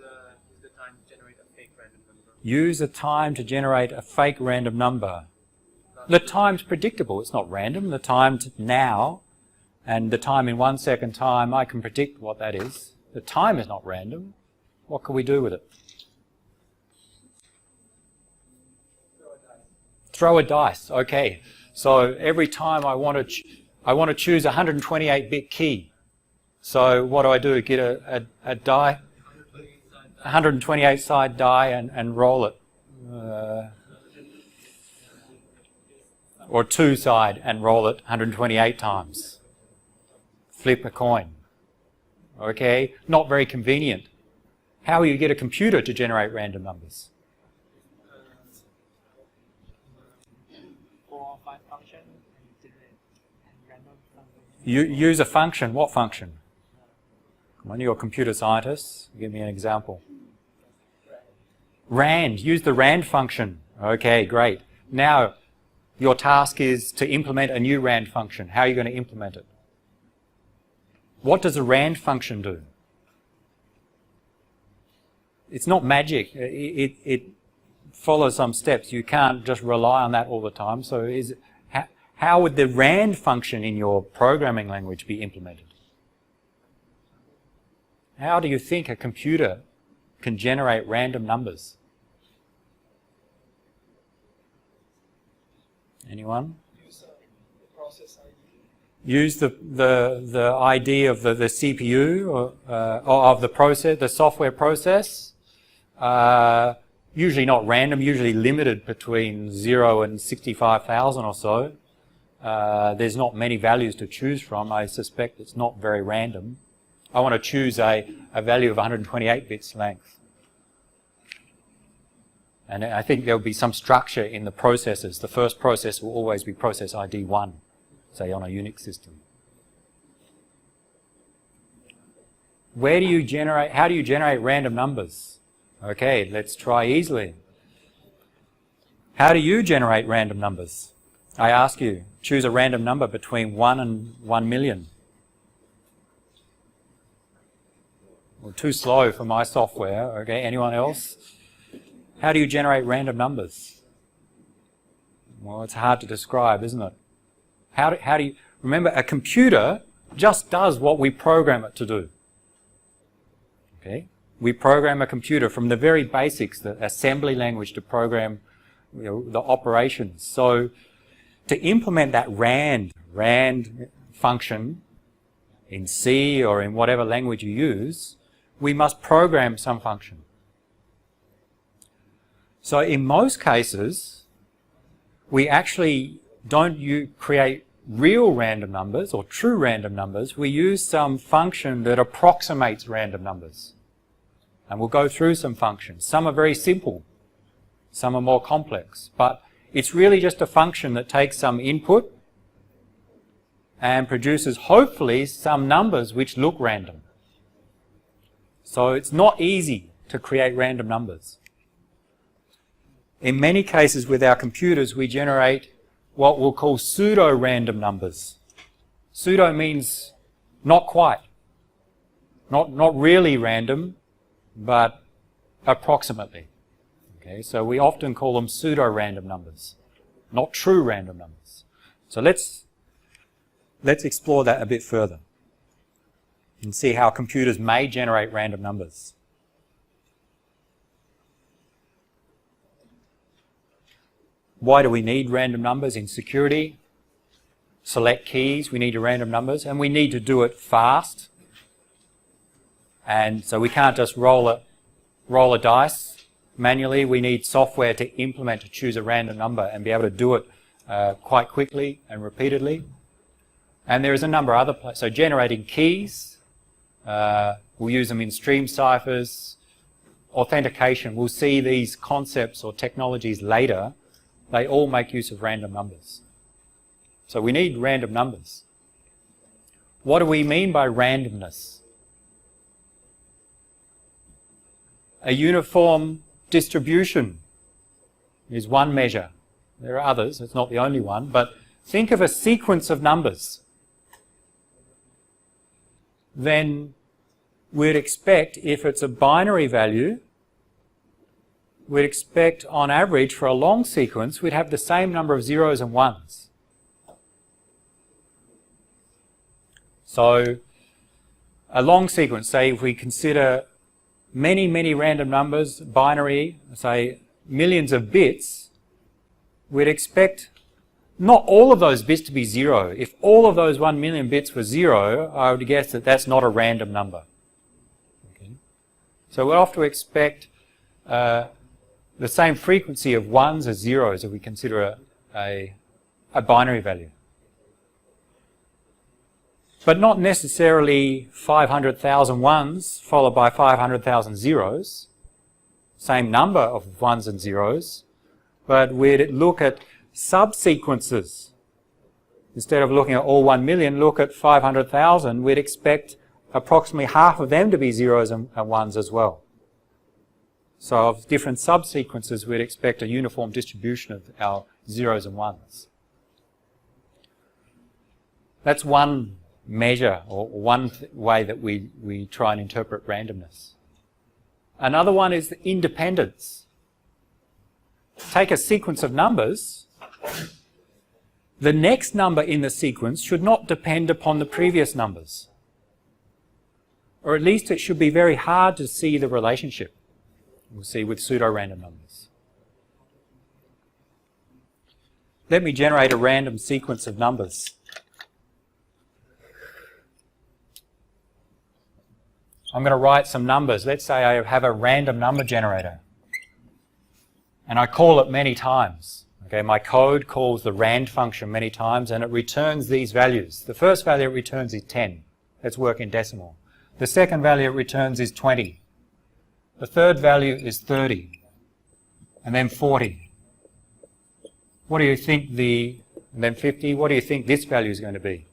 the time to generate a fake random number. Use the time to generate a fake random number. The time's predictable. It's not random. The time now and the time in 1 second time, I can predict what that is. The time is not random. What can we do with it? Throw a dice. Okay. So every time I want to choose a 128-bit key. So what do? Get a die, 128-side die, and roll it, or 2-side and roll it 128 times. Flip a coin. Okay, not very convenient. How will you get a computer to generate random numbers? 4 or 5 function and generate random number. You use a function. What function? Come on, you're a computer scientist. Give me an example. Rand. Use the rand function. Okay, great. Now, your task is to implement a new rand function. How are you going to implement it? What does a rand function do? It's not magic. It follows some steps. You can't just rely on that all the time. So how would the rand function in your programming language be implemented? How do you think a computer can generate random numbers? Anyone? Use the process ID. Use the ID of the CPU or of the process, the software process. Usually not random, usually limited between 0 and 65,000 or so. There's not many values to choose from. I suspect it's not very random. I want to choose a value of 128 bits length. And I think there'll be some structure in the processes. The first process will always be process ID 1, say on a Unix system. How do you generate random numbers? Okay, let's try easily. How do you generate random numbers? I ask you, choose a random number between 1 and 1 million. Well, too slow for my software. Okay, anyone else? How do you generate random numbers? Well, it's hard to describe, isn't it? How do you... Remember, a computer just does what we program it to do. Okay? We program a computer from the very basics, the assembly language to program the operations. So to implement that rand function in C or in whatever language you use, we must program some function. So in most cases, we actually don't create real random numbers or true random numbers. We use some function that approximates random numbers. And we'll go through some functions. Some are very simple. Some are more complex. But it's really just a function that takes some input and produces, hopefully, some numbers which look random. So it's not easy to create random numbers. In many cases with our computers, we generate what we'll call pseudo-random numbers. Pseudo means not quite. Not really random, but approximately. Okay, so we often call them pseudo-random numbers, not true random numbers. So let's explore that a bit further and see how computers may generate random numbers. Why do we need random numbers in security? Select keys, we need random numbers, and we need to do it fast. And so we can't just roll a dice manually. We need software to implement, to choose a random number and be able to do it quite quickly and repeatedly. And there is a number of other places. So generating keys, we'll use them in stream ciphers. Authentication, we'll see these concepts or technologies later. They all make use of random numbers. So we need random numbers. What do we mean by randomness? A uniform distribution is one measure. There are others, it's not the only one, but think of a sequence of numbers. Then we'd expect, if it's a binary value, we'd expect on average for a long sequence, we'd have the same number of zeros and ones. So a long sequence, say if we consider many, many random numbers, binary, say millions of bits, we'd expect not all of those bits to be zero. If all of those 1 million bits were zero, I would guess that that's not a random number. Okay. So we'll have to expect the same frequency of ones as zeros if we consider a binary value. But not necessarily 500,000 ones followed by 500,000 zeros. Same number of ones and zeros, but we'd look at subsequences. Instead of looking at all 1 million, look at 500,000. We'd expect approximately half of them to be zeros and ones as well. So of different subsequences, we'd expect a uniform distribution of our zeros and ones. That's one measure or one way that we try and interpret randomness. Another one is independence. Take a sequence of numbers. The next number in the sequence should not depend upon the previous numbers. Or at least it should be very hard to see the relationship. We'll see with pseudo-random numbers. Let me generate a random sequence of numbers. I'm going to write some numbers. Let's say I have a random number generator. And I call it many times. Okay, my code calls the rand function many times and it returns these values. The first value it returns is 10. Let's work in decimal. The second value it returns is 20. The third value is 30. And then 40. What do you think and then 50, what do you think this value is going to be?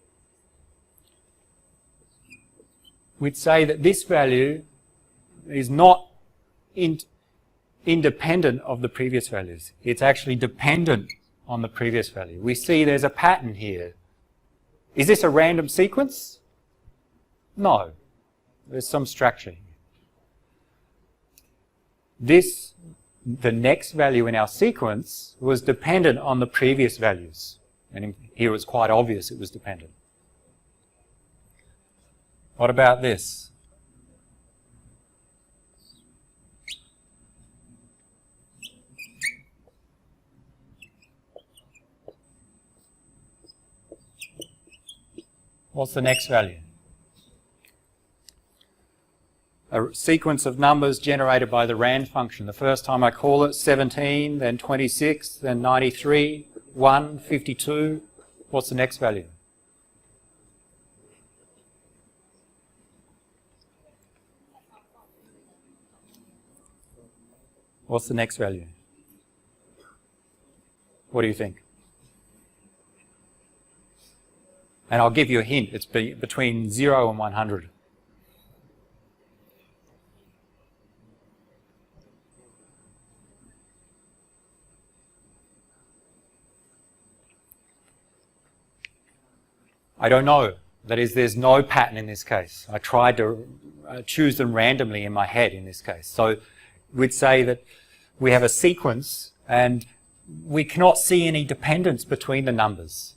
We'd say that this value is not independent of the previous values. It's actually dependent on the previous value. We see there's a pattern here. Is this a random sequence? No. There's some structure here. The next value in our sequence was dependent on the previous values. And here it was quite obvious it was dependent. What about this? What's the next value? A sequence of numbers generated by the rand function. The first time I call it 17, then 26, then 93, 1, 52. What's the next value? What's the next value? What do you think? And I'll give you a hint. It's between 0 and 100. I don't know. That is, there's no pattern in this case. I tried to choose them randomly in my head in this case. So we'd say that we have a sequence and we cannot see any dependence between the numbers.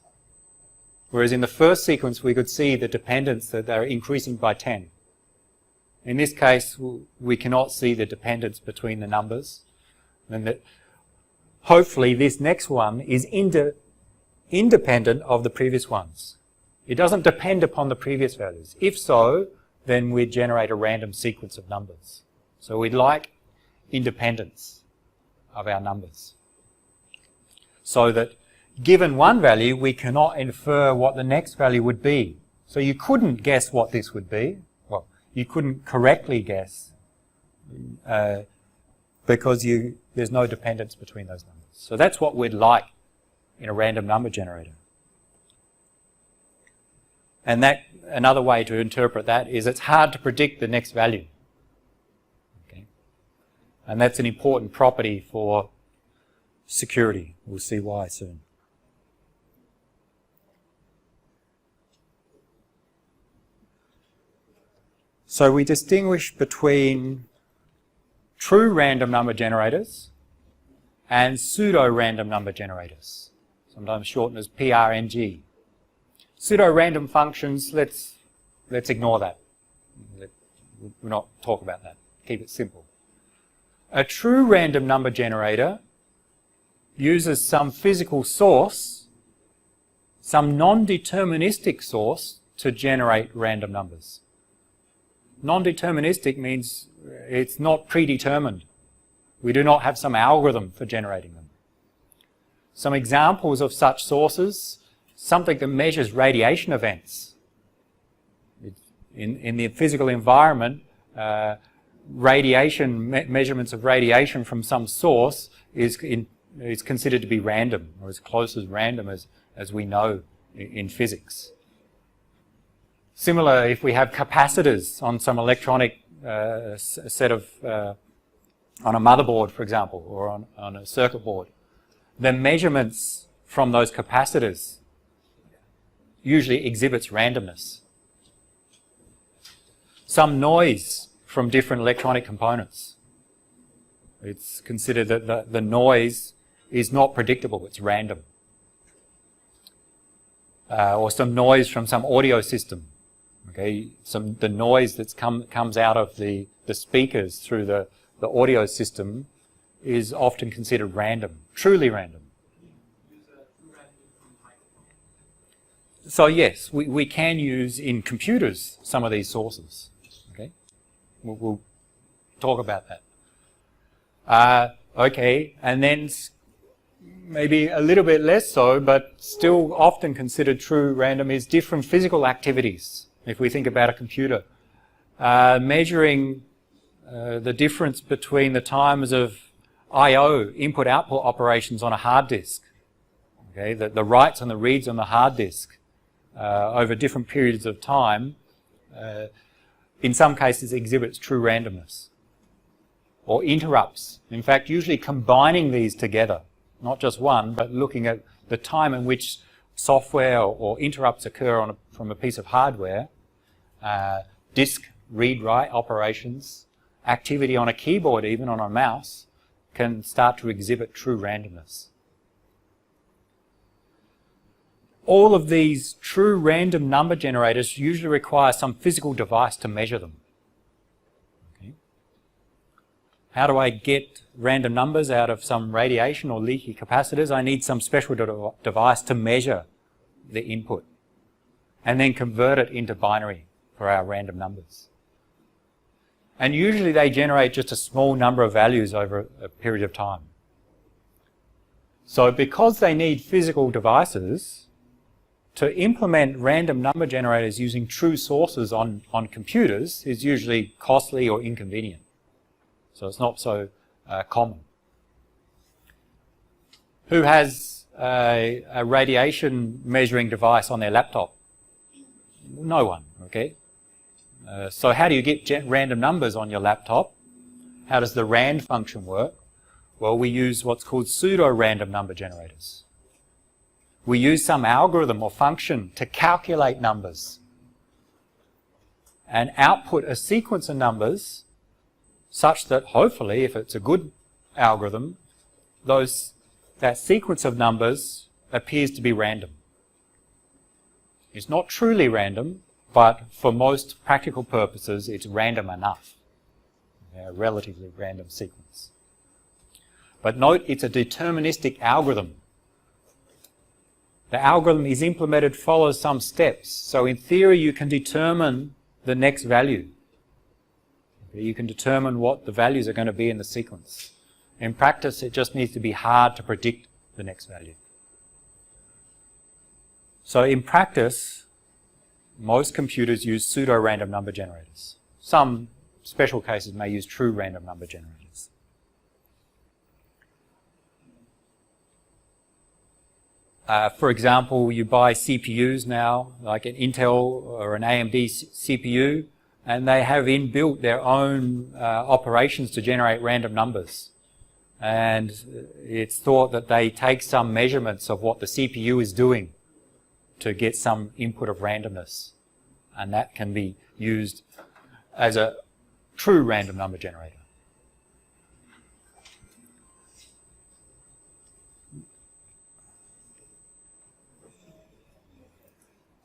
Whereas in the first sequence we could see the dependence that they're increasing by 10. In this case we cannot see the dependence between the numbers. And that hopefully this next one is independent of the previous ones. It doesn't depend upon the previous values. If so, then we'd generate a random sequence of numbers. So we'd like independence of our numbers. So that given one value, we cannot infer what the next value would be. So you couldn't guess what this would be. Well, you couldn't correctly guess because there's no dependence between those numbers. So that's what we'd like in a random number generator. And that another way to interpret that is it's hard to predict the next value. Okay? And that's an important property for security. We'll see why soon. So we distinguish between true random number generators and pseudo-random number generators, sometimes shortened as PRNG. Pseudo-random functions, let's ignore that. We'll not talk about that. Keep it simple. A true random number generator uses some physical source, some non-deterministic source, to generate random numbers. Non-deterministic means it's not predetermined. We do not have some algorithm for generating them. Some examples of such sources, something that measures radiation events. In the physical environment, measurements of radiation from some source is considered to be random, or as close as random as we know in physics. Similar, if we have capacitors on some electronic set of, on a motherboard, for example, or on a circuit board, the measurements from those capacitors usually exhibits randomness. Some noise from different electronic components. It's considered that the noise is not predictable, it's random. Or some noise from some audio system. Okay, the noise that comes out of the speakers through the audio system is often considered random, truly random. So yes, we can use in computers some of these sources. Okay, we'll talk about that. Okay, and then maybe a little bit less so, but still often considered true random is different physical activities. If we think about a computer, measuring the difference between the times of I/O, input-output operations on a hard disk, okay, the writes and the reads on the hard disk over different periods of time, in some cases exhibits true randomness. Or interrupts. In fact, usually combining these together, not just one, but looking at the time in which software or interrupts occur from a piece of hardware, disk read-write operations, activity on a keyboard, even on a mouse, can start to exhibit true randomness. All of these true random number generators usually require some physical device to measure them. Okay. How do I get random numbers out of some radiation or leaky capacitors? I need some special device to measure the input and then convert it into binary for our random numbers. And usually they generate just a small number of values over a period of time. So because they need physical devices, to implement random number generators using true sources on computers is usually costly or inconvenient. So it's not so common. Who has a radiation measuring device on their laptop? No one, okay? So how do you get random numbers on your laptop? How does the RAND function work? Well, we use what's called pseudo-random number generators. We use some algorithm or function to calculate numbers and output a sequence of numbers such that hopefully, if it's a good algorithm, that sequence of numbers appears to be random. It's not truly random, but for most practical purposes, it's random enough. A relatively random sequence. But note, it's a deterministic algorithm. The algorithm is implemented, follows some steps. So in theory, you can determine the next value. You can determine what the values are going to be in the sequence. In practice, it just needs to be hard to predict the next value. So in practice, most computers use pseudo-random number generators. Some special cases may use true random number generators. For example, you buy CPUs now, like an Intel or an AMD CPU, and they have inbuilt their own operations to generate random numbers. And it's thought that they take some measurements of what the CPU is doing to get some input of randomness. And that can be used as a true random number generator.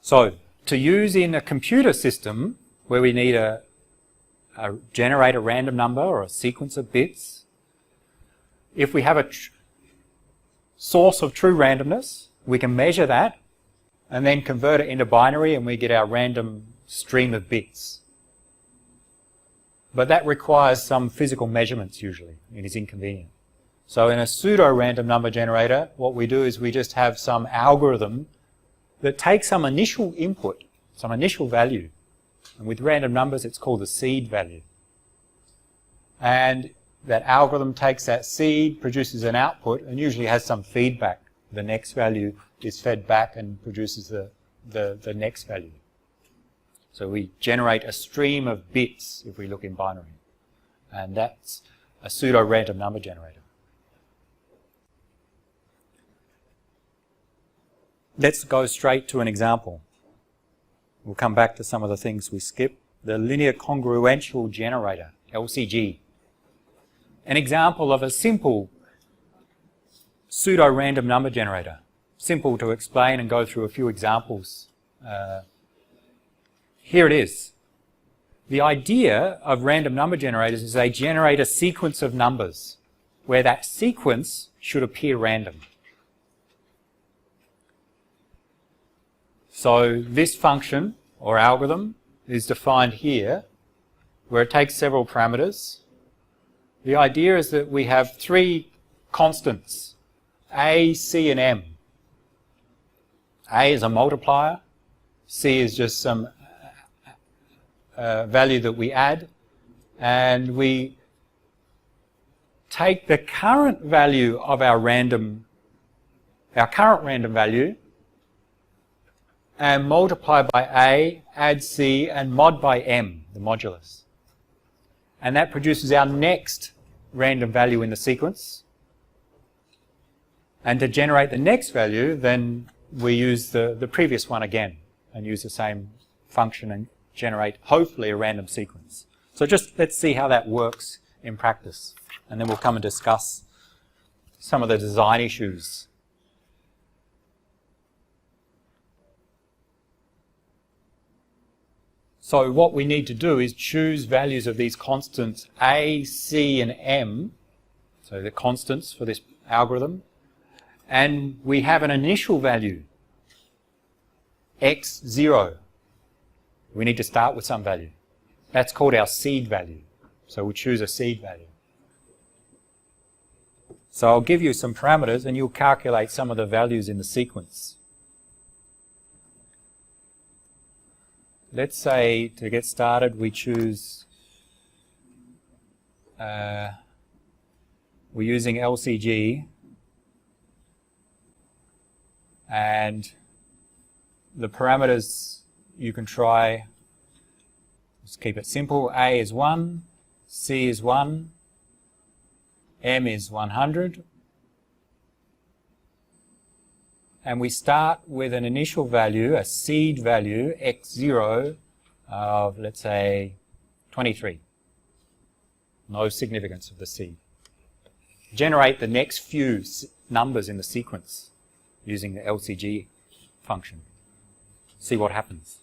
So, to use in a computer system where we need a generate a random number or a sequence of bits, if we have a source of true randomness, we can measure that and then convert it into binary and we get our random stream of bits. But that requires some physical measurements usually. It is inconvenient. So in a pseudo-random number generator, what we do is we just have some algorithm that takes some initial input, some initial value. And with random numbers, it's called the seed value. And that algorithm takes that seed, produces an output, and usually has some feedback. The next value is fed back and produces the next value. So we generate a stream of bits if we look in binary. And that's a pseudo-random number generator. Let's go straight to an example. We'll come back to some of the things we skipped. The linear congruential generator, LCG. An example of a simple pseudo-random number generator. Simple to explain and go through a few examples. Here it is. The idea of random number generators is they generate a sequence of numbers where that sequence should appear random. So this function or algorithm is defined here where it takes several parameters. The idea is that we have three constants, A, C, and M. A is a multiplier, C is just some value that we add, and we take the current value of our current random value and multiply by A, add C, and mod by M, the modulus. And that produces our next random value in the sequence. And to generate the next value, then we use the previous one again and use the same function and generate, hopefully, a random sequence. So just let's see how that works in practice. And then we'll come and discuss some of the design issues. So what we need to do is choose values of these constants A, C, and M, so the constants for this algorithm, and we have an initial value, x0. We need to start with some value. That's called our seed value. So we choose a seed value. So I'll give you some parameters and you'll calculate some of the values in the sequence. Let's say, to get started, we choose, we're using LCG, and the parameters you can try, just keep it simple. A is 1, C is 1, M is 100, and we start with an initial value, a seed value, x0, of, let's say, 23. No significance of the seed. Generate the next few numbers in the sequence using the LCG function. See what happens.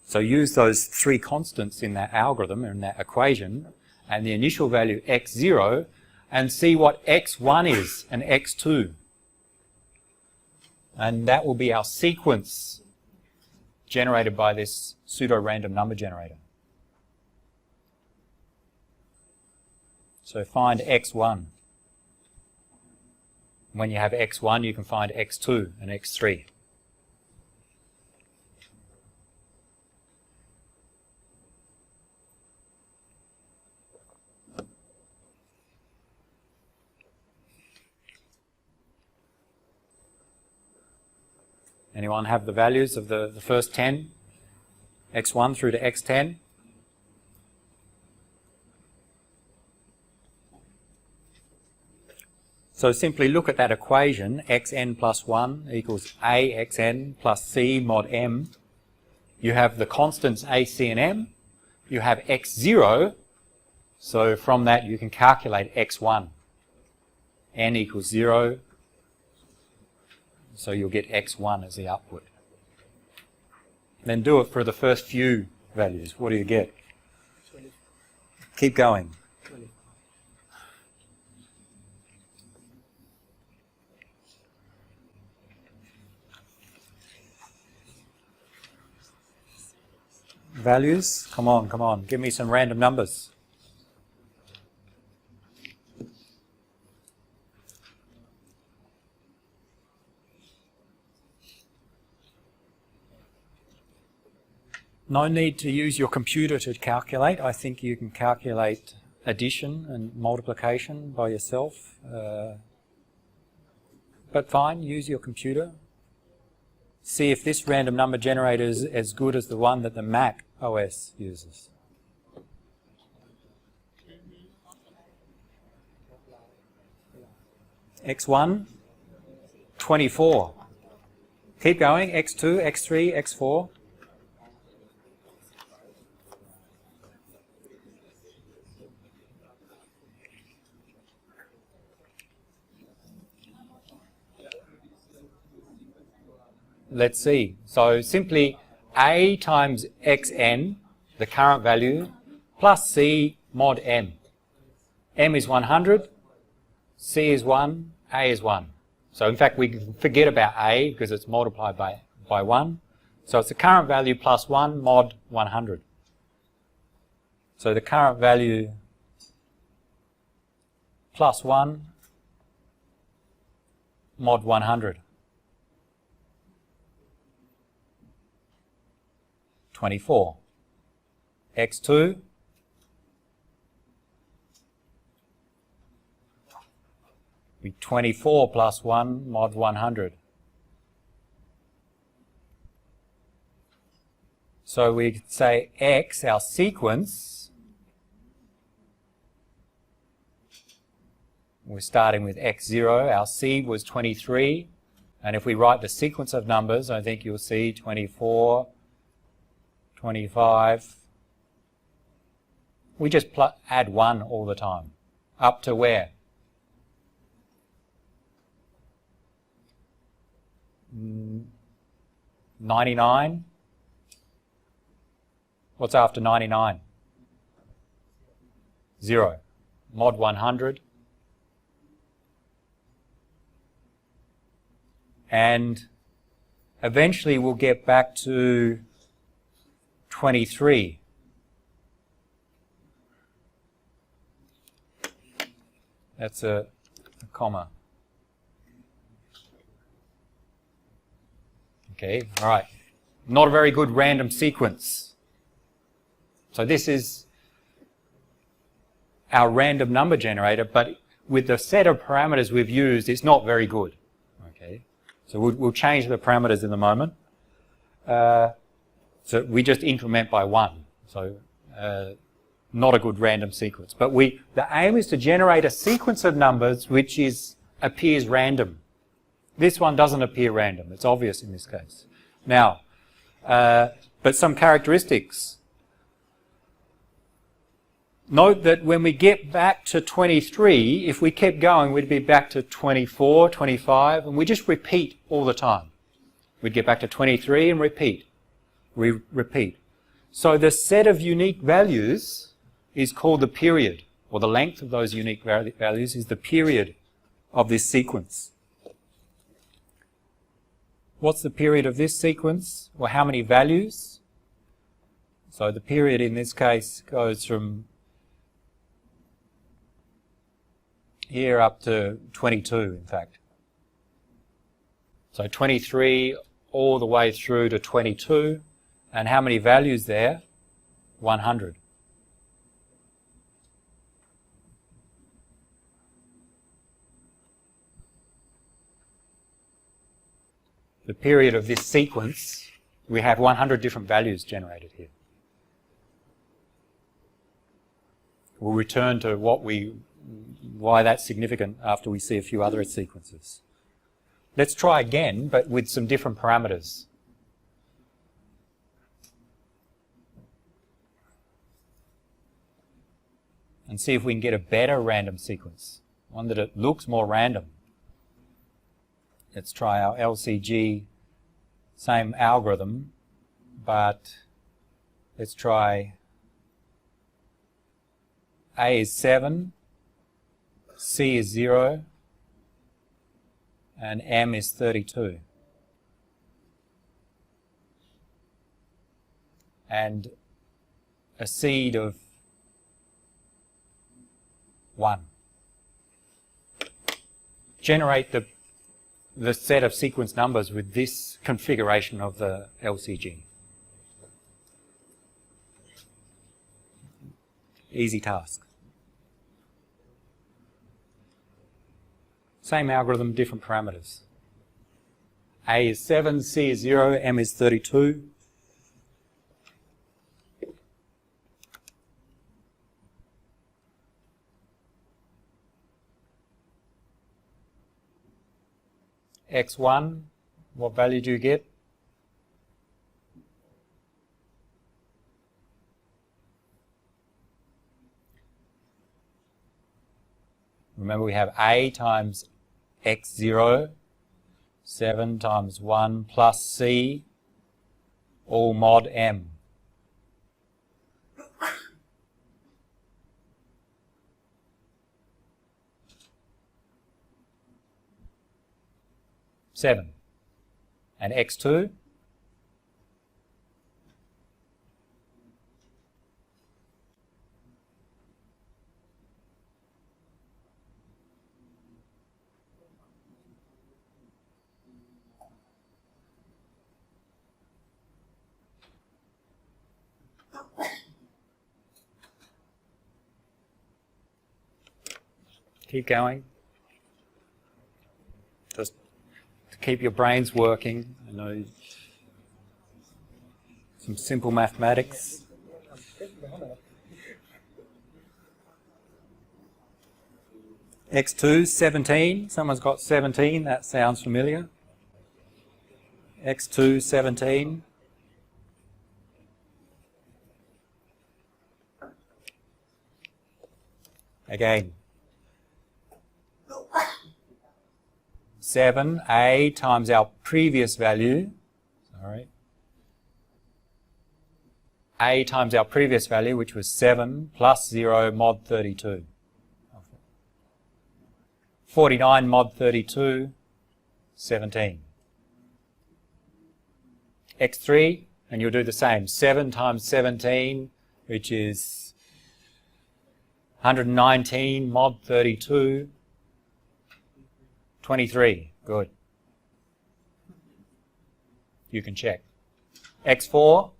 So use those three constants in that algorithm, in that equation, and the initial value x0, and see what x1 is and x2. And that will be our sequence generated by this pseudo-random number generator. So find x1. When you have x1, you can find x2 and x3. Anyone have the values of the first 10? x1 through to x10? So simply look at that equation, xn plus 1 equals axn plus c mod m. You have the constants a, c and m. You have x0, so from that you can calculate x1. N equals 0, so you'll get x1 as the output. Then do it for the first few values. What do you get? 20. Keep going. 20. Values? Come on, come on. Give me some random numbers. No need to use your computer to calculate. I think you can calculate addition and multiplication by yourself. But fine, use your computer. See if this random number generator is as good as the one that the Mac OS uses. X1, 24. Keep going, X2, X3, X4. Let's see. So simply A times xn, the current value, plus C mod m. M is 100, C is 1, A is 1. So in fact we can forget about A because it's multiplied by 1. So it's the current value plus 1 mod 100. So the current value plus 1 mod 100. 24. X2 be 24 plus 1 mod 100. So we could say X, our sequence, we're starting with X0, our C was 23, and if we write the sequence of numbers, I think you'll see 24, 25. We just add 1 all the time. Up to where? 99. What's after 99? 0. Mod 100. And eventually we'll get back to 23. That's a comma. Okay, all right. Not a very good random sequence. So this is our random number generator, but with the set of parameters we've used, it's not very good. Okay, so we'll change the parameters in a moment. So we just increment by 1. So not a good random sequence. But the aim is to generate a sequence of numbers which appears random. This one doesn't appear random. It's obvious in this case. Now, but some characteristics. Note that when we get back to 23, if we kept going, we'd be back to 24, 25, and we just repeat all the time. We'd get back to 23 and repeat. We repeat. So the set of unique values is called the period, or the length of those unique values is the period of this sequence. What's the period of this sequence? Well, how many values? So the period in this case goes from here up to 22, in fact. So 23 all the way through to 22. And how many values there? 100. the period of this sequence, we have 100 different values generated here. We'll return to why that's significant after we see a few other sequences. Let's try again, but with some different parameters. And see if we can get a better random sequence, one that it looks more random. Let's try our LCG, same algorithm, but let's try A is 7, C is 0, and M is 32. And a seed of 1. Generate the set of sequence numbers with this configuration of the LCG. Easy task. Same algorithm, different parameters. A is 7, C is 0, M is 32. X1, what value do you get? Remember, we have A times X0, 7 times 1 plus C, all mod M. Seven. And X2? Keep going. Just to keep your brains working. I know some simple mathematics. X2, 17. Someone's got 17. That sounds familiar. X2, 17. Again. 7, A times our previous value. Sorry. A times our previous value, which was 7 plus 0 mod 32. 49 mod 32, 17. X3, and you'll do the same. 7 times 17, which is 119 mod 32, 23. Good. You can check. X4,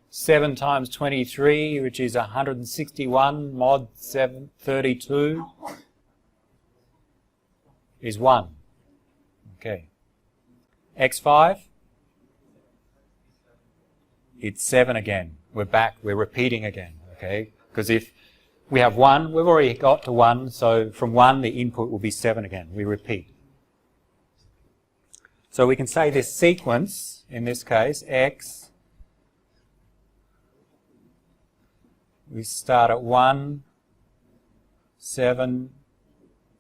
7 times 23, which is 161 mod 32, is 1. Okay. X5, it's 7 again. We're back. We're repeating again. Okay. Because if we have 1, we've already got to 1, so from 1 the input will be 7 again. We repeat. So we can say this sequence, in this case, X, we start at 1, 7,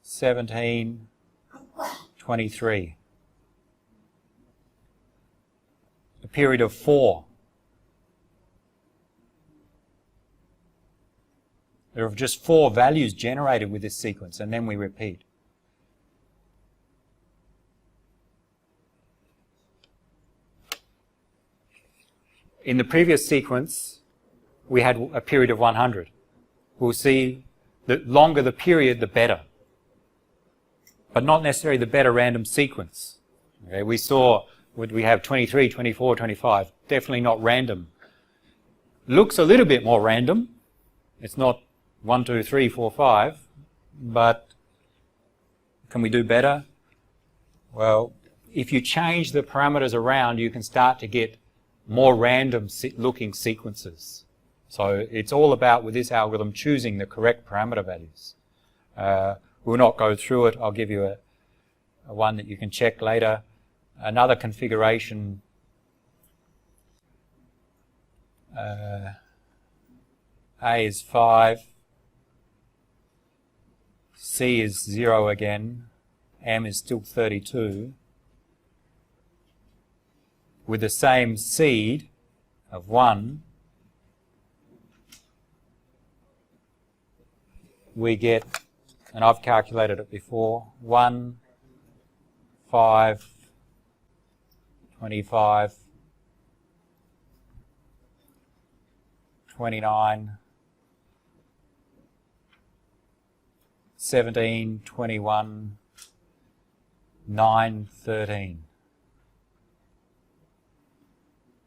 17, 23. A period of 4. There are just 4 values generated with this sequence, and then we repeat. In the previous sequence, we had a period of 100. We'll see the longer the period, the better. But not necessarily the better random sequence. Okay, we saw, we have 23, 24, 25. Definitely not random. Looks a little bit more random. It's not 1, 2, 3, 4, 5. But can we do better? Well, if you change the parameters around, you can start to get more random looking sequences. So it's all about, with this algorithm, choosing the correct parameter values. We'll not go through it. I'll give you a one that you can check later. Another configuration, A is 5, C is 0 again, M is still 32. With the same seed of 1, we get, and I've calculated it before, 1, 5, 25, 29, 17, 21, 9, 13.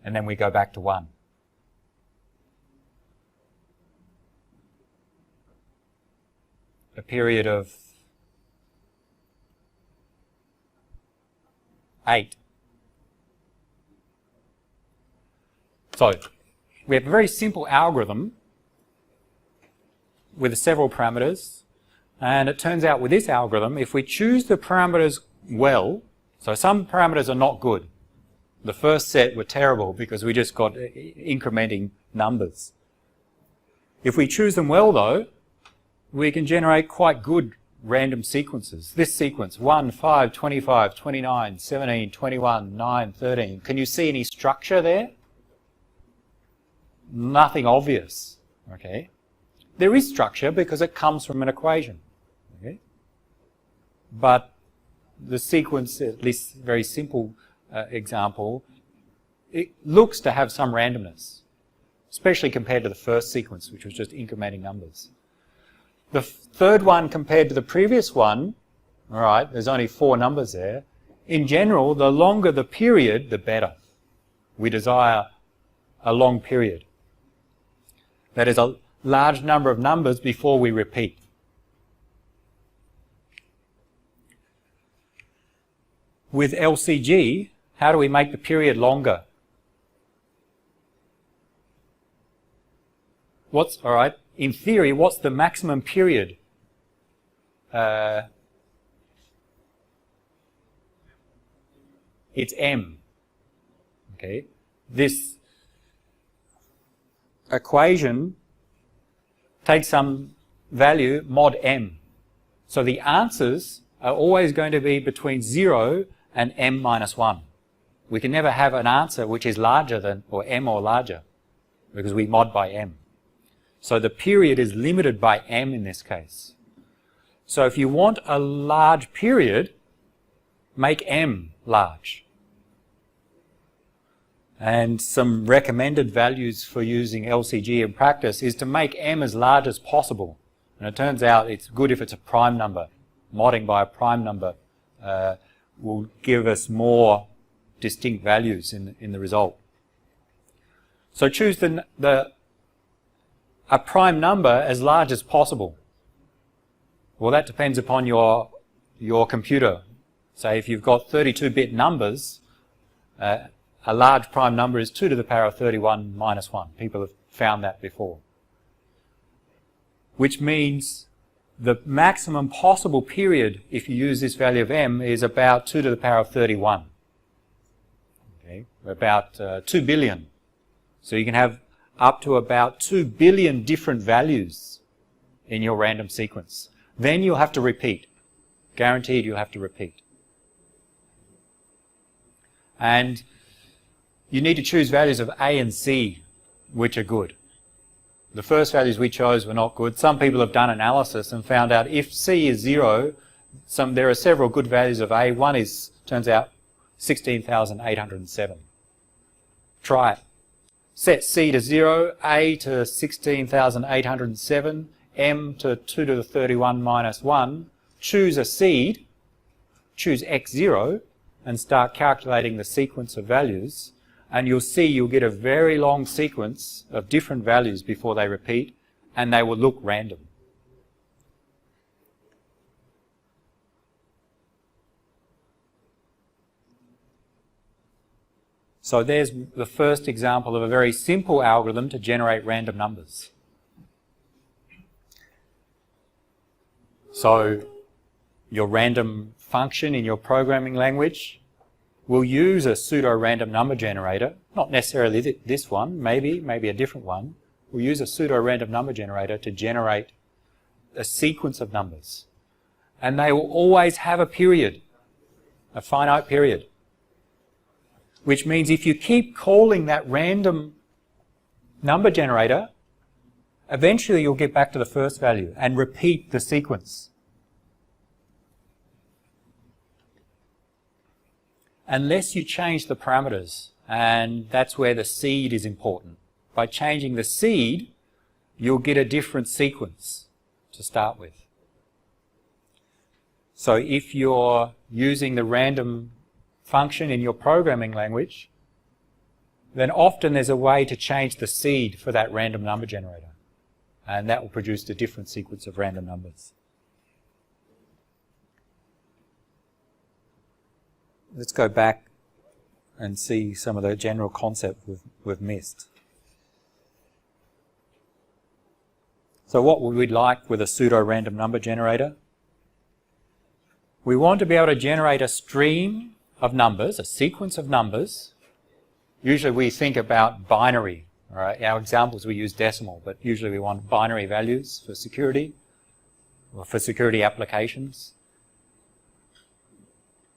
And then we go back to 1. A period of 8. So we have a very simple algorithm with several parameters, and it turns out with this algorithm, if we choose the parameters well, so some parameters are not good. The first set were terrible because we just got incrementing numbers. If we choose them well though, we can generate quite good random sequences. This sequence, 1, 5, 25, 29, 17, 21, 9, 13. Can you see any structure there? Nothing obvious. Okay. There is structure because it comes from an equation. Okay. But the sequence, at least very simple example, it looks to have some randomness, especially compared to the first sequence, which was just incrementing numbers. The third one compared to the previous one, all right, there's only 4 numbers there. In general, the longer the period, the better. We desire a long period. That is a large number of numbers before we repeat. With LCG, how do we make the period longer? All right, in theory, what's the maximum period? It's M. Okay, this equation takes some value mod M. So the answers are always going to be between 0 and M minus 1. We can never have an answer which is larger than, or M or larger, because we mod by M. So the period is limited by M in this case. So if you want a large period, make M large. And some recommended values for using LCG in practice is to make M as large as possible. And it turns out it's good if it's a prime number. Modding by a prime number will give us more distinct values in the result. So choose a prime number as large as possible. Well, that depends upon your computer. Say if you've got 32-bit numbers, a large prime number is 2 to the power of 31 minus 1. People have found that before. Which means the maximum possible period, if you use this value of M, is about 2 to the power of 31. Okay, about 2 billion. So you can have up to about 2 billion different values in your random sequence. Then you'll have to repeat. Guaranteed you'll have to repeat. And you need to choose values of A and C which are good. The first values we chose were not good. Some people have done analysis and found out if C is 0, there are several good values of A. One is, turns out, 16,807. Try it. Set C to 0, A to 16,807, M to 2 to the 31 minus 1. Choose a seed, choose x0, and start calculating the sequence of values. And you'll see you'll get a very long sequence of different values before they repeat, and they will look random. So there's the first example of a very simple algorithm to generate random numbers. So your random function in your programming language will use a pseudo-random number generator, not necessarily this one, maybe a different one. We'll use a pseudo-random number generator to generate a sequence of numbers. And they will always have a period, a finite period. Which means if you keep calling that random number generator, eventually you'll get back to the first value and repeat the sequence. Unless you change the parameters, and that's where the seed is important. By changing the seed, you'll get a different sequence to start with. So if you're using the random function in your programming language, then often there's a way to change the seed for that random number generator. And that will produce a different sequence of random numbers. Let's go back and see some of the general concept we've missed. So what would we like with a pseudo-random number generator? We want to be able to generate a stream of numbers, a sequence of numbers. Usually we think about binary. All right? Our examples we use decimal, but usually we want binary values for security or for security applications.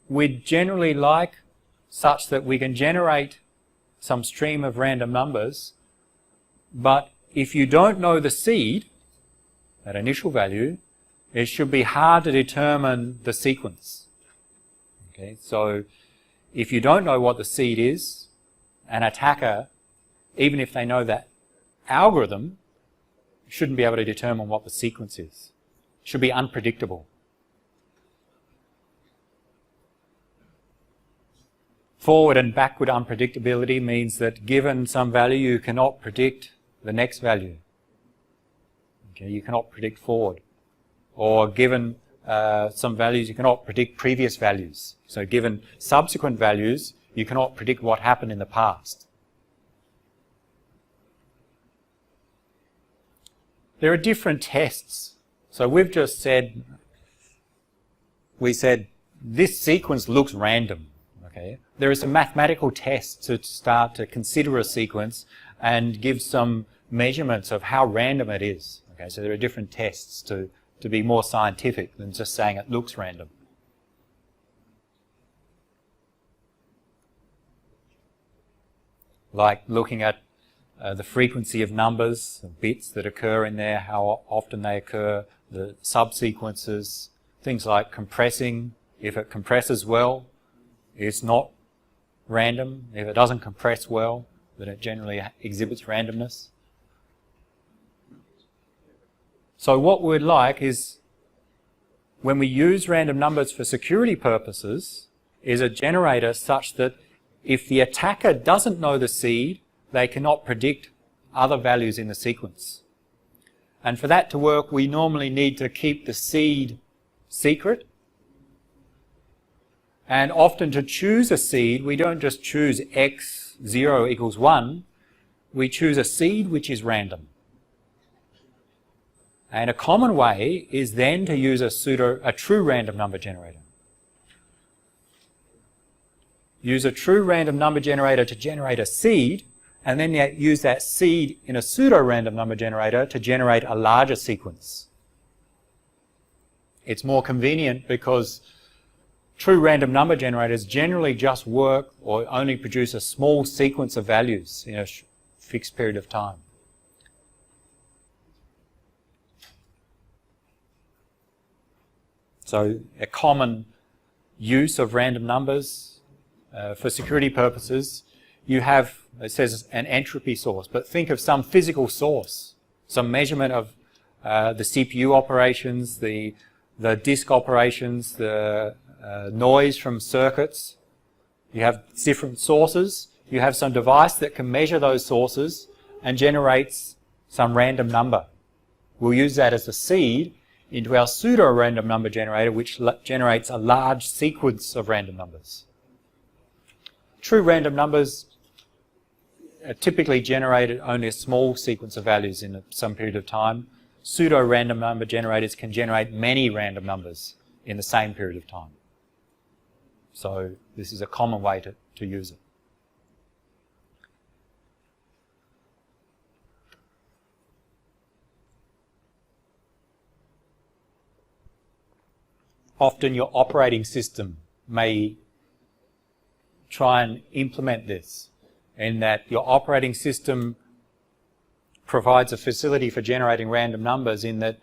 We'd generally like such that we can generate some stream of random numbers, but if you don't know the seed, that initial value, it should be hard to determine the sequence. Okay, so if you don't know what the seed is, an attacker, even if they know that algorithm, shouldn't be able to determine what the sequence is. It should be unpredictable. Forward and backward unpredictability means that given some value, you cannot predict the next value. Okay, you cannot predict forward. Or given some values, you cannot predict previous values. So given subsequent values, you cannot predict what happened in the past. There are different tests. So we've just said, this sequence looks random. Okay? There are some mathematical tests to start to consider a sequence and give some measurements of how random it is. Okay? So there are different tests to be more scientific than just saying it looks random. Like looking at the frequency of numbers, of bits that occur in there, how often they occur, the subsequences, things like compressing. If it compresses well, it's not random. If it doesn't compress well, then it generally exhibits randomness. So what we'd like is, when we use random numbers for security purposes, is a generator such that if the attacker doesn't know the seed, they cannot predict other values in the sequence. And for that to work, we normally need to keep the seed secret. And often to choose a seed, we don't just choose x0 equals 1, we choose a seed which is random. And a common way is then to use a true random number generator. Use a true random number generator to generate a seed, and then use that seed in a pseudo-random number generator to generate a larger sequence. It's more convenient because true random number generators generally just work or only produce a small sequence of values in a fixed period of time. So a common use of random numbers for security purposes, you have, it says, an entropy source, but think of some physical source, some measurement of the CPU operations, the disk operations, the noise from circuits. You have different sources. You have some device that can measure those sources and generates some random number. We'll use that as a seed into our pseudo-random number generator, which generates a large sequence of random numbers. True random numbers typically generated only a small sequence of values in some period of time. Pseudo-random number generators can generate many random numbers in the same period of time. So this is a common way to use it. Often your operating system may try and implement this, in that your operating system provides a facility for generating random numbers, in that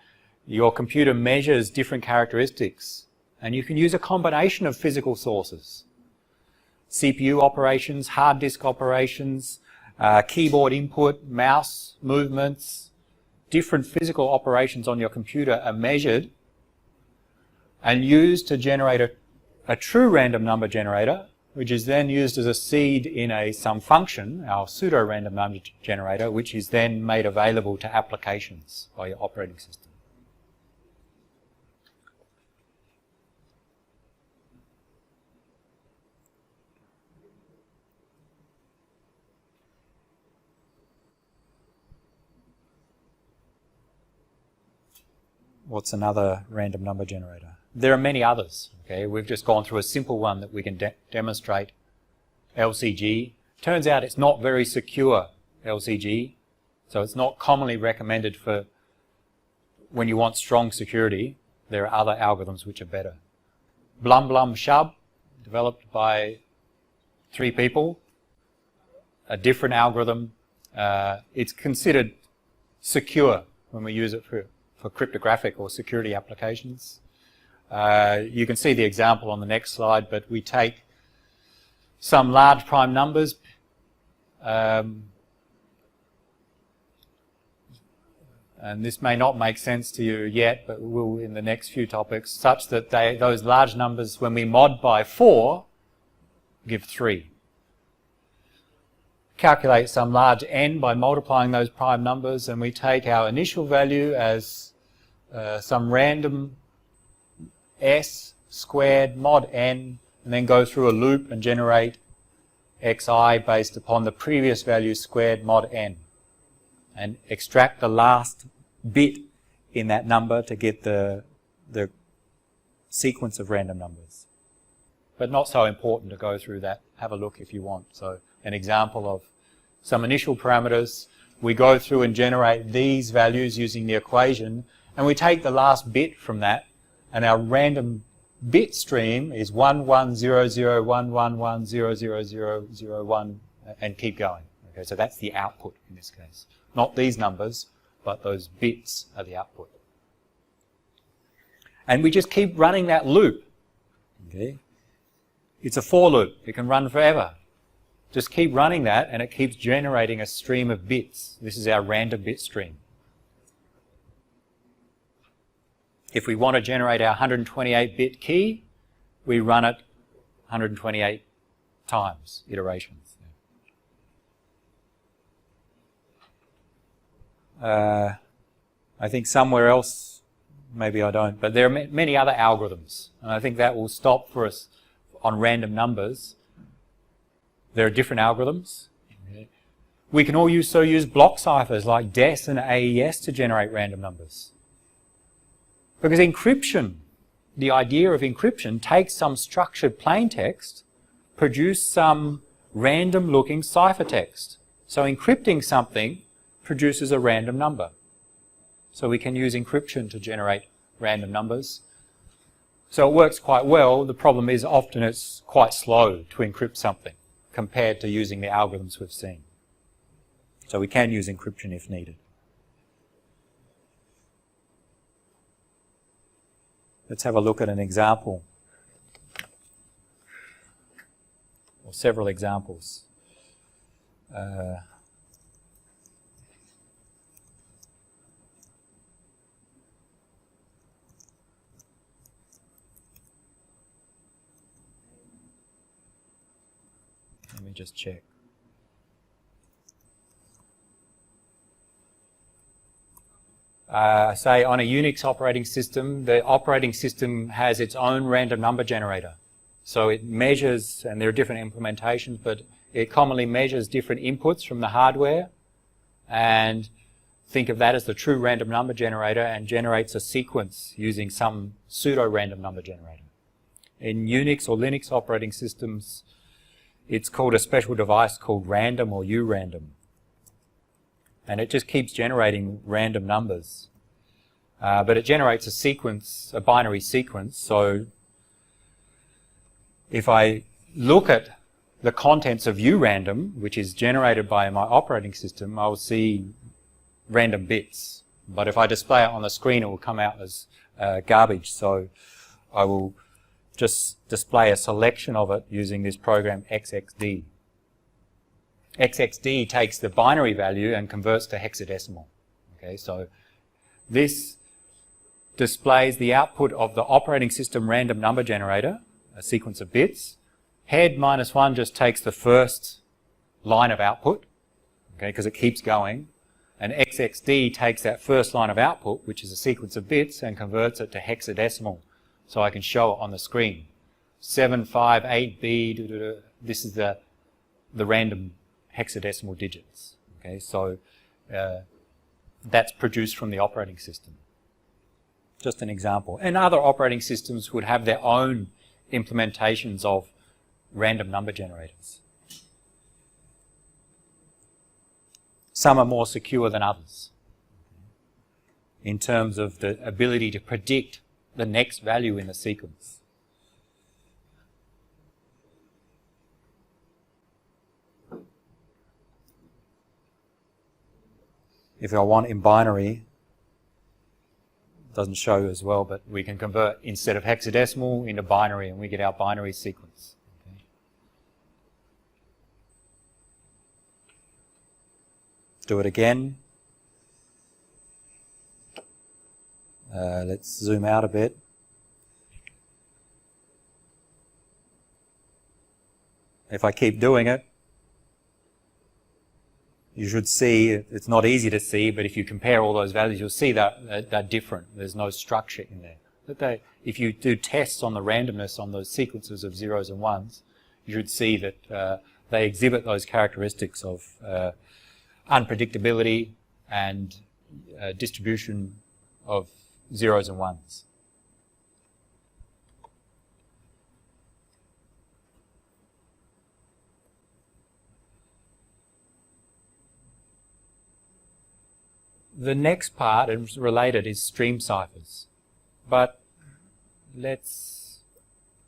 your computer measures different characteristics, and you can use a combination of physical sources. CPU operations, hard disk operations, keyboard input, mouse movements, different physical operations on your computer are measured and used to generate a true random number generator, which is then used as a seed in some function, our pseudo-random number generator, which is then made available to applications by your operating system. What's another random number generator? There are many others. Okay, we've just gone through a simple one that we can demonstrate. LCG. Turns out it's not very secure, LCG, so it's not commonly recommended for when you want strong security. There are other algorithms which are better. Blum Blum Shub, developed by 3 people, a different algorithm. It's considered secure when we use it for cryptographic or security applications. You can see the example on the next slide, but we take some large prime numbers, and this may not make sense to you yet, but we will in the next few topics, such that those large numbers, when we mod by 4, give 3. Calculate some large n by multiplying those prime numbers, and we take our initial value as some random s squared mod n, and then go through a loop and generate xi based upon the previous value squared mod n, and extract the last bit in that number to get the sequence of random numbers. But not so important to go through that. Have a look if you want. So an example of some initial parameters. We go through and generate these values using the equation, and we take the last bit from that, and our random bit stream is 110011100001, and keep going. Okay, so that's the output in this case. Not these numbers, but those bits are the output. And we just keep running that loop. Okay? It's a for loop. It can run forever. Just keep running that, and it keeps generating a stream of bits. This is our random bit stream. If we want to generate our 128-bit key, we run it 128 times, iterations. I think somewhere else, maybe I don't, but there are many other algorithms, and I think that will stop for us on random numbers. There are different algorithms. We can also use block ciphers like DES and AES to generate random numbers. Because encryption, the idea of encryption, takes some structured plain text, produce some random looking ciphertext. So encrypting something produces a random number. So we can use encryption to generate random numbers. So it works quite well. The problem is often it's quite slow to encrypt something compared to using the algorithms we've seen. So we can use encryption if needed. Let's have a look at an example, or several examples. Let me just check. Say on a Unix operating system, the operating system has its own random number generator. So it measures, and there are different implementations, but It commonly measures different inputs from the hardware, and think of that as the true random number generator, and generates a sequence using some pseudo-random number generator. In Unix or Linux operating systems, it's called a special device called random or urandom. And it just keeps generating random numbers. But it generates a sequence, a binary sequence. So if I look at the contents of urandom, which is generated by my operating system, I'll see random bits. But if I display it on the screen, it will come out as garbage. So I will just display a selection of it using this program XXD. XXD takes the binary value and converts to hexadecimal. Okay, so this displays the output of the operating system random number generator, a sequence of bits. Head -1 just takes the first line of output, okay, because it keeps going. And XXD takes that first line of output, which is a sequence of bits, and converts it to hexadecimal. So I can show it on the screen. 758B, this is the random hexadecimal digits. Okay, so that's produced from the operating system. Just an example. And other operating systems would have their own implementations of random number generators. Some are more secure than others in terms of the ability to predict the next value in the sequence. If I want in binary, it doesn't show as well, but we can convert instead of hexadecimal into binary, and we get our binary sequence. Okay. Do it again. Let's zoom out a bit. If I keep doing it, you should see, it's not easy to see, but if you compare all those values, you'll see that they're different. There's no structure in there. If you do tests on the randomness on those sequences of zeros and ones, you should see that they exhibit those characteristics of unpredictability and distribution of zeros and ones. The next part, and related, is stream ciphers. But let's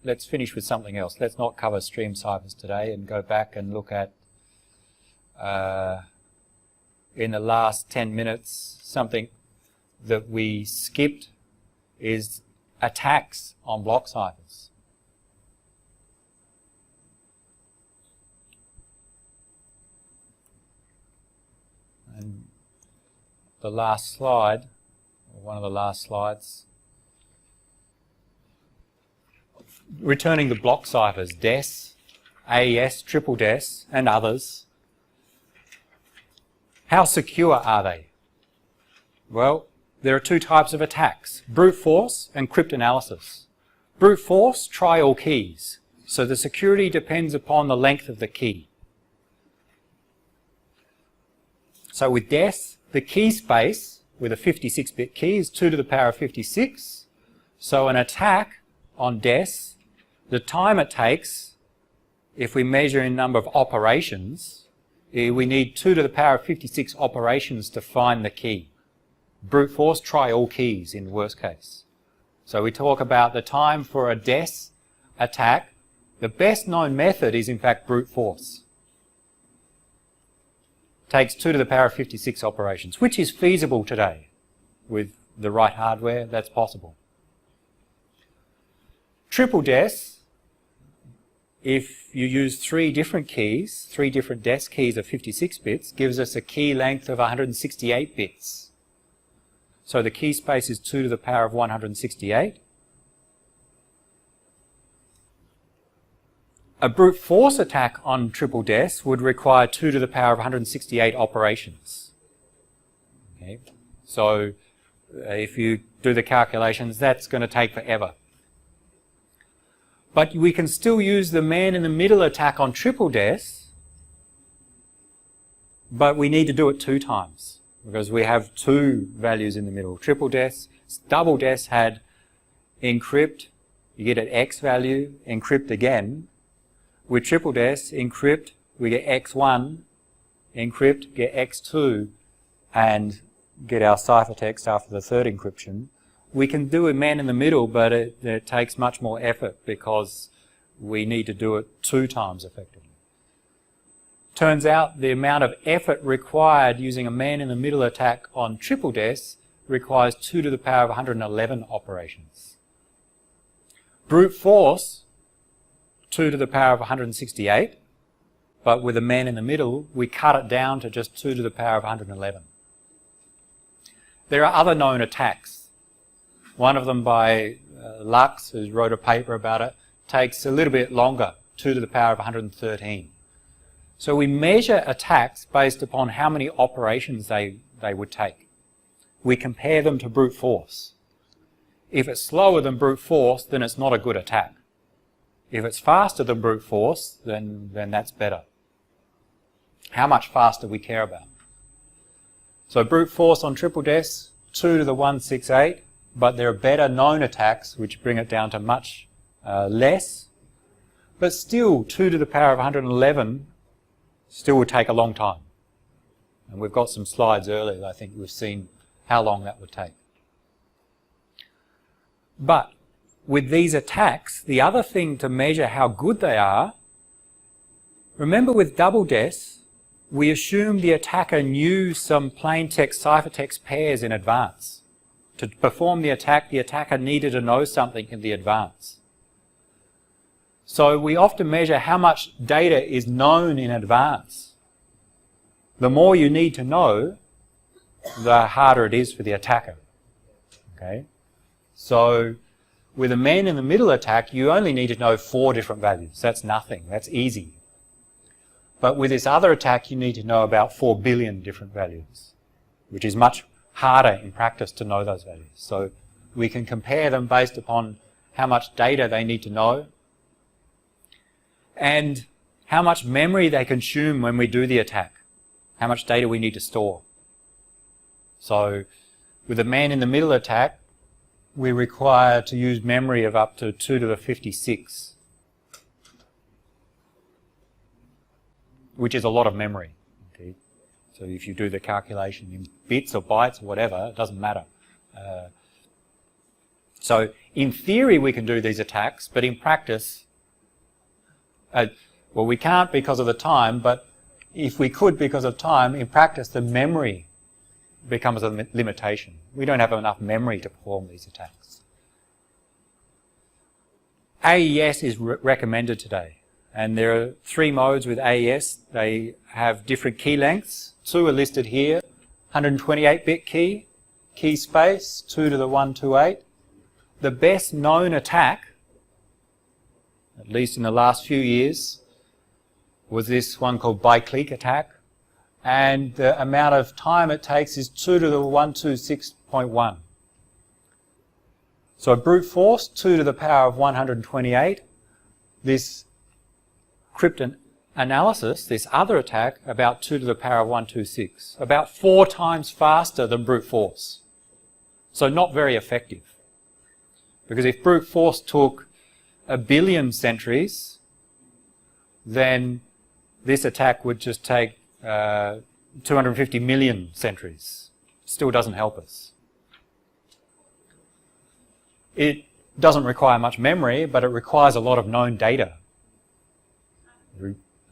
finish with something else. Let's not cover stream ciphers today and go back and look at, in the last 10 minutes, something that we skipped is attacks on block ciphers. And the last slide, or one of the last slides, returning the block ciphers, DES, AES, triple DES, and others. How secure are they? Well, there are two types of attacks, brute force and cryptanalysis. Brute force, try all keys. So the security depends upon the length of the key. So with DES, the key space with a 56-bit key is 2 to the power of 56. So an attack on DES, the time it takes, if we measure in number of operations, we need 2 to the power of 56 operations to find the key. Brute force, try all keys in the worst case. So we talk about the time for a DES attack. The best known method is in fact brute force. Takes 2 to the power of 56 operations, which is feasible today. With the right hardware, that's possible. Triple DES, if you use 3 different keys, 3 different DES keys of 56 bits, gives us a key length of 168 bits. So the key space is 2 to the power of 168. A brute force attack on triple DES would require 2 to the power of 168 operations. Okay. So if you do the calculations, that's going to take forever. But we can still use the man-in-the-middle attack on triple DES but we need to do it 2 times because we have 2 values in the middle. Triple DES, double DES had encrypt, you get an X value, encrypt again. With triple DES, encrypt, we get X1, encrypt, get X2, and get our ciphertext after the 3rd encryption. We can do a man in the middle, but it takes much more effort because we need to do it 2 times effectively. Turns out the amount of effort required using a man in the middle attack on triple DES requires 2 to the power of 111 operations. Brute force, 2 to the power of 168, but with a man in the middle, we cut it down to just 2 to the power of 111. There are other known attacks. One of them by Lux, who wrote a paper about it, takes a little bit longer, 2 to the power of 113. So we measure attacks based upon how many operations they would take. We compare them to brute force. If it's slower than brute force, then it's not a good attack. If it's faster than brute force, then that's better. How much faster we care about. So brute force on triple DES, 2 to the 168, but there are better known attacks which bring it down to much less. But still, 2 to the power of 111 still would take a long time. And we've got some slides earlier that I think we've seen how long that would take. But with these attacks, the other thing to measure how good they are, remember with double DES, we assume the attacker knew some plain text ciphertext pairs in advance. To perform the attack, the attacker needed to know something in the advance. So we often measure how much data is known in advance. The more you need to know, the harder it is for the attacker. Okay? So with a man in the middle attack, you only need to know 4 different values. That's nothing. That's easy. But with this other attack, you need to know about 4 billion different values, which is much harder in practice to know those values. So we can compare them based upon how much data they need to know and how much memory they consume when we do the attack, how much data we need to store. So with a man in the middle attack, we require to use memory of up to 2 to the 56, which is a lot of memory. Okay? So if you do the calculation in bits or bytes or whatever, it doesn't matter. So in theory we can do these attacks, but in practice, well, we can't because of the time, but if we could because of time, in practice the memory becomes a limitation. We don't have enough memory to perform these attacks. AES is recommended today, and there are 3 modes with AES. They have different key lengths. 2 are listed here: 128-bit key, key space, 2 to the 128. The best known attack, at least in the last few years, was this one called bi-clique attack. And the amount of time it takes is 2 to the 126.1. So brute force, 2 to the power of 128. This cryptanalysis, this other attack, about 2 to the power of 126. About 4 times faster than brute force. So not very effective. Because if brute force took 1 billion centuries, then this attack would just take 250 million centuries. Still doesn't help us. It doesn't require much memory, but it requires a lot of known data.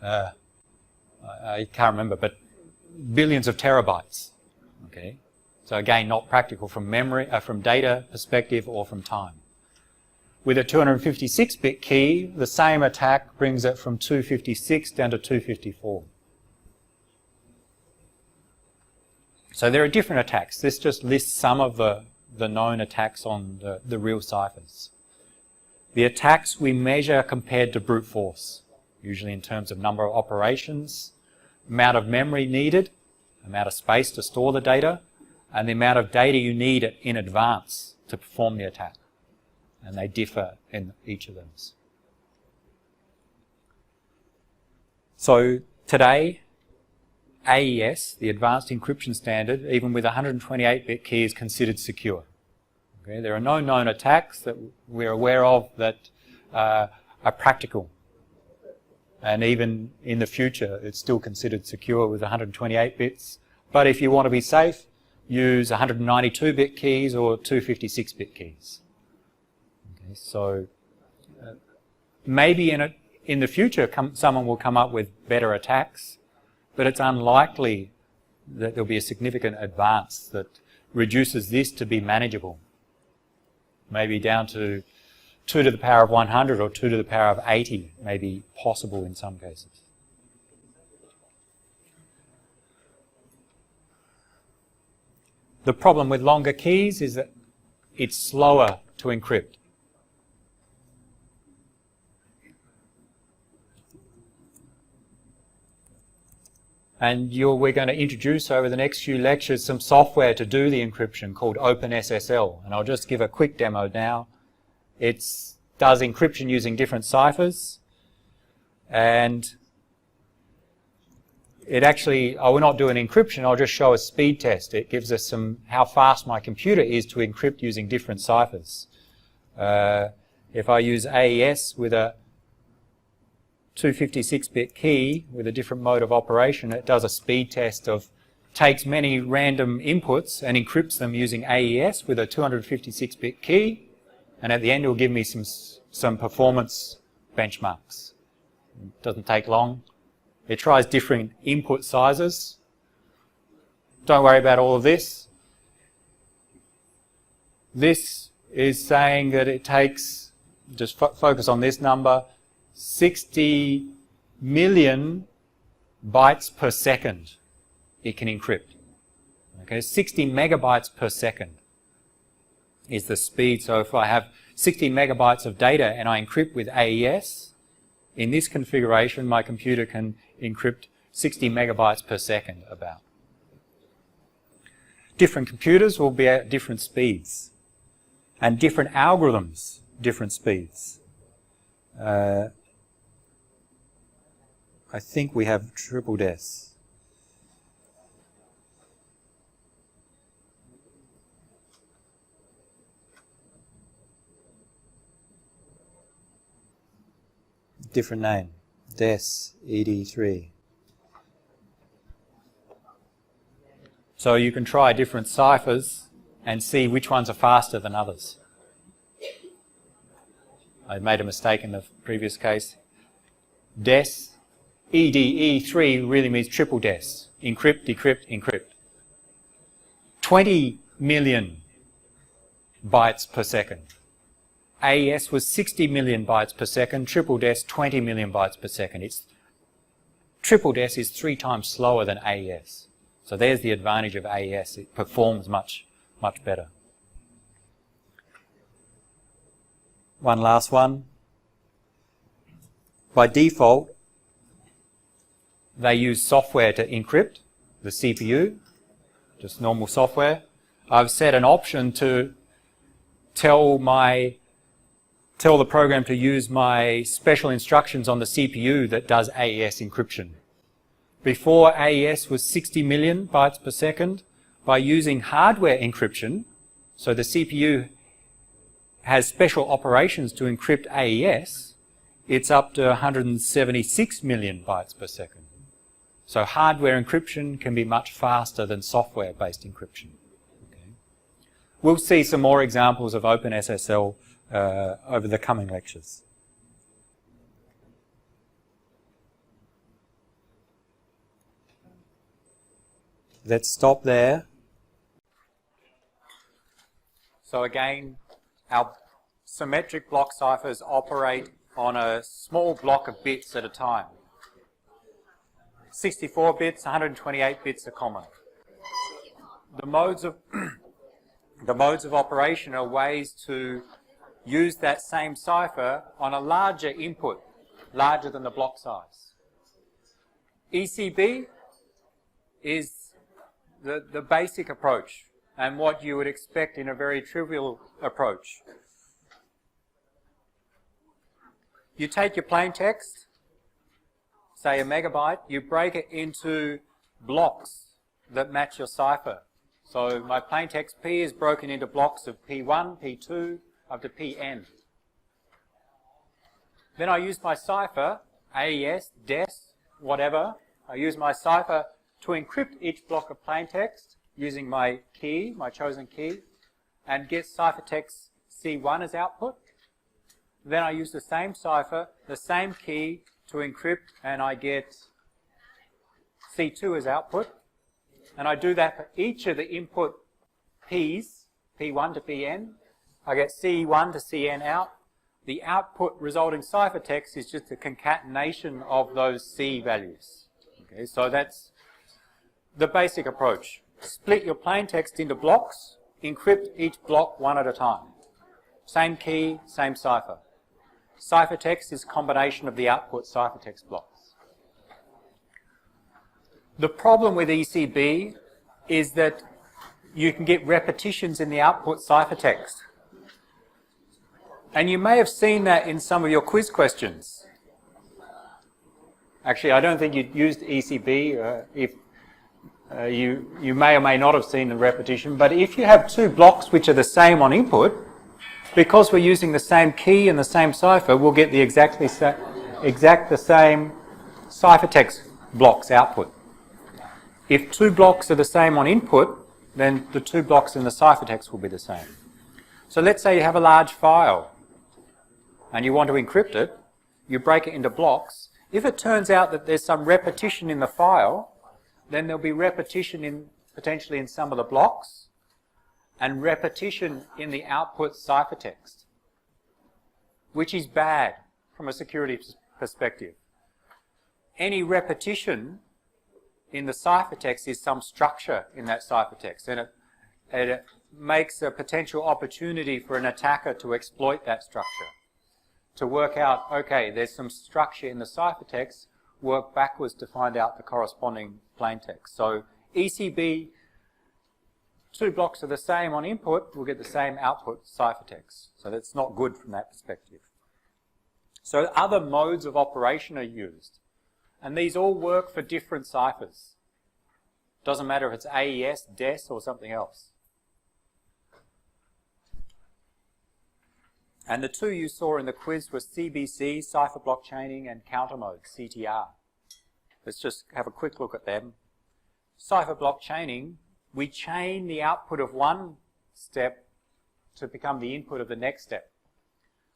I can't remember, but billions of terabytes. Okay, so again, not practical from memory, from data perspective or from time. With a 256-bit key, the same attack brings it from 256 down to 254. So there are different attacks. This just lists some of the known attacks on the real ciphers. The attacks we measure compared to brute force, usually in terms of number of operations, amount of memory needed, amount of space to store the data, and the amount of data you need in advance to perform the attack. And they differ in each of them. So today, AES, the Advanced Encryption Standard, even with a 128-bit key, is considered secure. Okay? There are no known attacks that we're aware of that are practical. And even in the future, it's still considered secure with 128 bits. But if you want to be safe, use 192-bit keys or 256-bit keys. Okay, so maybe in the future someone will come up with better attacks, but it's unlikely that there'll be a significant advance that reduces this to be manageable. Maybe down to 2 to the power of 100 or 2 to the power of 80 may be possible in some cases. The problem with longer keys is that it's slower to encrypt. And we're going to introduce over the next few lectures some software to do the encryption called OpenSSL. And I'll just give a quick demo now. It does encryption using different ciphers. And it actually, I will not do an encryption, I'll just show a speed test. It gives us how fast my computer is to encrypt using different ciphers. If I use AES with a 256-bit key with a different mode of operation, it does a speed test takes many random inputs and encrypts them using AES with a 256-bit key, and at the end it will give me some performance benchmarks. It doesn't take long. It tries different input sizes. Don't worry about all of this. This is saying that it takes, just focus on this number, 60 million bytes per second it can encrypt. Okay, 60 megabytes per second is the speed. So if I have 60 megabytes of data and I encrypt with AES, in this configuration my computer can encrypt 60 megabytes per second about. Different computers will be at different speeds, and different algorithms, different speeds. I think we have triple des. Different name, des ED3. So you can try different ciphers and see which ones are faster than others. I made a mistake in the previous case. Des EDE3 really means triple des. Encrypt, decrypt, encrypt. 20 million bytes per second. AES was 60 million bytes per second. Triple des, 20 million bytes per second. Triple des is 3 times slower than AES. So there's the advantage of AES. It performs much, much better. One last one. By default, they use software to encrypt the CPU, just normal software. I've set an option to tell the program to use my special instructions on the CPU that does AES encryption. Before, AES was 60 million bytes per second. By using hardware encryption, so the CPU has special operations to encrypt AES, it's up to 176 million bytes per second. So hardware encryption can be much faster than software-based encryption. Okay. We'll see some more examples of OpenSSL over the coming lectures. Let's stop there. So again, our symmetric block ciphers operate on a small block of bits at a time. 64 bits, 128 bits are common. The modes of operation are ways to use that same cipher on a larger input, larger than the block size. ECB is the basic approach and what you would expect in a very trivial approach. You take your plain text, say a megabyte, you break it into blocks that match your cipher. So my plaintext P is broken into blocks of P1, P2, up to Pn. Then I use my cipher, AES, DES, whatever. I use my cipher to encrypt each block of plaintext using my key, my chosen key, and get ciphertext C1 as output. Then I use the same cipher, the same key to encrypt, and I get C2 as output. And I do that for each of the input P's, P1 to Pn. I get C1 to Cn out. The output resulting ciphertext is just a concatenation of those C values. Okay, so that's the basic approach. Split your plaintext into blocks, encrypt each block one at a time. Same key, same cipher. Ciphertext is a combination of the output ciphertext blocks. The problem with ECB is that you can get repetitions in the output ciphertext. And you may have seen that in some of your quiz questions. Actually, I don't think you used ECB. You may or may not have seen the repetition, but if you have two blocks which are the same on input, because we're using the same key and the same cipher, we'll get the exact the same ciphertext blocks output. If two blocks are the same on input, then the two blocks in the ciphertext will be the same. So let's say you have a large file and you want to encrypt it, you break it into blocks. If it turns out that there's some repetition in the file, then there'll be repetition potentially in some of the blocks and repetition in the output ciphertext, which is bad from a security perspective. Any repetition in the ciphertext is some structure in that ciphertext, and it makes a potential opportunity for an attacker to exploit that structure, to work out, okay, there's some structure in the ciphertext, work backwards to find out the corresponding plaintext. So ECB, two blocks are the same on input, we'll get the same output ciphertext. So that's not good from that perspective. So other modes of operation are used. And these all work for different ciphers. Doesn't matter if it's AES, DES, or something else. And the two you saw in the quiz were CBC, cipher block chaining, and counter mode, CTR. Let's just have a quick look at them. Cipher block chaining, we chain the output of one step to become the input of the next step.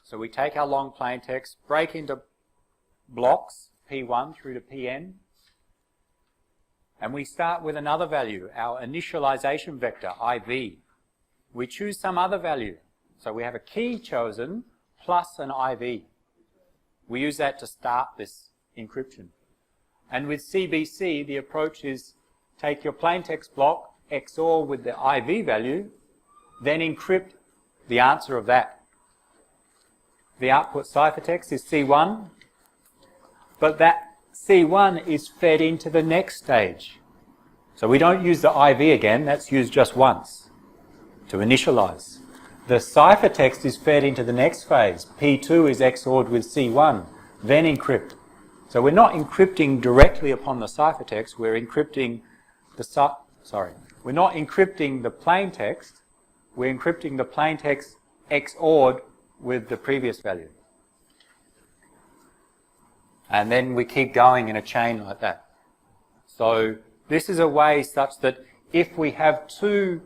So we take our long plaintext, break into blocks, P1 through to Pn, and we start with another value, our initialization vector, IV. We choose some other value. So we have a key chosen plus an IV. We use that to start this encryption. And with CBC, the approach is take your plaintext block, XOR with the IV value, then encrypt the answer of that. The output ciphertext is C1, but that C1 is fed into the next stage. So we don't use the IV again, that's used just once to initialize. The ciphertext is fed into the next phase. P2 is XORed with C1, then encrypt. So we're not encrypting directly upon the ciphertext, we're encrypting we're not encrypting the plaintext, we're encrypting the plaintext XORed with the previous value. And then we keep going in a chain like that. So this is a way such that if we have two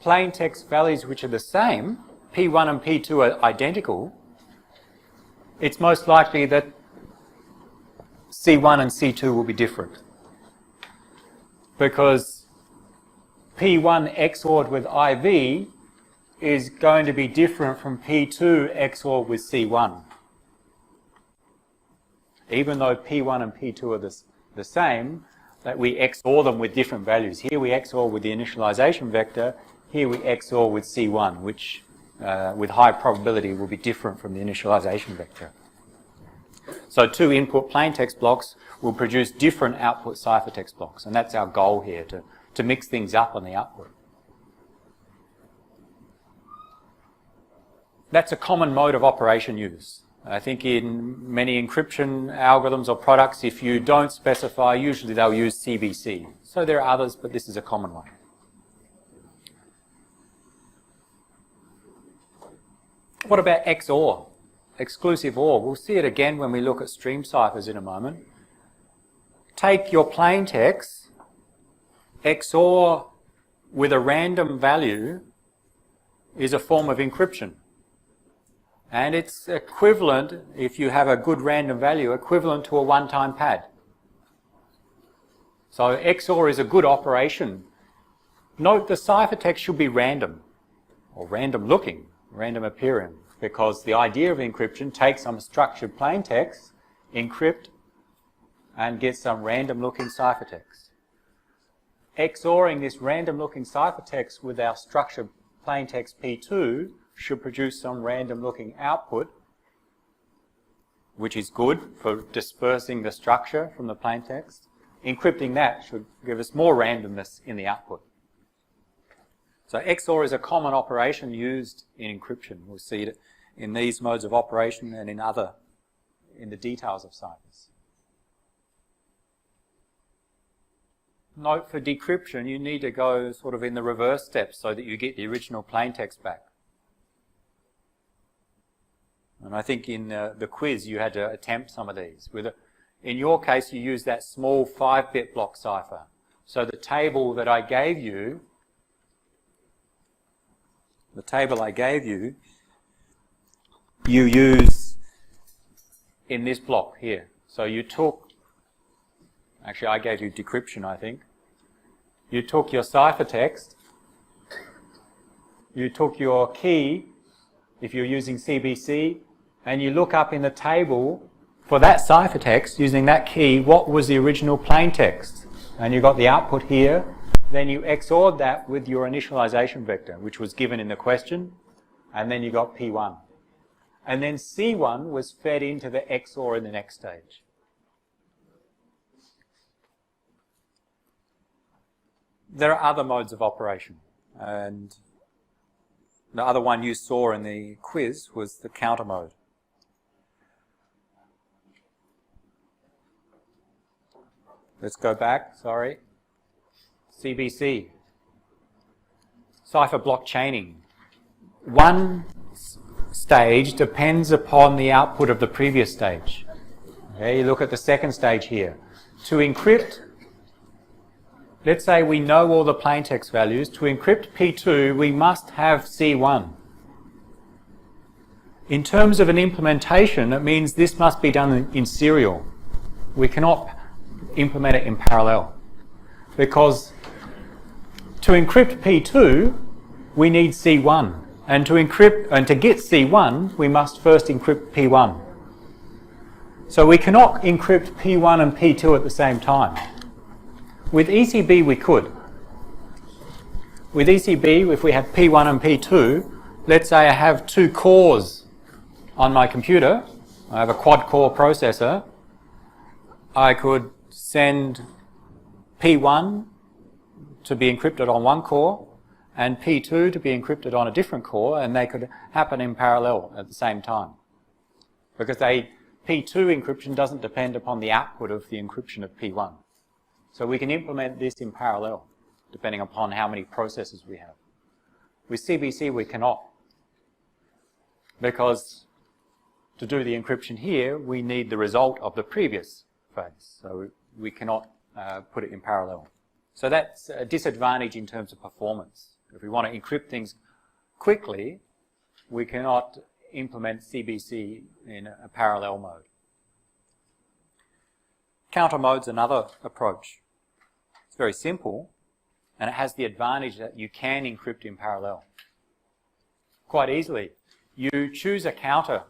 plaintext values which are the same, P1 and P2 are identical, it's most likely that C1 and C2 will be different. Because P1 XORed with IV is going to be different from P2 XORed with C1. Even though P1 and P2 are the same, that we XOR them with different values. Here we XOR with the initialization vector, here we XOR with C1, which with high probability will be different from the initialization vector. So two input plaintext blocks will produce different output ciphertext blocks, and that's our goal here, to mix things up on the output. That's a common mode of operation used. I think in many encryption algorithms or products, if you don't specify, usually they'll use CBC. So there are others, but this is a common one. What about XOR? Exclusive OR. We'll see it again when we look at stream ciphers in a moment. Take your plain text, XOR with a random value is a form of encryption. And it's equivalent, if you have a good random value, equivalent to a one-time pad. So XOR is a good operation. Note the ciphertext should be random, or random looking, random appearing, because the idea of encryption takes some structured plain text, encrypt, and get some random looking ciphertext. XORing this random looking ciphertext with our structured plain text P2 should produce some random looking output, which is good for dispersing the structure from the plain text. Encrypting that should give us more randomness in the output. So XOR is a common operation used in encryption. We'll see it in these modes of operation and in the details of ciphers. Note for decryption, you need to go sort of in the reverse steps so that you get the original plain text back. And I think in the quiz you had to attempt some of these. In your case, you used that small 5-bit block cipher. So the table that I gave you, you use in this block here. So you took, actually I gave you decryption, I think. You took your ciphertext, you took your key, if you're using CBC, and you look up in the table for that ciphertext, using that key, what was the original plain text? And you got the output here. Then you XOR'd that with your initialization vector, which was given in the question, and then you got P1. And then C1 was fed into the XOR in the next stage. There are other modes of operation, and the other one you saw in the quiz was the counter mode. Let's go back, sorry. CBC, cipher block chaining. One stage depends upon the output of the previous stage. Okay, you look at the second stage here. To encrypt, let's say we know all the plaintext values. To encrypt P2, we must have C1. In terms of an implementation, it means this must be done in serial. We cannot implement it in parallel, because to encrypt P2, we need C1. And to get C1, we must first encrypt P1. So we cannot encrypt P1 and P2 at the same time. With ECB, we could. With ECB, if we have P1 and P2, let's say I have 2 cores on my computer. I have a quad-core processor. I could send P1 to be encrypted on one core and P2 to be encrypted on a different core, and they could happen in parallel at the same time. Because P2 encryption doesn't depend upon the output of the encryption of P1. So we can implement this in parallel, depending upon how many processes we have. With CBC, we cannot. Because to do the encryption here, we need the result of the previous phase. So we cannot put it in parallel. So that's a disadvantage in terms of performance. If we want to encrypt things quickly, we cannot implement CBC in a parallel mode. Counter mode's another approach. It's very simple, and it has the advantage that you can encrypt in parallel quite easily. You choose a counter,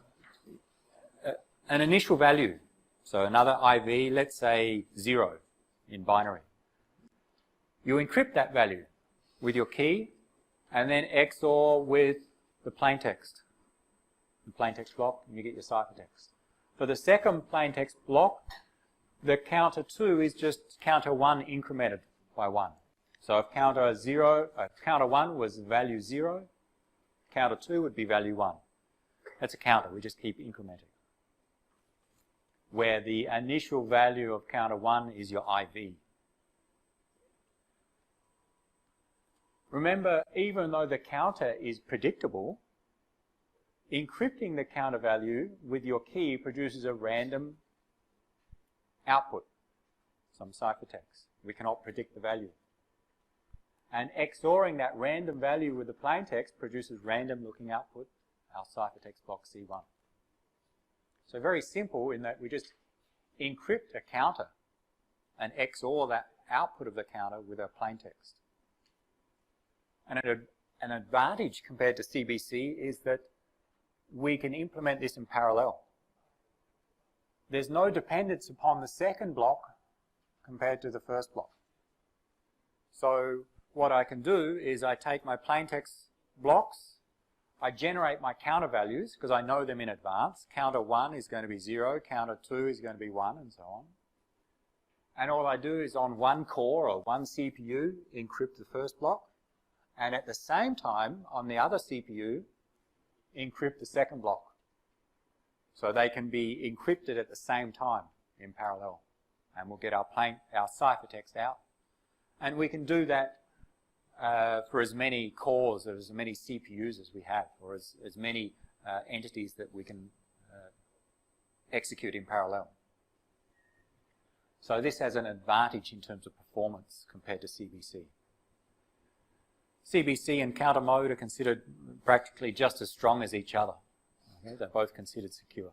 an initial value, so another IV, let's say 0 in binary. You encrypt that value with your key and then XOR with the plaintext. The plaintext block, and you get your ciphertext. For the second plaintext block, the counter 2 is just counter 1 incremented by 1. So if counter 1 was value 0, counter 2 would be value 1. That's a counter, we just keep incrementing. where the initial value of counter 1 is your IV. Remember, even though the counter is predictable, encrypting the counter value with your key produces a random output, some ciphertext. We cannot predict the value. And XORing that random value with the plaintext produces random looking output, our ciphertext block C1. So very simple in that we just encrypt a counter and XOR that output of the counter with our plaintext. And an advantage compared to CBC is that we can implement this in parallel. There's no dependence upon the second block compared to the first block. So what I can do is I take my plaintext blocks, I generate my counter values because I know them in advance. Counter 1 is going to be 0, counter 2 is going to be 1, and so on. And all I do is on one core or one CPU encrypt the first block, and at the same time on the other CPU encrypt the second block. So they can be encrypted at the same time in parallel. And we'll get our ciphertext out. And we can do that for as many cores or as many CPUs as we have, or as many entities that we can execute in parallel. So this has an advantage in terms of performance compared to CBC. CBC and counter mode are considered practically just as strong as each other. Okay? They're both considered secure.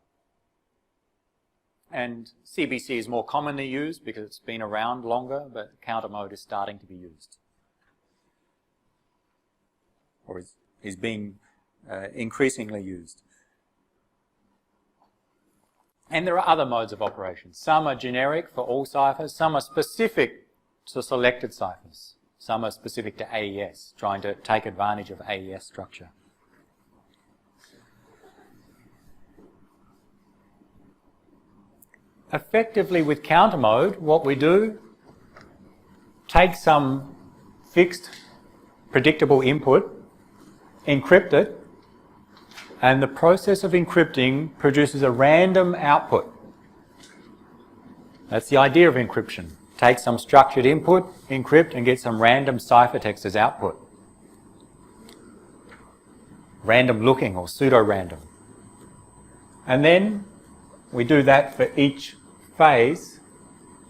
And CBC is more commonly used because it's been around longer, but counter mode is starting to be used, or is being increasingly used. And there are other modes of operation. Some are generic for all ciphers, some are specific to selected ciphers, some are specific to AES, trying to take advantage of AES structure. Effectively with counter mode, what we do, take some fixed predictable input, encrypt it, and the process of encrypting produces a random output. That's the idea of encryption. Take some structured input, encrypt, and get some random ciphertext as output. Random looking or pseudo-random. And then we do that for each phase.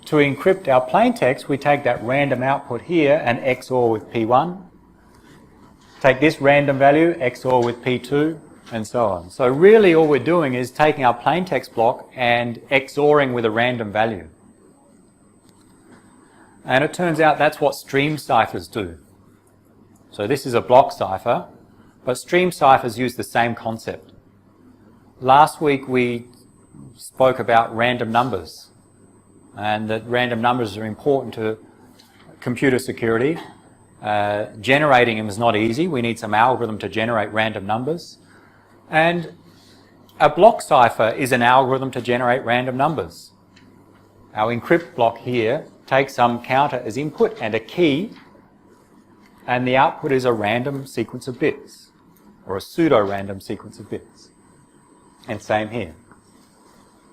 To encrypt our plaintext, we take that random output here and XOR with P1. Take this random value, XOR with P2, and so on. So really all we're doing is taking our plaintext block and XORing with a random value. And it turns out that's what stream ciphers do. So this is a block cipher, but stream ciphers use the same concept. Last week we spoke about random numbers, and that random numbers are important to computer security. Generating them is not easy. We need some algorithm to generate random numbers. And a block cipher is an algorithm to generate random numbers. Our encrypt block here takes some counter as input and a key, and the output is a random sequence of bits, or a pseudo-random sequence of bits. And same here.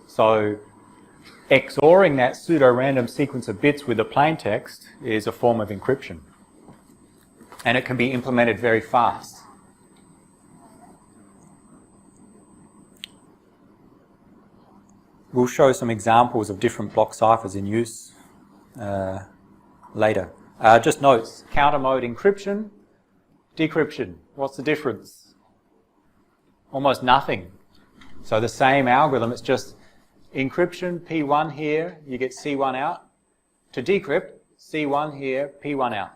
So XORing that pseudo-random sequence of bits with the plaintext is a form of encryption. And it can be implemented very fast. We'll show some examples of different block ciphers in use later. Just notes, counter mode encryption, decryption. What's the difference? Almost nothing. So the same algorithm, it's just encryption, P1 here, you get C1 out. To decrypt, C1 here, P1 out.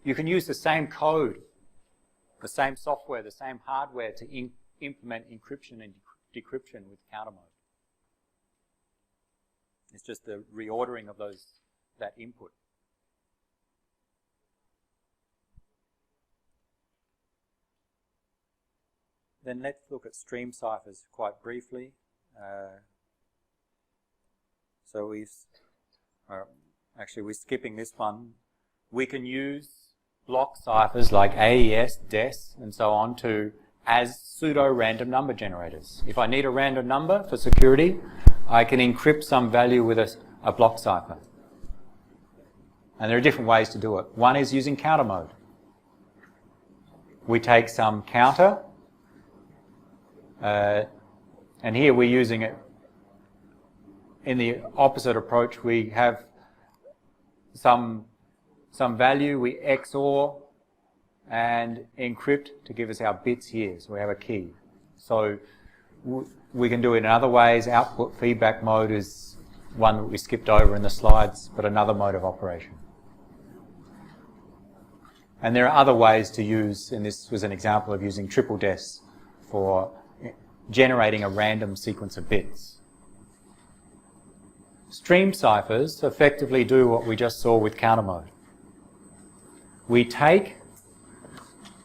You can use the same code, the same software, the same hardware to implement encryption and decryption with counter mode. It's just the reordering of that input. Then let's look at stream ciphers quite briefly. So we're skipping this one. We can use block ciphers like AES, DES, and so on as pseudo-random number generators. If I need a random number for security, I can encrypt some value with a block cipher. And there are different ways to do it. One is using counter mode. We take some counter, and here we're using it in the opposite approach. We have some value, we XOR and encrypt to give us our bits here. So we have a key. So we can do it in other ways. Output feedback mode is one that we skipped over in the slides, but another mode of operation. And there are other ways to use, and this was an example of using triple des for generating a random sequence of bits. Stream ciphers effectively do what we just saw with counter mode. We take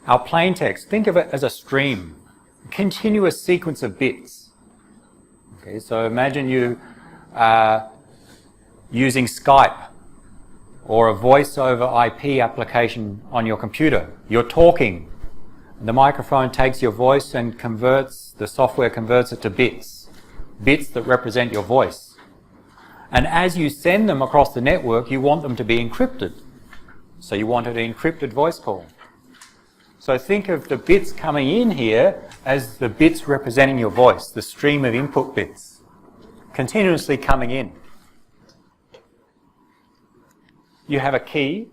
our plain text, think of it as a stream, a continuous sequence of bits. Okay, so imagine you using Skype or a voice over IP application on your computer. You're talking. The microphone takes your voice and the software converts it to bits that represent your voice. And as you send them across the network, you want them to be encrypted. So you want an encrypted voice call. So think of the bits coming in here as the bits representing your voice, the stream of input bits, continuously coming in. You have a key.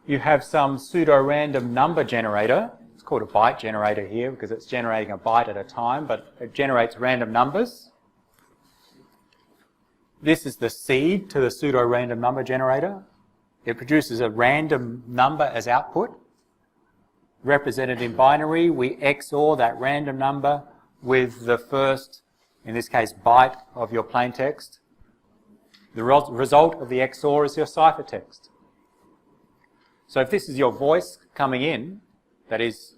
You have some pseudo-random number generator. It's called a byte generator here because it's generating a byte at a time, but it generates random numbers. This is the seed to the pseudo-random number generator. It produces a random number as output. Represented in binary, we XOR that random number with the first, in this case, byte of your plain text. The result of the XOR is your ciphertext. So if this is your voice coming in, that is,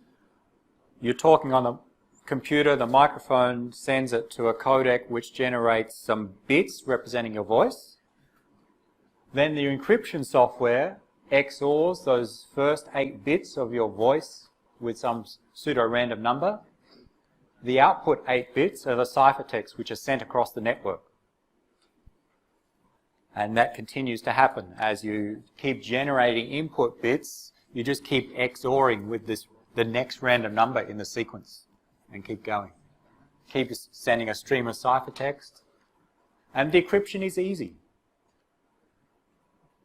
you're talking on the computer, the microphone sends it to a codec which generates some bits representing your voice. Then the encryption software XORs those first 8 bits of your voice with some pseudo-random number. The output 8 bits are the ciphertext which are sent across the network. And that continues to happen. As you keep generating input bits, you just keep XORing with the next random number in the sequence and keep going. Keep sending a stream of ciphertext. And decryption is easy.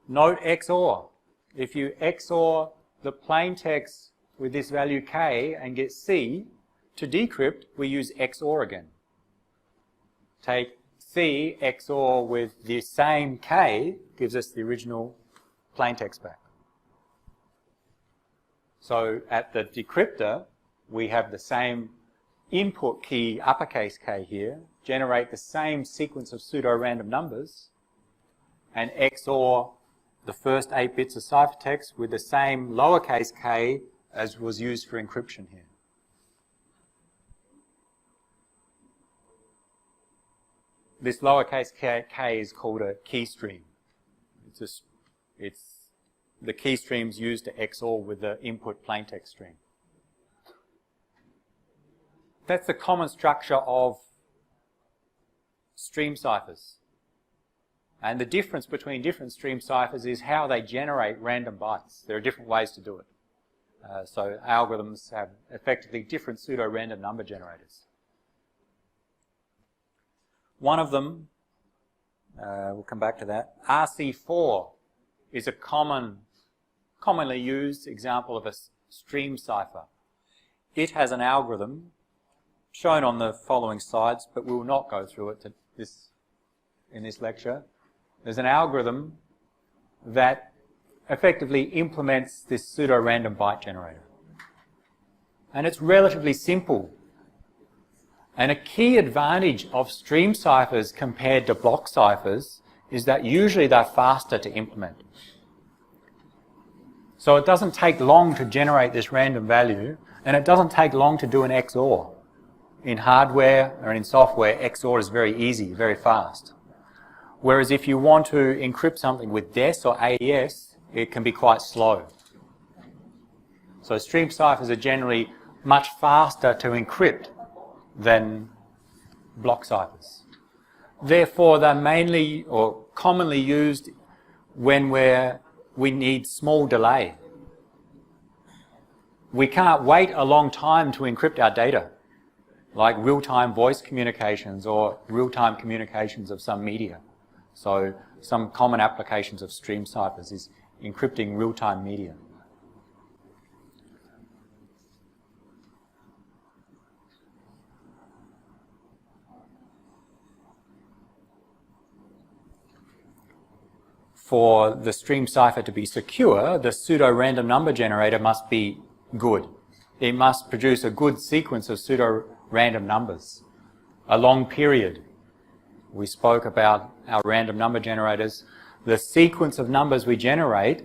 Note XOR. If you XOR the plain text with this value K and get C, to decrypt, we use XOR again. Take C XOR with the same K gives us the original plain text back. So at the decryptor, we have the same input key, uppercase K here, generate the same sequence of pseudo-random numbers, and XOR the first 8 bits of ciphertext with the same lowercase k as was used for encryption here. This lowercase k is called a key stream. It's the key streams used to XOR with the input plaintext stream. That's the common structure of stream ciphers. And the difference between different stream ciphers is how they generate random bytes. There are different ways to do it. So algorithms have effectively different pseudo-random number generators. One of them, we'll come back to that, RC4 is a commonly used example of a stream cipher. It has an algorithm shown on the following slides, but we will not go through it in this lecture. There's an algorithm that effectively implements this pseudo-random byte generator. And it's relatively simple. And a key advantage of stream ciphers compared to block ciphers is that usually they're faster to implement. So it doesn't take long to generate this random value, and it doesn't take long to do an XOR. In hardware or in software, XOR is very easy, very fast. Whereas if you want to encrypt something with DES or AES, it can be quite slow. So stream ciphers are generally much faster to encrypt than block ciphers. Therefore, they're mainly or commonly used when we need small delay. We can't wait a long time to encrypt our data, like real-time voice communications or real-time communications of some media. So some common applications of stream ciphers is encrypting real-time media. For the stream cipher to be secure, the pseudo-random number generator must be good. It must produce a good sequence of pseudo-random numbers, a long period. We spoke about our random number generators. The sequence of numbers we generate,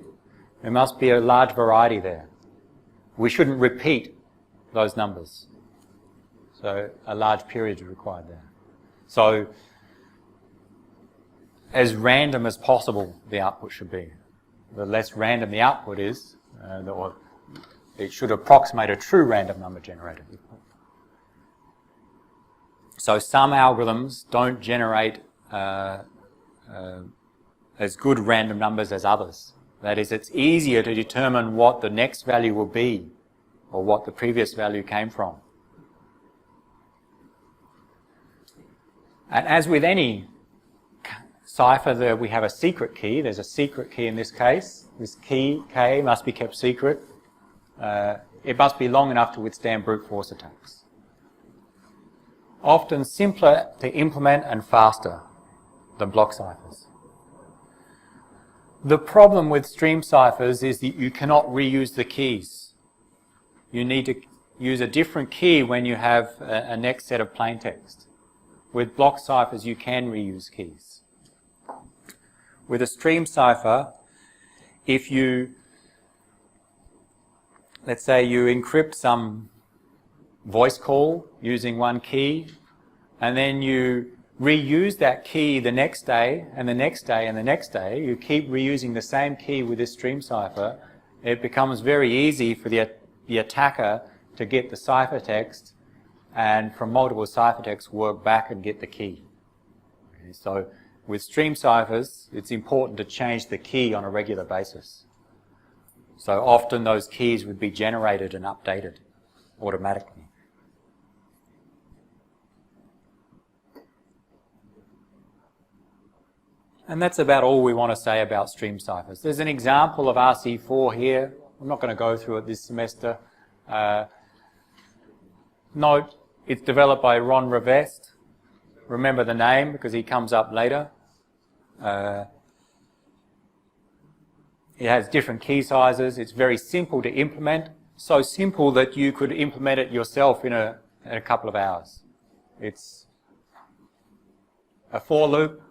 there must be a large variety there. We shouldn't repeat those numbers. So a large period is required there. So as random as possible the output should be. The less random the output is, it should approximate a true random number generator. So some algorithms don't generate as good random numbers as others. That is, it's easier to determine what the next value will be or what the previous value came from. And as with any cipher, we have a secret key. There's a secret key in this case. This key, K, must be kept secret. It must be long enough to withstand brute force attacks. Often simpler to implement and faster than block ciphers. The problem with stream ciphers is that you cannot reuse the keys. You need to use a different key when you have a next set of plaintext. With block ciphers, you can reuse keys. With a stream cipher, if let's say you encrypt some voice call using one key, and then you reuse that key the next day, and the next day, and the next day, you keep reusing the same key with this stream cipher, it becomes very easy for the attacker to get the ciphertext, and from multiple ciphertexts work back and get the key. Okay, so with stream ciphers, it's important to change the key on a regular basis. So often those keys would be generated and updated automatically. And that's about all we want to say about stream ciphers. There's an example of RC4 here. I'm not going to go through it this semester. Note, it's developed by Ron Rivest. Remember the name because he comes up later. It has different key sizes. It's very simple to implement. So simple that you could implement it yourself in a couple of hours. It's a for loop,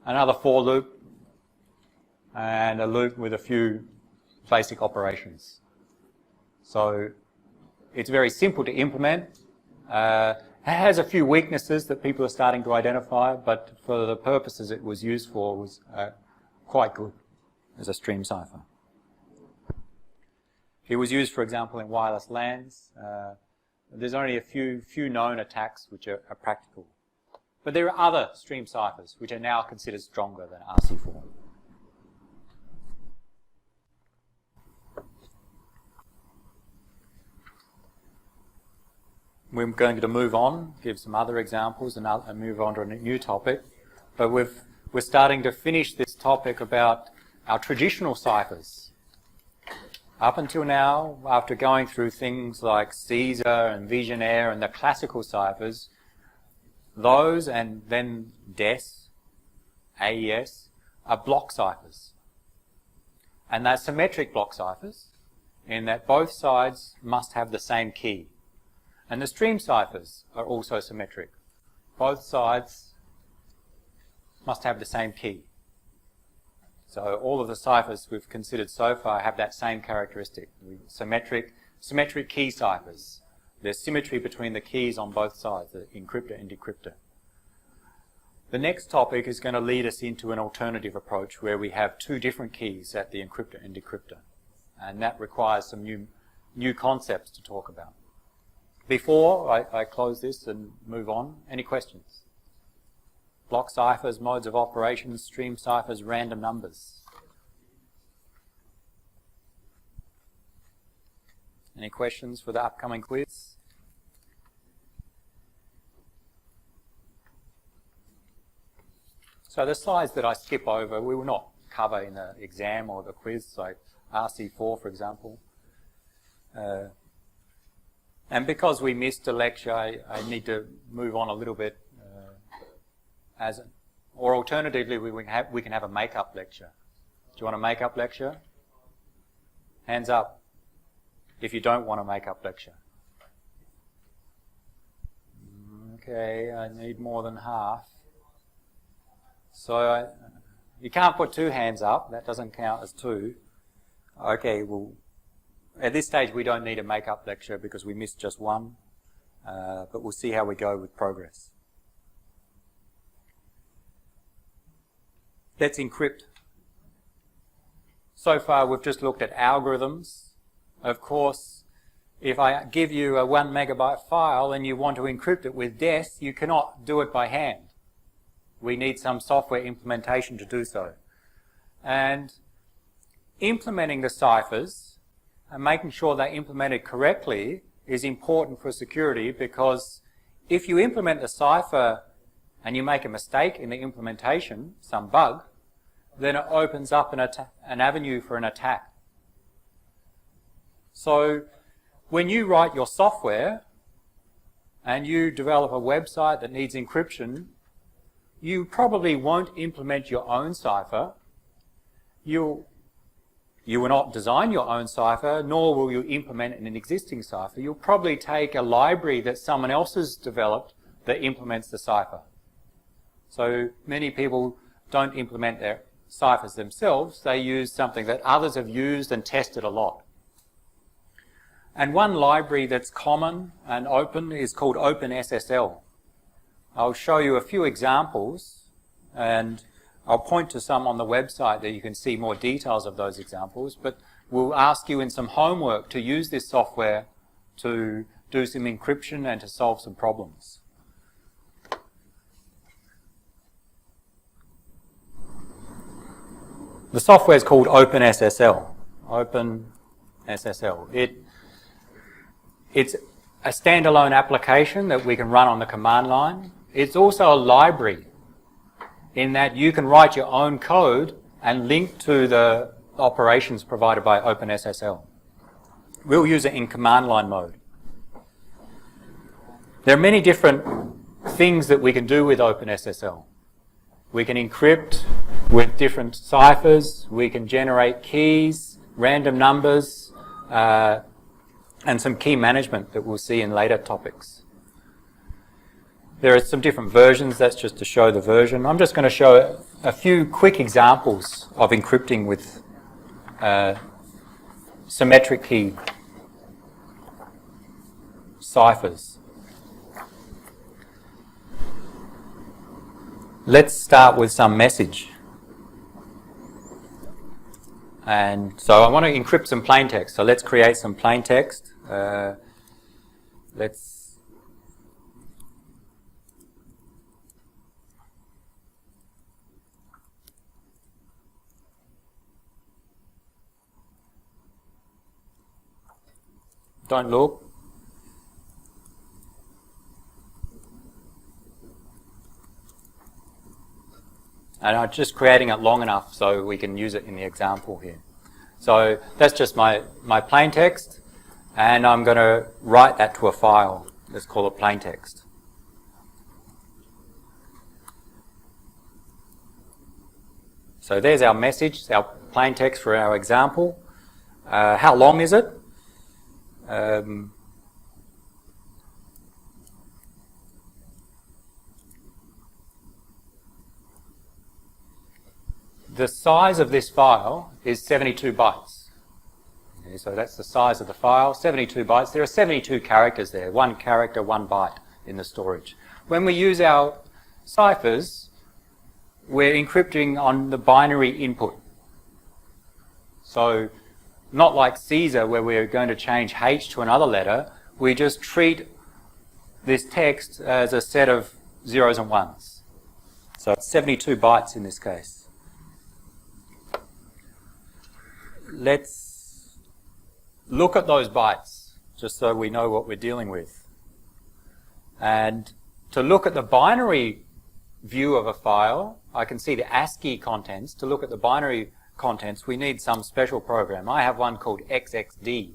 another for loop, and a loop with a few basic operations. So it's very simple to implement. It has a few weaknesses that people are starting to identify, but for the purposes it was used for, was quite good as a stream cipher. It was used, for example, in wireless LANs. There's only a few known attacks which are practical. But there are other stream ciphers which are now considered stronger than RC4. We're going to move on, give some other examples and move on to a new topic. But we're starting to finish this topic about our traditional ciphers. Up until now, after going through things like Caesar and Vigenère and the classical ciphers, those and then DES, AES, are block ciphers. And they're symmetric block ciphers in that both sides must have the same key. And the stream ciphers are also symmetric. Both sides must have the same key. So all of the ciphers we've considered so far have that same characteristic. Symmetric key ciphers. There's symmetry between the keys on both sides, the encryptor and decryptor. The next topic is going to lead us into an alternative approach where we have two different keys at the encryptor and decryptor. And that requires some new concepts to talk about. Before I close this and move on, any questions? Block ciphers, modes of operations, stream ciphers, random numbers. Any questions for the upcoming quiz? So the slides that I skip over, we will not cover in the exam or the quiz, like RC4, for example. And because we missed a lecture, I need to move on a little bit. Or alternatively, we can have a make-up lecture. Do you want a make-up lecture? Hands up if you don't want a make-up lecture. Okay, I need more than half. So you can't put 2 hands up. That doesn't count as 2. Okay, well, at this stage we don't need a make-up lecture because we missed just 1. But we'll see how we go with progress. Let's encrypt. So far we've just looked at algorithms. Of course, if I give you a 1 megabyte file and you want to encrypt it with DES, you cannot do it by hand. We need some software implementation to do so. And implementing the ciphers and making sure they're implemented correctly is important for security, because if you implement the cipher and you make a mistake in the implementation, some bug, then it opens up an avenue for an attack. So when you write your software and you develop a website that needs encryption, you probably won't implement your own cipher. You will not design your own cipher, nor will you implement an existing cipher. You'll probably take a library that someone else has developed that implements the cipher. So many people don't implement their ciphers themselves. They use something that others have used and tested a lot. And one library that's common and open is called OpenSSL. I'll show you a few examples, and I'll point to some on the website that you can see more details of those examples, but we'll ask you in some homework to use this software to do some encryption and to solve some problems. The software is called OpenSSL. OpenSSL. It's a standalone application that we can run on the command line. It's also a library in that you can write your own code and link to the operations provided by OpenSSL. We'll use it in command line mode. There are many different things that we can do with OpenSSL. We can encrypt with different ciphers, we can generate keys, random numbers, and some key management that we'll see in later topics. There are some different versions. That's just to show the version. I'm just going to show a few quick examples of encrypting with symmetric key ciphers. Let's start with some message. And so I want to encrypt some plain text. So let's create some plain text. Don't look. And I'm just creating it long enough so we can use it in the example here. So that's just my plain text, and I'm going to write that to a file. Let's call it plain text. So there's our message, our plain text for our example. How long is it? The size of this file is 72 bytes. Okay, so that's the size of the file, 72 bytes. There are 72 characters there, 1 character, 1 byte in the storage. When we use our ciphers, we're encrypting on the binary input. So not like Caesar where we're going to change H to another letter, we just treat this text as a set of zeros and ones. So it's 72 bytes in this case. Let's look at those bytes just so we know what we're dealing with. And to look at the binary view of a file, I can see the ASCII contents. To look at the binary contents, we need some special program. I have one called XXD.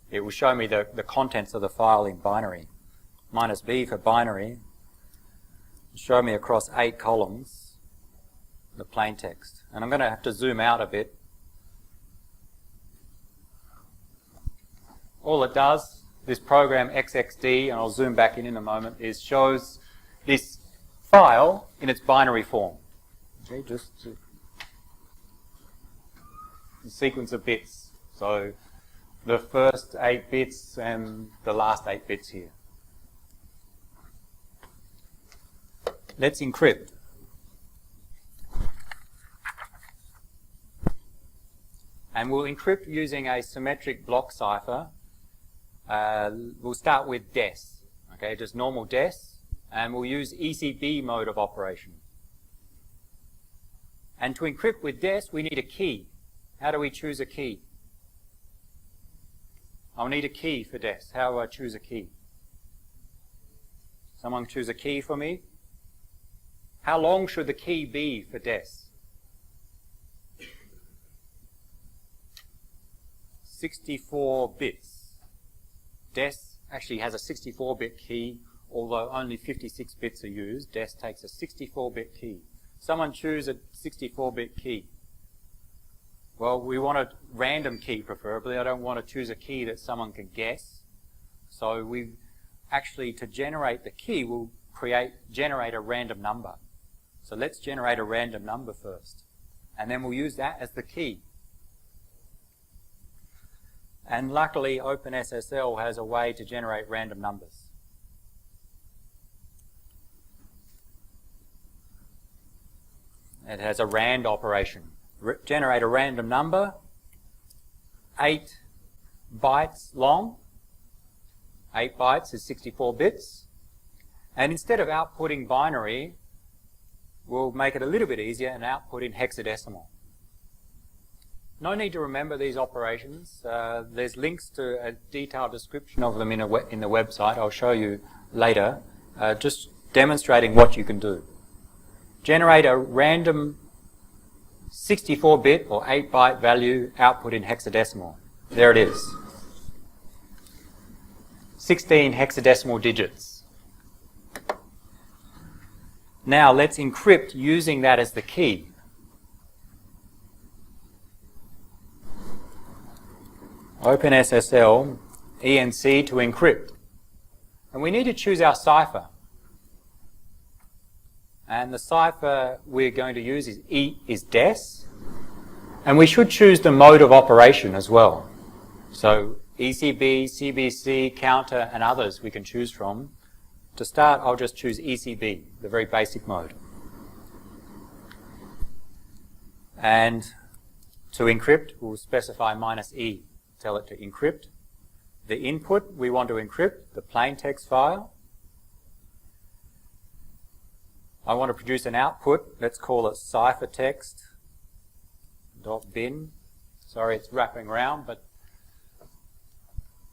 It will show me the contents of the file in binary. -B for binary. Show me across 8 columns the plain text. And I'm going to have to zoom out a bit. All it does, this program XXD, and I'll zoom back in a moment, is shows this file in its binary form. Okay, just a sequence of bits. So the first 8 bits and the last 8 bits here. Let's encrypt. And we'll encrypt using a symmetric block cipher. We'll start with DES, okay, just normal DES, and we'll use ECB mode of operation. And to encrypt with DES, we need a key. How do we choose a key? I'll need a key for DES. How do I choose a key? Someone choose a key for me? How long should the key be for DES? 64 bits. DES actually has a 64-bit key, although only 56 bits are used. DES takes a 64-bit key. Someone choose a 64-bit key. Well, we want a random key preferably. I don't want to choose a key that someone can guess. So we actually, to generate the key, we'll generate a random number. So let's generate a random number first. And then we'll use that as the key. And luckily, OpenSSL has a way to generate random numbers. It has a rand operation. Generate a random number, 8 bytes long. 8 bytes is 64 bits. And instead of outputting binary, we'll make it a little bit easier and output in hexadecimal. No need to remember these operations. There's links to a detailed description of them in the website. I'll show you later, just demonstrating what you can do. Generate a random 64-bit or 8-byte value output in hexadecimal. There it is. 16 hexadecimal digits. Now let's encrypt using that as the key. OpenSSL ENC to encrypt. And we need to choose our cipher. And the cipher we're going to use is DES. And we should choose the mode of operation as well. So ECB, CBC, counter, and others we can choose from. To start, I'll just choose ECB, the very basic mode. And to encrypt, we'll specify -E. Tell it to encrypt. The input, we want to encrypt the plain text file. I want to produce an output. Let's call it ciphertext.bin. Sorry, it's wrapping around, but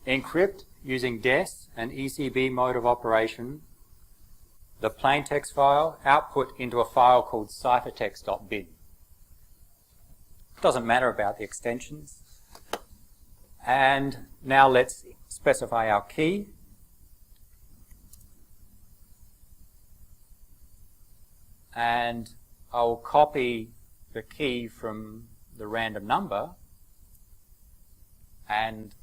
encrypt using DES and ECB mode of operation the plain text file, output into a file called ciphertext.bin. Doesn't matter about the extensions. And now let's specify our key. And I'll copy the key from the random number and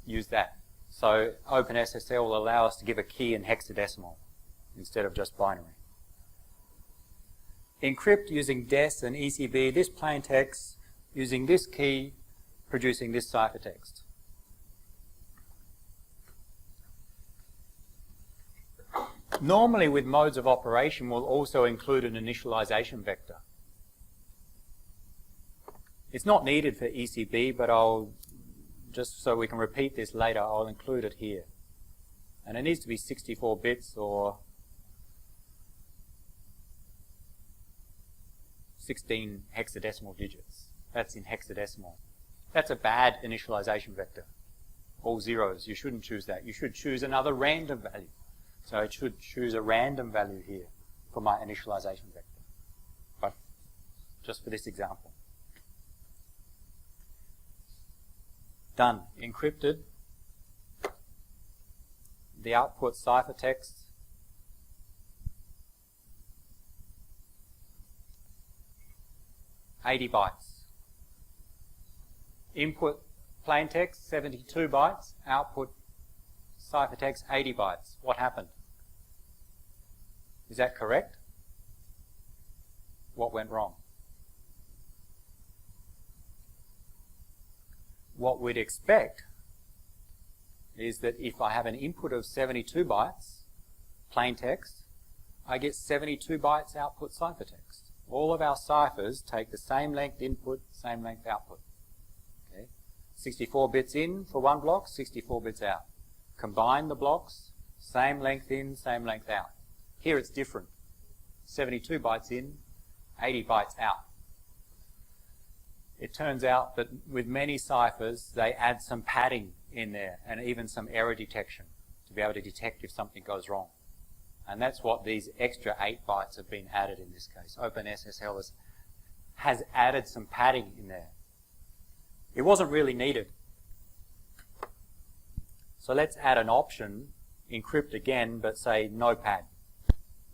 use that. So OpenSSL will allow us to give a key in hexadecimal instead of just binary. Encrypt using DES and ECB this plain text using this key, producing this ciphertext. Normally with modes of operation we'll also include an initialization vector. It's not needed for ECB, but I'll, just so we can repeat this later, I'll include it here. And it needs to be 64 bits or 16 hexadecimal digits. That's in hexadecimal. That's a bad initialization vector. All zeros. You shouldn't choose that. You should choose another random value. So it should choose a random value here for my initialization vector. But just for this example. Done. Encrypted. The output ciphertext. $80. Input plaintext 72 bytes. Output ciphertext 80 bytes. What happened? Is that correct? What went wrong? What we'd expect is that if I have an input of 72 bytes, plain text, I get 72 bytes output ciphertext. All of our ciphers take the same length input, same length output. Okay? 64 bits in for one block, 64 bits out. Combine the blocks, same length in, same length out. Here it's different. 72 bytes in, 80 bytes out. It turns out that with many ciphers, they add some padding in there and even some error detection to be able to detect if something goes wrong. And that's what these extra 8 bytes have been added in this case. OpenSSL has added some padding in there. It wasn't really needed. So let's add an option, encrypt again, but say no pad.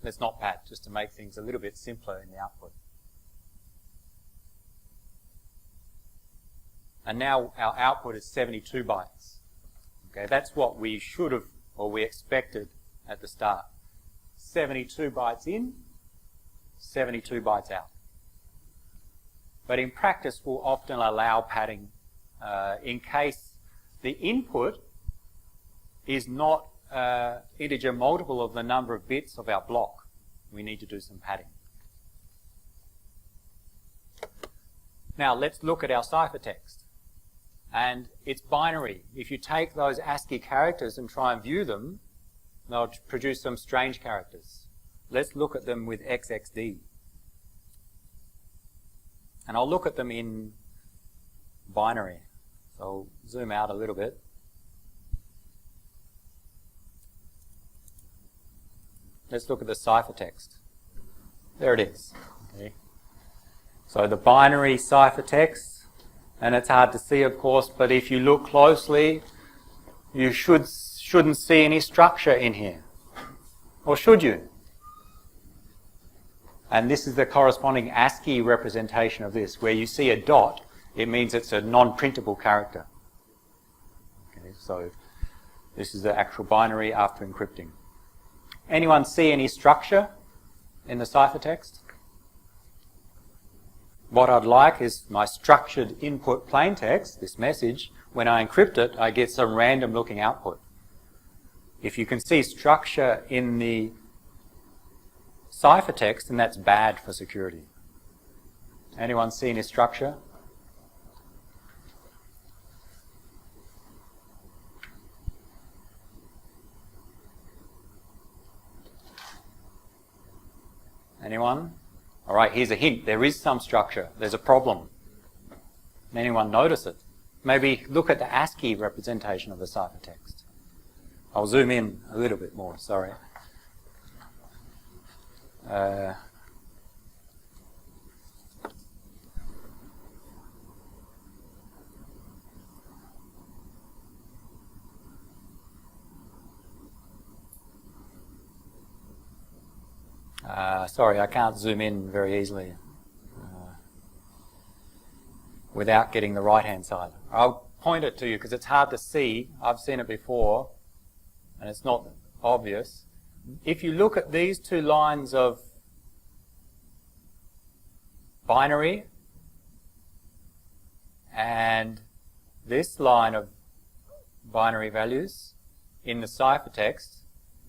Let's not pad, just to make things a little bit simpler in the output. And now our output is 72 bytes. Okay, that's what we should have, or we expected at the start. 72 bytes in, 72 bytes out. But in practice, we'll often allow padding in case the input is not integer multiple of the number of bits of our block. We need to do some padding. Now let's look at our ciphertext. And it's binary. If you take those ASCII characters and try and view them, they'll produce some strange characters. Let's look at them with XXD. And I'll look at them in binary. So I'll zoom out a little bit. Let's look at the ciphertext. There it is. Okay. So the binary ciphertext, and it's hard to see, of course, but if you look closely, you shouldn't see any structure in here. Or should you? And this is the corresponding ASCII representation of this. Where you see a dot, it means it's a non-printable character. Okay, so this is the actual binary after encrypting. Anyone see any structure in the ciphertext? What I'd like is my structured input plaintext, this message. When I encrypt it, I get some random looking output. If you can see structure in the ciphertext, then that's bad for security. Anyone see any structure? Anyone? All right, here's a hint. There is some structure. There's a problem. Anyone notice it? Maybe look at the ASCII representation of the ciphertext. I'll zoom in a little bit more, sorry. Sorry, I can't zoom in very easily without getting the right-hand side. I'll point it to you because it's hard to see. I've seen it before, and it's not obvious. If you look at these two lines of binary and this line of binary values in the ciphertext,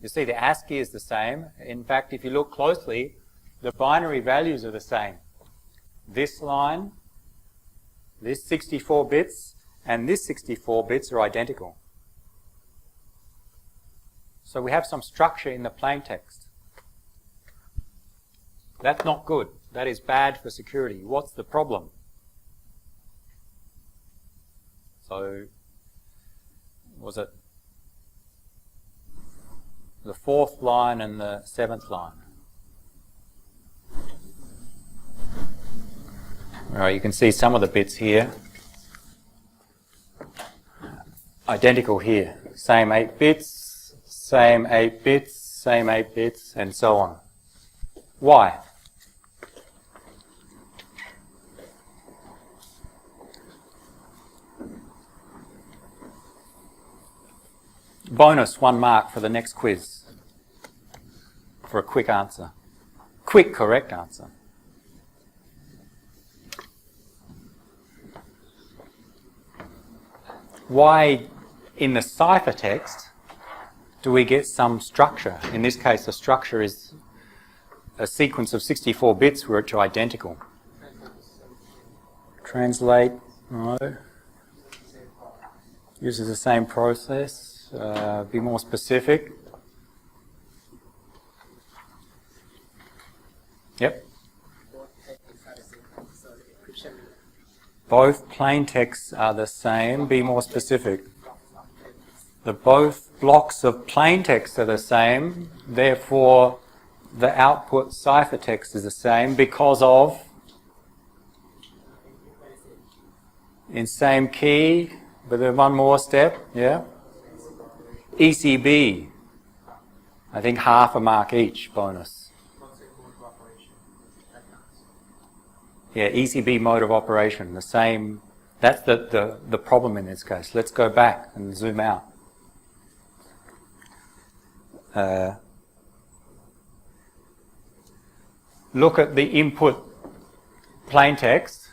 you see the ASCII is the same. In fact, if you look closely, the binary values are the same. This line, this 64 bits, and this 64 bits are identical. So we have some structure in the plaintext. That's not good. That is bad for security. What's the problem? So, was it the 4th line and the 7th line? Alright, you can see some of the bits here. Identical here. Same 8 bits, same 8 bits, same 8 bits, and so on. Why? Bonus 1 mark for the next quiz. For a quick answer. Quick, correct answer. Why in the ciphertext do we get some structure? In this case, the structure is a sequence of 64 bits which are identical. Translate, no. Uses the same process. Be more specific. Yep. Both plain texts are the same. Be more specific. The both blocks of plain text are the same. Therefore, the output ciphertext is the same because of in same key, but then one more step. Yeah. ECB. I think half a mark each bonus. Yeah, ECB mode of operation, the same. That's the problem in this case. Let's go back and zoom out. Look at the input plaintext.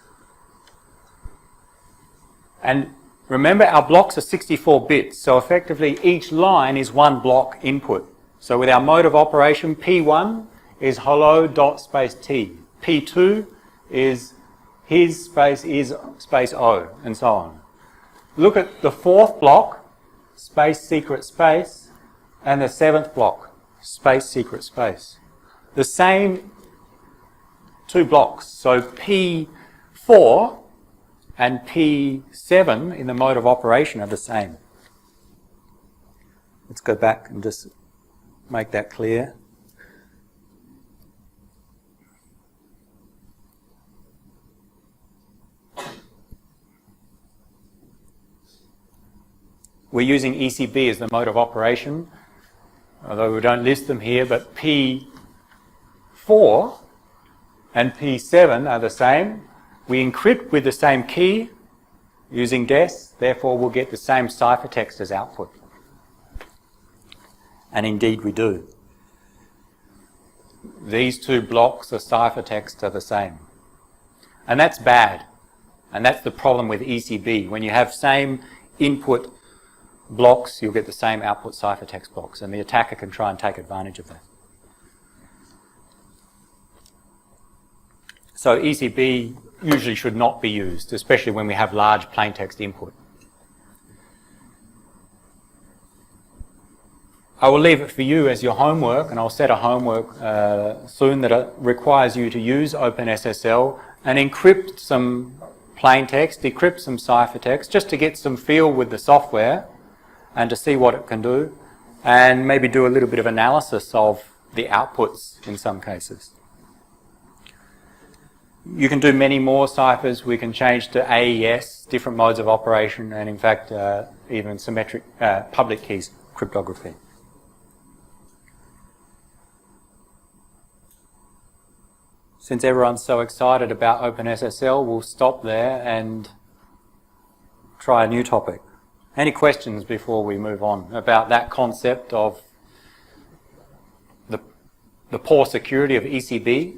And remember, our blocks are 64 bits, so effectively each line is one block input. So with our mode of operation, P1 is hello dot space T. P2 is his space is space O, and so on. Look at the 4th block, space secret space, and the 7th block, space secret space. The same 2 blocks. So P4 and P7 in the mode of operation are the same. Let's go back and just make that clear. We're using ECB as the mode of operation, although we don't list them here, but P4 and P7 are the same. We encrypt with the same key using DES, therefore we'll get the same ciphertext as output. And indeed we do. These 2 blocks of ciphertext are the same. And that's bad. And that's the problem with ECB. When you have same input blocks, you'll get the same output ciphertext blocks, and the attacker can try and take advantage of that. So ECB usually should not be used, especially when we have large plaintext input. I will leave it for you as your homework, and I'll set a homework soon that requires you to use OpenSSL and encrypt some plaintext, decrypt some ciphertext, just to get some feel with the software and to see what it can do, and maybe do a little bit of analysis of the outputs in some cases. You can do many more ciphers. We can change to AES, different modes of operation, and in fact even symmetric public keys cryptography. Since everyone's so excited about OpenSSL, we'll stop there and try a new topic. Any questions before we move on about that concept of the poor security of ECB?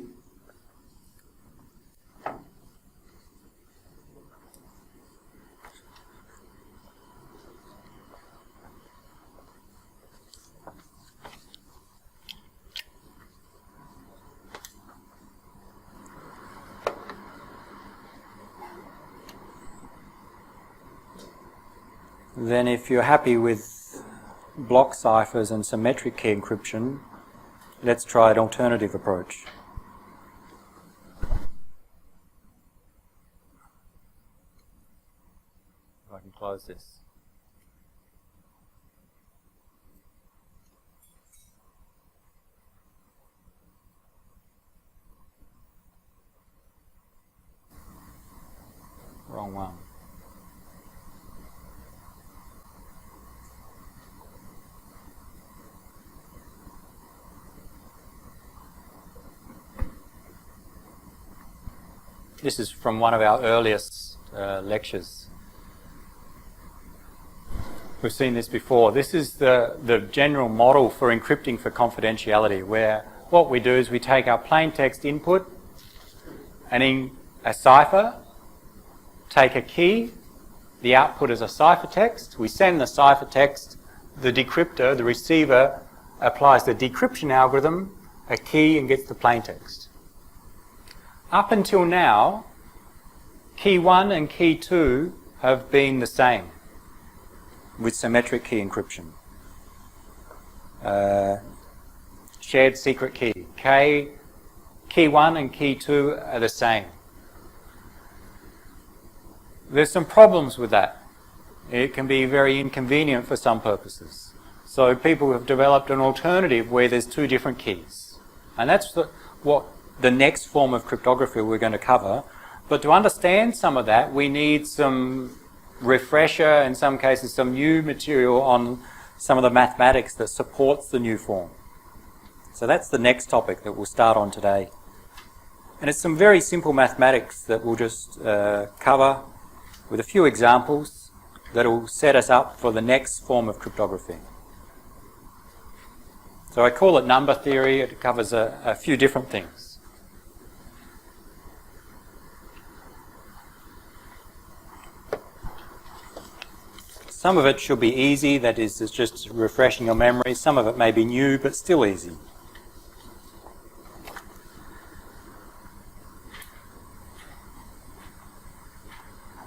Then if you're happy with block ciphers and symmetric key encryption, let's try an alternative approach. If I can close this. Wrong one. This is from one of our earliest lectures. We've seen this before. This is the general model for encrypting for confidentiality, where what we do is we take our plain text input and in a cipher, take a key, the output is a ciphertext, we send the ciphertext, the decryptor, the receiver, applies the decryption algorithm, a key, and gets the plain text. Up until now, key 1 and key 2 have been the same with symmetric key encryption. Shared secret key. Key 1 and key 2 are the same. There's some problems with that. It can be very inconvenient for some purposes. So people have developed an alternative where there's two different keys. And that's what the next form of cryptography we're going to cover. But to understand some of that, we need some refresher, in some cases some new material on some of the mathematics that supports the new form. So that's the next topic that we'll start on today. And it's some very simple mathematics that we'll just cover with a few examples that will set us up for the next form of cryptography. So I call it number theory. It covers a few different things. Some of it should be easy, that is, it's just refreshing your memory. Some of it may be new, but still easy.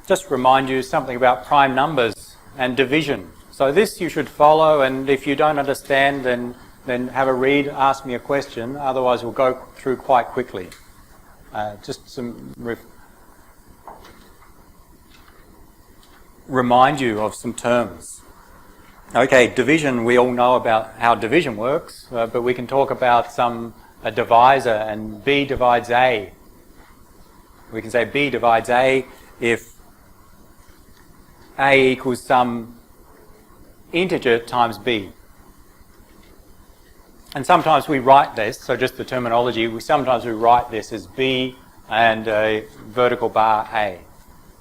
Just remind you something about prime numbers and division. So this you should follow, and if you don't understand, then have a read, ask me a question. Otherwise, we'll go through quite quickly. Just some remind you of some terms. Okay, division, we all know about how division works, but we can talk about a divisor, and B divides A. We can say B divides A if A equals some integer times B. And sometimes we write this, so just the terminology, sometimes we write this as B and a vertical bar A.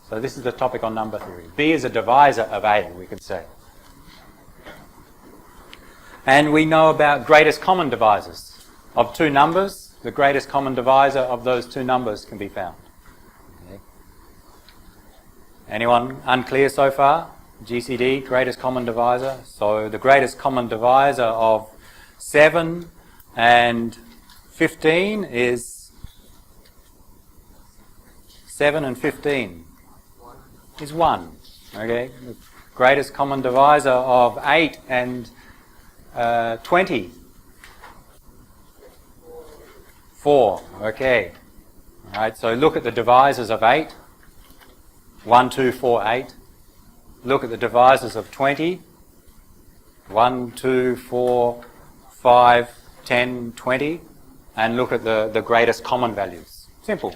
So this is the topic on number theory. B is a divisor of A, we could say. And we know about greatest common divisors. Of two numbers, the greatest common divisor of those two numbers can be found. Okay. Anyone unclear so far? GCD, greatest common divisor. So the greatest common divisor of 7 and 15 is 7 and 15 is 1. Okay. The greatest common divisor of 8 and 20. 4. Okay. All right. So look at the divisors of 8. 1, 2, 4, 8. Look at the divisors of 20. 1, 2, 4, 5, 10, 20. And look at the greatest common values. Simple.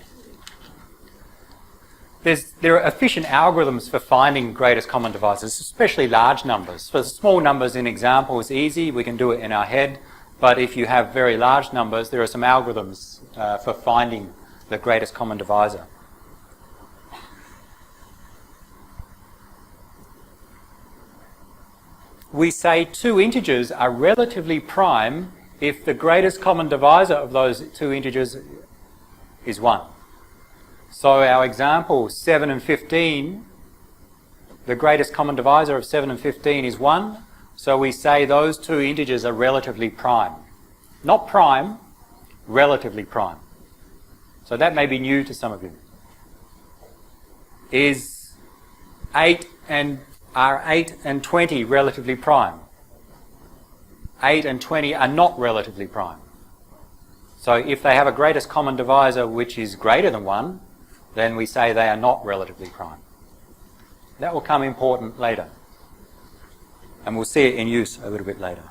There are efficient algorithms for finding greatest common divisors, especially large numbers. For small numbers, in example, is easy. We can do it in our head. But if you have very large numbers, there are some algorithms for finding the greatest common divisor. We say two integers are relatively prime if the greatest common divisor of those two integers is 1. So our example, 7 and 15, the greatest common divisor of 7 and 15 is 1. So we say those two integers are relatively prime. Not prime, relatively prime. So that may be new to some of you. Are 8 and 20 relatively prime? 8 and 20 are not relatively prime. So if they have a greatest common divisor which is greater than 1, then we say they are not relatively prime. That will come important later. And we'll see it in use a little bit later.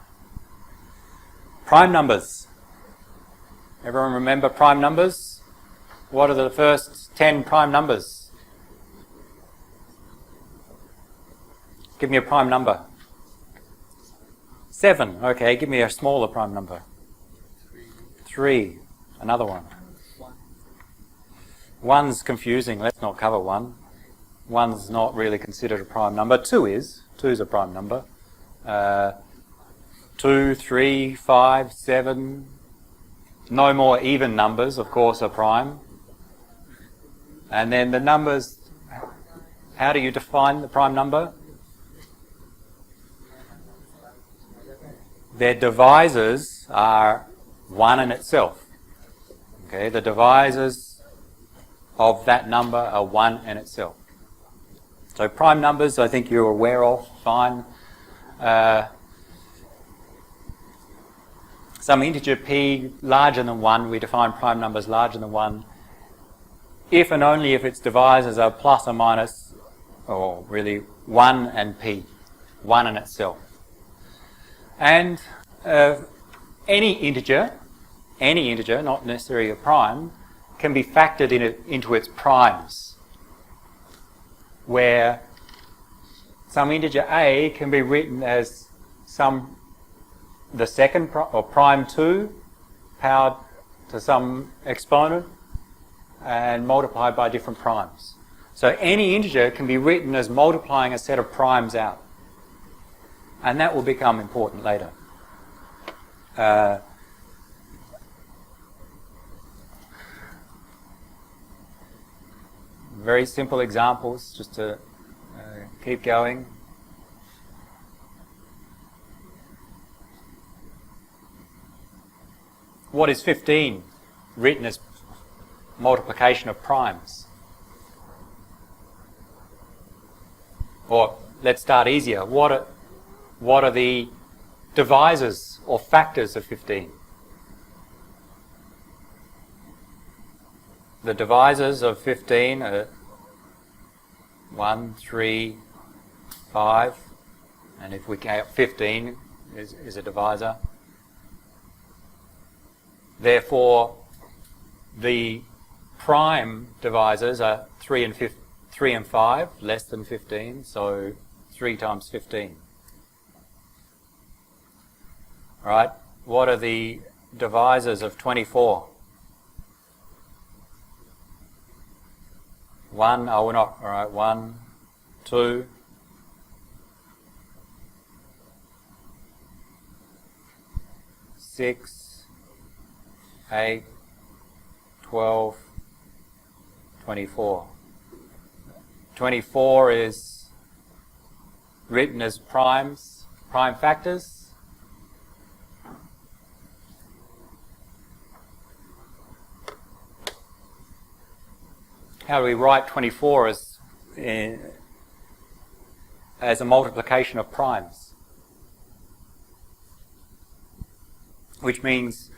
Prime numbers. Everyone remember prime numbers? What are the first 10 prime numbers? Give me a prime number. 7. Okay, give me a smaller prime number. 3. Another one. 1's confusing. Let's not cover 1. 1's not really considered a prime number. 2 is. 2's a prime number. 2, 3, 5, 7. No more even numbers, of course, are prime. And then the numbers, how do you define the prime number? Their divisors are 1 in itself. Okay, the divisors of that number are 1 in itself. So prime numbers, I think you're aware of, fine. Some integer p larger than 1, we define prime numbers larger than 1 if and only if its divisors are plus or minus, or really 1 and p, 1 in itself. And any integer, not necessarily a prime, can be factored into its primes, where some integer a can be written as the second or prime 2 powered to some exponent and multiplied by different primes. So any integer can be written as multiplying a set of primes out. And that will become important later. Very simple examples just to keep going. What is 15 written as multiplication of primes? Or let's start easier. What are the divisors or factors of 15? The divisors of 15 are 1, 3, 5, and if we count 15 is a divisor. Therefore, the prime divisors are 3 and 5, less than 15, so 3 times 15. All right, what are the divisors of 24? 1, oh, we're not, all right, 1, 2, 6, 8, 12, 24. 24 is written as prime factors. How do we write 24 as a multiplication of primes? Which means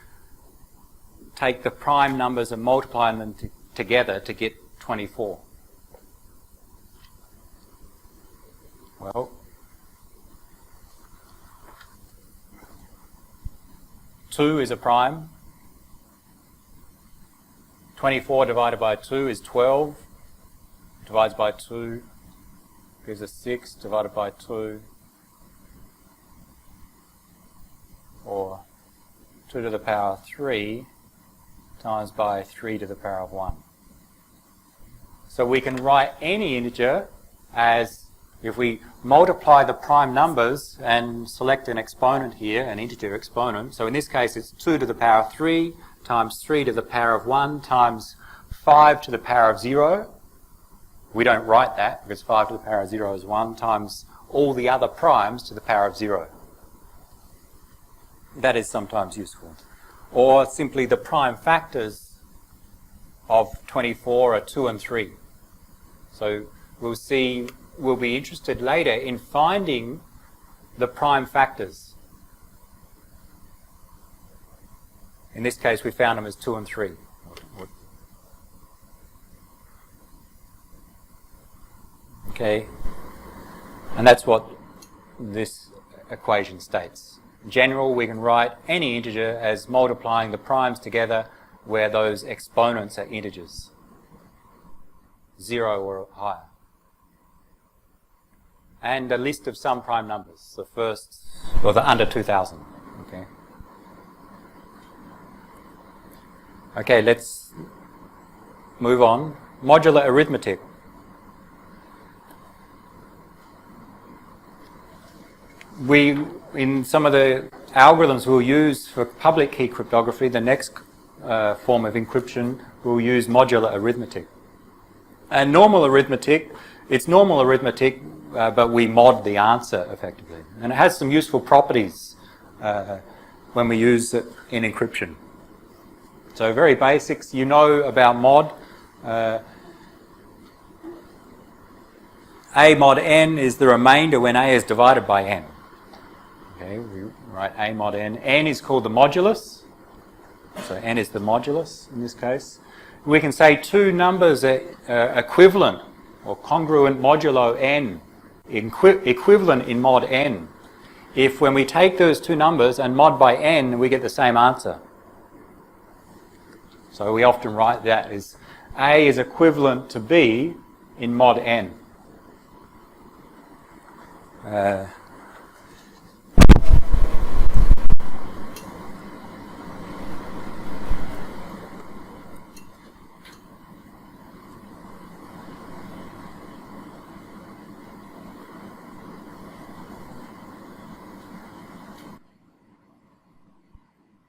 take the prime numbers and multiply them together to get 24. Well, 2 is a prime. 24 divided by 2 is 12. Divides by 2 gives us 6 divided by 2. Or 2 to the power of 3 times by 3 to the power of 1. So we can write any integer as, if we multiply the prime numbers and select an exponent here, an integer exponent, so in this case it's 2 to the power of 3 times 3 to the power of 1 times 5 to the power of 0. We don't write that because 5 to the power of 0 is 1 times all the other primes to the power of 0. That is sometimes useful. Or simply the prime factors of 24 are 2 and 3. So we'll be interested later in finding the prime factors. In this case, we found them as 2 and 3. Okay, and that's what this equation states. In general, we can write any integer as multiplying the primes together where those exponents are integers, 0 or higher. And a list of some prime numbers, the first, or the under 2000. Okay. Okay, let's move on. Modular arithmetic. In some of the algorithms we'll use for public key cryptography, the next form of encryption, we'll use modular arithmetic. And normal arithmetic, it's normal arithmetic, but we mod the answer effectively. And it has some useful properties when we use it in encryption. So very basics, you know about mod. A mod n is the remainder when a is divided by n. Okay, we write a mod n. N is called the modulus. So n is the modulus in this case. We can say two numbers are equivalent or congruent modulo n, equivalent in mod n, if when we take those two numbers and mod by n, we get the same answer. So we often write that as A is equivalent to B in mod n.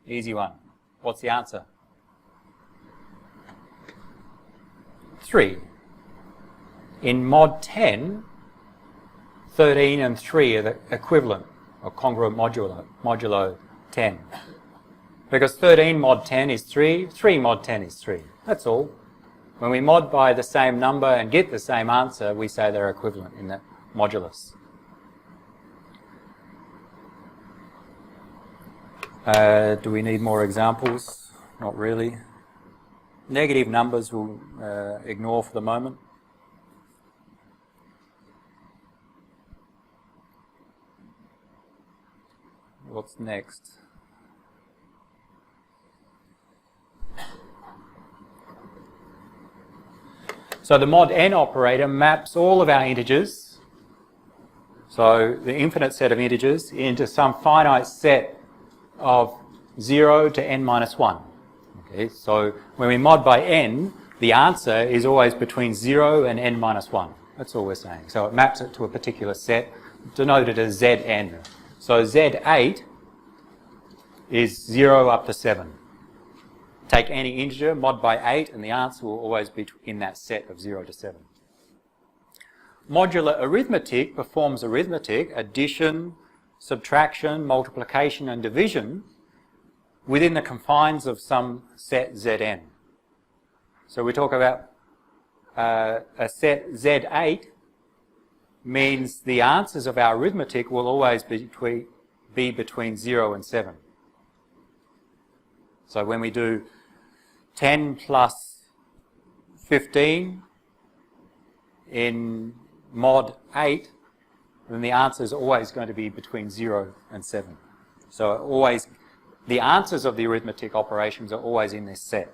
Easy one. What's the answer? 3. In mod 10, 13 and 3 are the equivalent or congruent modulo 10. Because 13 mod 10 is 3, 3 mod 10 is 3. That's all. When we mod by the same number and get the same answer, we say they're equivalent in that modulus. Do we need more examples? Not really. Negative numbers we'll ignore for the moment. What's next? So the mod n operator maps all of our integers, so the infinite set of integers, into some finite set of 0 to n minus 1. Okay, so when we mod by n, the answer is always between 0 and n minus 1. That's all we're saying. So it maps it to a particular set, denoted as Zn. So Z8 is 0 up to 7. Take any integer, mod by 8, and the answer will always be in that set of 0 to 7. Modular arithmetic performs arithmetic, addition, subtraction, multiplication, and division within the confines of some set Zn. So we talk about a set Z8 means the answers of our arithmetic will always be between 0 and 7. So when we do 10 plus 15 in mod 8, then the answer is always going to be between 0 and 7. So always, the answers of the arithmetic operations are always in this set.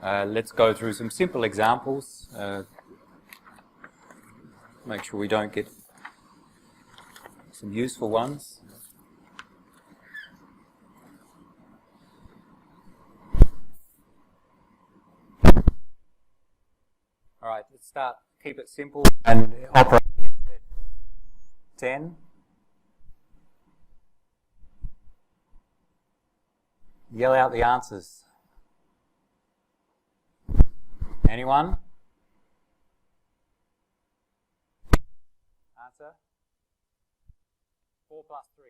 Let's go through some simple examples. Make sure we don't get some useful ones. All right, let's start. Keep it simple and operate in 10. Yell out the answers. Anyone? Answer? 4 plus 3.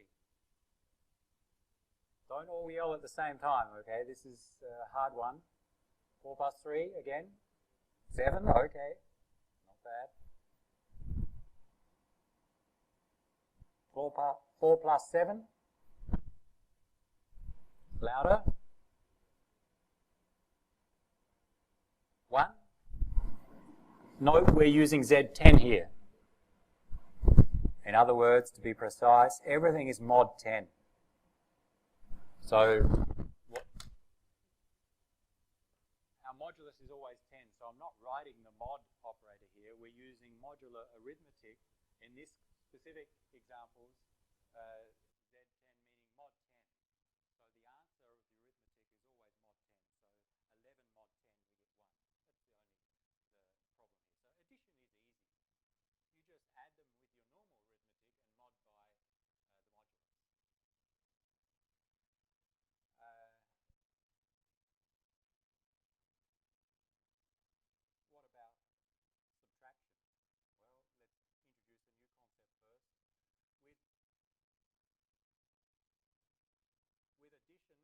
Don't all yell at the same time, okay? This is a hard one. 4 plus 3 again. 7, okay. Not bad. 4 plus 7. Louder. 1. Note we're using Z10 here. In other words, to be precise, everything is mod 10. So our modulus is always 10, so I'm not writing the mod operator here. We're using modular arithmetic. In this specific examples, Z10 meaning mod 10. So the answer of the arithmetic is always mod 10. So 11 mod 10, we get 1. That's the problem here. So addition is easy. You just add them with your normal arithmetic and mod by the modulus. What about subtraction? Well, let's introduce a new concept first. With addition,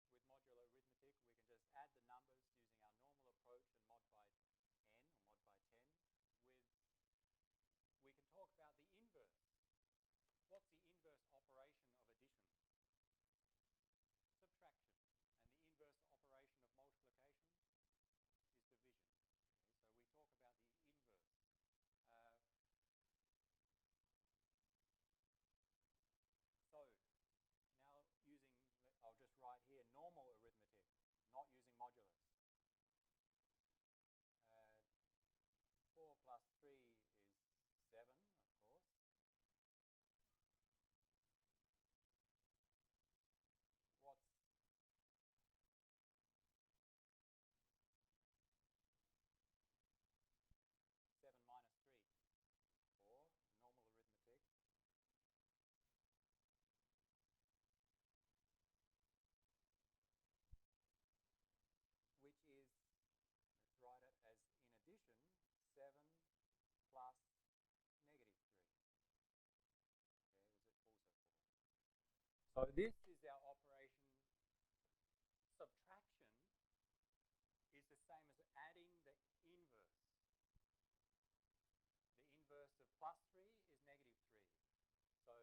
with modular arithmetic, we can just add the numbers using our normal approach and mod by n, or mod by 10. We can talk about the inverse. What's the inverse operation of addition? Subtraction. And the inverse operation of multiplication is division. Okay, so we talk about the inverse. So now I'll just write here normal arithmetic, not using modulus. 4 plus 3 is 7, of course. What's 7 minus 3? 4, normal arithmetic. Which is, let's write it as in addition, 7 plus negative 3. Okay, was it also 4? So this is our operation. Subtraction is the same as adding the inverse. The inverse of plus 3 is negative 3. So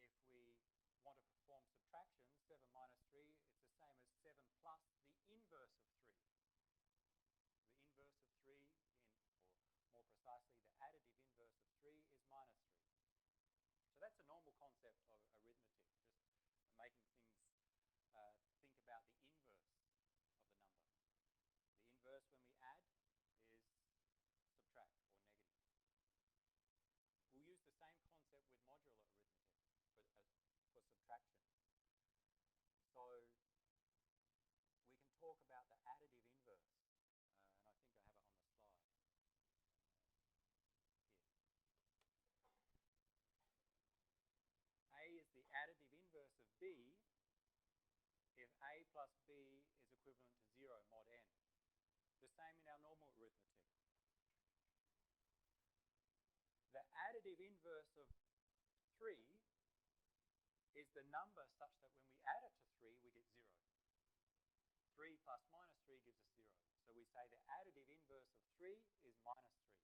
if we want to perform subtraction, 7 minus 3, it's the same as 7 plus the inverse of 3. The inverse of 3, or more precisely, the additive inverse of 3 is minus 3. So that's a normal concept of arithmetic, just making things think about the inverse of the number. The inverse when we add is subtract, or negative. We'll use the same concept with modular arithmetic for subtraction. So we can talk about the additive inverse, and I think I have it on the slide here. A is the additive inverse of B if A plus B is equivalent to 0 mod n. The same in our normal arithmetic. The additive inverse of 3 is the number such that when we add it to 3, we get 0. 3 plus minus 3 gives us 0. So we say the additive inverse of 3 is minus 3.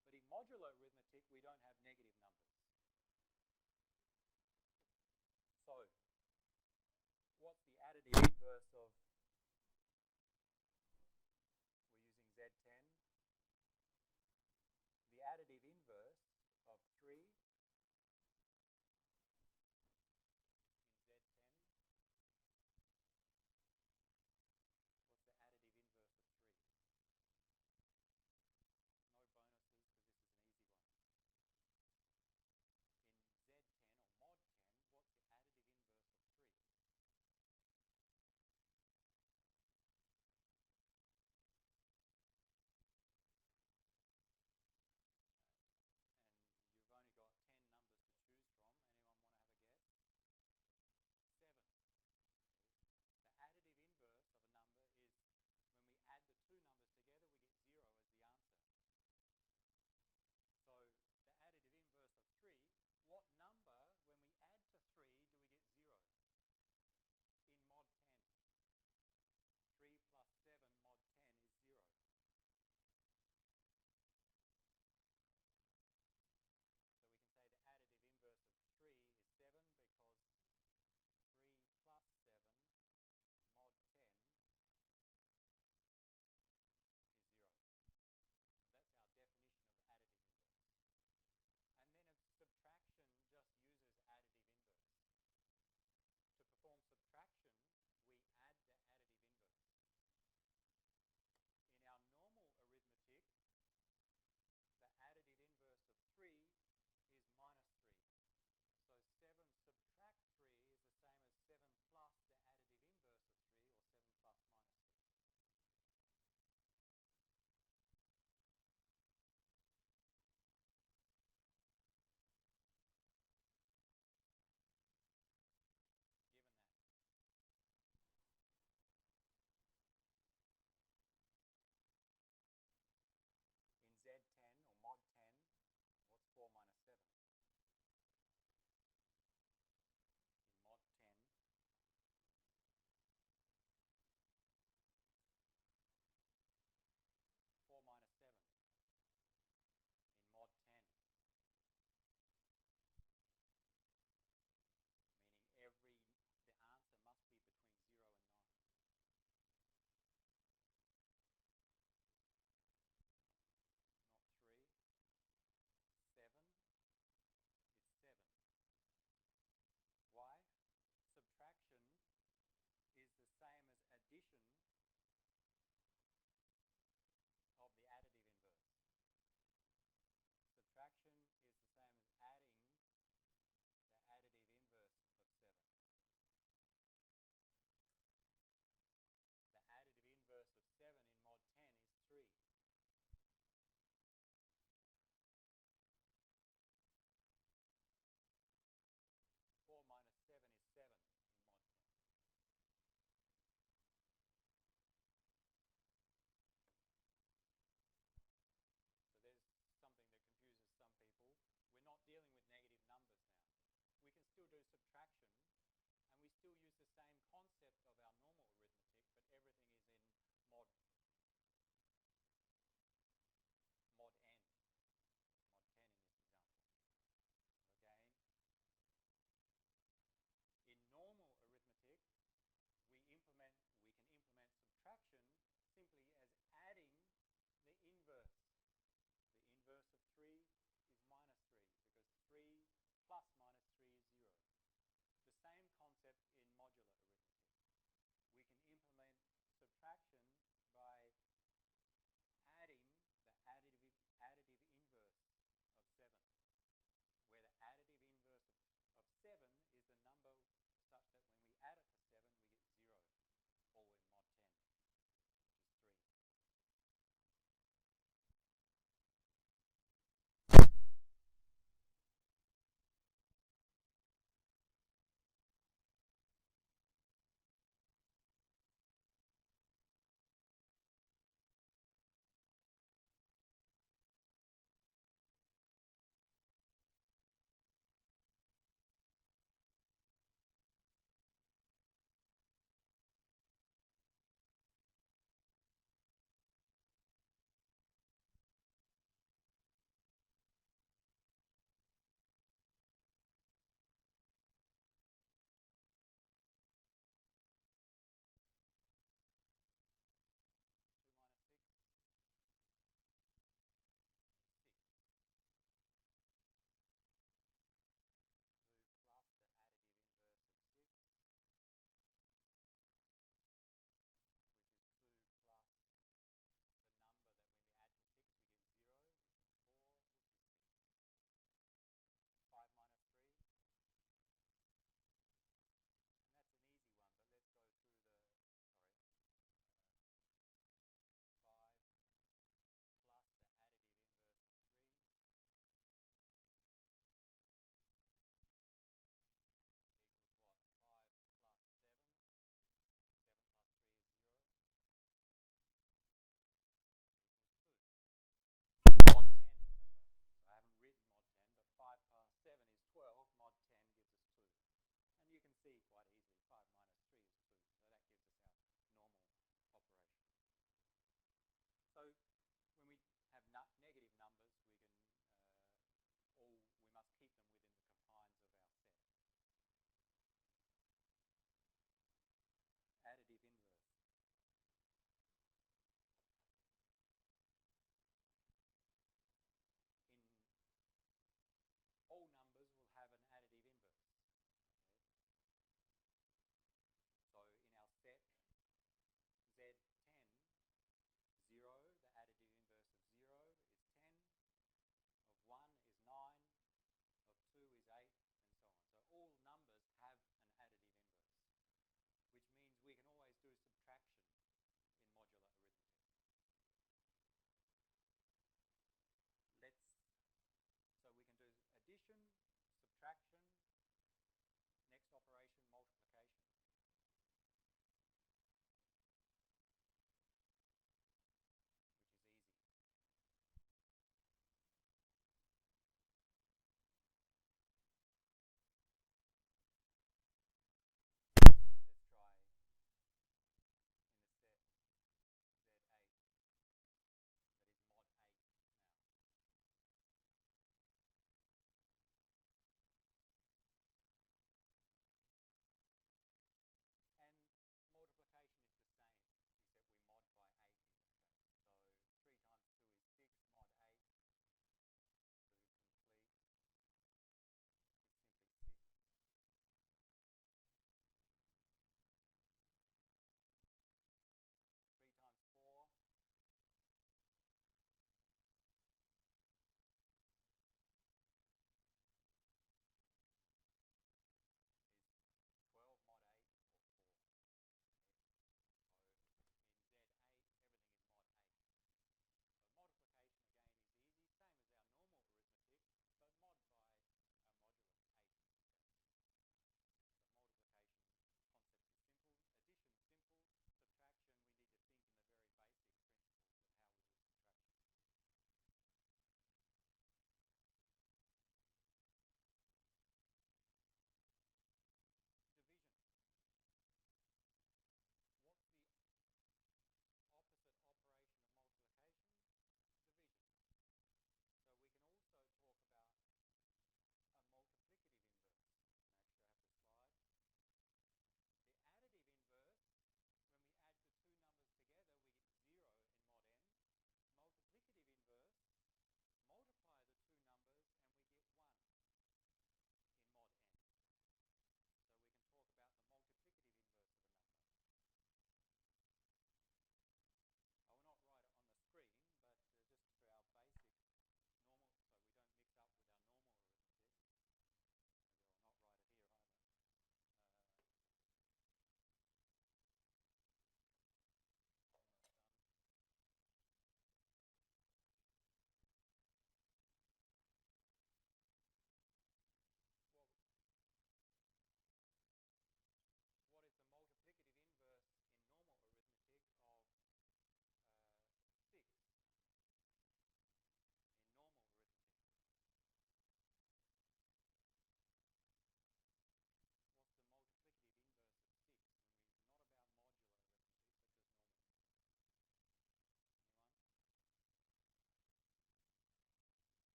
But in modular arithmetic, we don't have negative numbers. So what's the additive inverse of, we're using Z10. The additive inverse of 3 in Z10. What's the additive inverse of 3? No bonuses because this is an easy one. dealing with negative numbers now. We can still do subtraction, and we still use the same concept of our normal arithmetic, but everything is in mod n, mod 10 in this example. Again, in normal arithmetic, we can implement subtraction simply as adding the inverse. The inverse of 3 is minus 3, because 3 plus minus 3 is 0. The same concept in modular arithmetic. We can implement subtraction by adding the additive inverse of 7, where the additive inverse of 7 is the number such that when we add it to 7, we get 0, all in mod 10, which is 3. Minus 6 is 6. 2 plus the additive inverse of 6, which is 2 plus the number that when we add to 6 we get 0, which is 4, which is 6. 5 minus 3, and that's an easy one, but let's go through the, 5 plus the additive inverse of 3 equals what? 5 plus 7. 7 plus 3 is 0. Equals 2. Mod 10, remember. So I haven't written mod 10, but 5 plus 7 is 12. Mod 10 gives us 2. And you can see quite easily 5 minus 3 is 2. So that gives us our normal operation. So when we have negative numbers, we can we must keep them within the confines of our set. Additive inverse. In all numbers will have an additive inverse. Okay? So in our set Z10, 0, the additive inverse of 0 is 10, of 1 is 9, of 2 is 8, and so on. So all numbers have an additive inverse, which means we can always do subtraction in modular arithmetic. So we can do addition, subtraction, next operation, multiplication. Which is easy. Let's try in the set Z8, that is mod 8 now.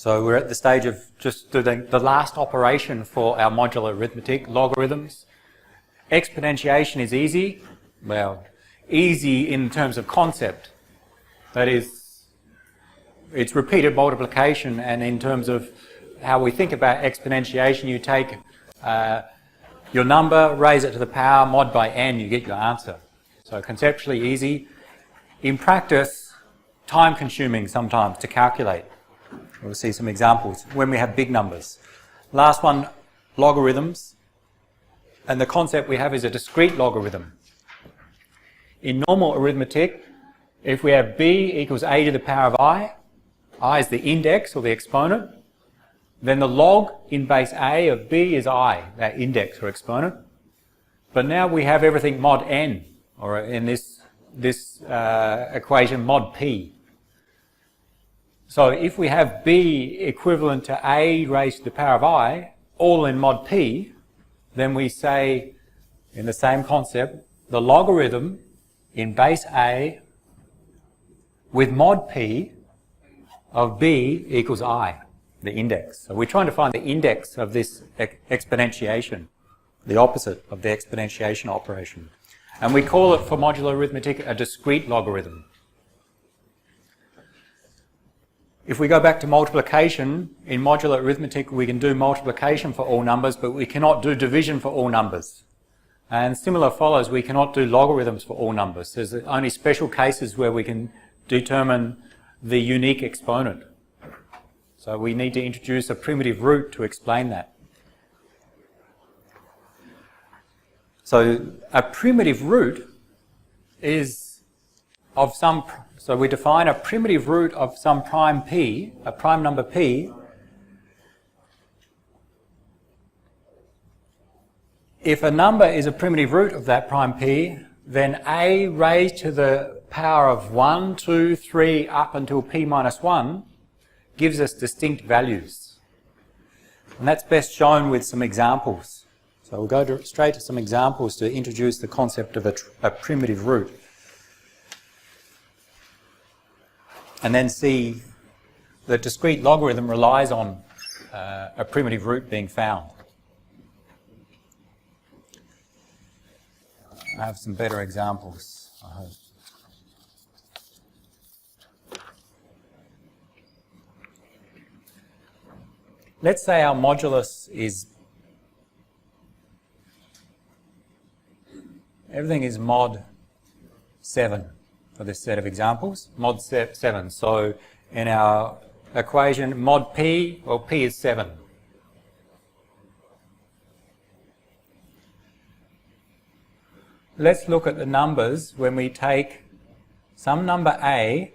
So we're at the stage of just doing the last operation for our modular arithmetic, logarithms. Exponentiation is easy. Well, easy in terms of concept. That is, it's repeated multiplication, and in terms of how we think about exponentiation, you take your number, raise it to the power, mod by n, you get your answer. So conceptually easy. In practice, time consuming sometimes to calculate. We'll see some examples when we have big numbers. Last one, logarithms. And the concept we have is a discrete logarithm. In normal arithmetic, if we have b equals a to the power of I is the index or the exponent, then the log in base a of b is I, that index or exponent. But now we have everything mod n, or in this equation mod p. So if we have b equivalent to a raised to the power of I, all in mod p, then we say, in the same concept, the logarithm in base a with mod p of b equals I, the index. So we're trying to find the index of this exponentiation, the opposite of the exponentiation operation. And we call it, for modular arithmetic, a discrete logarithm. If we go back to multiplication, in modular arithmetic we can do multiplication for all numbers, but we cannot do division for all numbers. And similar follows, we cannot do logarithms for all numbers. There's only special cases where we can determine the unique exponent. So we need to introduce a primitive root to explain that. So a primitive root is of some... So we define a primitive root of some prime p, a prime number p, if a number is a primitive root of that prime p, then a raised to the power of 1, 2, 3 up until p minus 1 gives us distinct values. And that's best shown with some examples. So we'll go straight to some examples to introduce the concept of a primitive root. And then see the discrete logarithm relies on a primitive root being found. I have some better examples, I hope. Let's say our modulus is, everything is mod 7. For this set of examples, mod 7. So in our equation, mod p, well, p is 7. Let's look at the numbers when we take some number a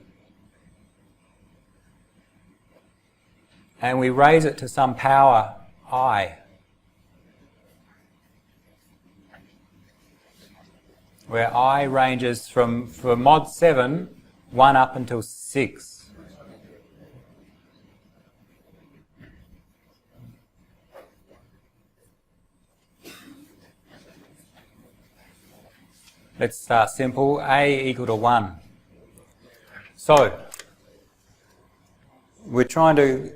and we raise it to some power I, where I ranges from, for mod 7, 1 up until 6. Let's start simple. A equal to 1. So, we're trying to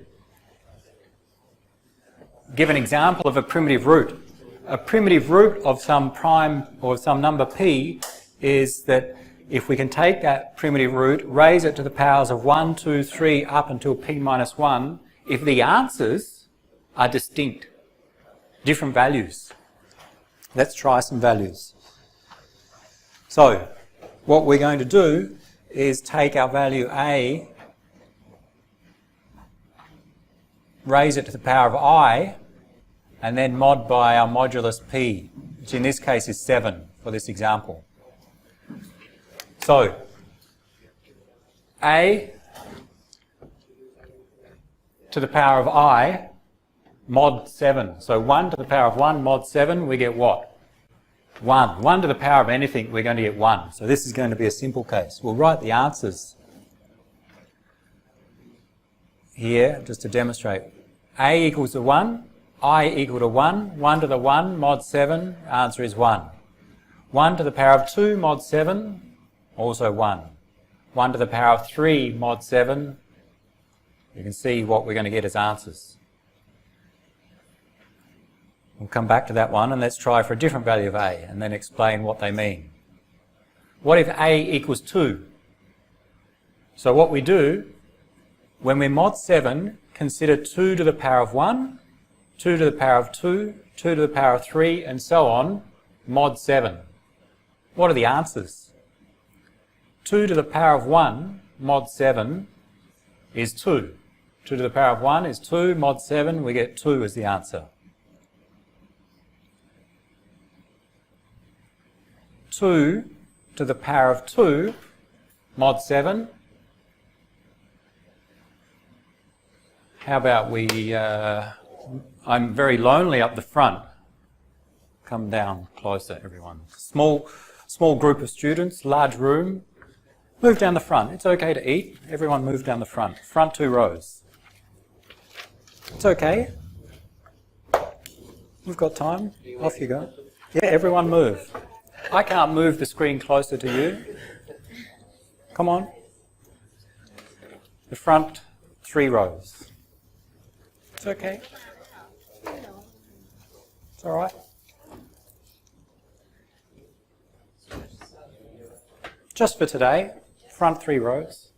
give an example of a primitive root. A primitive root of some prime or some number p is that if we can take that primitive root, raise it to the powers of 1, 2, 3 up until p minus 1, if the answers are distinct, different values. Let's try some values. So what we're going to do is take our value a, raise it to the power of I, and then mod by our modulus p, which in this case is 7 for this example. So, a to the power of I, mod 7. So 1 to the power of 1, mod 7, we get what? 1. 1 to the power of anything, we're going to get 1. So this is going to be a simple case. We'll write the answers here just to demonstrate. A equals to 1. I equal to 1, 1 to the 1, mod 7, answer is 1. 1 to the power of 2, mod 7, also 1. 1 to the power of 3, mod 7, You can see what we're going to get as answers. We'll come back to that one and let's try for a different value of a and then explain what they mean. What if a equals 2? So what we do, when we're mod 7, consider 2 to the power of 1, 2 to the power of 2, 2 to the power of 3, and so on, mod 7. What are the answers? 2 to the power of 1, mod 7, is 2. 2 to the power of 1 is 2, mod 7, we get 2 as the answer. 2 to the power of 2, mod 7. How about we, I'm very lonely up the front. Come down closer, everyone. Small group of students, large room. Move down the front. It's okay to eat. Everyone move down the front. Front 2 rows. It's okay. We've got time. Off you go. Yeah, everyone move. I can't move the screen closer to you. Come on. The front 3 rows. It's okay. It's all right. Just for today, front 3 rows.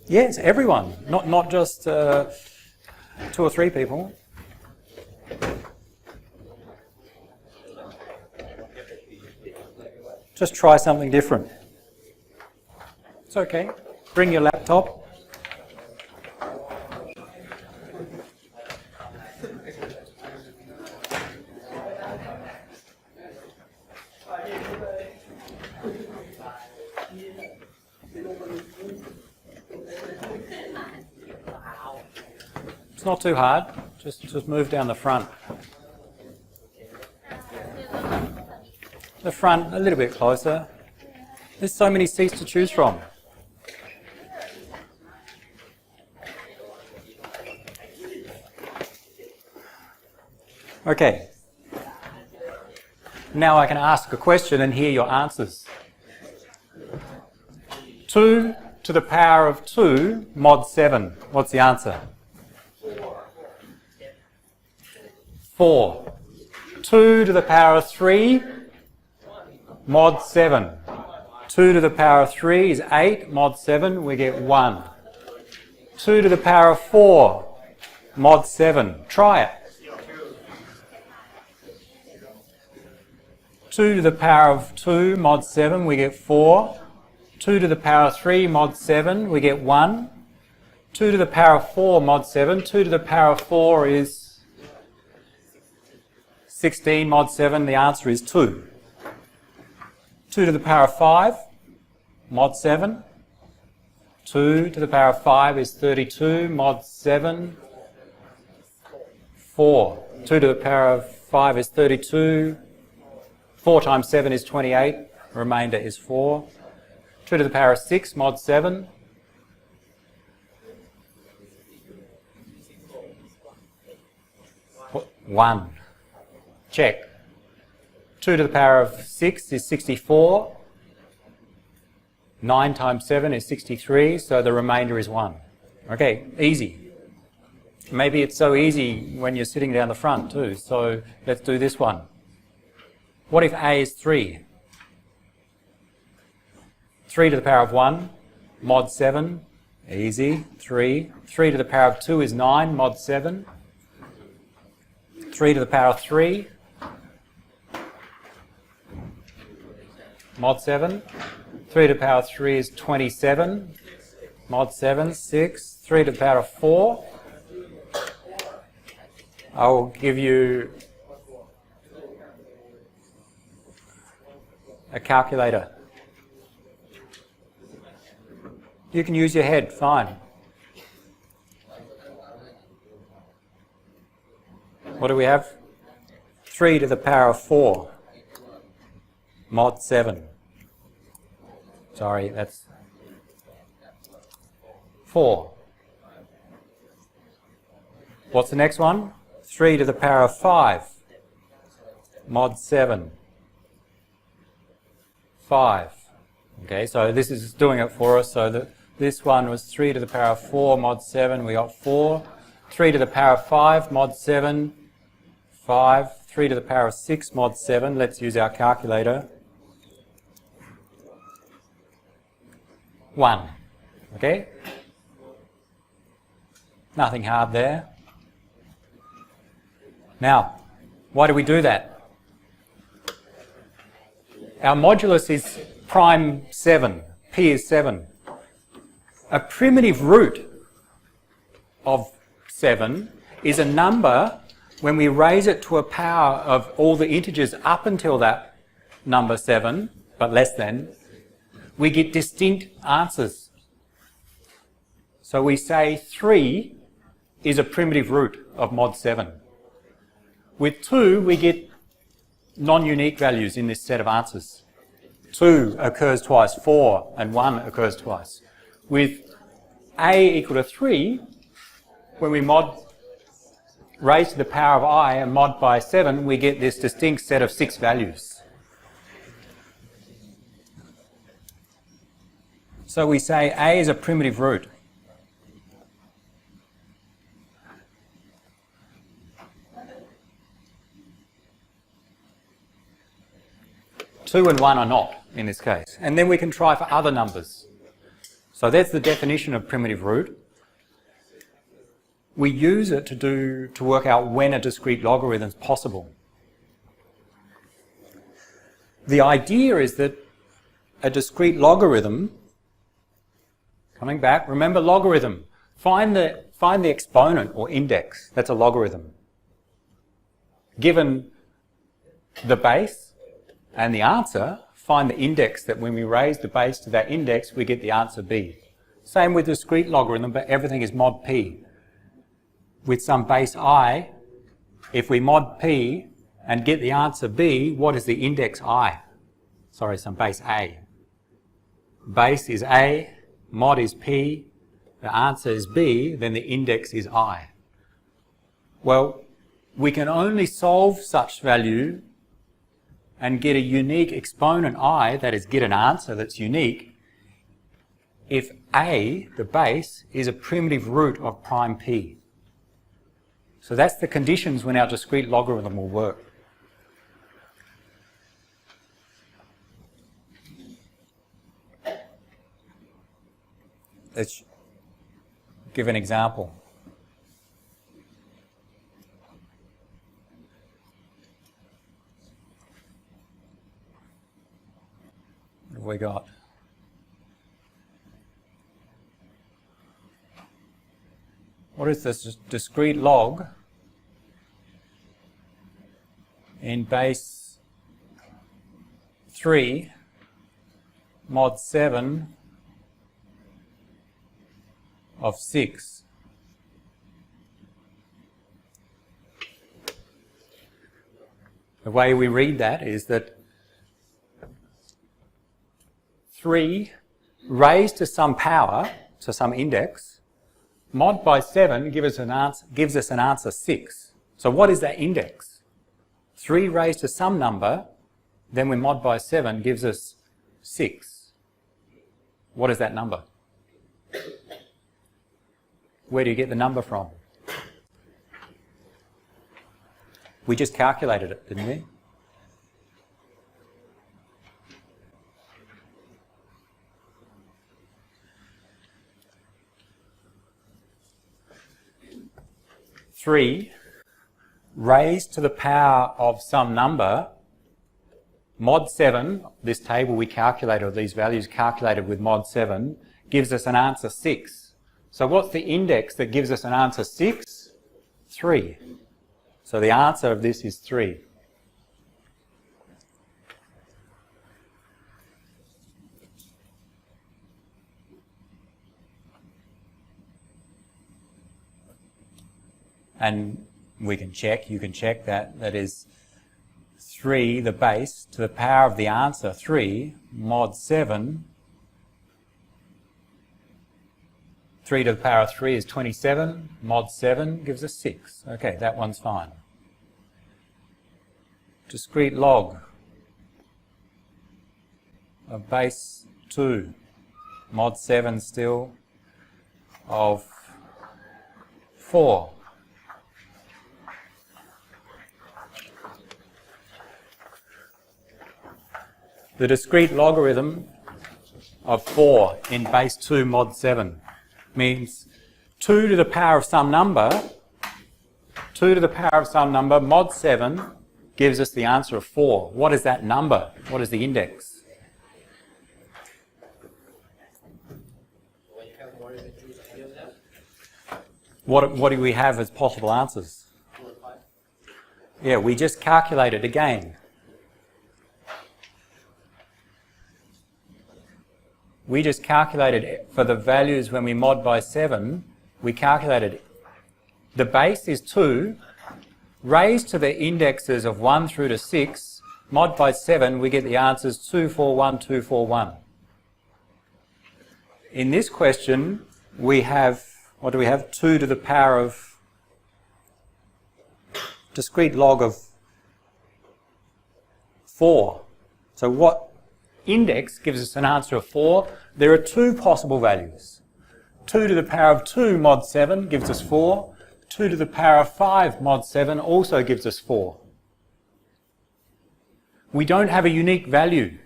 Yes, everyone, not just 2 or 3 people. Just try something different. It's okay. Bring your laptop. It's not too hard. Just move down the front. The front a little bit closer. There's so many seats to choose from. Okay. Now I can ask a question and hear your answers. 2 to the power of 2 mod 7. What's the answer? 4. 2 to the power of 3 mod 7. 2 to the power of 3 is 8 mod 7. We get 1. 2 to the power of 4 mod 7. Try it. 2 to the power of 2 mod 7, we get 4. 2 to the power of 3 mod 7, we get 1. 2 to the power of 4 mod 7, 2 to the power of 4 is 16 mod 7, the answer is 2. 2 to the power of 5 mod 7, 2 to the power of 5 is 32 mod 7, 4. 2 to the power of 5 is 32. 4 times 7 is 28, remainder is 4. 2 to the power of 6 mod 7. What? 1. Check. 2 to the power of 6 is 64. 9 times 7 is 63, so the remainder is 1. Okay, easy. Maybe it's so easy when you're sitting down the front too, so let's do this one. What if a is 3? 3 to the power of 1, mod 7, easy, 3. 3 to the power of 2 is 9, mod 7. 3 to the power of 3, mod 7. 3 to the power of 3 is 27, mod 7, 6. 3 to the power of 4, I'll give you a calculator. You can use your head, fine. What do we have? 3 to the power of 4, mod 7. Sorry, that's 4. What's the next one? 3 to the power of 5, mod 7. 5. Okay, so this is doing it for us. So that this one was 3 to the power of 4 mod 7, we got 4. 3 to the power of 5 mod 7, 5. 3 to the power of 6 mod 7, let's use our calculator. 1. Okay? Nothing hard there. Now, why do we do that? Our modulus is prime 7. P is 7. A primitive root of 7 is a number when we raise it to a power of all the integers up until that number 7, but less than, we get distinct answers. So we say 3 is a primitive root of mod 7. With 2, we get non-unique values in this set of answers. 2 occurs twice, 4 and 1 occurs twice. With a equal to 3, when we raise to the power of I and mod by 7, we get this distinct set of 6 values. So we say A is a primitive root. Two and 1 are not in this case. And then we can try for other numbers. So that's the definition of primitive root. We use it to work out when a discrete logarithm is possible. The idea is that a discrete logarithm, coming back, remember logarithm, find the exponent or index, that's a logarithm. Given the base and the answer, find the index that when we raise the base to that index, we get the answer b. Same with discrete logarithm, but everything is mod p. With some base I, if we mod p and get the answer b, what is the index I? Sorry, some base a. Base is a, mod is p, the answer is b, then the index is I. Well, we can only solve such value and get a unique exponent I, that is get an answer that's unique, if a, the base, is a primitive root of prime p. So that's the conditions when our discrete logarithm will work. Let's give an example. What have we got? What is this discrete log in base 3 mod 7 of 6? The way we read that is that 3 raised to some power, to some index, mod by 7 gives us an answer 6. So what is that index? 3 raised to some number, then we mod by 7 gives us 6. What is that number? Where do you get the number from? We just calculated it, didn't we? Three raised to the power of some number, mod 7, this table we calculated, or these values calculated with mod 7, gives us an answer 6. So what's the index that gives us an answer 6? 3. So the answer of this is 3. And we can check, you can check that is 3, the base, to the power of the answer 3, mod 7. 3 to the power of 3 is 27, mod 7 gives us 6. Okay, that one's fine. Discrete log of base 2 mod 7 still of 4. The discrete logarithm of 4 in base 2 mod 7 means 2 to the power of some number, 2 to the power of some number, mod 7 gives us the answer of 4. What is that number? What is the index? When you have more than choose any of them, What do we have as possible answers? 4 or 5. Yeah, we just calculated again. We just calculated for the values when we mod by 7, we calculated the base is 2, raised to the indexes of 1 through to 6, mod by 7, we get the answers 2, 4, 1, 2, 4, 1. In this question, we have, what do we have? 2 to the power of discrete log of 4. So what index gives us an answer of 4? There are 2 possible values. 2 to the power of 2 mod 7 gives us 4. 2 to the power of 5 mod 7 also gives us 4. We don't have a unique value,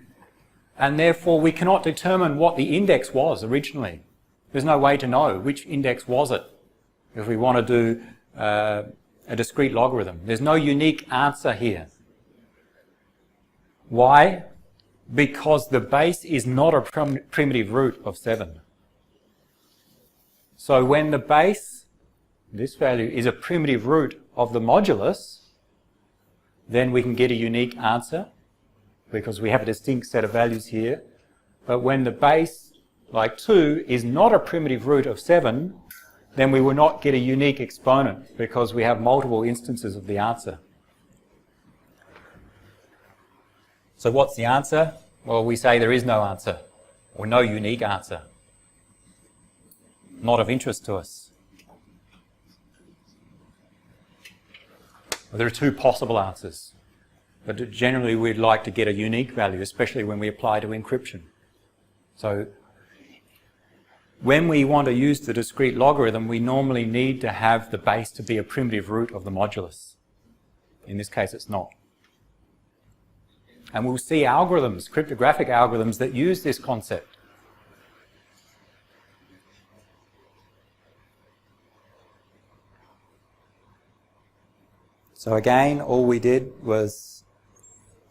and therefore we cannot determine what the index was originally. There's no way to know which index was it if we want to do a discrete logarithm. There's no unique answer here. Why? Because the base is not a primitive root of 7. So when the base, this value, is a primitive root of the modulus, then we can get a unique answer because we have a distinct set of values here. But when the base, like 2, is not a primitive root of 7, then we will not get a unique exponent because we have multiple instances of the answer. So what's the answer? Well, we say there is no answer, or no unique answer. Not of interest to us. Well, there are 2 possible answers, but generally we'd like to get a unique value, especially when we apply to encryption. So when we want to use the discrete logarithm, we normally need to have the base to be a primitive root of the modulus. In this case, it's not. And we'll see algorithms, cryptographic algorithms, that use this concept. So again, all we did was,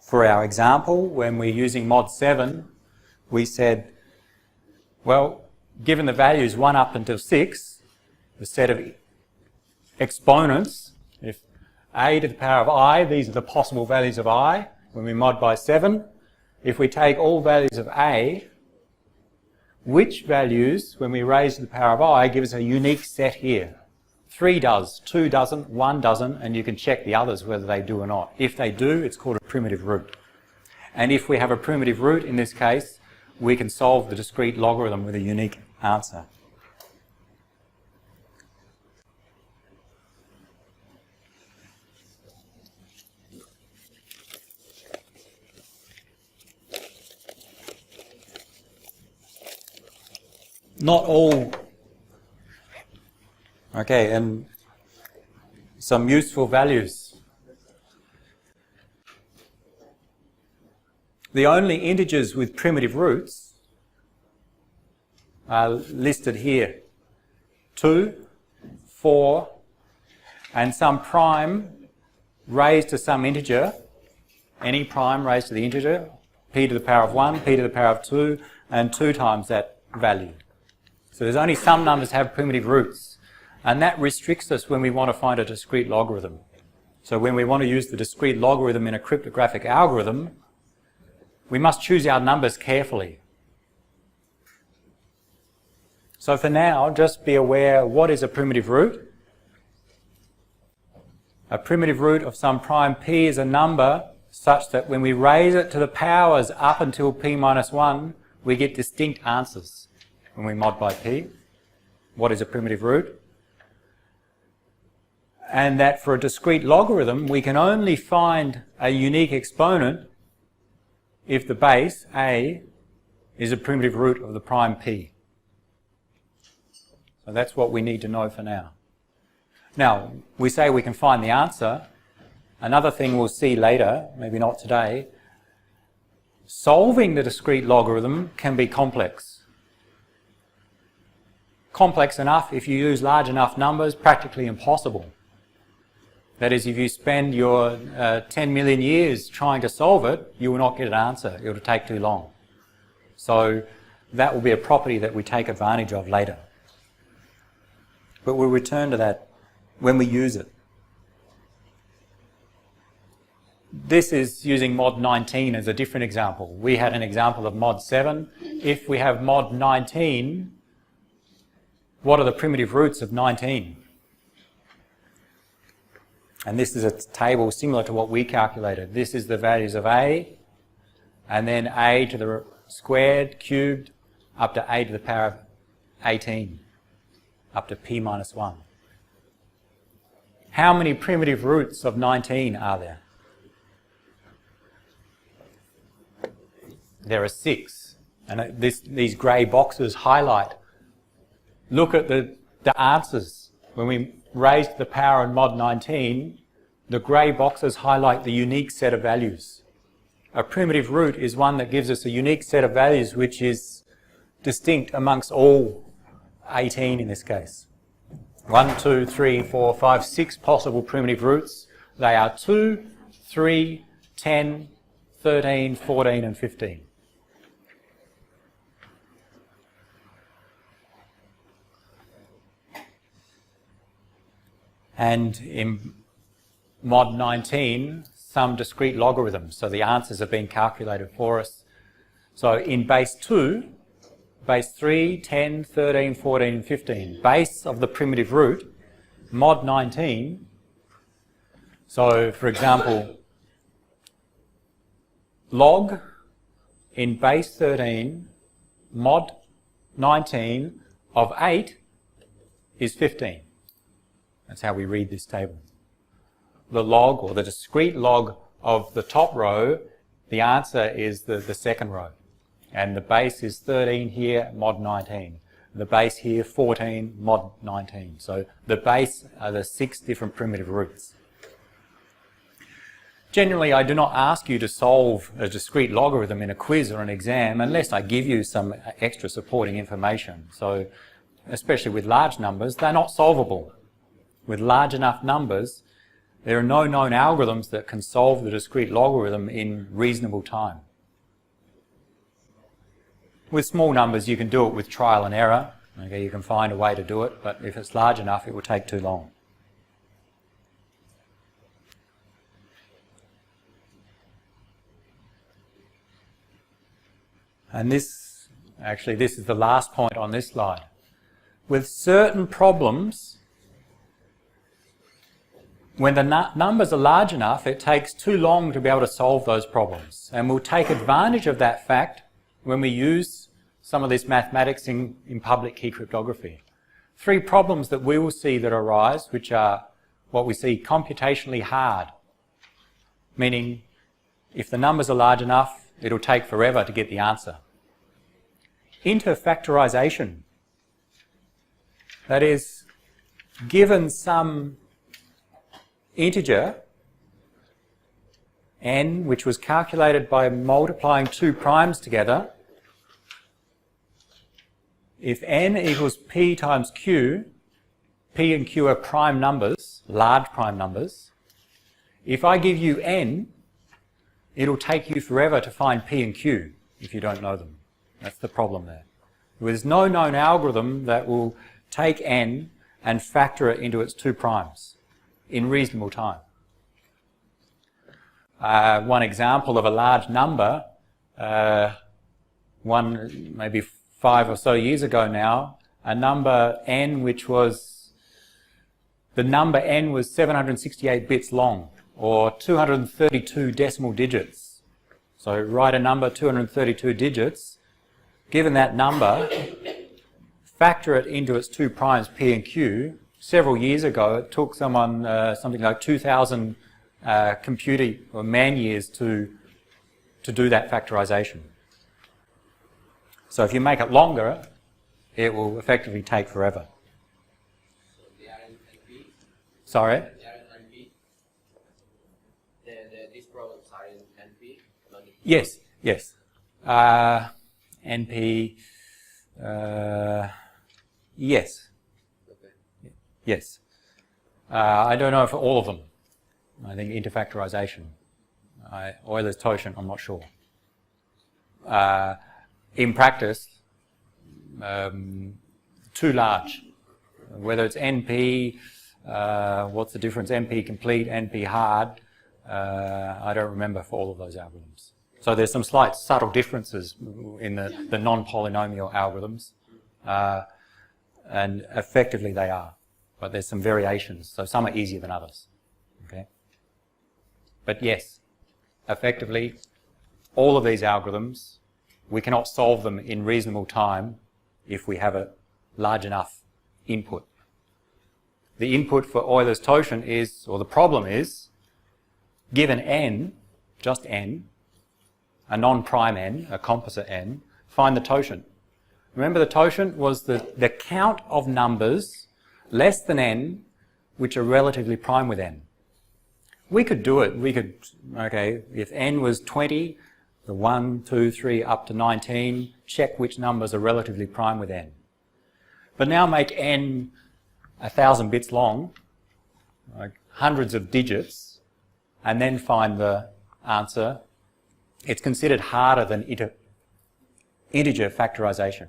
for our example, when we're using mod 7, we said, well, given the values 1 up until 6, the set of exponents, if a to the power of I, these are the possible values of I, when we mod by 7, if we take all values of A, which values, when we raise to the power of I, give us a unique set here? 3 does, 2 doesn't, 1 doesn't, and you can check the others whether they do or not. If they do, it's called a primitive root. And if we have a primitive root in this case, we can solve the discrete logarithm with a unique answer. Not all. Okay, and some useful values. The only integers with primitive roots are listed here. 2, 4, and some prime raised to some integer, any prime raised to the integer, p to the power of 1, p to the power of 2, and 2 times that value. So there's only some numbers have primitive roots, and that restricts us when we want to find a discrete logarithm. So when we want to use the discrete logarithm in a cryptographic algorithm, we must choose our numbers carefully. So for now, just be aware, what is a primitive root? A primitive root of some prime p is a number such that when we raise it to the powers up until p minus 1, we get distinct answers. When we mod by p, what is a primitive root? And that for a discrete logarithm, we can only find a unique exponent if the base, a, is a primitive root of the prime p. So that's what we need to know for now. Now, we say we can find the answer. Another thing we'll see later, maybe not today, solving the discrete logarithm can be complex. Complex enough, if you use large enough numbers, practically impossible. That is, if you spend your 10 million years trying to solve it, you will not get an answer. It will take too long. So that will be a property that we take advantage of later. But we'll return to that when we use it. This is using mod 19 as a different example. We had an example of mod 7. If we have mod 19, what are the primitive roots of 19? And this is a table similar to what we calculated. This is the values of a, and then a to the squared, cubed, up to a to the power of 18, up to p minus 1. How many primitive roots of 19 are there? There are 6. And these grey boxes highlight. Look at the answers. When we raised the power in mod 19, the grey boxes highlight the unique set of values. A primitive root is one that gives us a unique set of values which is distinct amongst all 18 in this case. 1, 2, 3, 4, 5, 6 possible primitive roots. They are 2, 3, 10, 13, 14 and 15. And in mod 19, some discrete logarithms. So the answers have been calculated for us. So in base 2, base 3, 10, 13, 14, and 15, base of the primitive root, mod 19. So for example, log in base 13, mod 19 of 8 is 15. That's how we read this table. The log, or the discrete log of the top row, the answer is the second row. And the base is 13 here, mod 19. The base here, 14, mod 19. So the base are the 6 different primitive roots. Generally, I do not ask you to solve a discrete logarithm in a quiz or an exam unless I give you some extra supporting information. So, especially with large numbers, they're not solvable. With large enough numbers, there are no known algorithms that can solve the discrete logarithm in reasonable time. With small numbers, you can do it with trial and error. Okay, you can find a way to do it, but if it's large enough, it will take too long. And this is the last point on this slide. With certain problems, when the numbers are large enough, it takes too long to be able to solve those problems. And we'll take advantage of that fact when we use some of this mathematics in public key cryptography. 3 problems that we will see that arise, which are what we see computationally hard, meaning if the numbers are large enough, it'll take forever to get the answer. Interfactorization. That is, given some integer n, which was calculated by multiplying 2 primes together, if n equals p times q, p and q are prime numbers, large prime numbers. If I give you n, it'll take you forever to find p and q if you don't know them. That's the problem there. There's no known algorithm that will take n and factor it into its 2 primes in reasonable time. One example of a large number, maybe 5 or so years ago now, a number n which was, the number n was 768 bits long, or 232 decimal digits. So write a number 232 digits, given that number, factor it into its 2 primes p and q. Several years ago, it took someone something like 2,000 man years to do that factorization. So if you make it longer, it will effectively take forever. So they are in NP? Sorry? They are in NP? These problems are in NP? Yes, yes. NP, yes. Okay. Yes. I don't know for all of them. I think interfactorization. Euler's totient, I'm not sure. In practice, too large. Whether it's NP, what's the difference? NP complete, NP hard. I don't remember for all of those algorithms. So there's some slight subtle differences in the non-polynomial algorithms, and effectively they are. But there's some variations, so some are easier than others. Okay. But yes, effectively, all of these algorithms, we cannot solve them in reasonable time if we have a large enough input. The input for Euler's totient is, or the problem is, given n, just n, a non-prime n, a composite n, find the totient. Remember the totient was the count of numbers less than n which are relatively prime with n. We could do it. We could, okay, if n was 20, the 1, 2, 3 up to 19, check which numbers are relatively prime with n. But now make n 1,000 bits long, like hundreds of digits, and then find the answer. It's considered harder than integer factorization.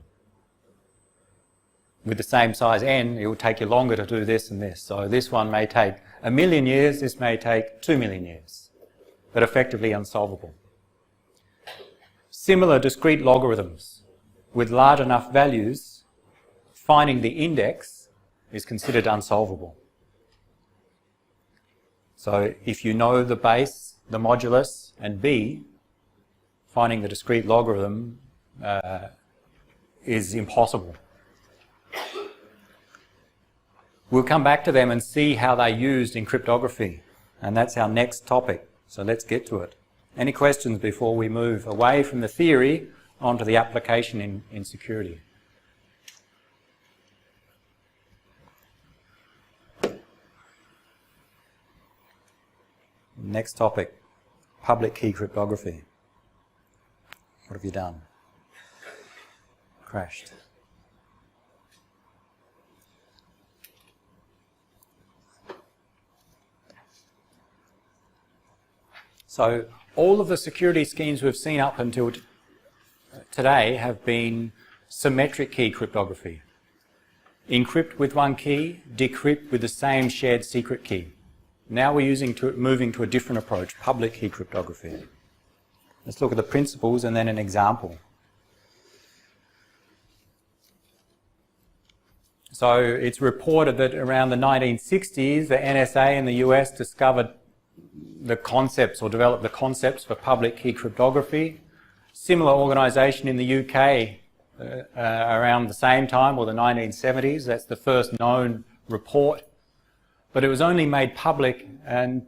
With the same size n, it will take you longer to do this and this. So this one may take 1,000,000 years, this may take 2,000,000 years, but effectively unsolvable. Similar discrete logarithms with large enough values, finding the index is considered unsolvable. So if you know the base, the modulus, and b, finding the discrete logarithm is impossible. We'll come back to them and see how they're used in cryptography, and that's our next topic, so let's get to it. Any questions before we move away from the theory onto the application in security? Next topic, public key cryptography. What have you done? Crashed. So all of the security schemes we've seen up until today have been symmetric key cryptography. Encrypt with one key, decrypt with the same shared secret key. Now we're moving to a different approach, public key cryptography. Let's look at the principles and then an example. So it's reported that around the 1960s, the NSA in the US discovered the concepts or developed the concepts for public key cryptography. Similar organisation in the UK around the same time, or the 1970s. That's the first known report. But it was only made public in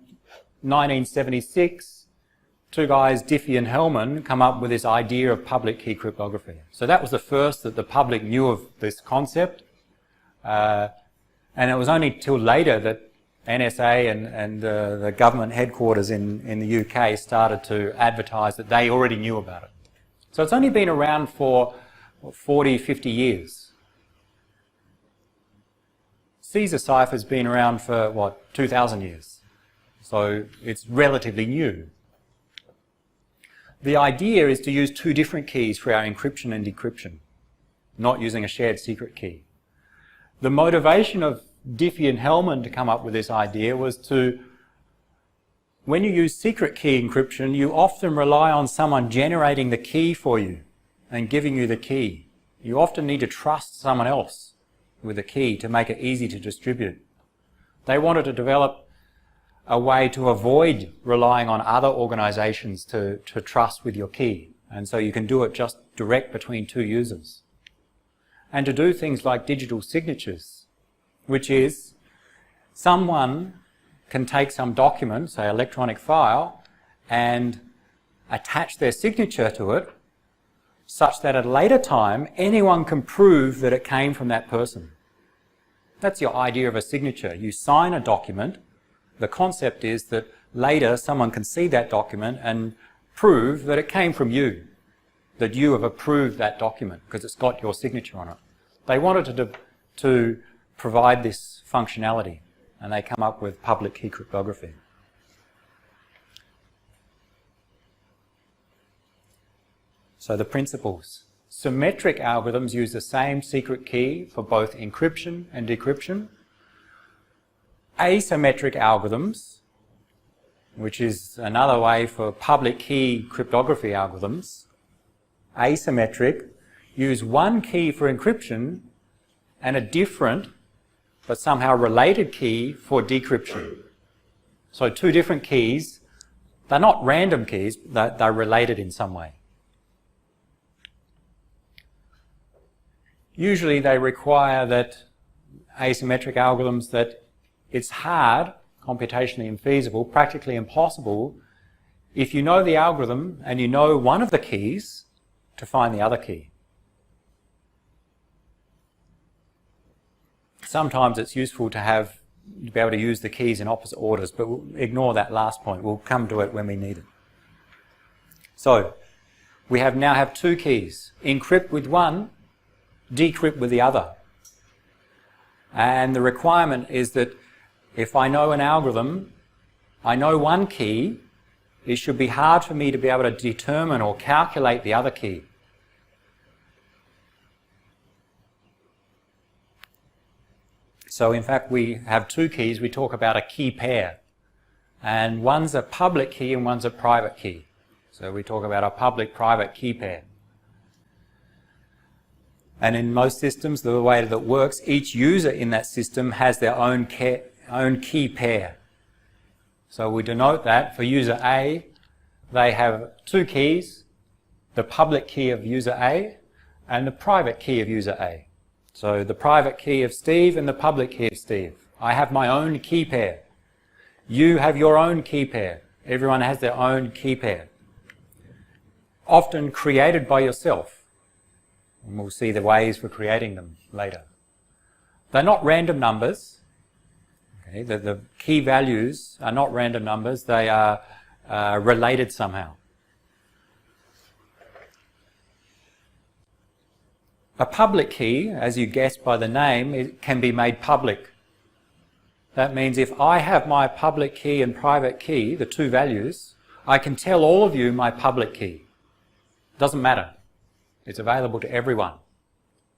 1976. Two guys, Diffie and Hellman, come up with this idea of public key cryptography. So that was the first that the public knew of this concept. And it was only till later that NSA and the government headquarters in the UK started to advertise that they already knew about it. So it's only been around for 40, 50 years. Caesar cipher's been around for, 2,000 years. So it's relatively new. The idea is to use two different keys for our encryption and decryption, not using a shared secret key. The motivation of Diffie and Hellman to come up with this idea was to, when you use secret key encryption, you often rely on someone generating the key for you and giving you the key. You often need to trust someone else with the key to make it easy to distribute. They wanted to develop a way to avoid relying on other organizations to trust with your key. And so you can do it just direct between two users. And to do things like digital signatures, which is someone can take some document, say electronic file, and attach their signature to it such that at a later time anyone can prove that it came from that person. That's your idea of a signature. You sign a document. The concept is that later someone can see that document and prove that it came from you, that you have approved that document because it's got your signature on it. They wanted to provide this functionality, and they come up with public key cryptography. So the principles. Symmetric algorithms use the same secret key for both encryption and decryption. Asymmetric algorithms, which is another way for public key cryptography algorithms, asymmetric, use one key for encryption and a different but somehow related key for decryption. So two different keys, they're not random keys, they're related in some way. Usually they require that asymmetric algorithms that it's hard, computationally infeasible, practically impossible, if you know the algorithm and you know one of the keys, to find the other key. Sometimes it's useful to be able to use the keys in opposite orders, but we'll ignore that last point. We'll come to it when we need it. So we now have two keys. Encrypt with one, decrypt with the other. And the requirement is that if I know an algorithm, I know one key, it should be hard for me to be able to determine or calculate the other key. So in fact we have two keys. We talk about a key pair, and one's a public key and one's a private key. So we talk about a public-private key pair. And in most systems, the way that it works, each user in that system has their own key pair. So we denote that for user A, they have two keys, the public key of user A and the private key of user A. So the private key of Steve and the public key of Steve. I have my own key pair. You have your own key pair. Everyone has their own key pair. Often created by yourself. And we'll see the ways for creating them later. They're not random numbers. Okay? The key values are not random numbers. They are related somehow. A public key, as you guessed by the name, it can be made public. That means if I have my public key and private key, the two values, I can tell all of you my public key. Doesn't matter. It's available to everyone,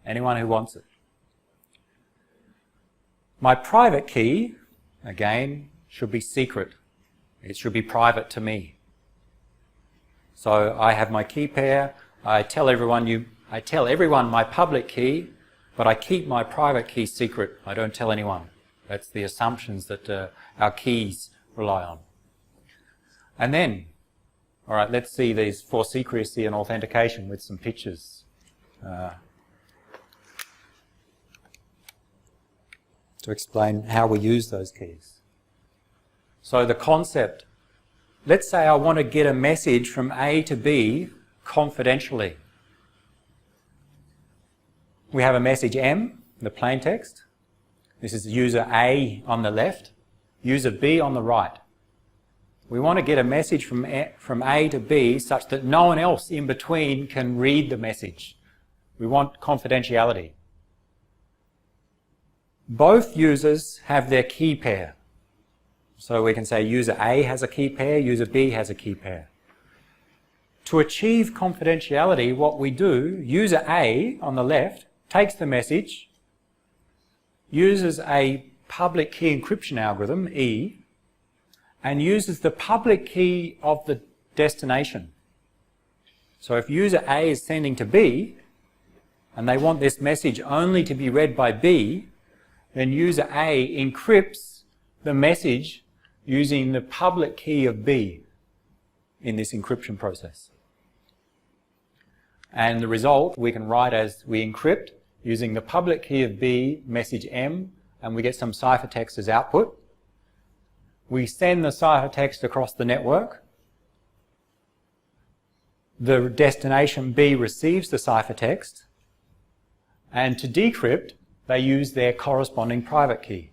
anyone who wants it. My private key, again, should be secret. It should be private to me. So I have my key pair. I tell everyone my public key, but I keep my private key secret. I don't tell anyone. That's the assumptions that our keys rely on. And then, all right, let's see these for secrecy and authentication with some pictures. To explain how we use those keys. So the concept, let's say I want to get a message from A to B confidentially. We have a message M, the plain text. This is user A on the left, user B on the right. We want to get a message from A to B such that no one else in between can read the message. We want confidentiality. Both users have their key pair. So we can say user A has a key pair, user B has a key pair. To achieve confidentiality, what we do, user A on the left takes the message, uses a public key encryption algorithm, E, and uses the public key of the destination. So if user A is sending to B, and they want this message only to be read by B, then user A encrypts the message using the public key of B in this encryption process. And the result we can write as we encrypt using the public key of B, message M, and we get some ciphertext as output. We send the ciphertext across the network. the destination B receives the ciphertext, and to decrypt, they use their corresponding private key.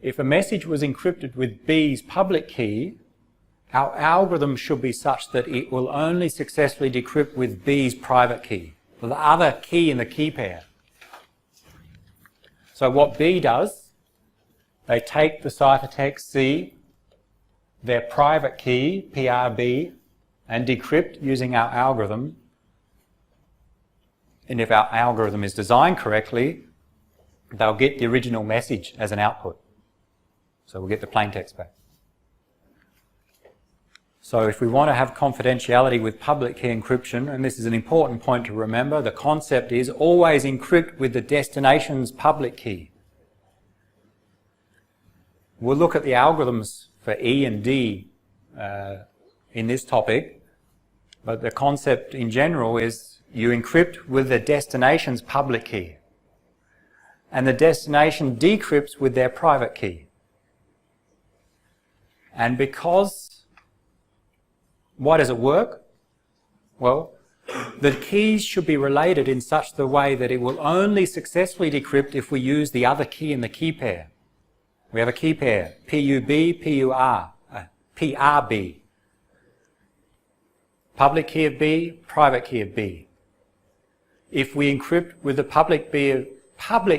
If a message was encrypted with B's public key, our algorithm should be such that it will only successfully decrypt with B's private key, the other key in the key pair. So what B does, they take the ciphertext C, their private key, PRB, and decrypt using our algorithm. And if our algorithm is designed correctly, they'll get the original message as an output. So we'll get the plain text back. So if we want to have confidentiality with public key encryption, and this is an important point to remember, the concept is always encrypt with the destination's public key. We'll look at the algorithms for E and D in this topic, but the concept in general is you encrypt with the destination's public key, and the destination decrypts with their private key. And because, why does it work? Well, the keys should be related in such the way that it will only successfully decrypt if we use the other key in the key pair. We have a key pair, PUB, PRB. Public key of B, private key of B. If we encrypt with the public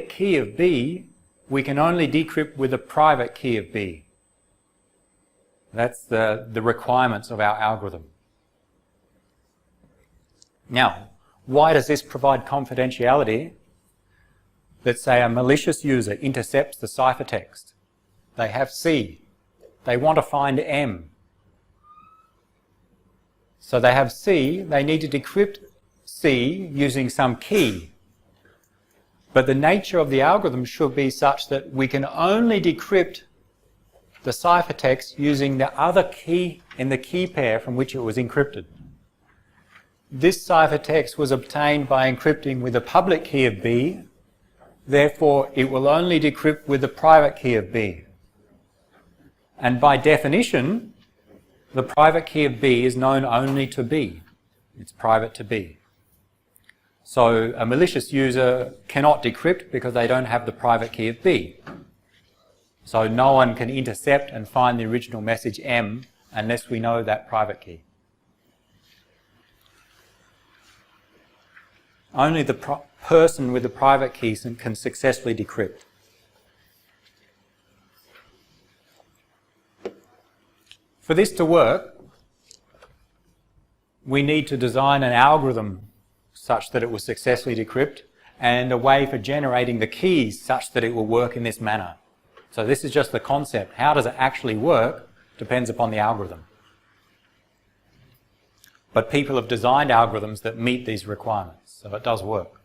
key of B, we can only decrypt with the private key of B. That's the requirements of our algorithm. Now, why does this provide confidentiality? Let's say a malicious user intercepts the ciphertext. They have C. They want to find M. So they have C. They need to decrypt C using some key. But the nature of the algorithm should be such that we can only decrypt the ciphertext using the other key in the key pair from which it was encrypted. This ciphertext was obtained by encrypting with the public key of B, therefore it will only decrypt with the private key of B. And by definition, the private key of B is known only to B. It's private to B. So a malicious user cannot decrypt because they don't have the private key of B. So no one can intercept and find the original message M unless we know that private key. Only the person with the private key can successfully decrypt. For this to work, we need to design an algorithm such that it will successfully decrypt and a way for generating the keys such that it will work in this manner. So this is just the concept. How does it actually work depends upon the algorithm. But people have designed algorithms that meet these requirements, so it does work.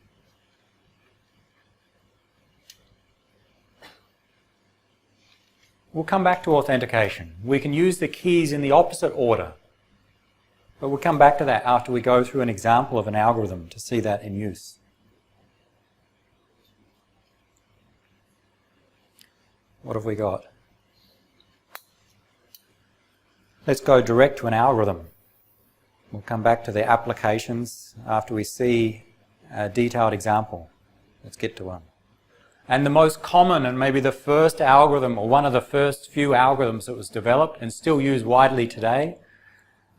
We'll come back to authentication. We can use the keys in the opposite order, but we'll come back to that after we go through an example of an algorithm to see that in use. What have we got? Let's go direct to an algorithm. We'll come back to the applications after we see a detailed example. Let's get to one. And the most common and maybe the first algorithm, or one of the first few algorithms that was developed and still used widely today,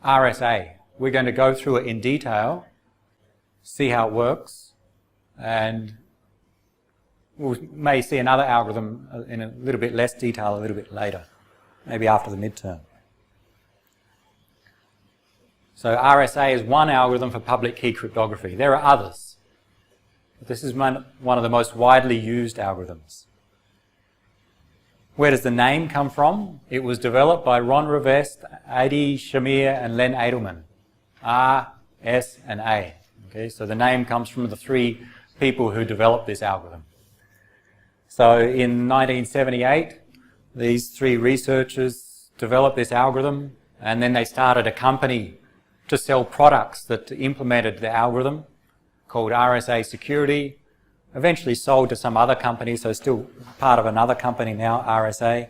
RSA. We're going to go through it in detail, see how it works, and we may see another algorithm in a little bit less detail a little bit later, maybe after the midterm. So RSA is one algorithm for public key cryptography. There are others, but this is one of the most widely used algorithms. Where does the name come from? It was developed by Ron Rivest, Adi Shamir, and Len Edelman. R, S, and A. Okay, so the name comes from the three people who developed this algorithm. So in 1978, these three researchers developed this algorithm, and then they started a company to sell products that implemented the algorithm called RSA Security, eventually sold to some other company, so still part of another company now, RSA.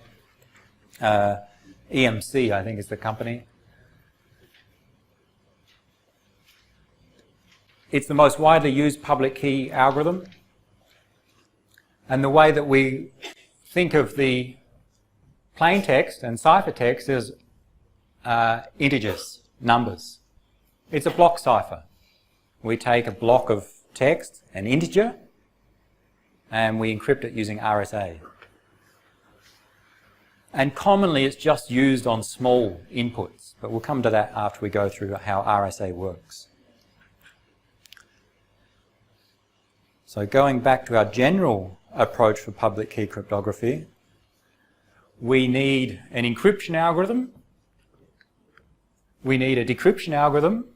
EMC, I think, is the company. It's the most widely used public key algorithm. And the way that we think of the plain text and ciphertext is integers, numbers. It's a block cipher. We take a block of text, an integer, and we encrypt it using RSA. And commonly it's just used on small inputs, but we'll come to that after we go through how RSA works. So going back to our general approach for public key cryptography, we need an encryption algorithm, we need a decryption algorithm,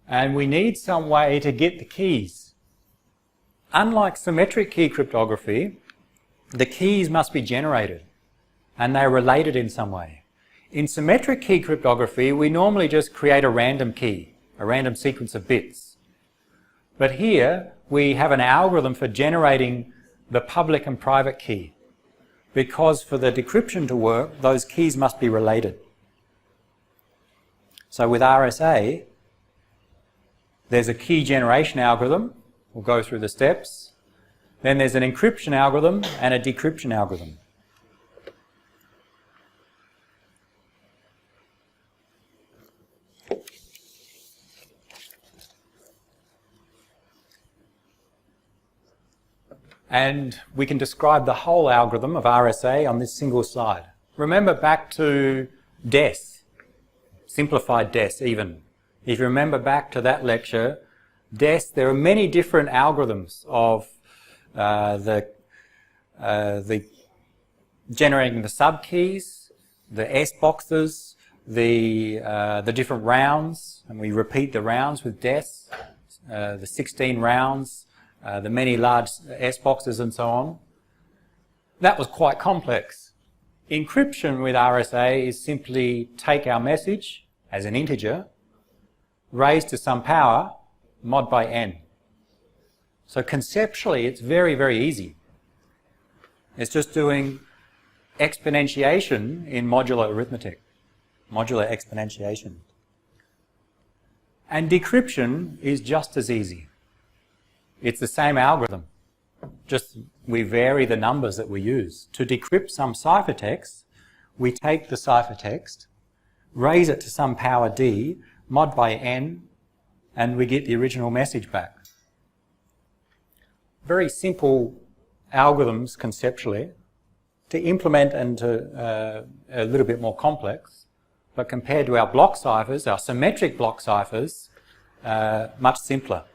and we need some way to get the keys. Unlike symmetric key cryptography, the keys must be generated and they're related in some way. In symmetric key cryptography, we normally just create a random key, a random sequence of bits. But here, we have an algorithm for generating the public and private key, because for the decryption to work, those keys must be related. So with RSA, there's a key generation algorithm. We'll go through the steps. Then there's an encryption algorithm and a decryption algorithm. And we can describe the whole algorithm of RSA on this single slide. Remember back to DES, simplified DES even. If you remember back to that lecture, DES, there are many different algorithms of the generating the subkeys, the S boxes, the different rounds, and we repeat the rounds with DES, the 16 rounds, the many large S boxes and so on. That was quite complex. Encryption with RSA is simply take our message as an integer, raised to some power, mod by n. So conceptually it's very, very easy. It's just doing exponentiation in modular arithmetic, modular exponentiation. And decryption is just as easy. It's the same algorithm, just we vary the numbers that we use. To decrypt some ciphertext, we take the ciphertext, raise it to some power d, mod by n, and we get the original message back. Very simple algorithms conceptually. To implement and to a little bit more complex, but compared to our block ciphers, our symmetric block ciphers, much simpler.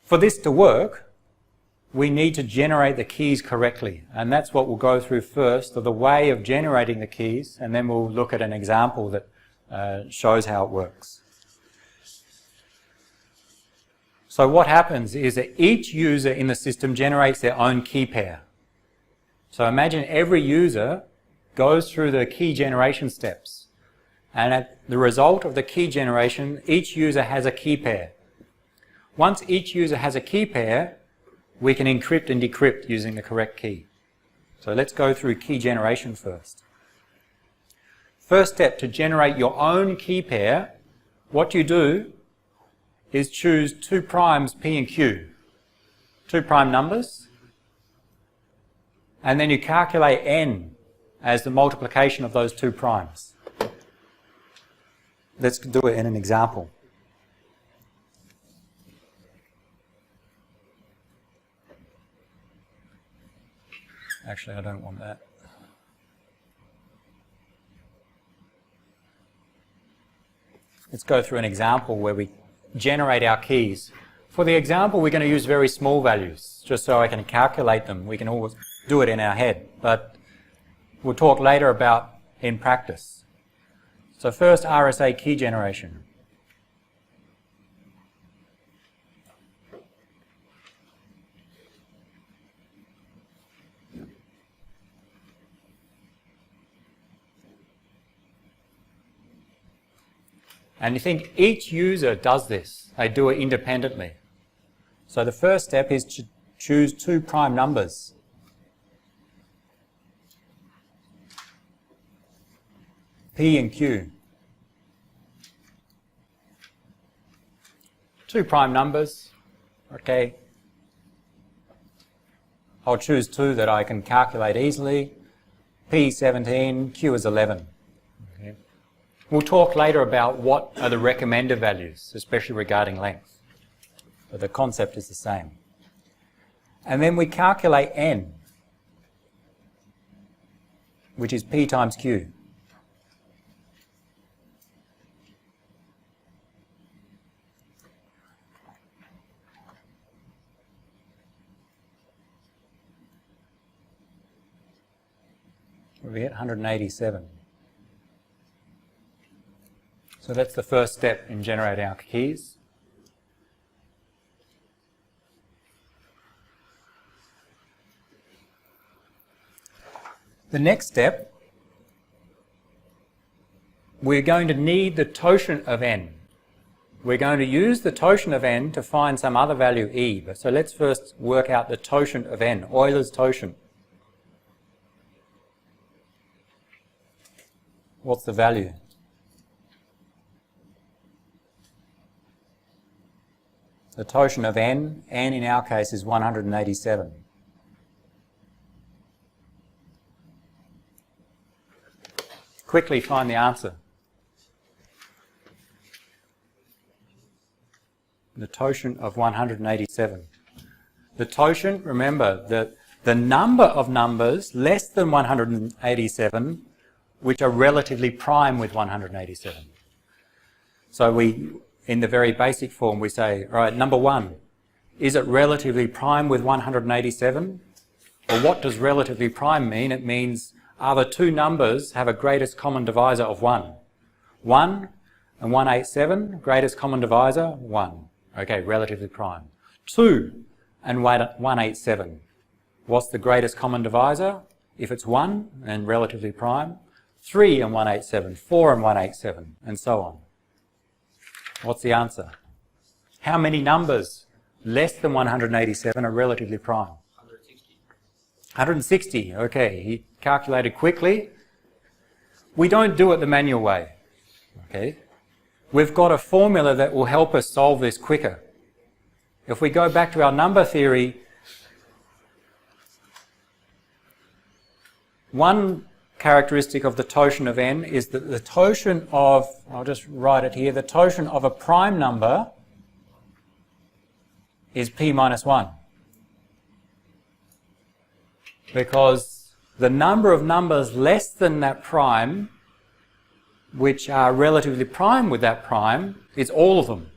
For this to work, we need to generate the keys correctly, and that's what we'll go through first, of the way of generating the keys, and then we'll look at an example that shows how it works. So what happens is that each user in the system generates their own key pair. So imagine every user goes through the key generation steps, and at the result of the key generation, each user has a key pair. Once each user has a key pair, we can encrypt and decrypt using the correct key. So let's go through key generation first. First step, to generate your own key pair, what you do is choose two primes P and Q, two prime numbers, and then you calculate n as the multiplication of those two primes. Let's do it in an example. Actually, I don't want that. Let's go through an example where we generate our keys. For the example, we're going to use very small values, just so I can calculate them. We can always do it in our head, but we'll talk later about in practice. So first, RSA key generation. And you think each user does this. They do it independently. So the first step is to choose two prime numbers. P and Q. two prime numbers, okay. I'll choose two that I can calculate easily. P 17, Q is 11. Okay. We'll talk later about what are the recommender values, especially regarding length. But the concept is the same. And then we calculate N, which is P times Q. We get 187. So that's the first step in generating our keys. The next step, we're going to need the totient of n. We're going to use the totient of n to find some other value e. So let's first work out the totient of n, Euler's totient. What's the value? The totient of n in our case is 187. Quickly find the answer. The totient of 187. The totient, remember, that the number of numbers less than 187 which are relatively prime with 187. So in the very basic form, we say, all right, number one, is it relatively prime with 187? Or what does relatively prime mean? It means, are the two numbers have a greatest common divisor of 1? 1 and 187, greatest common divisor, 1. Okay, relatively prime. 2 and 187. What's the greatest common divisor? If it's 1 and relatively prime, 3 and 187, 4 and 187, and so on. What's the answer? How many numbers less than 187 are relatively prime? 160. 160, okay. He calculated quickly. We don't do it the manual way, okay. We've got a formula that will help us solve this quicker. If we go back to our number theory, one characteristic of the totient of n is that the totient of, I'll just write it here, the totient of a prime number is p minus 1. Because the number of numbers less than that prime, which are relatively prime with that prime, is all of them.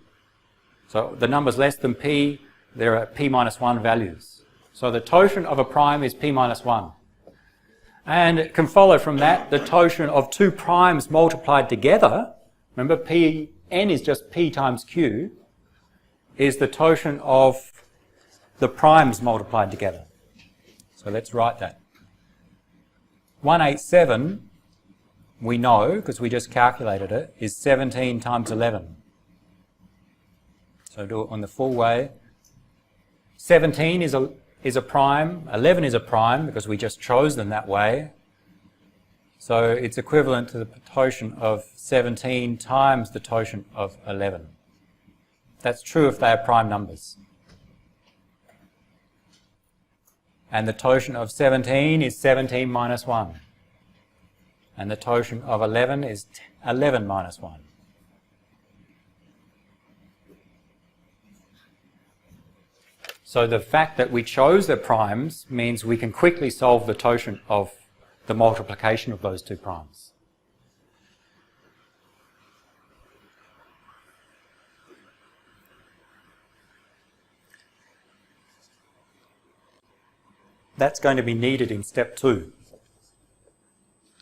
So the numbers less than p, they're at p minus 1 values. So the totient of a prime is p minus 1. And it can follow from that the totient of two primes multiplied together, remember n is just p times q, is the totient of the primes multiplied together. So let's write that. 187, we know, because we just calculated it, is 17 times 11. So do it on the full way. 17 is a prime, 11 is a prime because we just chose them that way. So it's equivalent to the totient of 17 times the totient of 11. That's true if they are prime numbers. And the totient of 17 is 17 minus 1. And the totient of 11 is 11 minus 1. So the fact that we chose the primes means we can quickly solve the totient of the multiplication of those two primes. That's going to be needed in step 2.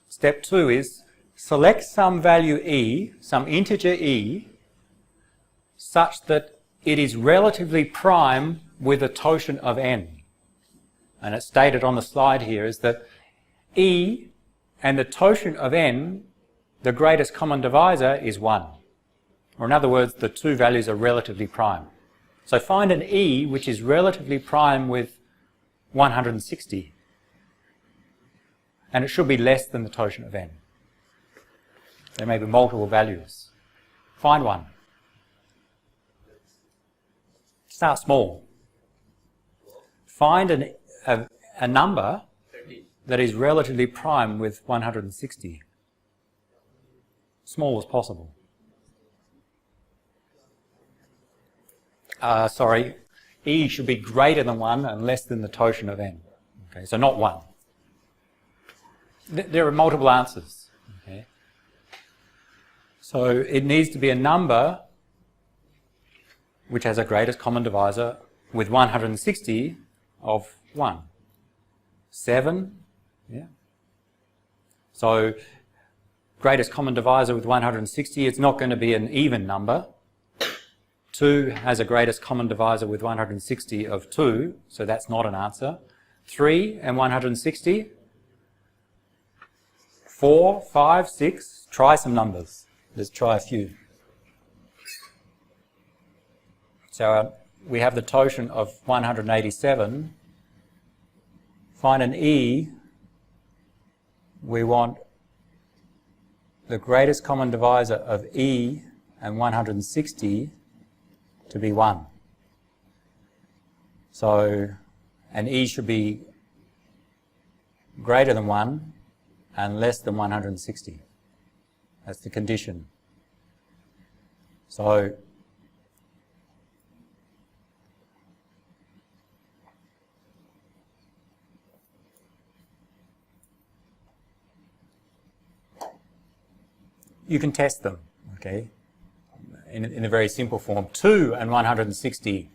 Step 2 is select some value e, some integer e, such that it is relatively prime with a totient of n. And it's stated on the slide here is that e and the totient of n, the greatest common divisor is 1. Or in other words, the two values are relatively prime. So find an e which is relatively prime with 160. And it should be less than the totient of n. There may be multiple values. Find one. Start small. Find a number 30. that is relatively prime with 160. Small as possible. Sorry, E should be greater than 1 and less than the totient of n. Okay, so not 1. There are multiple answers. Okay. So it needs to be a number which has a greatest common divisor with 160 of 1. 7, yeah. So greatest common divisor with 160, it's not going to be an even number. 2 has a greatest common divisor with 160 of 2, so that's not an answer. 3 and 160. 4, 5, 6. Try some numbers. Let's try a few. So we have the totient of 187. Find an E. We want the greatest common divisor of E and 160 to be 1. So an E should be greater than 1 and less than 160. That's the condition. So you can test them, okay, in a very simple form. 2 and 160,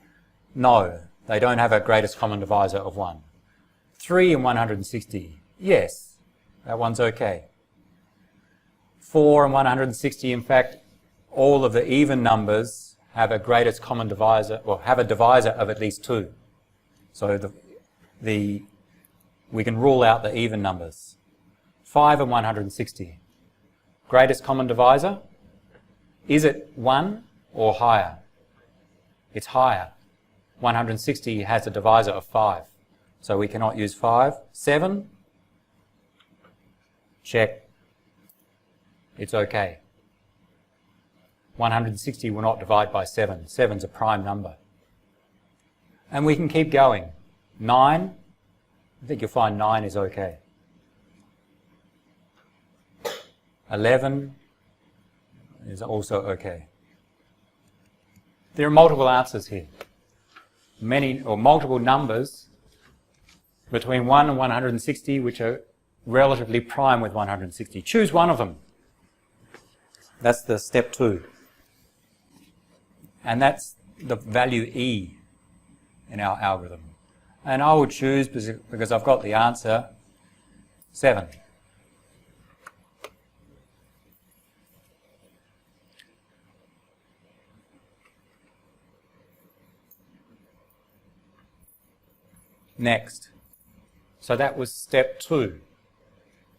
no, they don't have a greatest common divisor of 1. 3 and 160, yes, that one's okay. 4 and 160, in fact, all of the even numbers have a greatest common divisor, or have a divisor of at least 2. So we can rule out the even numbers. 5 and 160. Greatest common divisor, is it 1 or higher? It's higher. 160 has a divisor of 5, so we cannot use 5. 7, check, it's okay. 160 will not divide by 7. 7's a prime number. And we can keep going. 9, I think you'll find 9 is okay. 11 is also okay. There are multiple answers here. Many or multiple numbers between 1 and 160 which are relatively prime with 160. Choose one of them. That's the step 2. And that's the value E in our algorithm. And I would choose, because I've got the answer, 7. Next. So that was step 2.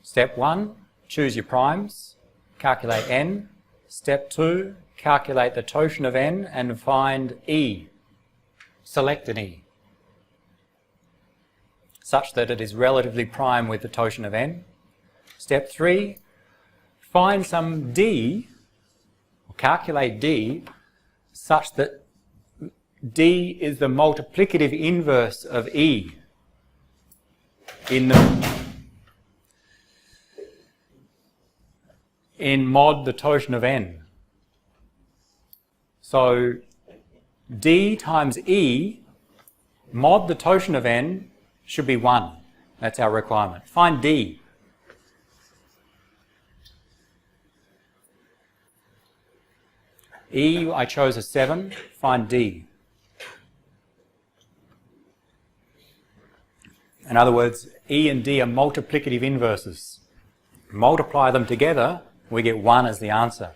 Step 1, choose your primes, calculate n. Step 2, calculate the totient of n and find E. Select an E such that it is relatively prime with the totient of n. Step 3, find some D, or calculate D, such that D is the multiplicative inverse of E in mod the totient of n. So D times E mod the totient of n should be 1. That's our requirement. Find D. E, I chose a 7. Find D. In other words, E and D are multiplicative inverses. Multiply them together, we get 1 as the answer.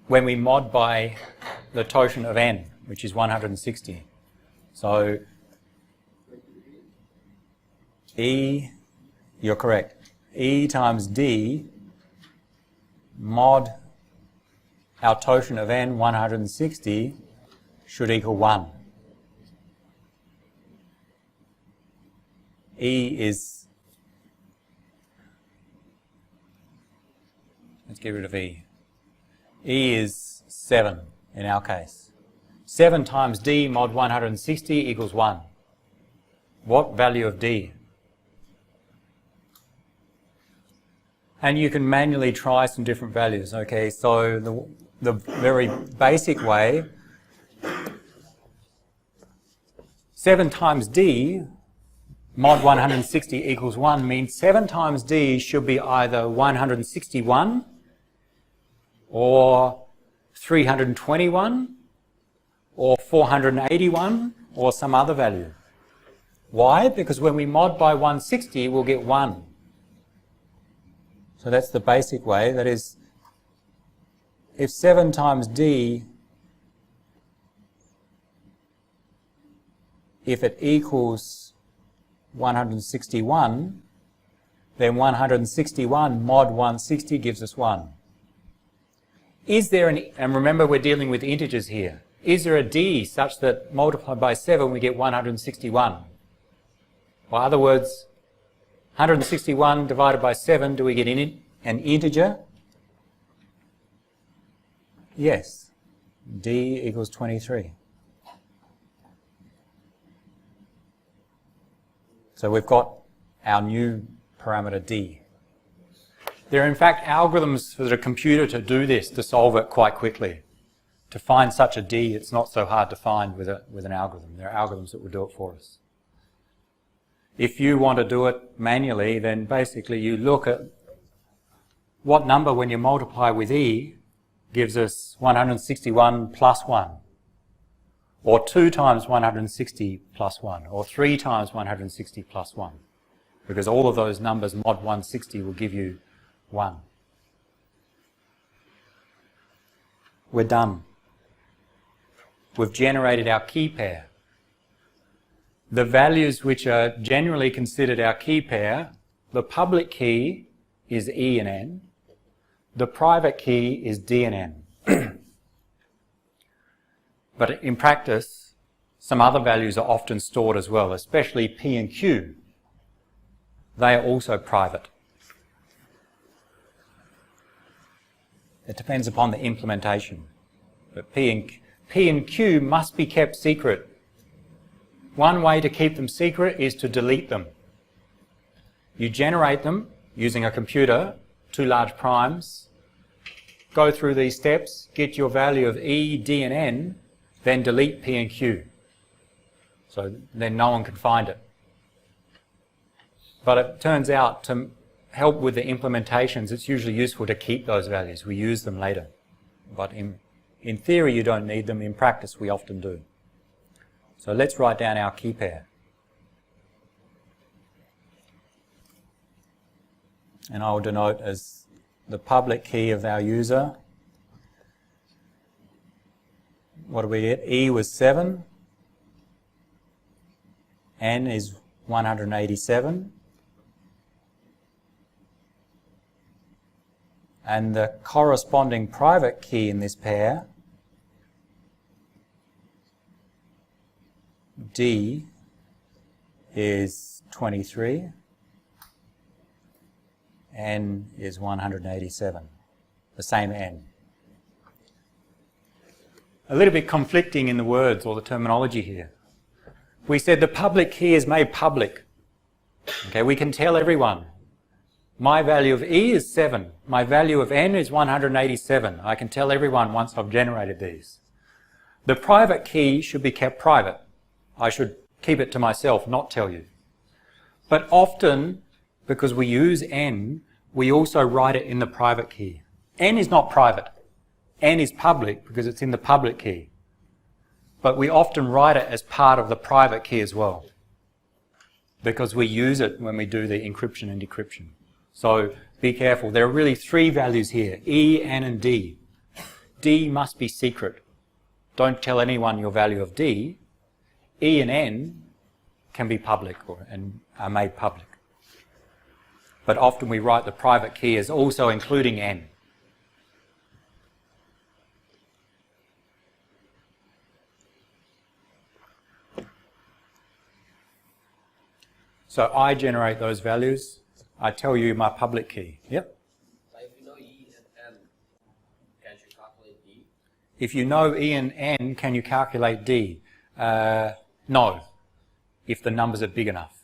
When we mod by the totient of n, which is 160. So E, you're correct. E times D mod our totient of n, 160, should equal 1. E is Let's get rid of E. E is 7 in our case. 7 times D mod 160 equals 1. What value of D? And you can manually try some different values. Okay, so the very basic way, 7 times D mod 160 equals 1 means 7 times D should be either 161 or 321 or 481 or some other value. Why? Because when we mod by 160, we'll get 1. So that's the basic way. That is, if 7 times D, if it equals 161, then 161 mod 160 gives us 1. Is there and remember we're dealing with integers here, is there a D such that multiplied by 7 we get 161? Or in other words, 161 divided by 7, do we get an integer? Yes. D equals 23. So we've got our new parameter D. There are in fact algorithms for the computer to do this, to solve it quite quickly. To find such a D, it's not so hard to find with an algorithm. There are algorithms that will do it for us. If you want to do it manually, then basically you look at what number when you multiply with E gives us 161 plus 1, or 2 times 160 plus 1, or 3 times 160 plus 1, because all of those numbers mod 160 will give you 1. We're done. We've generated our key pair. The values which are generally considered our key pair, the public key is E and N, the private key is D and N. But in practice, some other values are often stored as well, especially P and Q. They are also private. It depends upon the implementation. But P and Q must be kept secret. One way to keep them secret is to delete them. You generate them using a computer, 2 large primes, go through these steps, get your value of E, D and N, then delete P and Q. So then no one can find it. But it turns out to help with the implementations, it's usually useful to keep those values. We use them later. But in theory you don't need them, in practice we often do. So let's write down our key pair. And I'll denote as the public key of our user. What do we get? E was 7. N is 187. And the corresponding private key in this pair, D, is 23. N is 187. The same N. A little bit conflicting in the words or the terminology here. We said the public key is made public. Okay, we can tell everyone. My value of E is 7. My value of N is 187. I can tell everyone once I've generated these. The private key should be kept private. I should keep it to myself, not tell you. But often, because we use N, we also write it in the private key. N is not private. N is public because it's in the public key. But we often write it as part of the private key as well, because we use it when we do the encryption and decryption. So be careful. There are really 3 values here, E, N and D. D must be secret. Don't tell anyone your value of D. E and N can be public and are made public. But often we write the private key as also including N. So I generate those values. I tell you my public key. Yep. Like if you know E and if you know E and N, can you calculate D? No, if the numbers are big enough.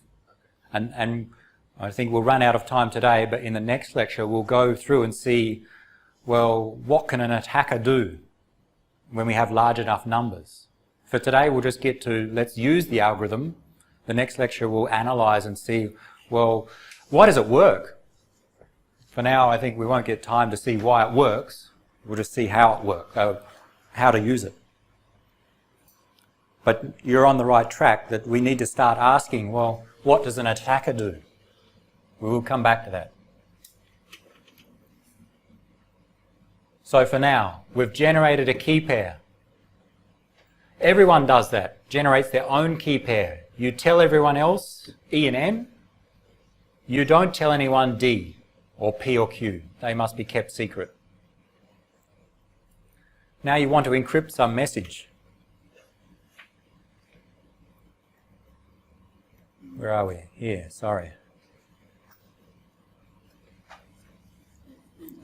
And I think we'll run out of time today, but in the next lecture we'll go through and see, well, what can an attacker do when we have large enough numbers? For today we'll just get to, let's use the algorithm. The next lecture we'll analyse and see, well, why does it work? For now I think we won't get time to see why it works. We'll just see how it works, how to use it. But you're on the right track that we need to start asking, well, what does an attacker do? We will come back to that. So for now, we've generated a key pair. Everyone does that, generates their own key pair. You tell everyone else E and N. You don't tell anyone D or P or Q. They must be kept secret. Now you want to encrypt some message. Where are we? Here, sorry.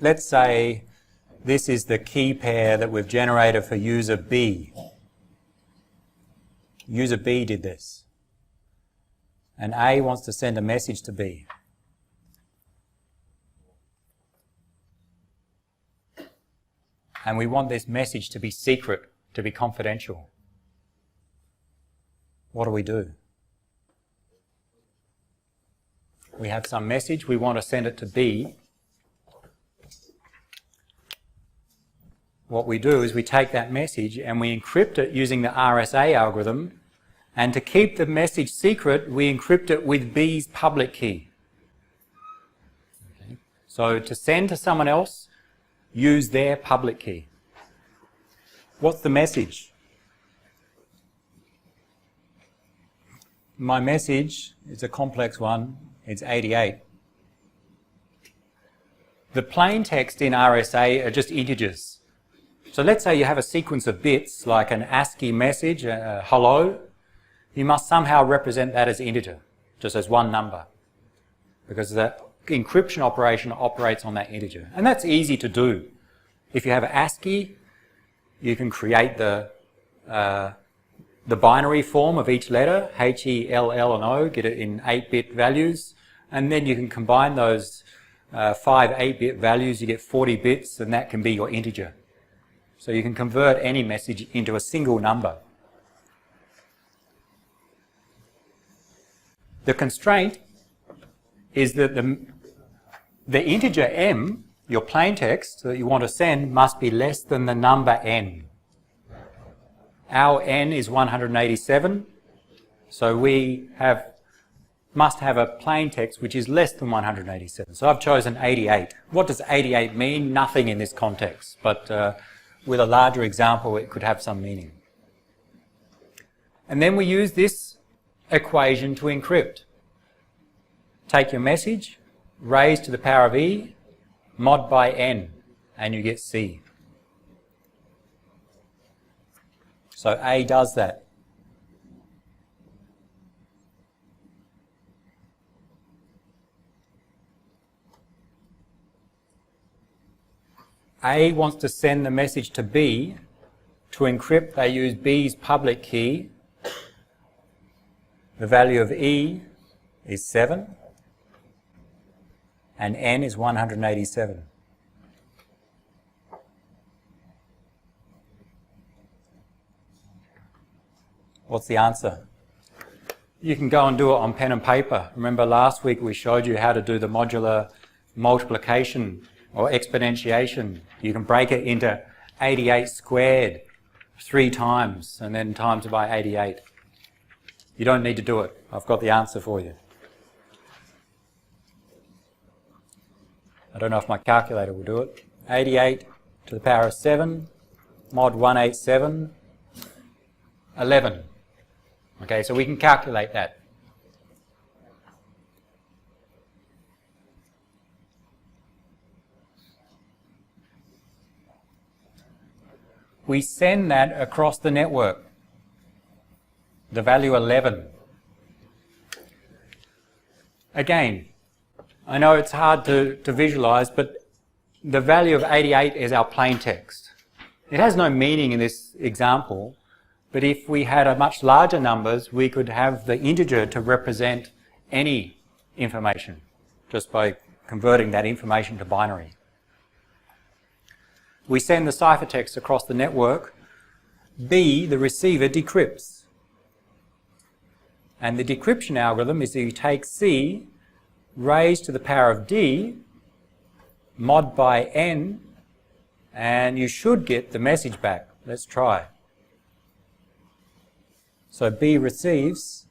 Let's say this is the key pair that we've generated for user B. User B did this. And A wants to send a message to B. And we want this message to be secret, to be confidential. What do? We have some message, we want to send it to B. What we do is we take that message and we encrypt it using the RSA algorithm, and to keep the message secret, we encrypt it with B's public key. Okay. So to send to someone else, use their public key. What's the message? My message is a complex one. It's 88. The plain text in RSA are just integers. So let's say you have a sequence of bits, like an ASCII message, hello. You must somehow represent that as integer, just as one number, because the encryption operation operates on that integer. And that's easy to do. If you have ASCII, you can create the binary form of each letter, H, E, L, L, and O, get it in 8-bit values, and then you can combine those 5 8-bit values, you get 40 bits, and that can be your integer. So you can convert any message into a single number. The constraint is that the integer m, your plain text that you want to send, must be less than the number n. Our n is 187, so we must have a plain text which is less than 187. So I've chosen 88. What does 88 mean? Nothing in this context, but with a larger example it could have some meaning. And then we use this equation to encrypt. Take your message, raise to the power of e, mod by n, and you get C. So A does that. A wants to send the message to B. To encrypt, they use B's public key. The value of E is 7, and N is 187. What's the answer? You can go and do it on pen and paper. Remember last week we showed you how to do the modular multiplication or exponentiation. You can break it into 88 squared 3 times and then times it by 88. You don't need to do it. I've got the answer for you. I don't know if my calculator will do it. 88 to the power of 7, mod 187, 11. Okay, so we can calculate that. We send that across the network. The value 11. Again, I know it's hard to visualize, but the value of 88 is our plain text. It has no meaning in this example, but if we had a much larger numbers, we could have the integer to represent any information just by converting that information to binary. We send the ciphertext across the network. B, the receiver, decrypts. And the decryption algorithm is that you take C raised to the power of D mod by N, and you should get the message back. Let's try. So B receives.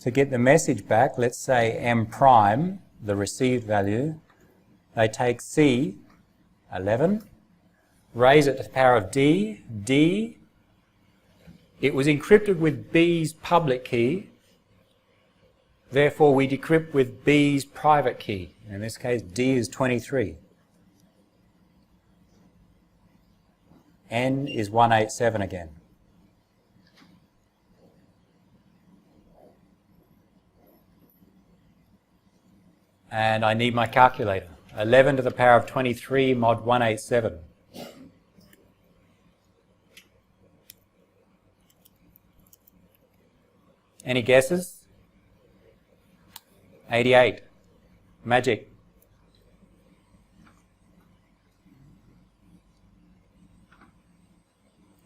To get the message back, let's say M prime, the received value, they take C, 11, raise it to the power of D, D, it was encrypted with B's public key, therefore we decrypt with B's private key. In this case, D is 23. N is 187 again. And I need my calculator. 11 to the power of 23 mod 187. Any guesses? 88. Magic.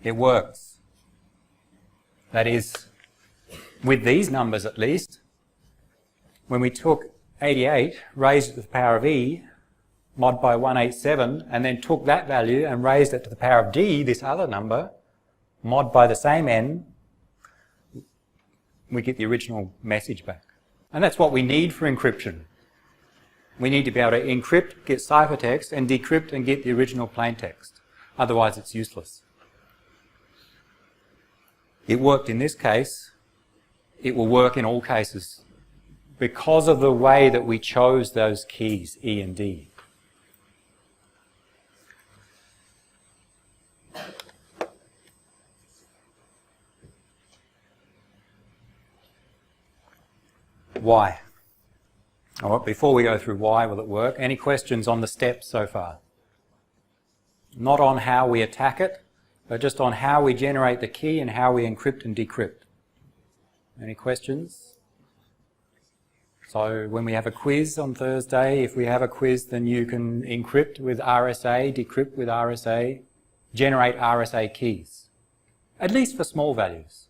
It works. That is, with these numbers at least, when we took 88, raised it to the power of E, mod by 187, and then took that value and raised it to the power of D, this other number, mod by the same N, we get the original message back. And that's what we need for encryption. We need to be able to encrypt, get ciphertext, and decrypt and get the original plaintext. Otherwise it's useless. It worked in this case. It will work in all cases because of the way that we chose those keys, E and D. Why? All right, before we go through why will it work, any questions on the steps so far? Not on how we attack it, but just on how we generate the key and how we encrypt and decrypt. Any questions? So when we have a quiz on Thursday, if we have a quiz, then you can encrypt with RSA, decrypt with RSA, generate RSA keys, at least for small values.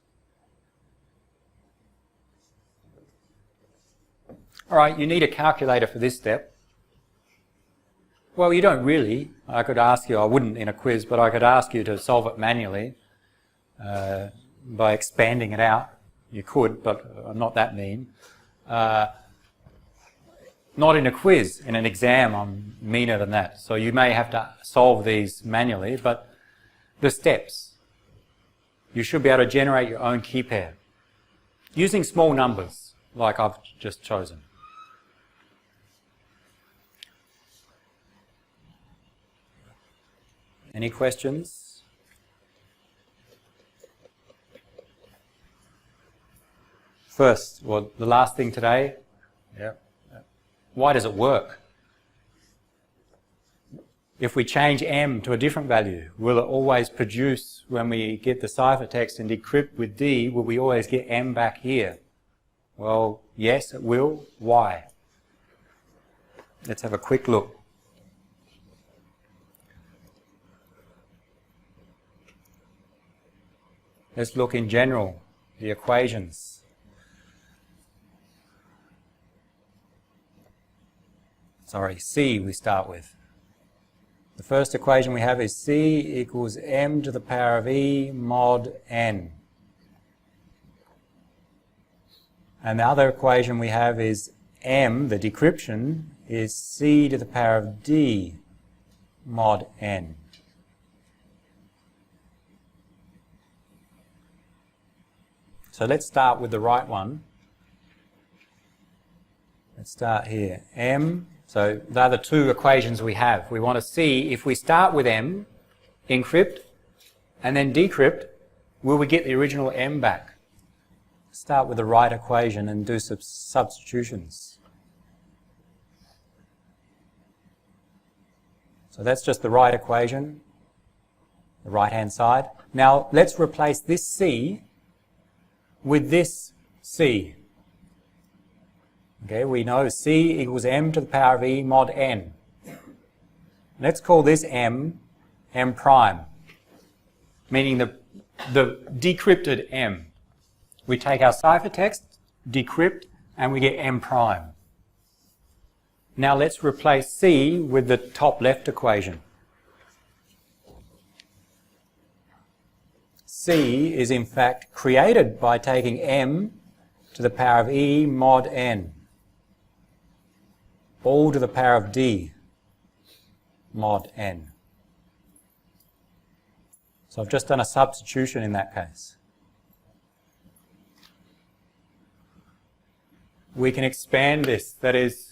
All right, you need a calculator for this step. Well, you don't really. I could ask you, I wouldn't in a quiz, but I could ask you to solve it manually by expanding it out. You could, but I'm not that mean. Not in a quiz. In an exam, I'm meaner than that. So you may have to solve these manually, but the steps. You should be able to generate your own key pair using small numbers, like I've just chosen. Any questions? First, well, the last thing today, why does it work? If we change M to a different value, will it always produce, when we get the ciphertext and decrypt with D, will we always get M back here? Well, yes, it will. Why? Let's have a quick look. Let's look in general, the equations. Sorry, C we start with. The first equation we have is C equals M to the power of E mod N. And the other equation we have is M, the decryption, is C to the power of D mod N. So let's start with the right one. Let's start here. M, so they're the two equations we have. We want to see if we start with M, encrypt, and then decrypt, will we get the original M back? Start with the right equation and do some substitutions. So So that's just the right equation, the right-hand side. Now let's replace this C with this C. Okay, we know C equals m to the power of e mod n. Let's call this m prime, meaning the decrypted m. We take our ciphertext, decrypt, and we get m prime. Now let's replace C with the top left equation. C is in fact created by taking m to the power of e mod n, all to the power of d mod n. So I've just done a substitution in that case. We can expand this, that is,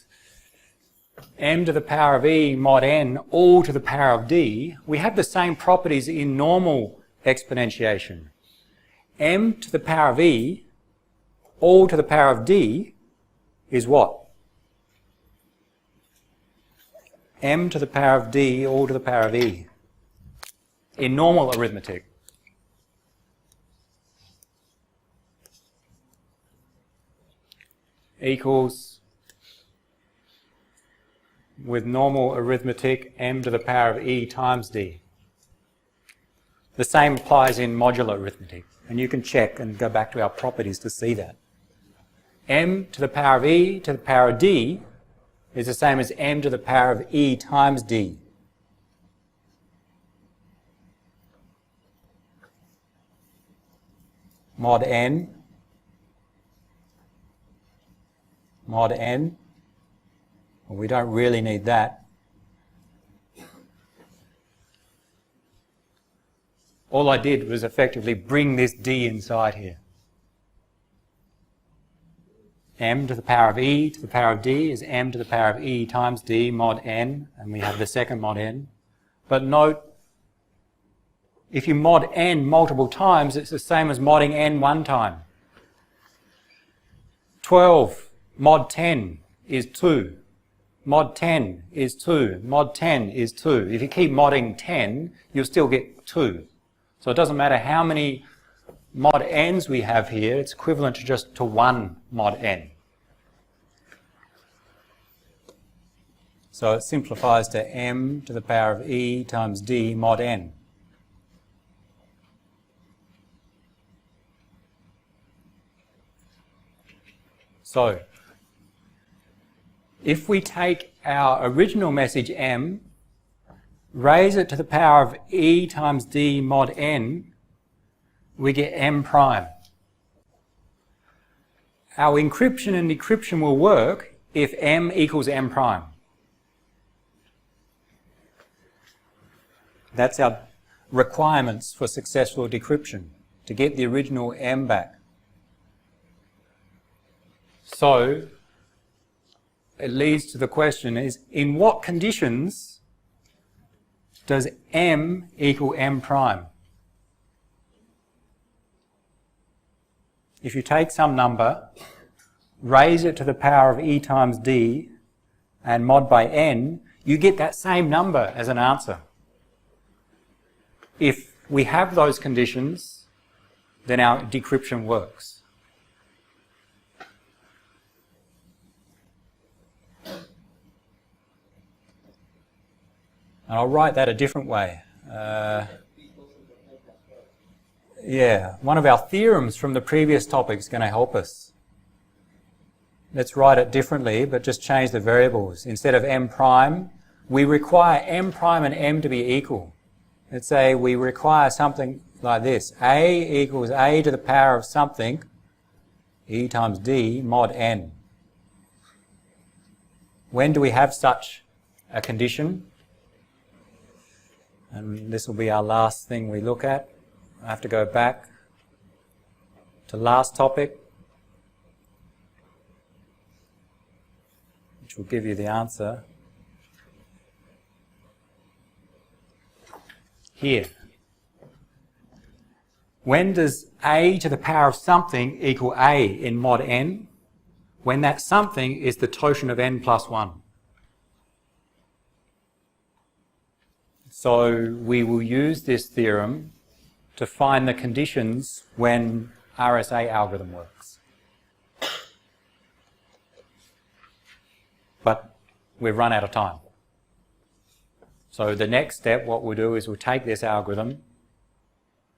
m to the power of e mod n all to the power of d. We have the same properties in normal exponentiation. M to the power of e all to the power of d is what? M to the power of d all to the power of e in normal arithmetic. Equals, with normal arithmetic, m to the power of e times d. The same applies in modular arithmetic, and you can check and go back to our properties to see that. M to the power of e to the power of d is the same as m to the power of e times d. Mod n, well, we don't really need that. All I did was effectively bring this d inside here. M to the power of e to the power of d is m to the power of e times d mod n, and we have the second mod n. But note, if you mod n multiple times, it's the same as modding n one time. 12 mod 10 is 2. Mod 10 is 2. Mod 10 is 2. If you keep modding 10, you'll still get 2. So it doesn't matter how many mod n's we have here, it's equivalent to just to 1 mod n. So it simplifies to m to the power of e times d mod n. So, if we take our original message m, raise it to the power of e times d mod n, we get m prime. Our encryption and decryption will work if m equals m prime. That's our requirements for successful decryption, to get the original m back. So, it leads to the question is, in what conditions does m equal m prime? If you take some number, raise it to the power of e times d, and mod by n, you get that same number as an answer. If we have those conditions, then our decryption works. And I'll write that a different way. Yeah, one of our theorems from the previous topic is going to help us. Let's write it differently, but just change the variables. Instead of m prime, we require m prime and m to be equal. Let's say we require something like this. A equals a to the power of something, e times d mod n. When do we have such a condition? And this will be our last thing we look at. I have to go back to last topic, which will give you the answer. Here. When does a to the power of something equal a in mod n? When that something is the totient of n plus 1. So we will use this theorem to find the conditions when RSA algorithm works. But we've run out of time. So the next step, what we'll do is we'll take this algorithm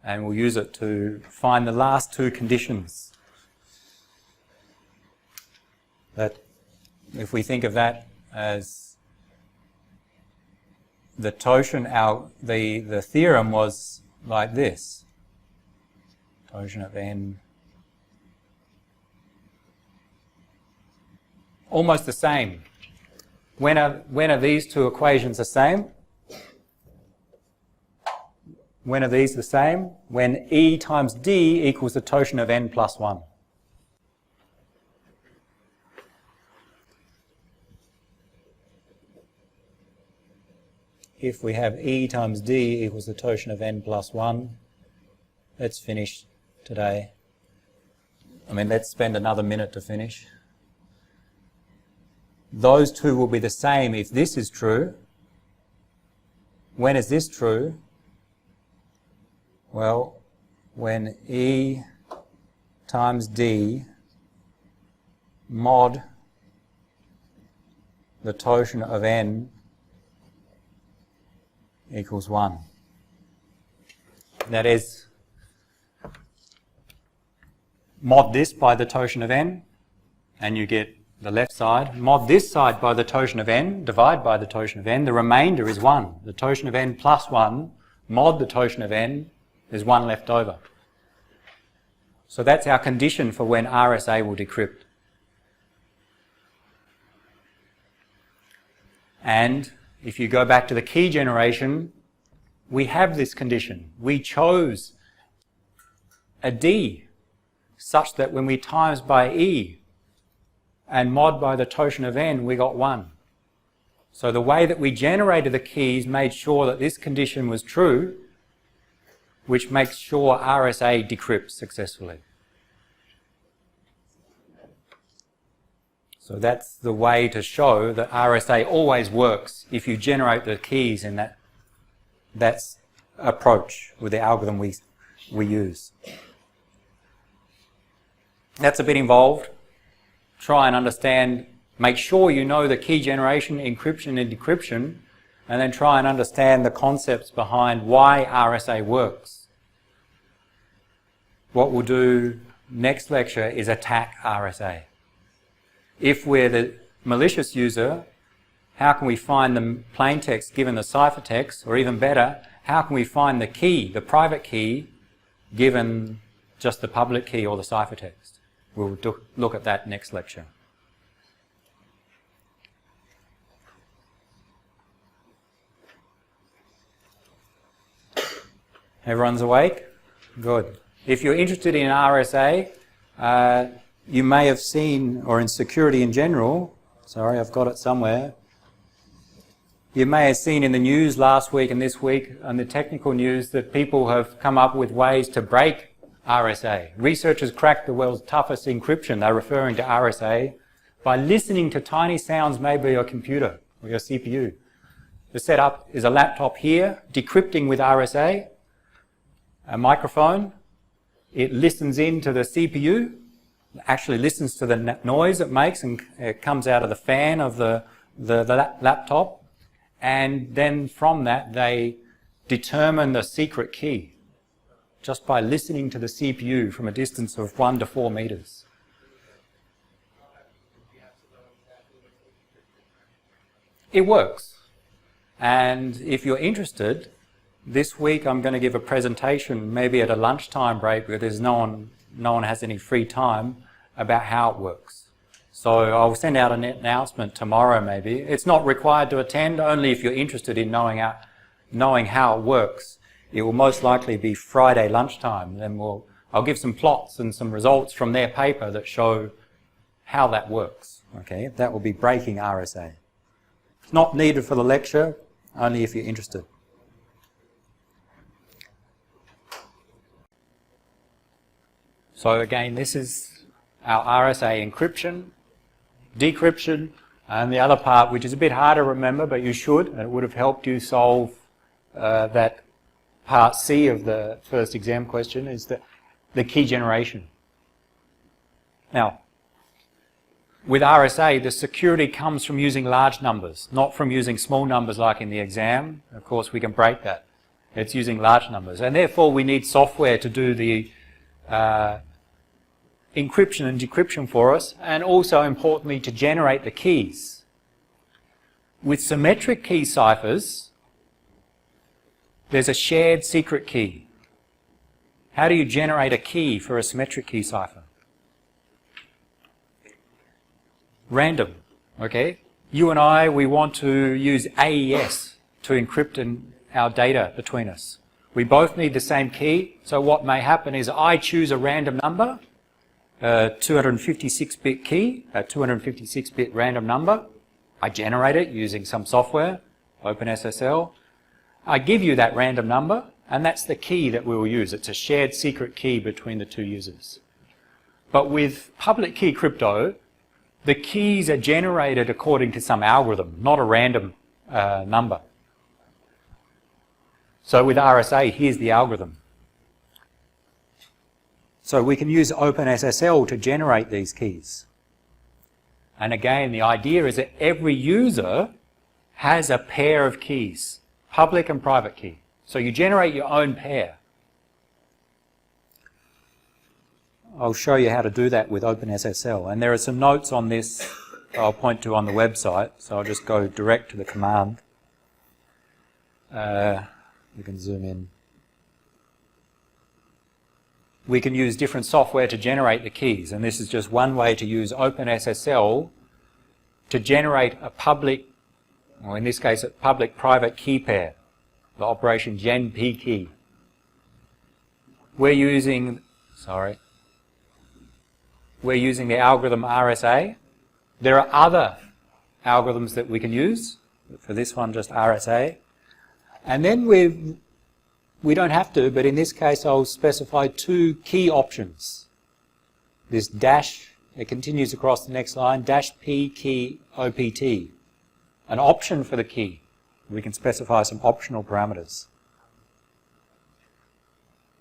and we'll use it to find the last two conditions. That, if we think of that as the totient, the theorem was like this. Totient of n. Almost the same. When are these two equations the same? When are these the same? When E times D equals the totient of n plus 1. If we have E times D equals the totient of n plus 1, let's finish today. Let's spend another minute to finish. Those two will be the same if this is true. When is this true? Well, when E times D mod the totient of n equals 1. That is, mod this by the totient of n, and you get the left side. Mod this side by the totient of n, divide by the totient of n, the remainder is 1. The totient of n plus 1, mod the totient of n, there's 1 left over. So that's our condition for when RSA will decrypt. And if you go back to the key generation, we have this condition. We chose a D such that when we times by E and mod by the totient of n, we got 1. So the way that we generated the keys made sure that this condition was true, which makes sure RSA decrypts successfully. So that's the way to show that RSA always works if you generate the keys in that approach with the algorithm we use. That's a bit involved. Try and understand, make sure you know the key generation, encryption and decryption, and then try and understand the concepts behind why RSA works. What we'll do next lecture is attack RSA. If we're the malicious user, how can we find the plaintext given the ciphertext, or even better, how can we find the key, the private key, given just the public key or the ciphertext? We'll look at that next lecture. Everyone's awake? Good. If you're interested in RSA, you may have seen, or in security in general, sorry, I've got it somewhere, you may have seen in the news last week and this week, on the technical news, that people have come up with ways to break RSA. Researchers cracked the world's toughest encryption, they're referring to RSA, by listening to tiny sounds made by your computer or your CPU. The setup is a laptop here, decrypting with RSA, a microphone. It listens into the CPU, actually listens to the noise it makes, and it comes out of the fan of the laptop, and then from that they determine the secret key just by listening to the CPU from a distance of 1 to 4 meters. It works, and if you're interested, this week I'm going to give a presentation, maybe at a lunchtime break, where there's no one has any free time, about how it works. So I'll send out an announcement tomorrow maybe. It's not required to attend, only if you're interested in knowing how it works. It will most likely be Friday lunchtime. Then I'll give some plots and some results from their paper that show how that works. Okay, that will be breaking RSA. It's not needed for the lecture, only if you're interested. So again, this is our RSA encryption, decryption, and the other part, which is a bit harder to remember, but you should, and it would have helped you solve that part C of the first exam question is the key generation. Now, with RSA, the security comes from using large numbers, not from using small numbers like in the exam. Of course, we can break that. It's using large numbers. And therefore, we need software to do the encryption and decryption for us, and also, importantly, to generate the keys. With symmetric key ciphers, there's a shared secret key. How do you generate a key for a symmetric key cipher? Random, okay? You and I, we want to use AES to encrypt our data between us. We both need the same key, so what may happen is I choose a random number, a 256-bit key, a 256-bit random number. I generate it using some software, OpenSSL. I give you that random number, and that's the key that we will use. It's a shared secret key between the two users. But with public key crypto, the keys are generated according to some algorithm, not a random number. So with RSA, here's the algorithm. So we can use OpenSSL to generate these keys. And again, the idea is that every user has a pair of keys, public and private key. So you generate your own pair. I'll show you how to do that with OpenSSL. And there are some notes on this I'll point to on the website. So I'll just go direct to the command. We can zoom in. We can use different software to generate the keys. And this is just one way to use OpenSSL to generate a public, or in this case, a public-private key pair, the operation gen-p key. We're using the algorithm RSA. There are other algorithms that we can use. For this one, just RSA. And then we don't have to, but in this case I'll specify two key options. This dash, it continues across the next line, dash P key OPT. An option for the key. We can specify some optional parameters.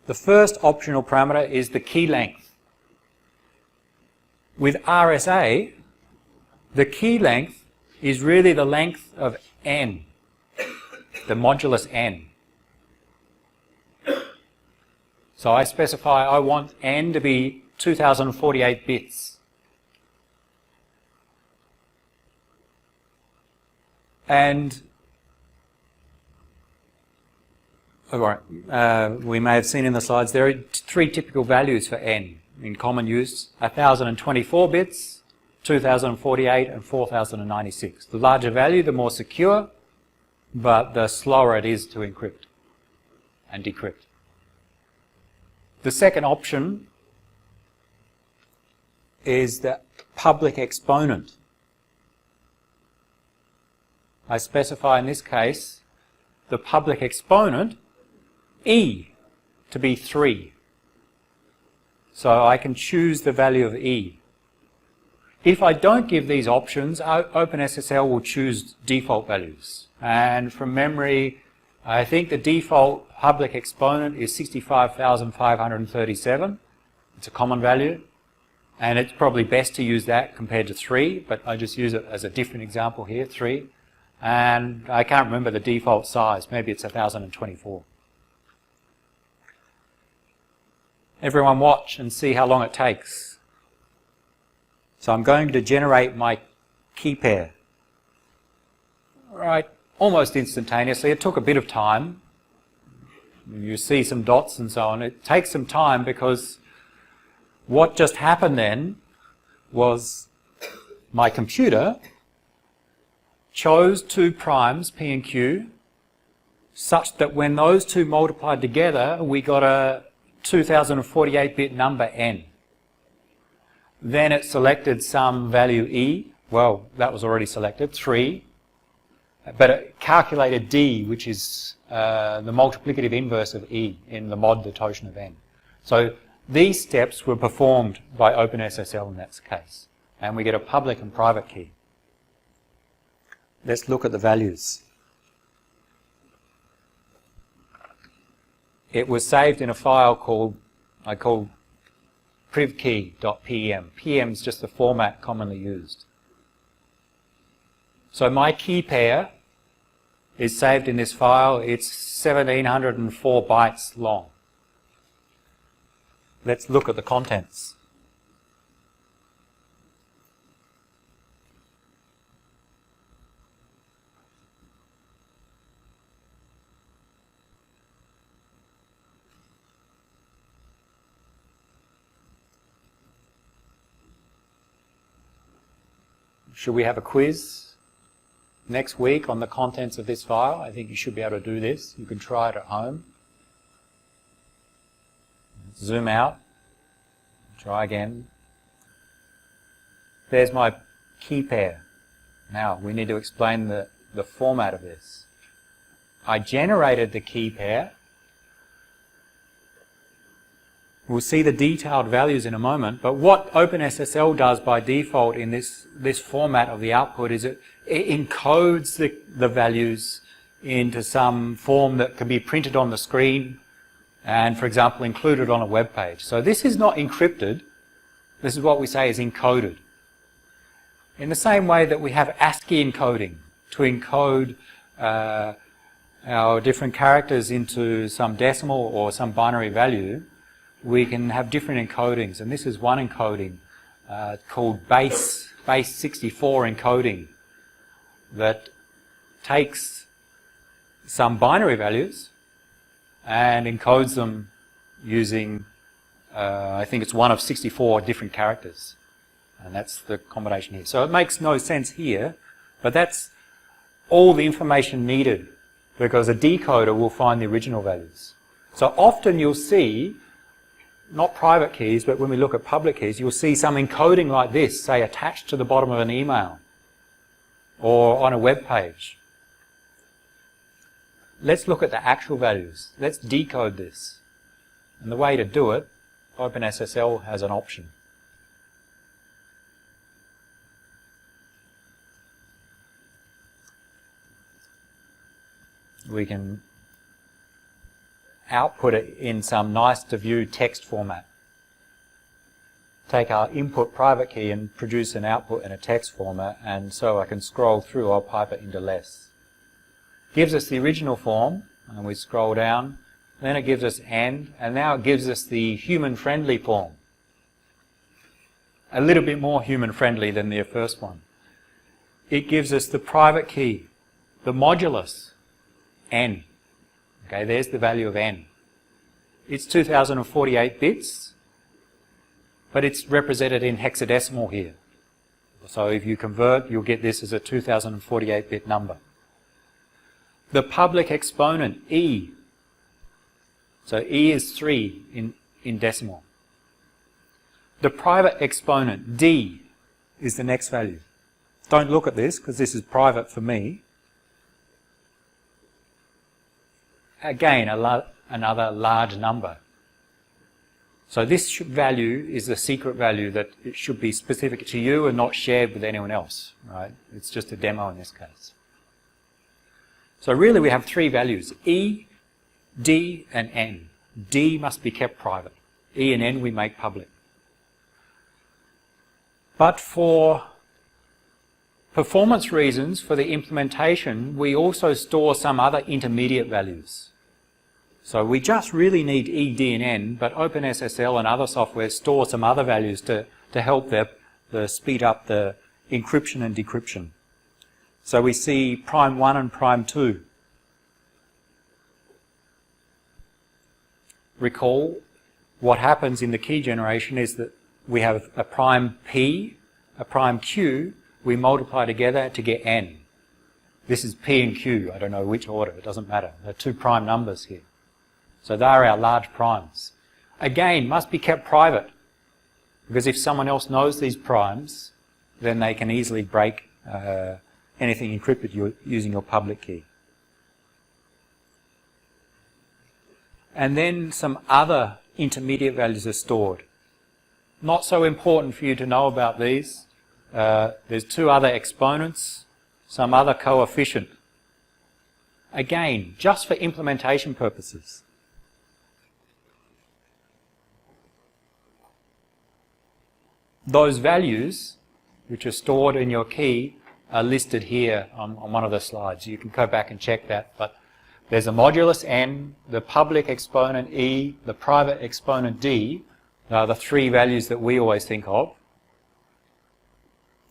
The first optional parameter is the key length. With RSA, the key length is really the length of n, the modulus n. So I specify I want n to be 2048 bits. And we may have seen in the slides there are three typical values for n in common use: 1024 bits, 2048 and 4096. The larger value, the more secure, but the slower it is to encrypt and decrypt. The second option is the public exponent. I specify in this case the public exponent e to be 3. So I can choose the value of e. If I don't give these options, OpenSSL will choose default values. And from memory, I think the default public exponent is 65,537. It's a common value. And it's probably best to use that compared to 3, but I just use it as a different example here, 3. And I can't remember the default size. Maybe it's 1024. Everyone watch and see how long it takes. So I'm going to generate my key pair. Right, almost instantaneously. It took a bit of time. You see some dots and so on. It takes some time because what just happened then was my computer chose two primes, P and Q, such that when those two multiplied together, we got a 2048-bit number n. Then it selected some value e. Well, that was already selected, 3. But it calculated d, which is the multiplicative inverse of e in the mod notation of n. So these steps were performed by OpenSSL in that case. And we get a public and private key. Let's look at the values. it was saved in a file called privkey.pem. PM is just the format commonly used. So my key pair is saved in this file. It's 1704 bytes long. Let's look at the contents. Should we have a quiz next week on the contents of this file? I think you should be able to do this. You can try it at home. Zoom out. Try again. There's my key pair. Now, we need to explain the format of this. I generated the key pair. We'll see the detailed values in a moment, but what OpenSSL does by default in this format of the output is it encodes the values into some form that can be printed on the screen and, for example, included on a web page. So this is not encrypted. This is what we say is encoded. In the same way that we have ASCII encoding to encode our different characters into some decimal or some binary value, we can have different encodings, and this is one encoding called base 64 encoding that takes some binary values and encodes them using, I think it's one of 64 different characters, and that's the combination here. So it makes no sense here, but that's all the information needed because a decoder will find the original values. So often you'll see not private keys, but when we look at public keys, you'll see some encoding like this, say attached to the bottom of an email or on a web page. Let's look at the actual values. Let's decode this. And the way to do it, OpenSSL has an option. We can output it in some nice to view text format. Take our input private key and produce an output in a text format, and so I can scroll through, I'll pipe it into less. Gives us the original form, and we scroll down, then it gives us end, and now it gives us the human-friendly form. A little bit more human-friendly than the first one. It gives us the private key, the modulus, n. Okay, there's the value of n. It's 2048 bits, but it's represented in hexadecimal here. So if you convert, you'll get this as a 2048-bit number. The public exponent, e. So e is 3 in decimal. The private exponent, d, is the next value. Don't look at this, because this is private for me. Again, another large number. So this value is the secret value that it should be specific to you and not shared with anyone else, right? It's just a demo in this case. So really we have three values, E, D, and N. D must be kept private. E and N we make public. But for performance reasons, for the implementation, we also store some other intermediate values. So we just really need E, D, and N, but OpenSSL and other software store some other values to help speed up the encryption and decryption. So we see prime 1 and prime 2. Recall, what happens in the key generation is that we have a prime P, a prime Q, we multiply together to get N. This is P and Q, I don't know which order, it doesn't matter. There are two prime numbers here. So they are our large primes. Again, must be kept private, because if someone else knows these primes, then they can easily break anything encrypted using your public key. And then some other intermediate values are stored. Not so important for you to know about these. There's two other exponents, some other coefficient. Again, just for implementation purposes. those values which are stored in your key are listed here on one of the slides. You can go back and check that, but there's a modulus n, the public exponent e, the private exponent d. Are the three values that we always think of,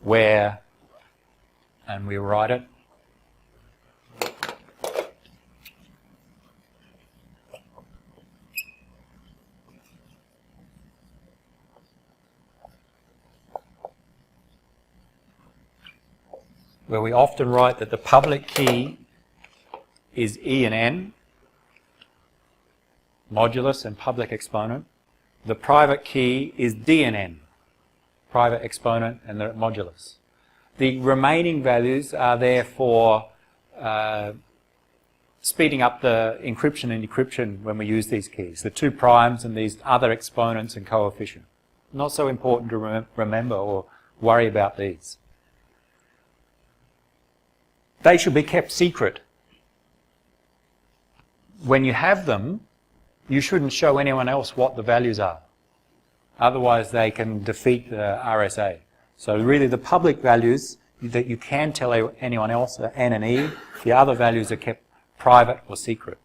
where, and we write it, where we often write that the public key is E and N, modulus and public exponent. The private key is D and N, private exponent and the modulus. The remaining values are there for speeding up the encryption and decryption when we use these keys, the two primes and these other exponents and coefficient. Not so important to remember or worry about these. They should be kept secret. When you have them, you shouldn't show anyone else what the values are. Otherwise they can defeat the RSA. So really the public values that you can tell anyone else are N and E. The other values are kept private or secret.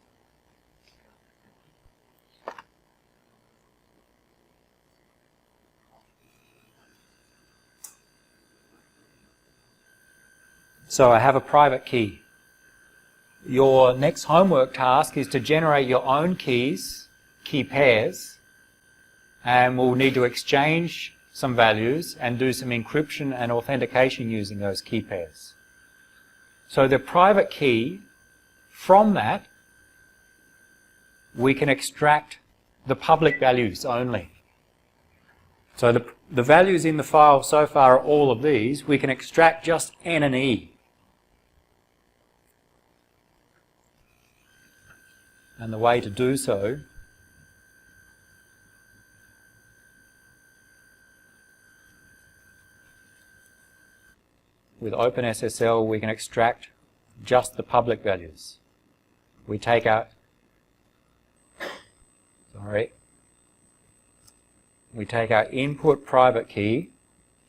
So I have a private key. Your next homework task is to generate your own keys, key pairs, and we'll need to exchange some values and do some encryption and authentication using those key pairs. So the private key, from that, we can extract the public values only. So the values in the file so far are all of these. We can extract just N and E. And the way to do so with OpenSSL, we can extract just the public values. We take out, we take our input private key,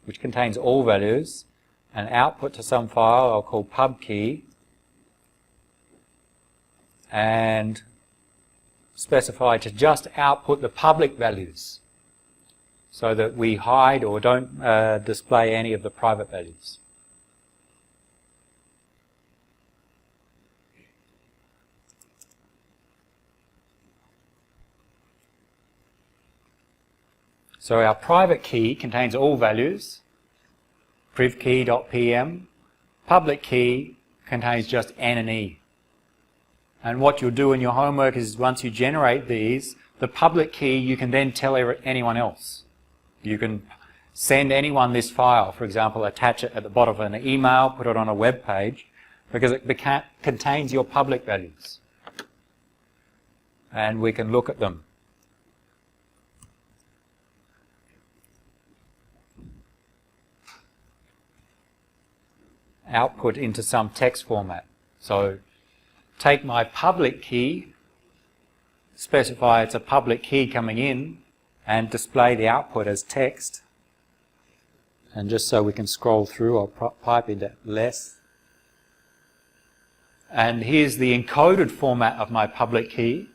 which contains all values, and output to some file I'll call pub key, and specify to just output the public values so that we hide or don't display any of the private values. So our private key contains all values, privkey.pm. Public key contains just N and E. And what you'll do in your homework is once you generate these, the public key you can then tell anyone else. You can send anyone this file, for example, attach it at the bottom of an email, put it on a web page, because it contains your public values. And we can look at them. Output into some text format. So take my public key, specify it's a public key coming in, and display the output as text. And just so we can scroll through, I'll pipe into less. And here's the encoded format of my public key.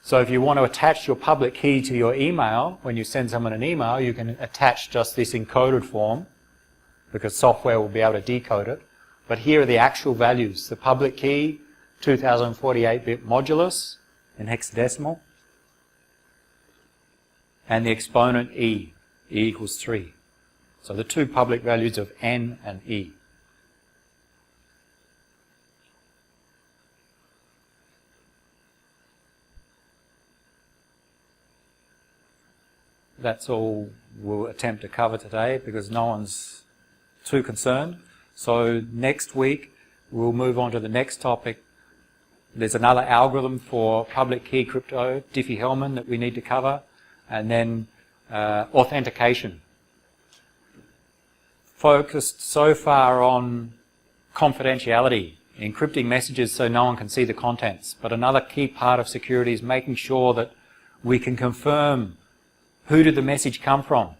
So if you want to attach your public key to your email, when you send someone an email, you can attach just this encoded form, because software will be able to decode it. But here are the actual values. The public key, 2048-bit modulus in hexadecimal. And the exponent E. E equals 3. So the two public values of N and E. That's all we'll attempt to cover today because no one's too concerned. So next week we'll move on to the next topic. There's another algorithm for public key crypto, Diffie-Hellman, that we need to cover, and then authentication. Focused so far on confidentiality, encrypting messages so no one can see the contents. But another key part of security is making sure that we can confirm Who did the message come from?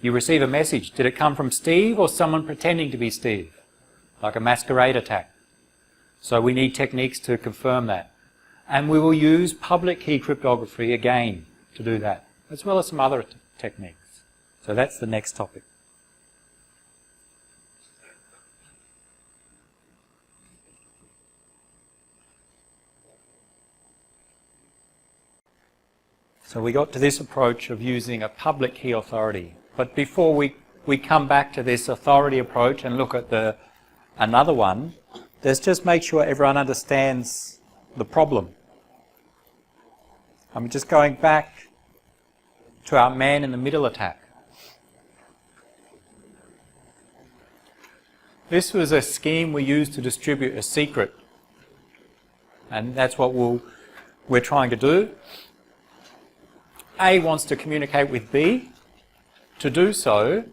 You receive a message. Did it come from Steve or someone pretending to be Steve? Like a masquerade attack. So we need techniques to confirm that. And we will use public key cryptography again to do that, as well as some other techniques. So that's the next topic. So we got to this approach of using a public key authority. But before we come back to this authority approach and look at another one, let's just make sure everyone understands the problem. I'm just going back to our man-in-the-middle attack. This was a scheme we used to distribute a secret. And that's what we're trying to do. A wants to communicate with B. To do so,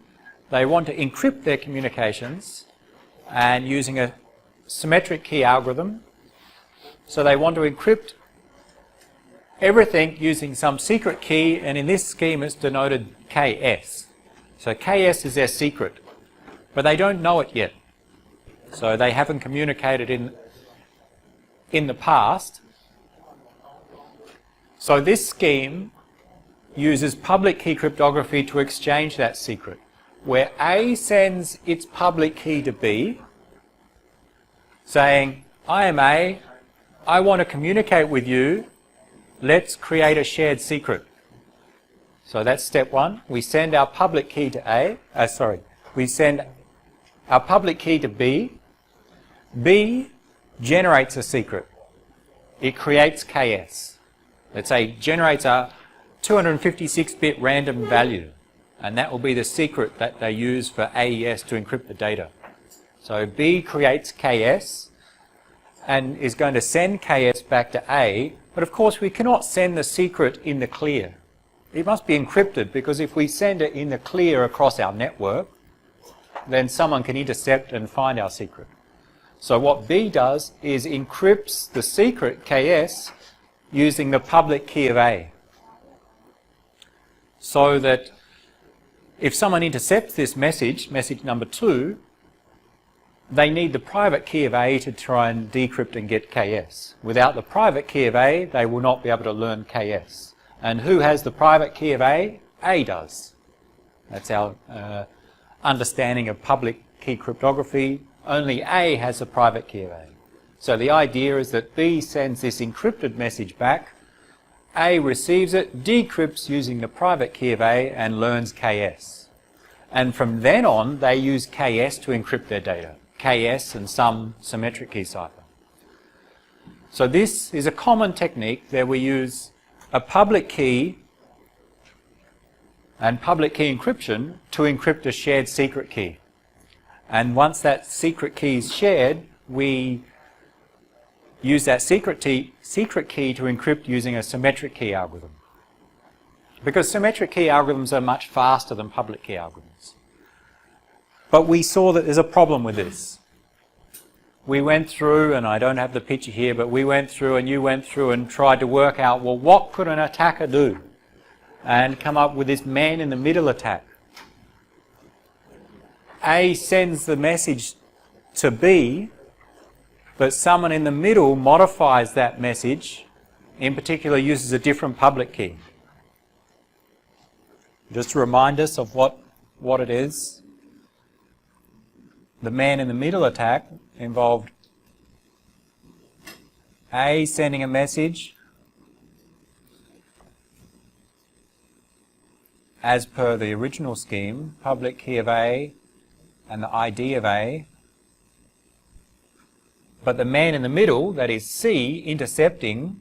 they want to encrypt their communications and using a symmetric key algorithm. So they want to encrypt everything using some secret key, and in this scheme it's denoted KS. So KS is their secret, but they don't know it yet. So they haven't communicated in the past. So this scheme uses public key cryptography to exchange that secret, where A sends its public key to B, saying, I am A, I want to communicate with you, let's create a shared secret. So that's step one. We send our public key to we send our public key to B. B generates a secret. It creates KS. Let's say generates a 256-bit random value, and that will be the secret that they use for AES to encrypt the data. So B creates KS and is going to send KS back to A, but of course we cannot send the secret in the clear. It must be encrypted, because if we send it in the clear across our network, then someone can intercept and find our secret. So what B does is encrypts the secret KS using the public key of A. So that if someone intercepts this message, message number 2, they need the private key of A to try and decrypt and get KS. Without the private key of A, they will not be able to learn KS. And who has the private key of A? A does. That's our understanding of public key cryptography. Only A has a private key of A. So the idea is that B sends this encrypted message back, A receives it, decrypts using the private key of A, and learns KS. And from then on, they use KS to encrypt their data. KS and some symmetric key cipher. So this is a common technique that we use a public key and public key encryption to encrypt a shared secret key. And once that secret key is shared, we use that secret key to encrypt using a symmetric key algorithm. Because symmetric key algorithms are much faster than public key algorithms. But we saw that there's a problem with this. We went through, and I don't have the picture here, but we went through and you went through and tried to work out, well, what could an attacker do? And come up with this man-in-the-middle attack. A sends the message to B, but someone in the middle modifies that message, in particular uses a different public key. Just to remind us of what it is. The man-in-the-middle attack involved A sending a message as per the original scheme, public key of A and the ID of A, but the man in the middle, that is C, intercepting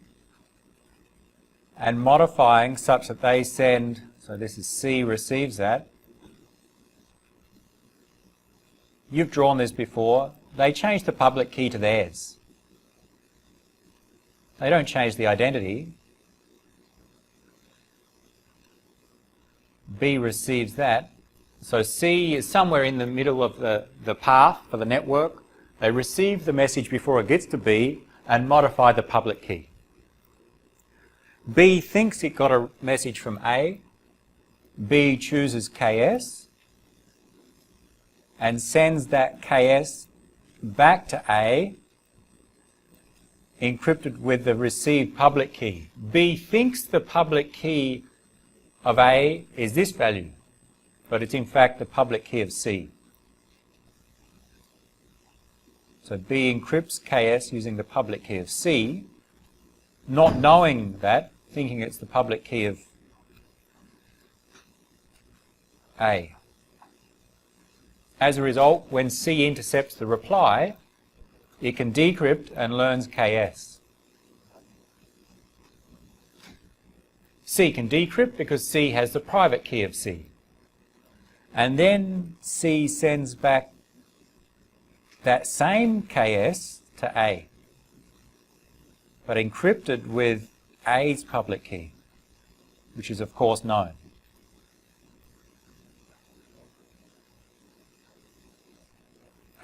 and modifying such that they send, so this is C receives that. You've drawn this before. They change the public key to theirs. They don't change the identity. B receives that. So C is somewhere in the middle of the path for the network. They receive the message before it gets to B and modify the public key. B thinks it got a message from A, B chooses KS and sends that KS back to A, encrypted with the received public key. B thinks the public key of A is this value, but it's in fact the public key of C. So B encrypts KS using the public key of C, not knowing that, thinking it's the public key of A. As a result, when C intercepts the reply, it can decrypt and learns KS. C can decrypt because C has the private key of C. And then C sends back that same KS to A, but encrypted with A's public key, which is of course known.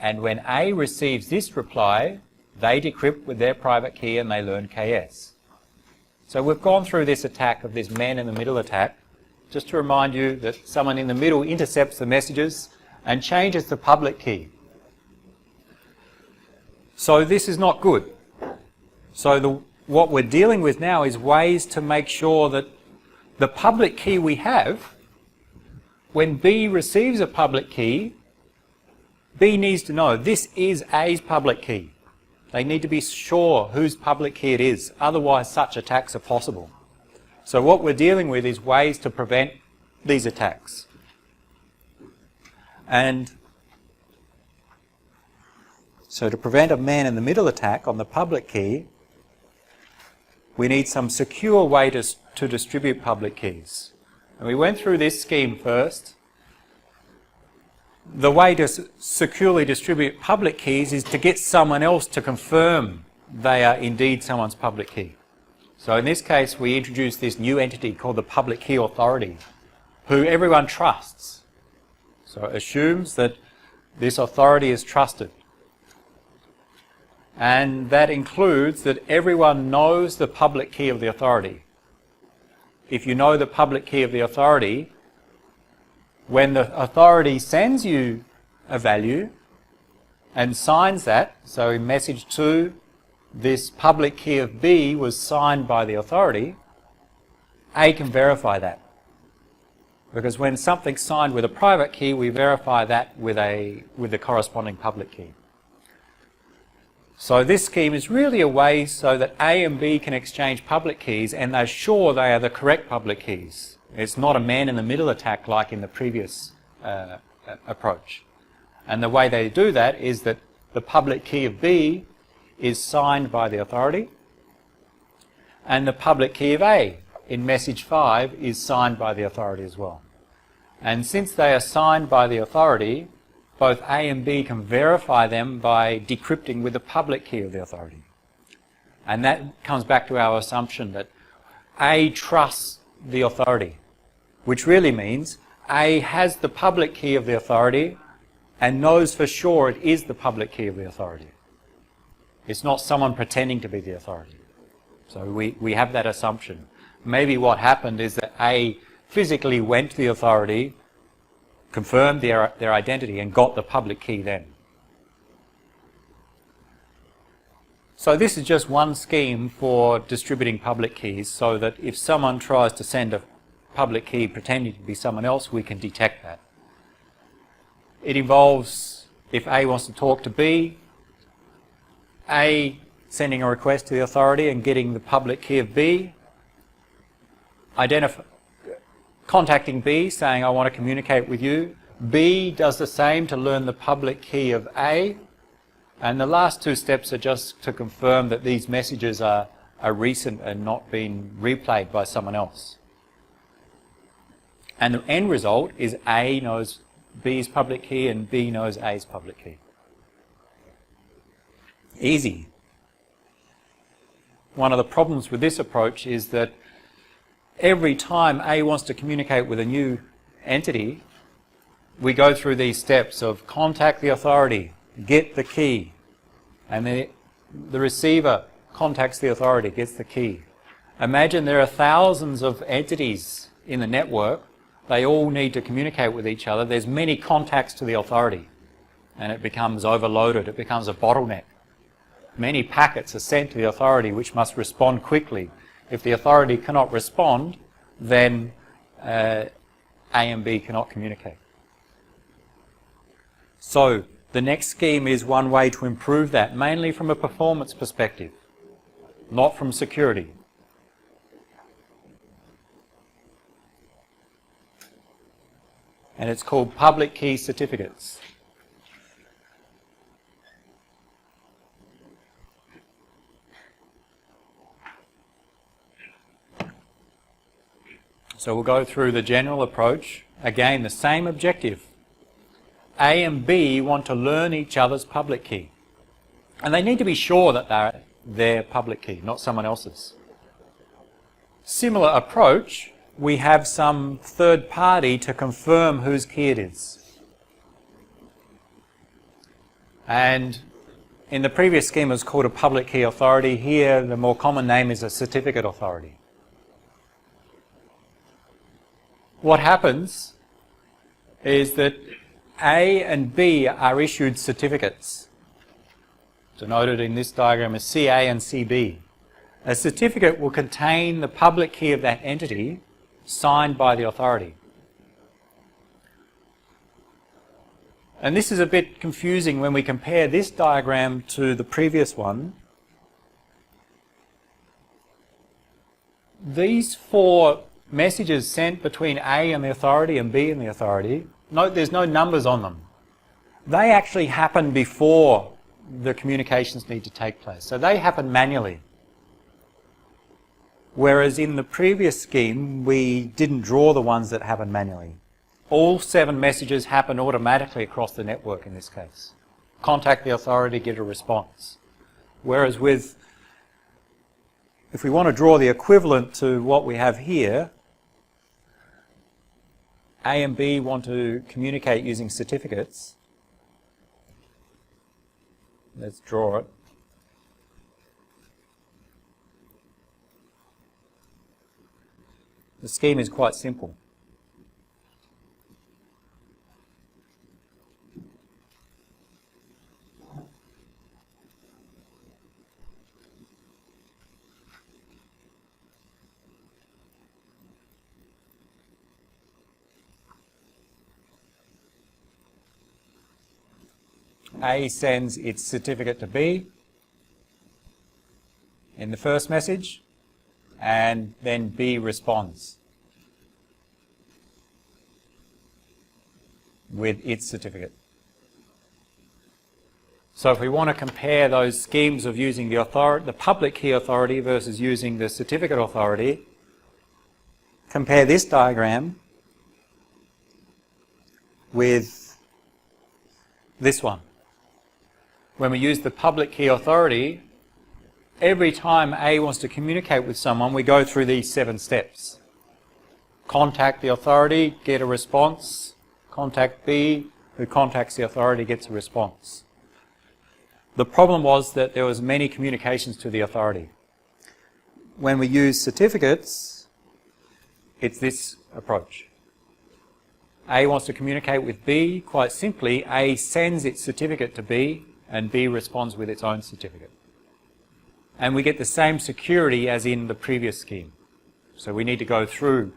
And when A receives this reply, they decrypt with their private key and they learn KS. So we've gone through this attack of this man in the middle attack, just to remind you that someone in the middle intercepts the messages and changes the public key. So this is not good. So what we're dealing with now is ways to make sure that the public key we have, when B receives a public key, B needs to know this is A's public key. They need to be sure whose public key it is, otherwise such attacks are possible. So what we're dealing with is ways to prevent these attacks. And so to prevent a man-in-the-middle attack on the public key, we need some secure way to distribute public keys. And we went through this scheme first. The way to securely distribute public keys is to get someone else to confirm they are indeed someone's public key. So in this case, we introduced this new entity called the public key authority, who everyone trusts. So it assumes that this authority is trusted. And that includes that everyone knows the public key of the authority. If you know the public key of the authority, when the authority sends you a value and signs that, so in message 2, this public key of B was signed by the authority, A can verify that. Because when something's signed with a private key, we verify that with the corresponding public key. So this scheme is really a way so that A and B can exchange public keys and they're sure they are the correct public keys. It's not a man-in-the-middle attack like in the previous approach. And the way they do that is that the public key of B is signed by the authority, and the public key of A in message 5 is signed by the authority as well. And since they are signed by the authority, both A and B can verify them by decrypting with the public key of the authority. And that comes back to our assumption that A trusts the authority, which really means A has the public key of the authority and knows for sure it is the public key of the authority. It's not someone pretending to be the authority. So we have that assumption. Maybe what happened is that A physically went to the authority, confirmed their identity and got the public key then. So this is just one scheme for distributing public keys so that if someone tries to send a public key pretending to be someone else, we can detect that. It involves, if A wants to talk to B, A sending a request to the authority and getting the public key of B, contacting B saying I want to communicate with you. B does the same to learn the public key of A, and the last two steps are just to confirm that these messages are recent and not being replayed by someone else. And the end result is A knows B's public key and B knows A's public key. Easy. One of the problems with this approach is that every time A wants to communicate with a new entity, we go through these steps of contact the authority, get the key, and the receiver contacts the authority, gets the key. Imagine there are thousands of entities in the network, they all need to communicate with each other. There's many contacts to the authority, and it becomes overloaded. It becomes a bottleneck. Many packets are sent to the authority which must respond quickly. If the authority cannot respond, then A and B cannot communicate. So the next scheme is one way to improve that, mainly from a performance perspective, not from security. And it's called public key certificates. So we'll go through the general approach. Again, the same objective. A and B want to learn each other's public key. And they need to be sure that they're their public key, not someone else's. Similar approach, we have some third party to confirm whose key it is. And in the previous scheme it was called a public key authority. Here the more common name is a certificate authority. What happens is that A and B are issued certificates, denoted in this diagram as CA and CB. A certificate will contain the public key of that entity signed by the authority. And this is a bit confusing when we compare this diagram to the previous one. These four messages sent between A and the authority and B and the authority, there's no numbers on them. They actually happen before the communications need to take place. So they happen manually. Whereas in the previous scheme, we didn't draw the ones that happen manually. All 7 messages happen automatically across the network in this case. Contact the authority, get a response. Whereas if we want to draw the equivalent to what we have here, A and B want to communicate using certificates. Let's draw it. The scheme is quite simple. A sends its certificate to B in the first message, and then B responds with its certificate. So if we want to compare those schemes of using the public key authority versus using the certificate authority, compare this diagram with this one. When we use the public key authority, every time A wants to communicate with someone, we go through these 7 steps. Contact the authority, get a response. Contact B, who contacts the authority, gets a response. The problem was that there was many communications to the authority. When we use certificates, it's this approach. A wants to communicate with B. Quite simply, A sends its certificate to B, and B responds with its own certificate. And we get the same security as in the previous scheme. So we need to go through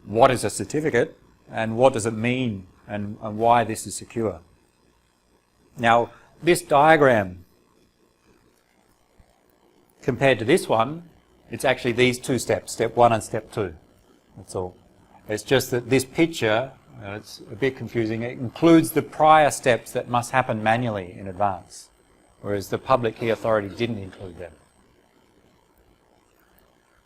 what is a certificate and what does it mean and why this is secure. Now, this diagram, compared to this one, it's actually these 2 steps, step 1 and step 2. That's all. It's just that this picture, it's a bit confusing, it includes the prior steps that must happen manually in advance, whereas the public key authority didn't include them.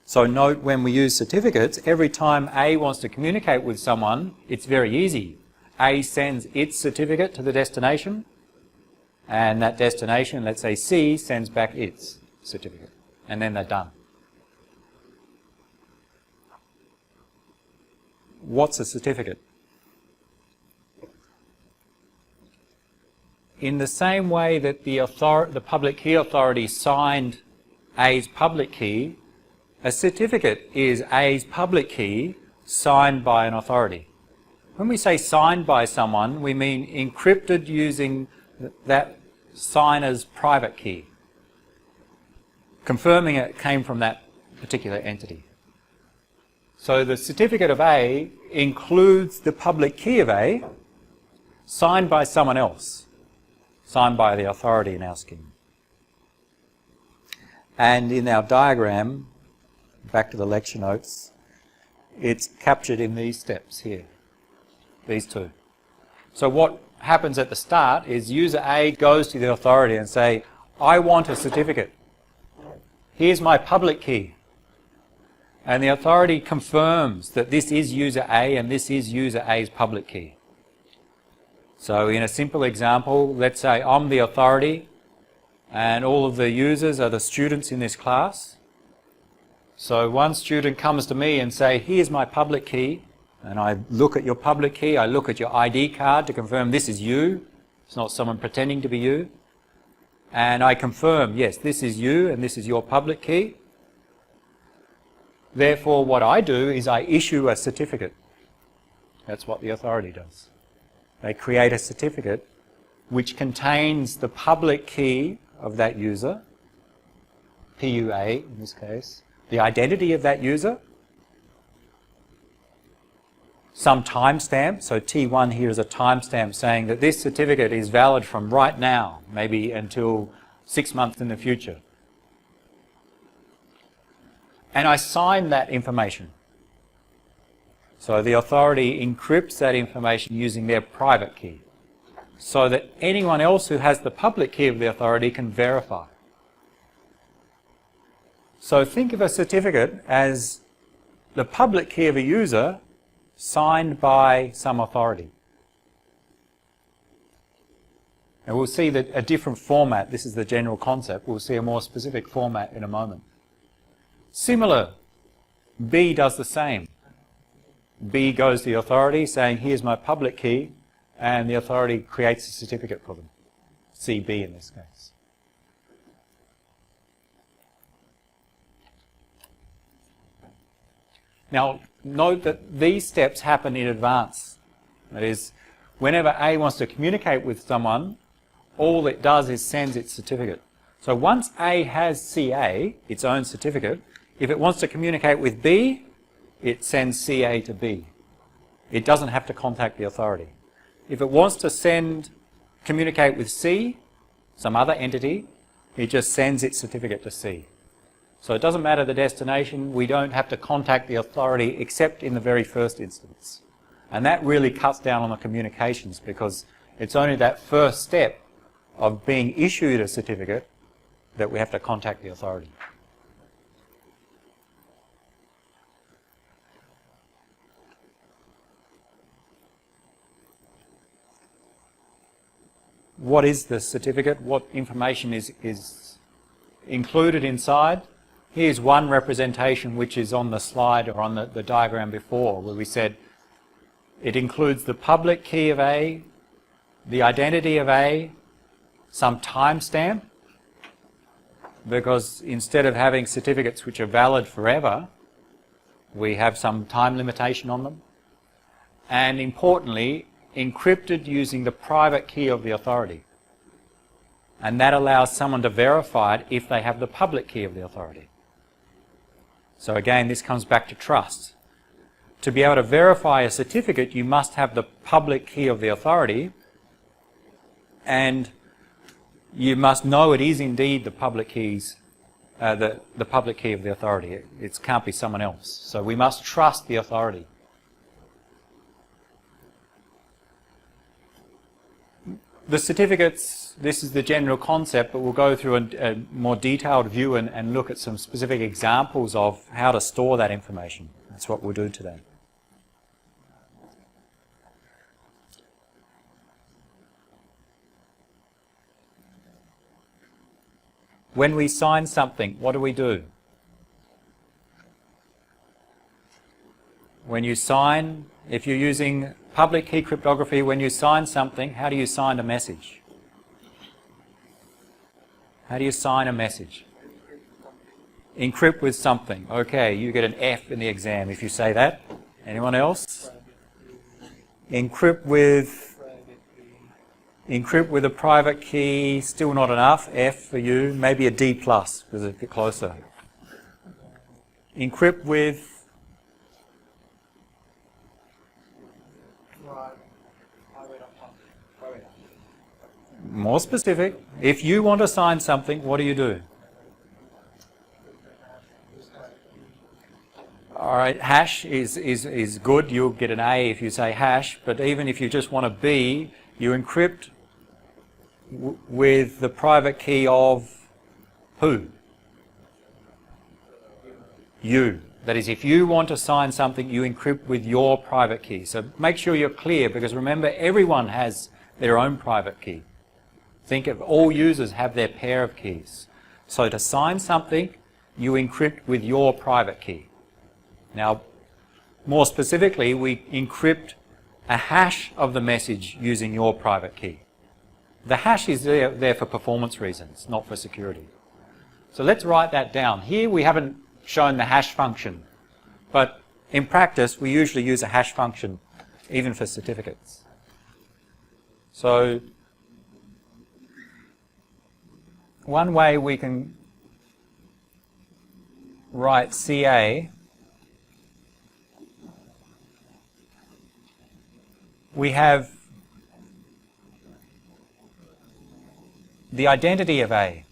So note, when we use certificates, every time A wants to communicate with someone, it's very easy. A sends its certificate to the destination, and that destination, let's say C, sends back its certificate, and then they're done. What's a certificate? In the same way that the public key authority signed A's public key, a certificate is A's public key signed by an authority. When we say signed by someone, we mean encrypted using that signer's private key, confirming it came from that particular entity. So the certificate of A includes the public key of A, signed by someone else, signed by the authority in our scheme. And in our diagram, back to the lecture notes, it's captured in these steps here, these two. So what happens at the start is user A goes to the authority and say, I want a certificate. Here's my public key. And the authority confirms that this is user A and this is user A's public key. So in a simple example, let's say I'm the authority and all of the users are the students in this class. So one student comes to me and say, here's my public key, and I look at your public key, I look at your ID card to confirm this is you, it's not someone pretending to be you, and I confirm, yes, this is you and this is your public key. Therefore, what I do is I issue a certificate. That's what the authority does. They create a certificate which contains the public key of that user, PUA in this case, the identity of that user, some timestamp, so T1 here is a timestamp saying that this certificate is valid from right now, maybe until 6 months in the future. And I sign that information. So the authority encrypts that information using their private key, so that anyone else who has the public key of the authority can verify. So think of a certificate as the public key of a user signed by some authority. And we'll see that a different format, this is the general concept, we'll see a more specific format in a moment. Similar, B does the same. B goes to the authority saying, here's my public key, and the authority creates a certificate for them. CB in this case. Now, note that these steps happen in advance. That is, whenever A wants to communicate with someone, all it does is sends its certificate. So once A has CA, its own certificate, if it wants to communicate with B, it sends CA to B. It doesn't have to contact the authority. If it wants to communicate with C, some other entity, it just sends its certificate to C. So it doesn't matter the destination, we don't have to contact the authority except in the very first instance. And that really cuts down on the communications because it's only that first step of being issued a certificate that we have to contact the authority. What is the certificate? What information is included inside? Here's one representation which is on the slide or on the diagram before, where we said it includes the public key of A, the identity of A, some timestamp, because instead of having certificates which are valid forever, we have some time limitation on them. And importantly, encrypted using the private key of the authority. And that allows someone to verify it if they have the public key of the authority. So again, this comes back to trust. To be able to verify a certificate, you must have the public key of the authority, and you must know it is indeed the public keys, the public key of the authority. It can't be someone else. So we must trust the authority. The certificates, this is the general concept, but we'll go through a more detailed view and look at some specific examples of how to store that information. That's what we'll do today. When we sign something, what do? When you sign, if you're using public key cryptography, when you sign something, how do you sign a message? How do you sign a message? Encrypt with something. Okay, you get an F in the exam if you say that. Anyone else? Encrypt with a private key, still not enough. F for you, maybe a D plus, because it's a bit closer. Encrypt with more specific. If you want to sign something, what do? All right, hash is good. You'll get an A if you say hash, but even if you just want a B, you encrypt with the private key of who? You. That is, if you want to sign something, you encrypt with your private key. So make sure you're clear, because remember, everyone has their own private key. Think of all users have their pair of keys. So to sign something, you encrypt with your private key. Now, more specifically, we encrypt a hash of the message using your private key. The hash is there for performance reasons, not for security. So let's write that down. Here we haven't shown the hash function, but in practice we usually use a hash function even for certificates. So one way we can write CA, we have the identity of A.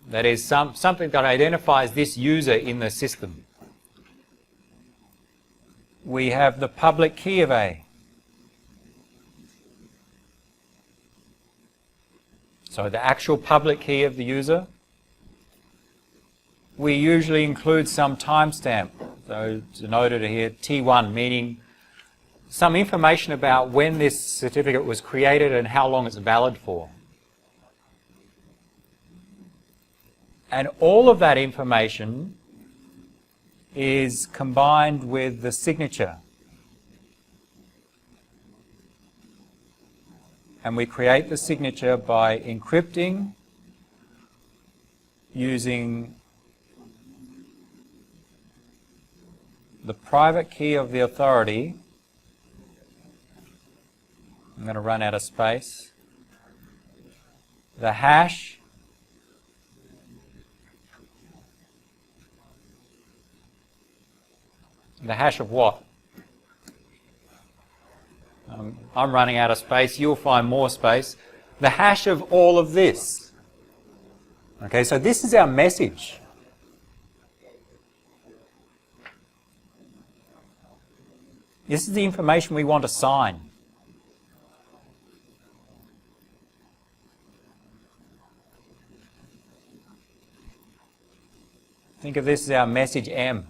That is something that identifies this user in the system. We have the public key of A. So the actual public key of the user. We usually include some timestamp. So it's denoted here T1, meaning some information about when this certificate was created and how long it's valid for. And all of that information is combined with the signature. And we create the signature by encrypting using the private key of the authority. I'm going to run out of space. The hash of what? I'm running out of space. You'll find more space. The hash of all of this. Okay, so this is our message. This is the information we want to sign. Think of this as our message M.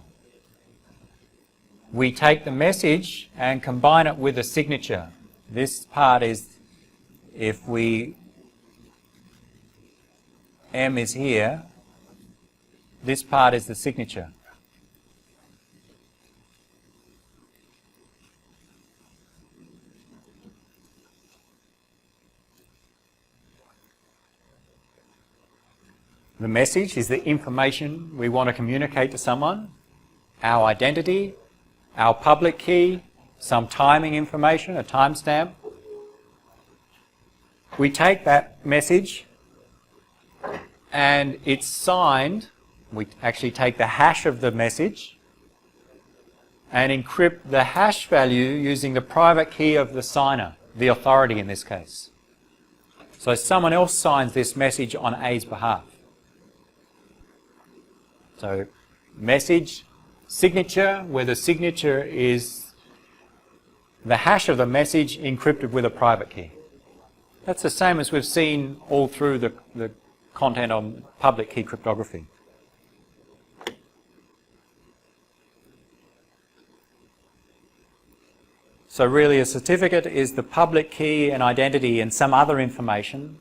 We take the message and combine it with a signature. This part is, if M is here, this part is the signature. The message is the information we want to communicate to someone, our identity, our public key, some timing information, a timestamp. We take that message and it's signed. We actually take the hash of the message and encrypt the hash value using the private key of the signer, the authority in this case. So someone else signs this message on A's behalf. So message, signature, where the signature is the hash of the message encrypted with a private key. That's the same as we've seen all through the content on public key cryptography. So really a certificate is the public key and identity and some other information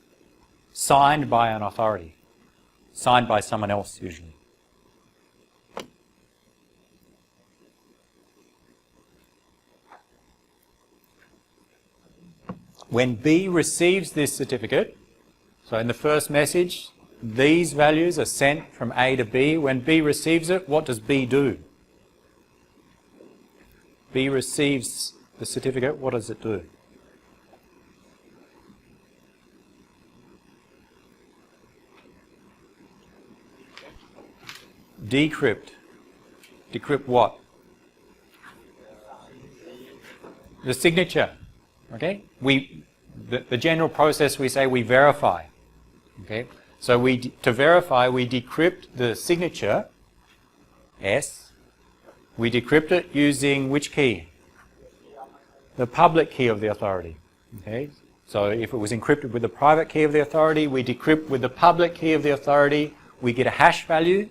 signed by an authority, signed by someone else usually. When B receives this certificate, so in the first message, these values are sent from A to B. When B receives it, what does B do? B receives the certificate, what does it do? Decrypt. Decrypt what? The signature. Okay? The general process we say we verify. Okay? So to verify we decrypt the signature S. We decrypt it using which key? The public key of the authority. Okay? So if it was encrypted with the private key of the authority, we decrypt with the public key of the authority, we get a hash value,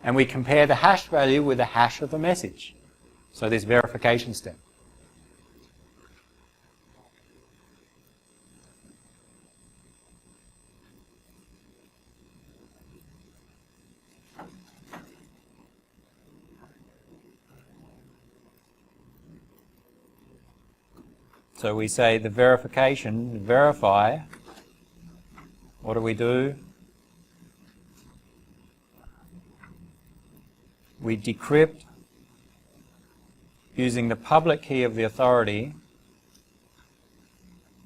and we compare the hash value with the hash of the message. So this verification step. So we say the verification, verify, what do? We decrypt using the public key of the authority,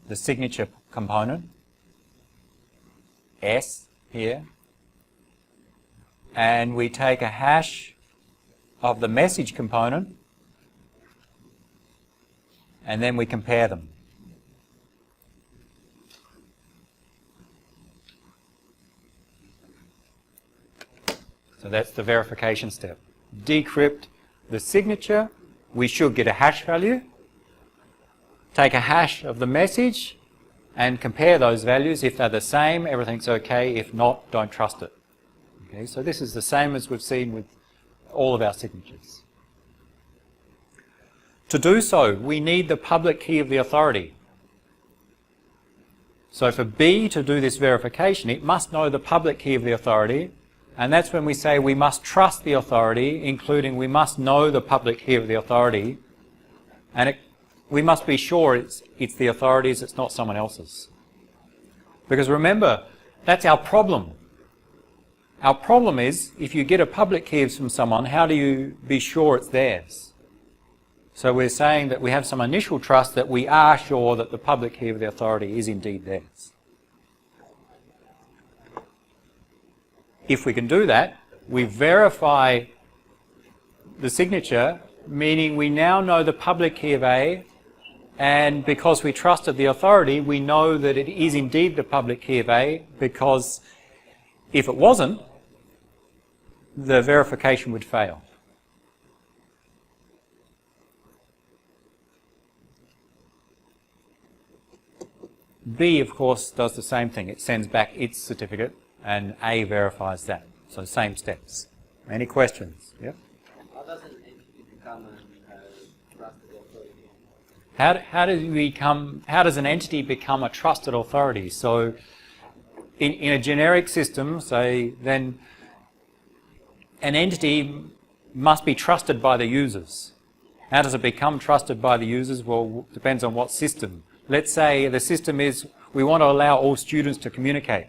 the signature component, S here, and we take a hash of the message component, and then we compare them. So that's the verification step. Decrypt the signature, we should get a hash value, take a hash of the message and compare those values. If they're the same, everything's okay. If not, don't trust it. Okay, so this is the same as we've seen with all of our signatures. To do so, we need the public key of the authority. So for B to do this verification, it must know the public key of the authority, and that's when we say we must trust the authority, including we must know the public key of the authority, and we must be sure it's the authority's, it's not someone else's. Because remember, that's our problem. Our problem is, if you get a public key from someone, how do you be sure it's theirs? So we're saying that we have some initial trust that we are sure that the public key of the authority is indeed theirs. If we can do that, we verify the signature, meaning we now know the public key of A, and because we trusted the authority, we know that it is indeed the public key of A, because if it wasn't, the verification would fail. B, of course, does the same thing. It sends back its certificate, and A verifies that. So same steps. Any questions? Yep. How does an entity become a trusted authority? How does an entity become a trusted authority? So in a generic system, say, then an entity must be trusted by the users. How does it become trusted by the users? Well, it depends on what system. Let's say the system is we want to allow all students to communicate.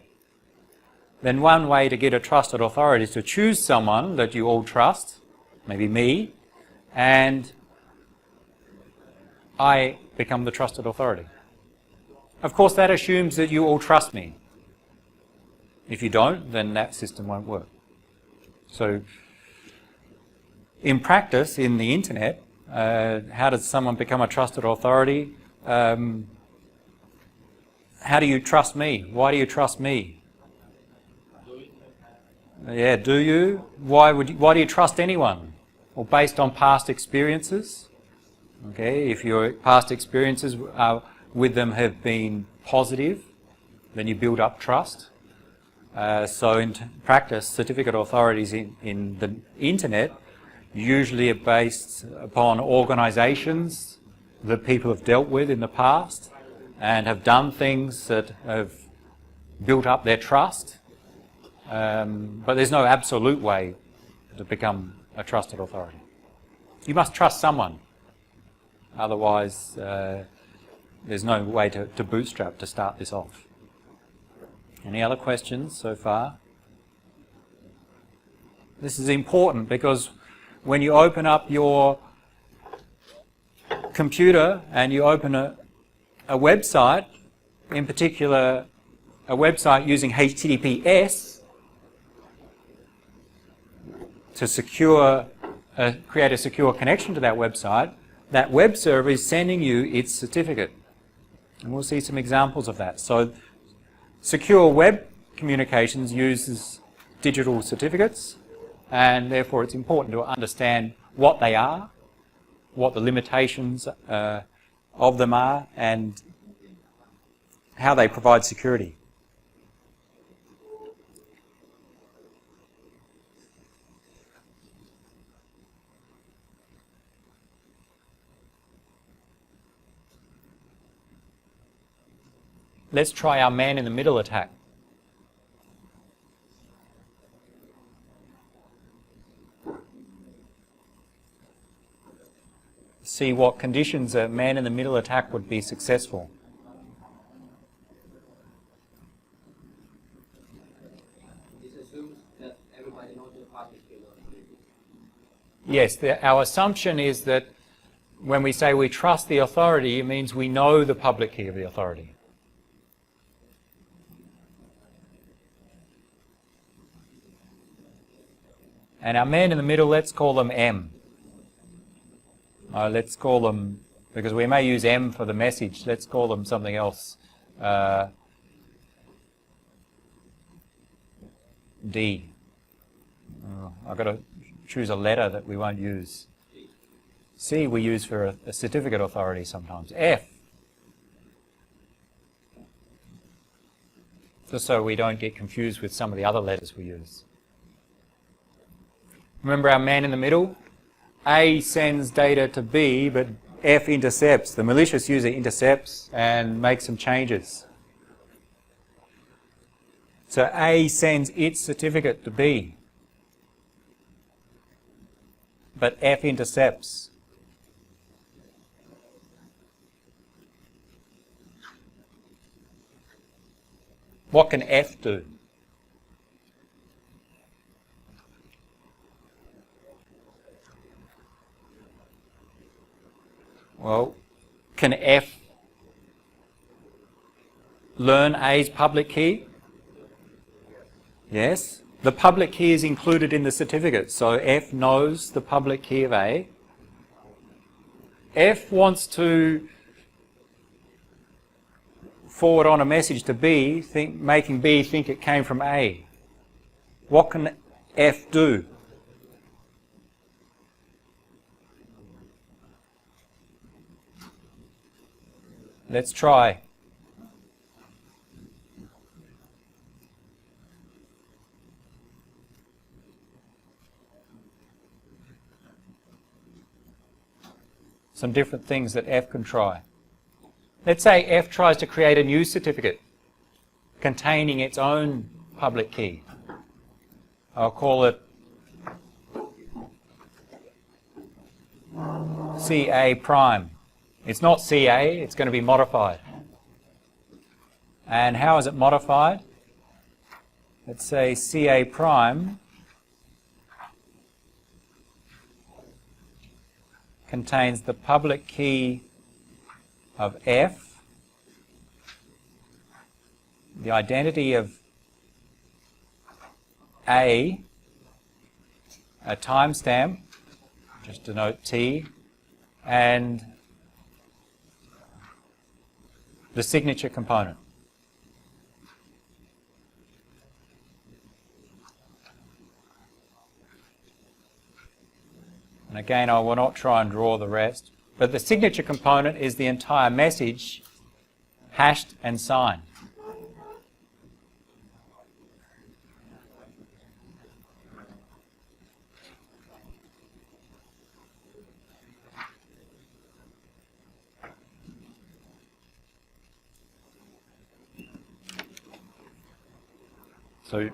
Then one way to get a trusted authority is to choose someone that you all trust, maybe me, and I become the trusted authority. Of course, that assumes that you all trust me. If you don't, then that system won't work. So in practice, in the internet, how does someone become a trusted authority? How do you trust me? Why do you trust me? Yeah, do you? Why do you trust anyone? Well, based on past experiences. Okay, if your past experiences with them have been positive, then you build up trust. So in practice, certificate authorities in the internet usually are based upon organisations that people have dealt with in the past and have done things that have built up their trust. But there's no absolute way to become a trusted authority. You must trust someone. Otherwise, there's no way to bootstrap to start this off. Any other questions so far? This is important because when you open up your computer and you open a website, in particular a website using HTTPS to create a secure connection to that website, that web server is sending you its certificate. And we'll see some examples of that. So secure web communications uses digital certificates, and therefore it's important to understand what they are, what the limitations of them are, and how they provide security. Let's try our man-in-the-middle attack. See what conditions a man-in-the-middle attack would be successful. This assumes that everybody knows the public key. Yes, our assumption is that when we say we trust the authority, it means we know the public key of the authority. And our man in the middle, let's call them M. Let's call them, because we may use M for the message, let's call them something else. D. I've got to choose a letter that we won't use. C we use for a certificate authority sometimes. F. Just so we don't get confused with some of the other letters we use. Remember our man in the middle? A sends data to B, but F intercepts. The malicious user intercepts and makes some changes. So A sends its certificate to B, but F intercepts. What can F do? Well, can F learn A's public key? Yes. The public key is included in the certificate, so F knows the public key of A. F wants to forward on a message to B, making B think it came from A. What can F do? Let's try. Some different things that F can try. Let's say F tries to create a new certificate containing its own public key. I'll call it CA prime. It's not CA, it's going to be modified. And how is it modified? Let's say CA prime contains the public key of F, the identity of A, a timestamp, just denote T, and the signature component. And again, I will not try and draw the rest, but the signature component is the entire message hashed and signed. So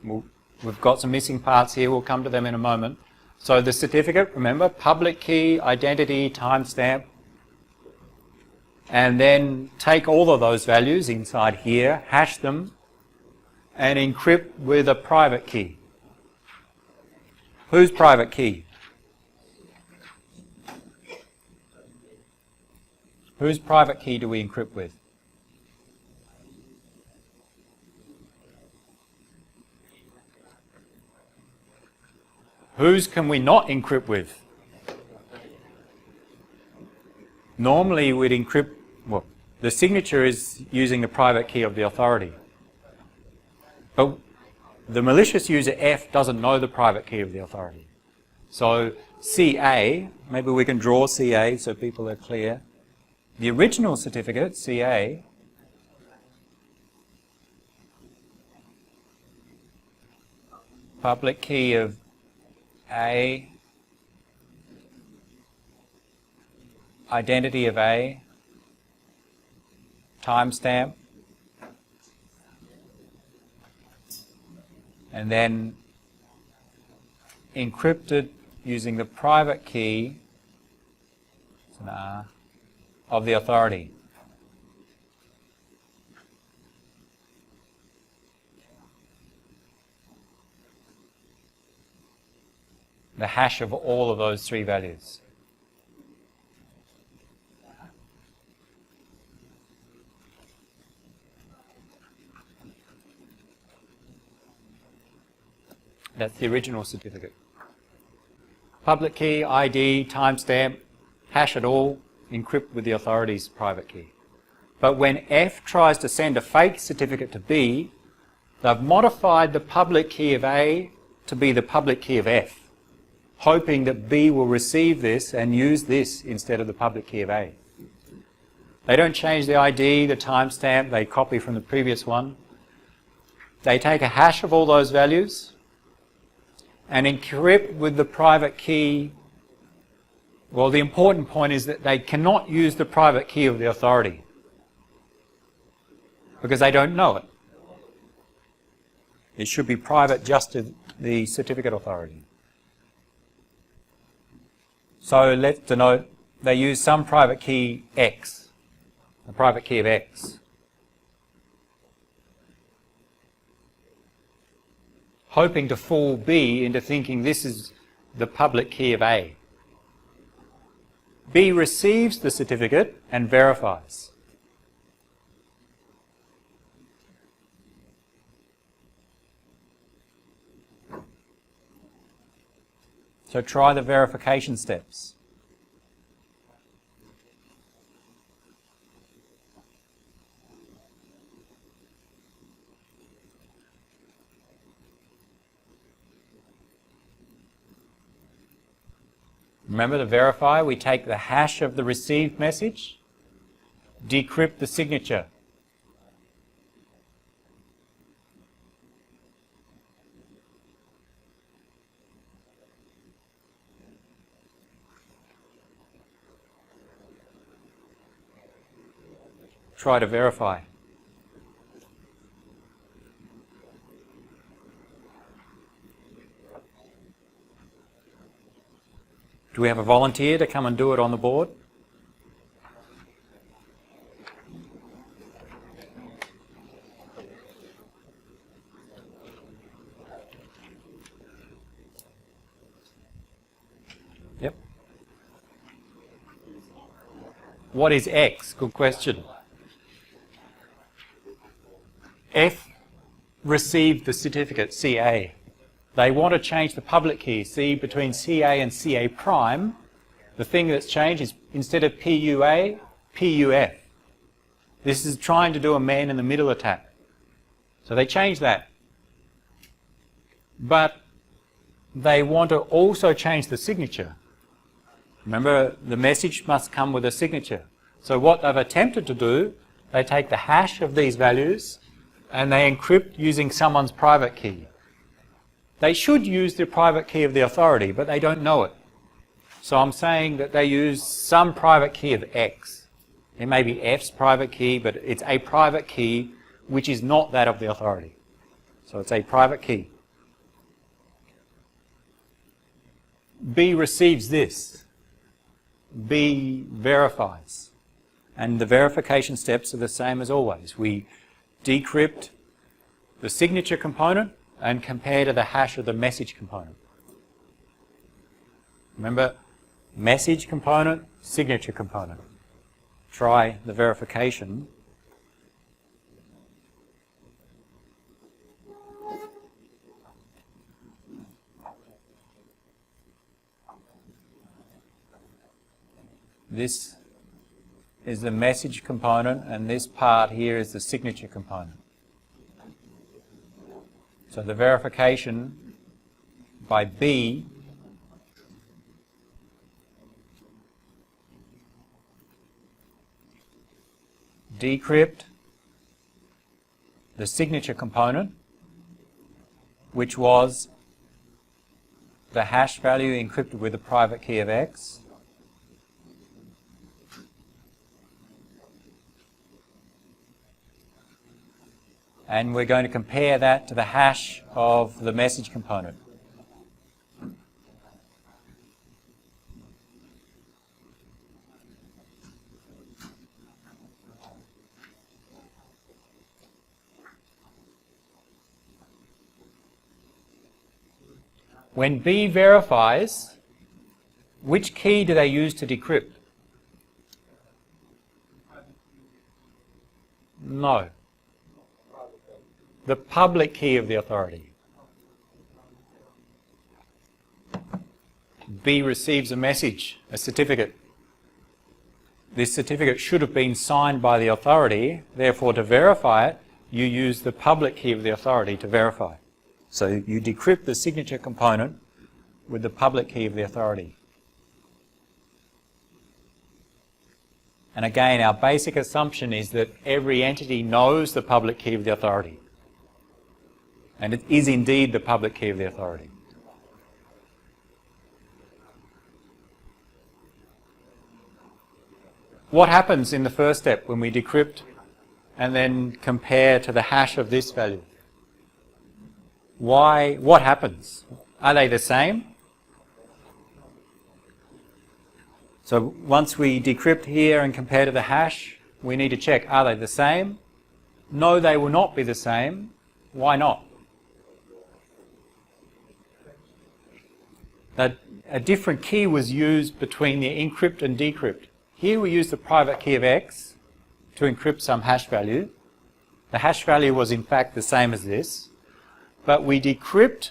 we've got some missing parts here, we'll come to them in a moment. So the certificate, remember, public key, identity, timestamp, and then take all of those values inside here, hash them, and encrypt with a private key. Whose private key? Whose private key do we encrypt with? Whose can we not encrypt with? Normally we'd encrypt, well, the signature is using the private key of the authority. But the malicious user F doesn't know the private key of the authority. So CA, maybe we can draw CA so people are clear. The original certificate, CA, public key of A, identity of A, timestamp, and then encrypted using the private key, it's an R, of the authority. The hash of all of those three values. That's the original certificate. Public key, ID, timestamp, hash it all, encrypt with the authority's private key. But when F tries to send a fake certificate to B, they've modified the public key of A to be the public key of F, hoping that B will receive this and use this instead of the public key of A. They don't change the ID, the timestamp, they copy from the previous one. They take a hash of all those values and encrypt with the private key. Well, the important point is that they cannot use the private key of the authority because they don't know it. It should be private just to the certificate authority. So let's denote they use some private key X, the private key of X, hoping to fool B into thinking this is the public key of A. B receives the certificate and verifies. So try the verification steps. Remember, to verify, we take the hash of the received message, decrypt the signature. Try to verify. Do we have a volunteer to come and do it on the board? Yep. What is X? Good question. F received the certificate CA. They want to change the public key. See, between CA and CA prime, the thing that's changed is instead of PUA, PUF. This is trying to do a man-in-the-middle attack. So they change that. But they want to also change the signature. Remember, the message must come with a signature. So what they've attempted to do, they take the hash of these values and they encrypt using someone's private key. They should use the private key of the authority, but they don't know it. So I'm saying that they use some private key of X. It may be F's private key, but it's a private key which is not that of the authority. So it's a private key. B receives this. B verifies. And the verification steps are the same as always. We decrypt the signature component and compare to the hash of the message component. Remember, message component, signature component. try the verification. This is the message component, and this part here is the signature component. So the verification by B decrypt the signature component, which was the hash value encrypted with a private key of X, and we're going to compare that to the hash of the message component. When B verifies, which key do they use to decrypt? No. The public key of the authority. B receives a message, a certificate. This certificate should have been signed by the authority, therefore to verify it, you use the public key of the authority to verify. So you decrypt the signature component with the public key of the authority. And again, our basic assumption is that every entity knows the public key of the authority. And it is indeed the public key of the authority. What happens in the first step when we decrypt and then compare to the hash of this value? What happens? Are they the same? So once we decrypt here and compare to the hash, we need to check, are they the same? No, they will not be the same. Why not? That a different key was used between the encrypt and decrypt. Here we use the private key of X to encrypt some hash value. The hash value was in fact the same as this, but we decrypt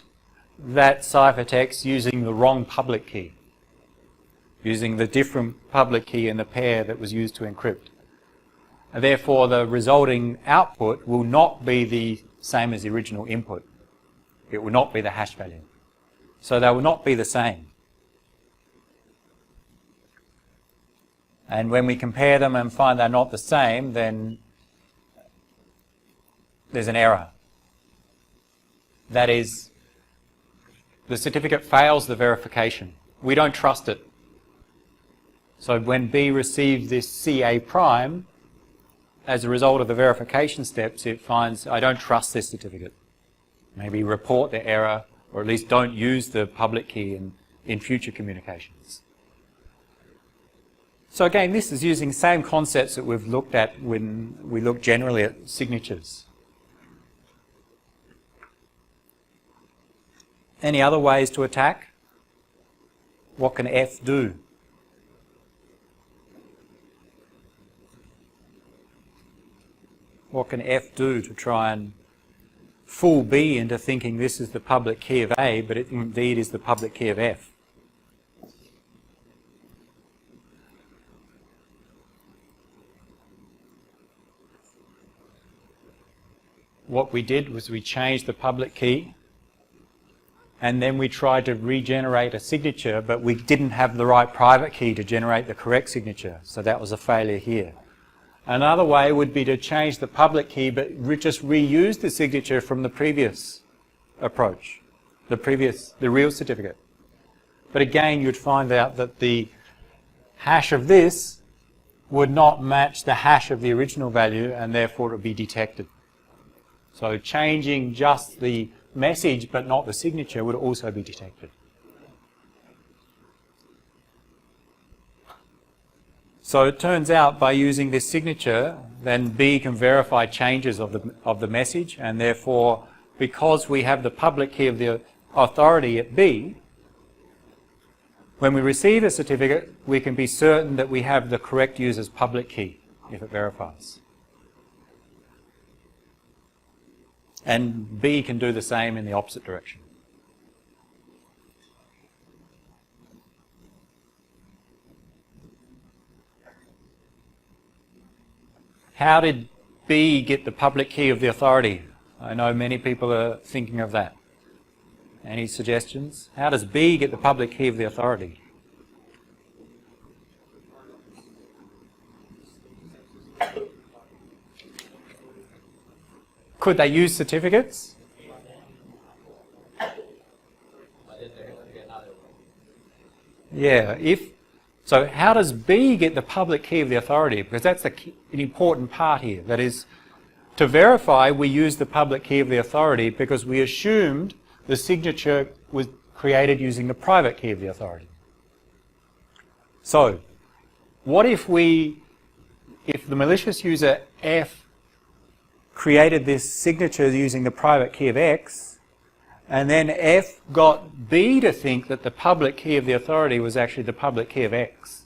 that ciphertext using the wrong public key, using the different public key in the pair that was used to encrypt. And therefore the resulting output will not be the same as the original input. It will not be the hash value. So they will not be the same. And when we compare them and find they're not the same, then there's an error. That is, the certificate fails the verification. We don't trust it. So when B receives this CA prime, as a result of the verification steps, it finds, I don't trust this certificate. Maybe report the error, or at least don't use the public key in future communications. So again, this is using same concepts that we've looked at when we look generally at signatures. Any other ways to attack? What can F do? What can F do to try and fool B into thinking this is the public key of A, but it indeed is the public key of F? What we did was we changed the public key, and then we tried to regenerate a signature, but we didn't have the right private key to generate the correct signature, so that was a failure here. Another way would be to change the public key, but just reuse the signature from the previous approach, the real certificate. But again, you'd find out that the hash of this would not match the hash of the original value, and therefore it would be detected. So changing just the message but not the signature would also be detected. So it turns out by using this signature, then B can verify changes of the message, and therefore, because we have the public key of the authority at B, When we receive a certificate, we can be certain that we have the correct user's public key if it verifies. And B can do the same in the opposite direction. How did B get the public key of the authority? I know many people are thinking of that. Any suggestions? How does B get the public key of the authority? Could they use certificates? Yeah, so how does B get the public key of the authority? Because that's an important part here. That is, to verify, we use the public key of the authority because we assumed the signature was created using the private key of the authority. So, what if the malicious user F created this signature using the private key of X, and then F got B to think that the public key of the authority was actually the public key of X?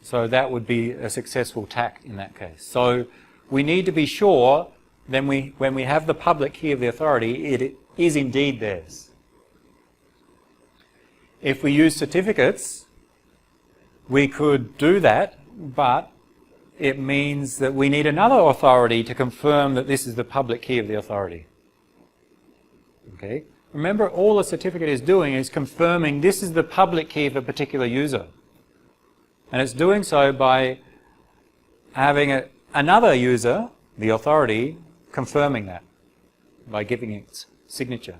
So that would be a successful attack in that case. So we need to be sure then when we have the public key of the authority, it is indeed theirs. If we use certificates, we could do that, but it means that we need another authority to confirm that this is the public key of the authority. Okay? Remember, all a certificate is doing is confirming this is the public key of a particular user. And it's doing so by having another user, the authority, confirming that by giving its signature.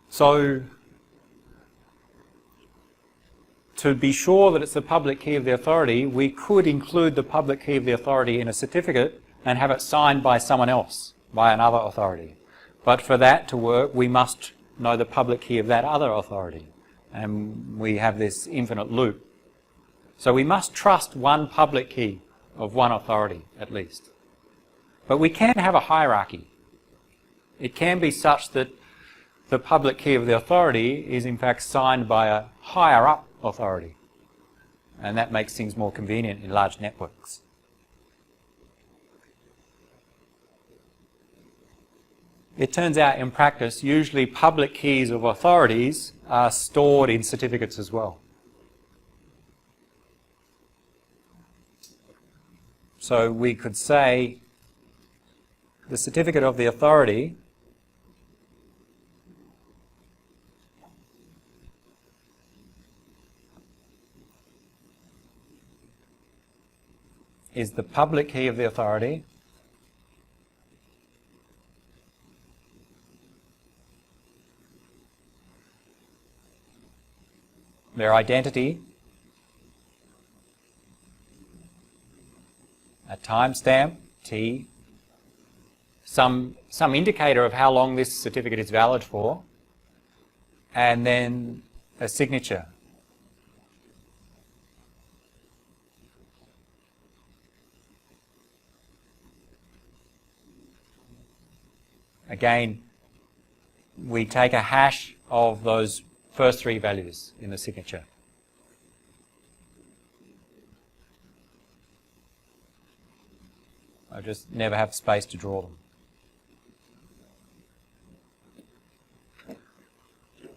So, to be sure that it's the public key of the authority, we could include the public key of the authority in a certificate and have it signed by someone else, by another authority. But for that to work, we must know the public key of that other authority. And we have this infinite loop. So we must trust one public key of one authority, at least. But we can have a hierarchy. It can be such that the public key of the authority is in fact signed by a higher up authority. And that makes things more convenient in large networks. It turns out in practice, usually public keys of authorities are stored in certificates as well. So we could say the certificate of the authority is the public key of the authority their identity, a timestamp, T, some indicator of how long this certificate is valid for, and then a signature. Again, we take a hash of those first three values in the signature. I just never have space to draw them.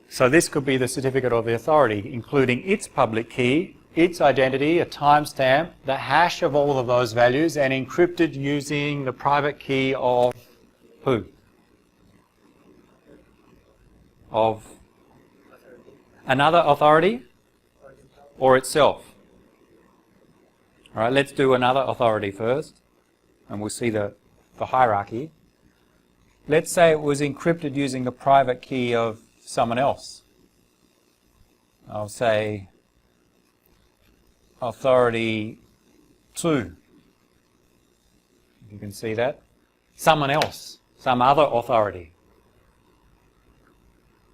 So this could be the certificate of the authority, including its public key, its identity, a timestamp, the hash of all of those values, and encrypted using the private key of who? Of another authority or itself? All right, let's do another authority first, and we'll see the hierarchy. Let's say it was encrypted using the private key of someone else. I'll say authority 2. You can see that. Someone else, some other authority.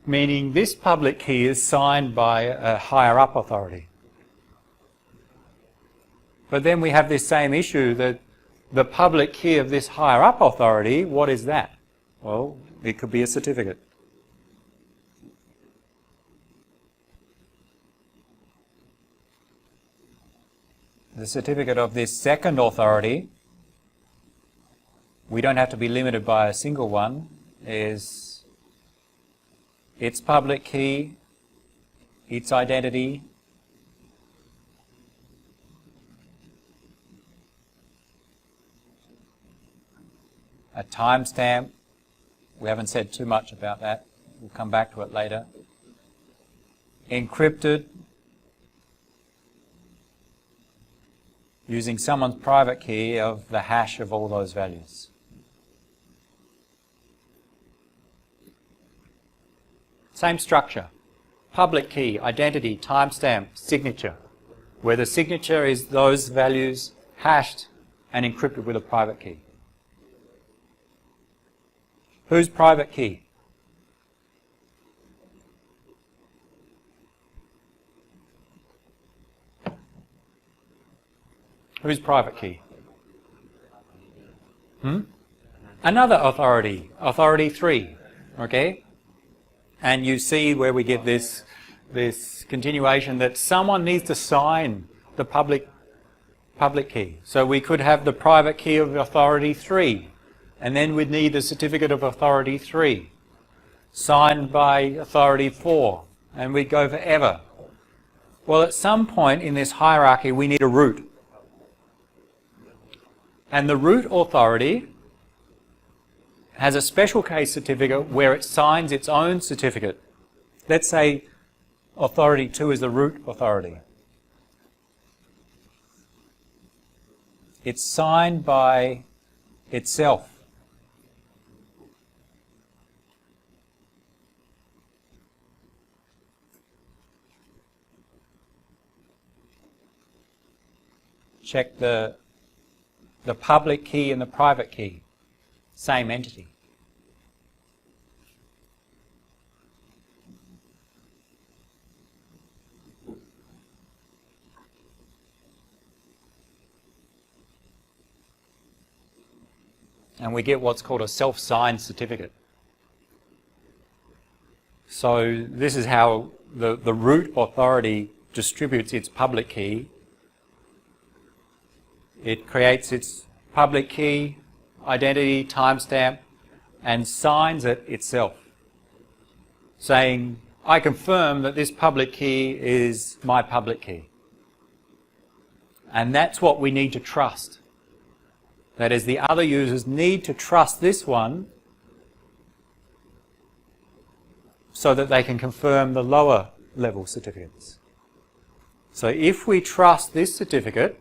Meaning this public key is signed by a higher up authority. But then we have this same issue that the public key of this higher up authority, what is that? Well, it could be a certificate. the certificate of this second authority, we don't have to be limited by a single one, is its public key, its identity, a timestamp. We haven't said too much about that. We'll come back to it later. Encrypted, using someone's private key of the hash of all those values. Same structure. Public key, identity, timestamp, signature, where the signature is those values hashed and encrypted with a private key. Whose private key? Whose private key? Another authority, authority 3, okay? And you see where we get this continuation that someone needs to sign the public key. So we could have the private key of authority 3, and then we'd need the certificate of authority 3, signed by authority 4, and we'd go forever. Well, at some point in this hierarchy, we need a root. And the root authority has a special case certificate where it signs its own certificate. Let's say authority 2 is the root authority. It's signed by itself. Check the public key and the private key, same entity. And we get what's called a self-signed certificate. So this is how the root authority distributes its public key. It creates its public key, identity, timestamp, and signs it itself, saying, I confirm that this public key is my public key. And that's what we need to trust. That is, the other users need to trust this one so that they can confirm the lower level certificates. So if we trust this certificate,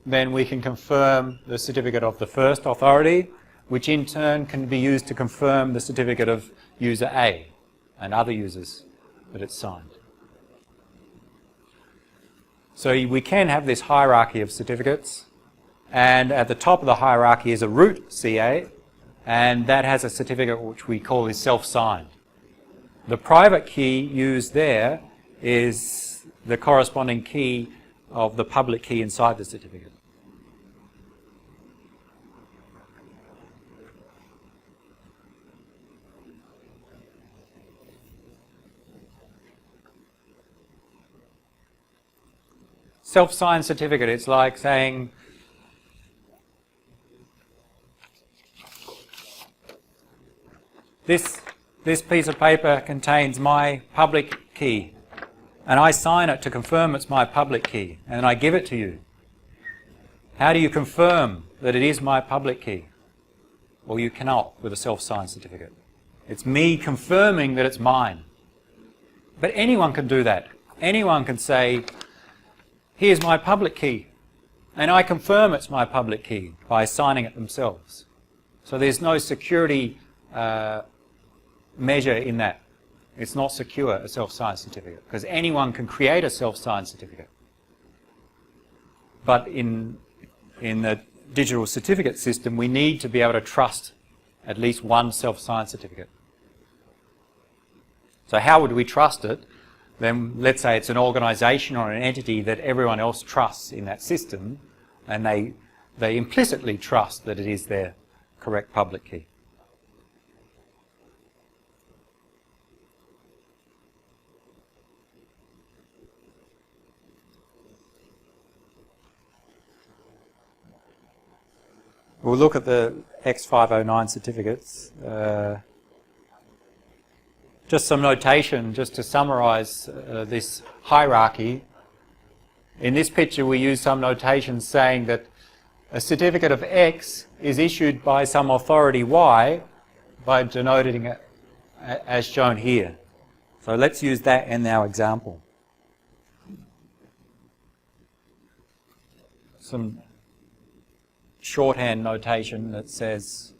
then we can confirm the certificate of the first authority, which in turn can be used to confirm the certificate of user A and other users that it's signed. So we can have this hierarchy of certificates, and at the top of the hierarchy is a root CA, and that has a certificate which we call is self-signed. The private key used there is the corresponding key of the public key inside the certificate. Self-signed certificate, it's like saying, this piece of paper contains my public key, and I sign it to confirm it's my public key, and I give it to you. How do you confirm that it is my public key? Well, you cannot with a self-signed certificate. It's me confirming that it's mine. But anyone can do that. Anyone can say, here's my public key, and I confirm it's my public key by signing it themselves. So there's no security measure in that. It's not secure, a self-signed certificate, because anyone can create a self-signed certificate. But in the digital certificate system, we need to be able to trust at least one self-signed certificate. So how would we trust it? Then let's say it's an organisation or an entity that everyone else trusts in that system, and they implicitly trust that it is their correct public key. We'll look at the X509 certificates. Just some notation, just to summarise this hierarchy. In this picture we use some notation saying that a certificate of X is issued by some authority Y by denoting it as shown here. So let's use that in our example. Some shorthand notation that says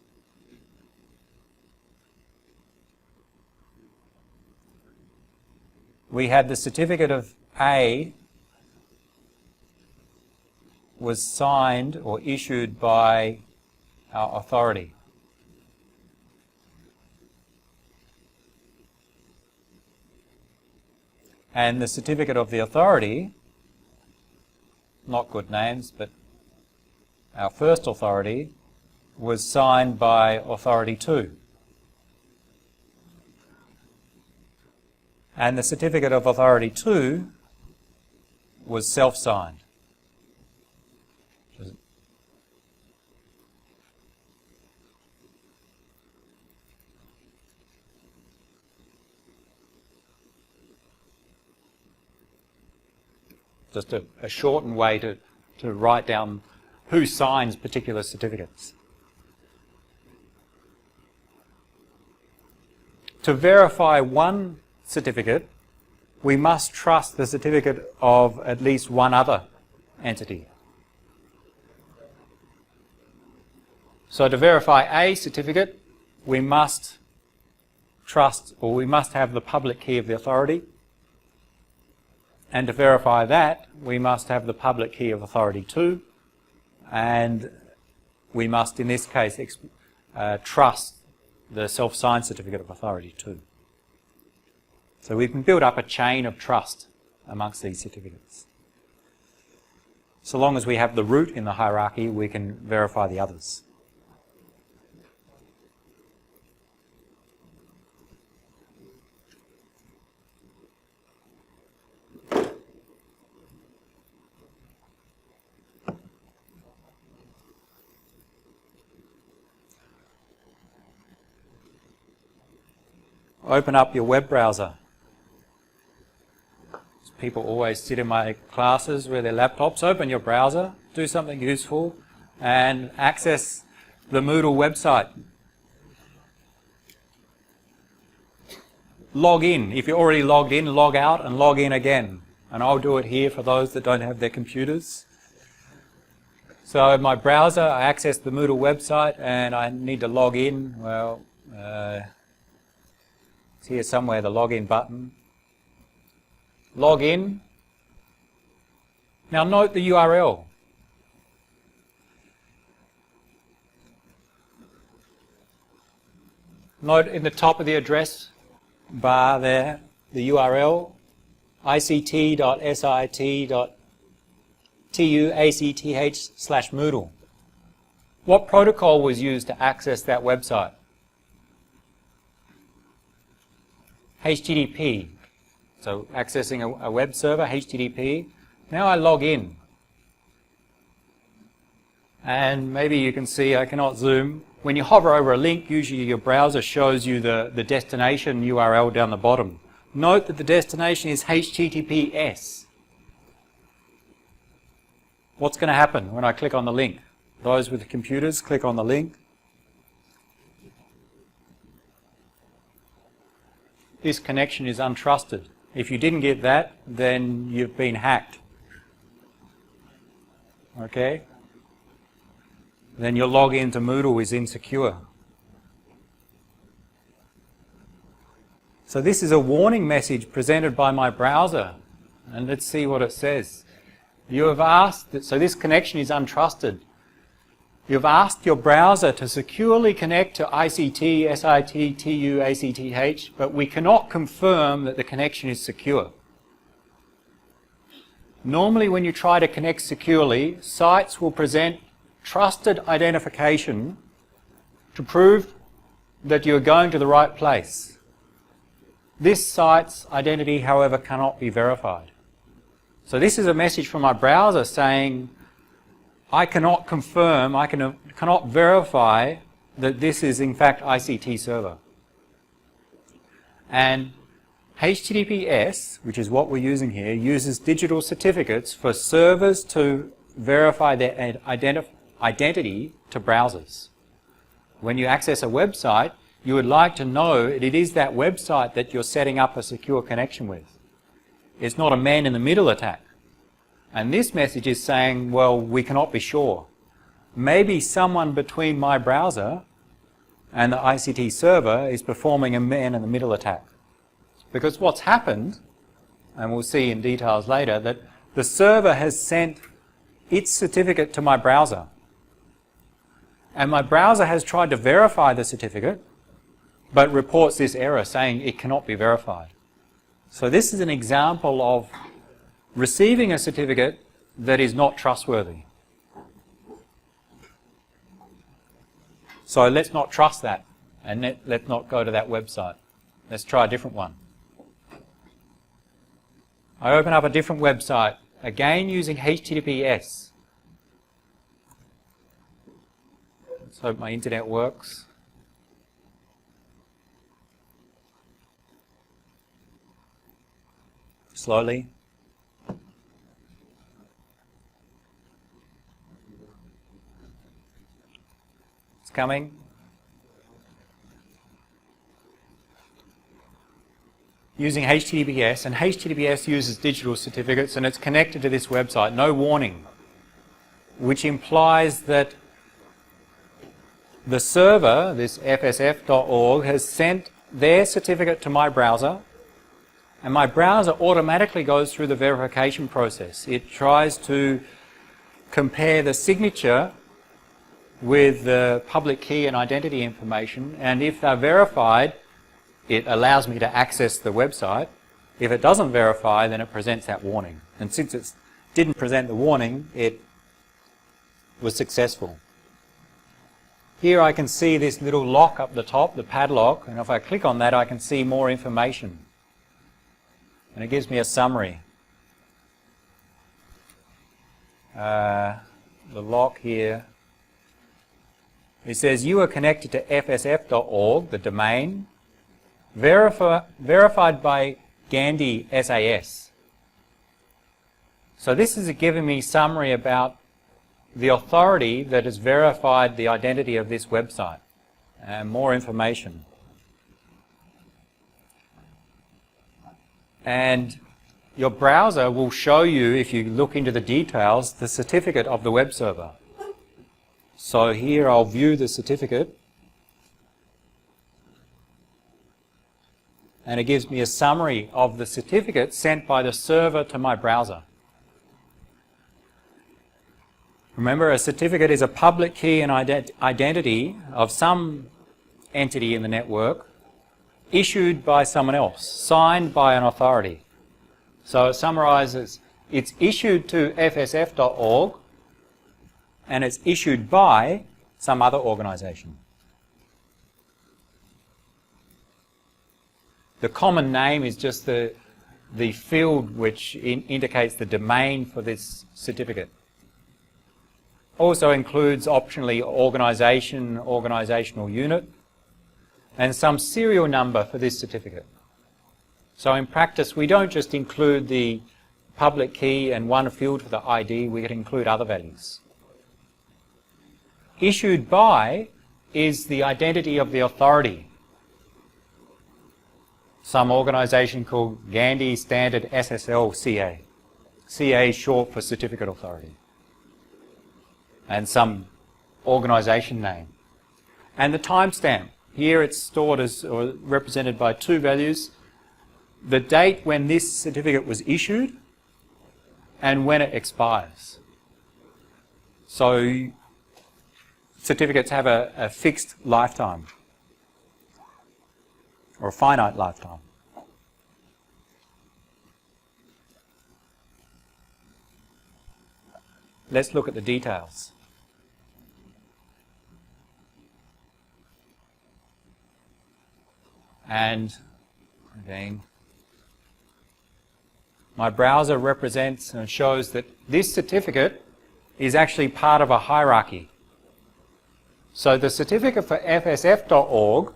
we had the certificate of A was signed or issued by our authority. And the certificate of the authority, not good names, but our first authority, was signed by authority 2. And the certificate of authority 2 was self-signed. Just a shortened way to write down who signs particular certificates. To verify one certificate, we must trust the certificate of at least one other entity. So to verify a certificate, we must trust, or we must have the public key of the authority. And to verify that, we must have the public key of authority 2, and we must, in this case, trust the self-signed certificate of authority 2. So we can build up a chain of trust amongst these certificates. So long as we have the root in the hierarchy, we can verify the others. Open up your web browser. People always sit in my classes with their laptops. Open your browser, do something useful, and access the Moodle website. Log in. If you're already logged in, log out and log in again. And I'll do it here for those that don't have their computers. So in my browser, I access the Moodle website and I need to log in. Well, it's here somewhere, the login button. Log in. Now note the URL. Note in the top of the address bar there, the URL, ict.sit.tuacth/Moodle. What protocol was used to access that website? HTTP. So accessing a web server, HTTP. Now I log in. And maybe you can see, I cannot zoom. When you hover over a link, usually your browser shows you the destination URL down the bottom. Note that the destination is HTTPS. What's going to happen when I click on the link? Those with the computers, click on the link. This connection is untrusted. If you didn't get that, then you've been hacked. Okay? Then your login to Moodle is insecure. So this is a warning message presented by my browser. And let's see what it says. You have asked, so this connection is untrusted. You've asked your browser to securely connect to ICT, SIT, TU, ACTH, but we cannot confirm that the connection is secure. Normally when you try to connect securely, sites will present trusted identification to prove that you're going to the right place. This site's identity, however, cannot be verified. So this is a message from my browser saying, I cannot confirm, cannot verify that this is in fact ICT server. And HTTPS, which is what we're using here, uses digital certificates for servers to verify their identity to browsers. When you access a website, you would like to know that it is that website that you're setting up a secure connection with. It's not a man-in-the-middle attack. And this message is saying, well, we cannot be sure. Maybe someone between my browser and the ICT server is performing a man-in-the-middle attack. Because what's happened, and we'll see in details later, that the server has sent its certificate to my browser. And my browser has tried to verify the certificate, but reports this error saying it cannot be verified. So this is an example of receiving a certificate that is not trustworthy. So let's not trust that, and let's not go to that website. Let's try a different one. I open up a different website, again using HTTPS. Let's hope my internet works. Slowly. It's coming. Using HTTPS, and HTTPS uses digital certificates, and it's connected to this website, no warning, which implies that the server, this fsf.org, has sent their certificate to my browser, and my browser automatically goes through the verification process. It tries to compare the signature with the public key and identity information, and if they're verified, it allows me to access the website. If it doesn't verify, then it presents that warning. And since it didn't present the warning, it was successful. Here I can see this little lock up the top, the padlock, and if I click on that I can see more information. And it gives me a summary. The lock here. It says you are connected to fsf.org, the domain, verified by Gandhi SAS. So this is giving me summary about the authority that has verified the identity of this website and more information. And your browser will show you, if you look into the details, the certificate of the web server. So here I'll view the certificate, and it gives me a summary of the certificate sent by the server to my browser. Remember, a certificate is a public key and identity of some entity in the network issued by someone else, signed by an authority. So it summarizes, it's issued to fsf.org and it's issued by some other organization. The common name is just the field which indicates the domain for this certificate. Also includes optionally organization, organizational unit, and some serial number for this certificate. So in practice, we don't just include the public key and one field for the ID, we can include other values. Issued by is the identity of the authority. Some organization called Gandhi Standard SSL CA. CA is short for Certificate Authority. And some organization name. And the timestamp. Here it's stored as, or represented by two values. The date when this certificate was issued and when it expires. So certificates have a fixed lifetime or a finite lifetime. Let's look at the details. And again, my browser represents and shows that this certificate is actually part of a hierarchy. So the certificate for FSF.org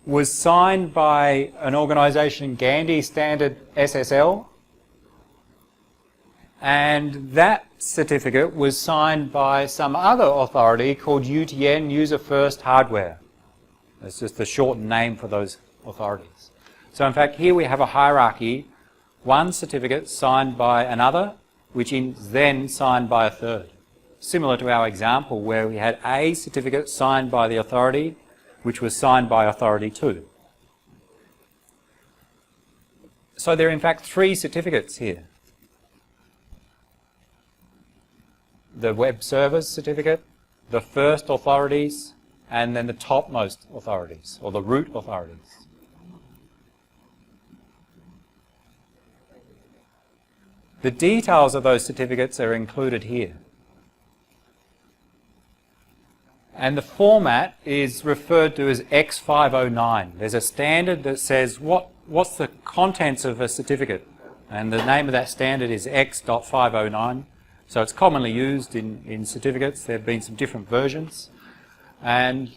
was signed by an organisation, Gandhi Standard SSL, and that certificate was signed by some other authority called UTN, User First Hardware. That's just the shortened name for those authorities. So in fact here we have a hierarchy, one certificate signed by another, which is then signed by a third. Similar to our example where we had a certificate signed by the authority, which was signed by authority 2. So there are in fact 3 certificates here. The web servers certificate, the first authorities, and then the topmost authorities, or the root authorities. The details of those certificates are included here. And the format is referred to as X509. There's a standard that says what's the contents of a certificate, and the name of that standard is X.509. So it's commonly used in certificates. There have been some different versions, and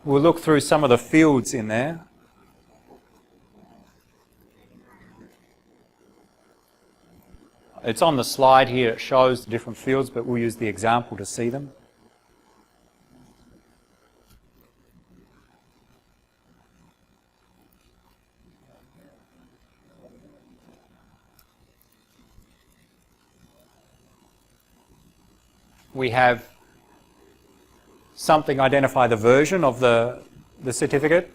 we'll look through some of the fields in there. It's on the slide here, it shows the different fields, but we'll use the example to see them. We have something identify the version of the certificate,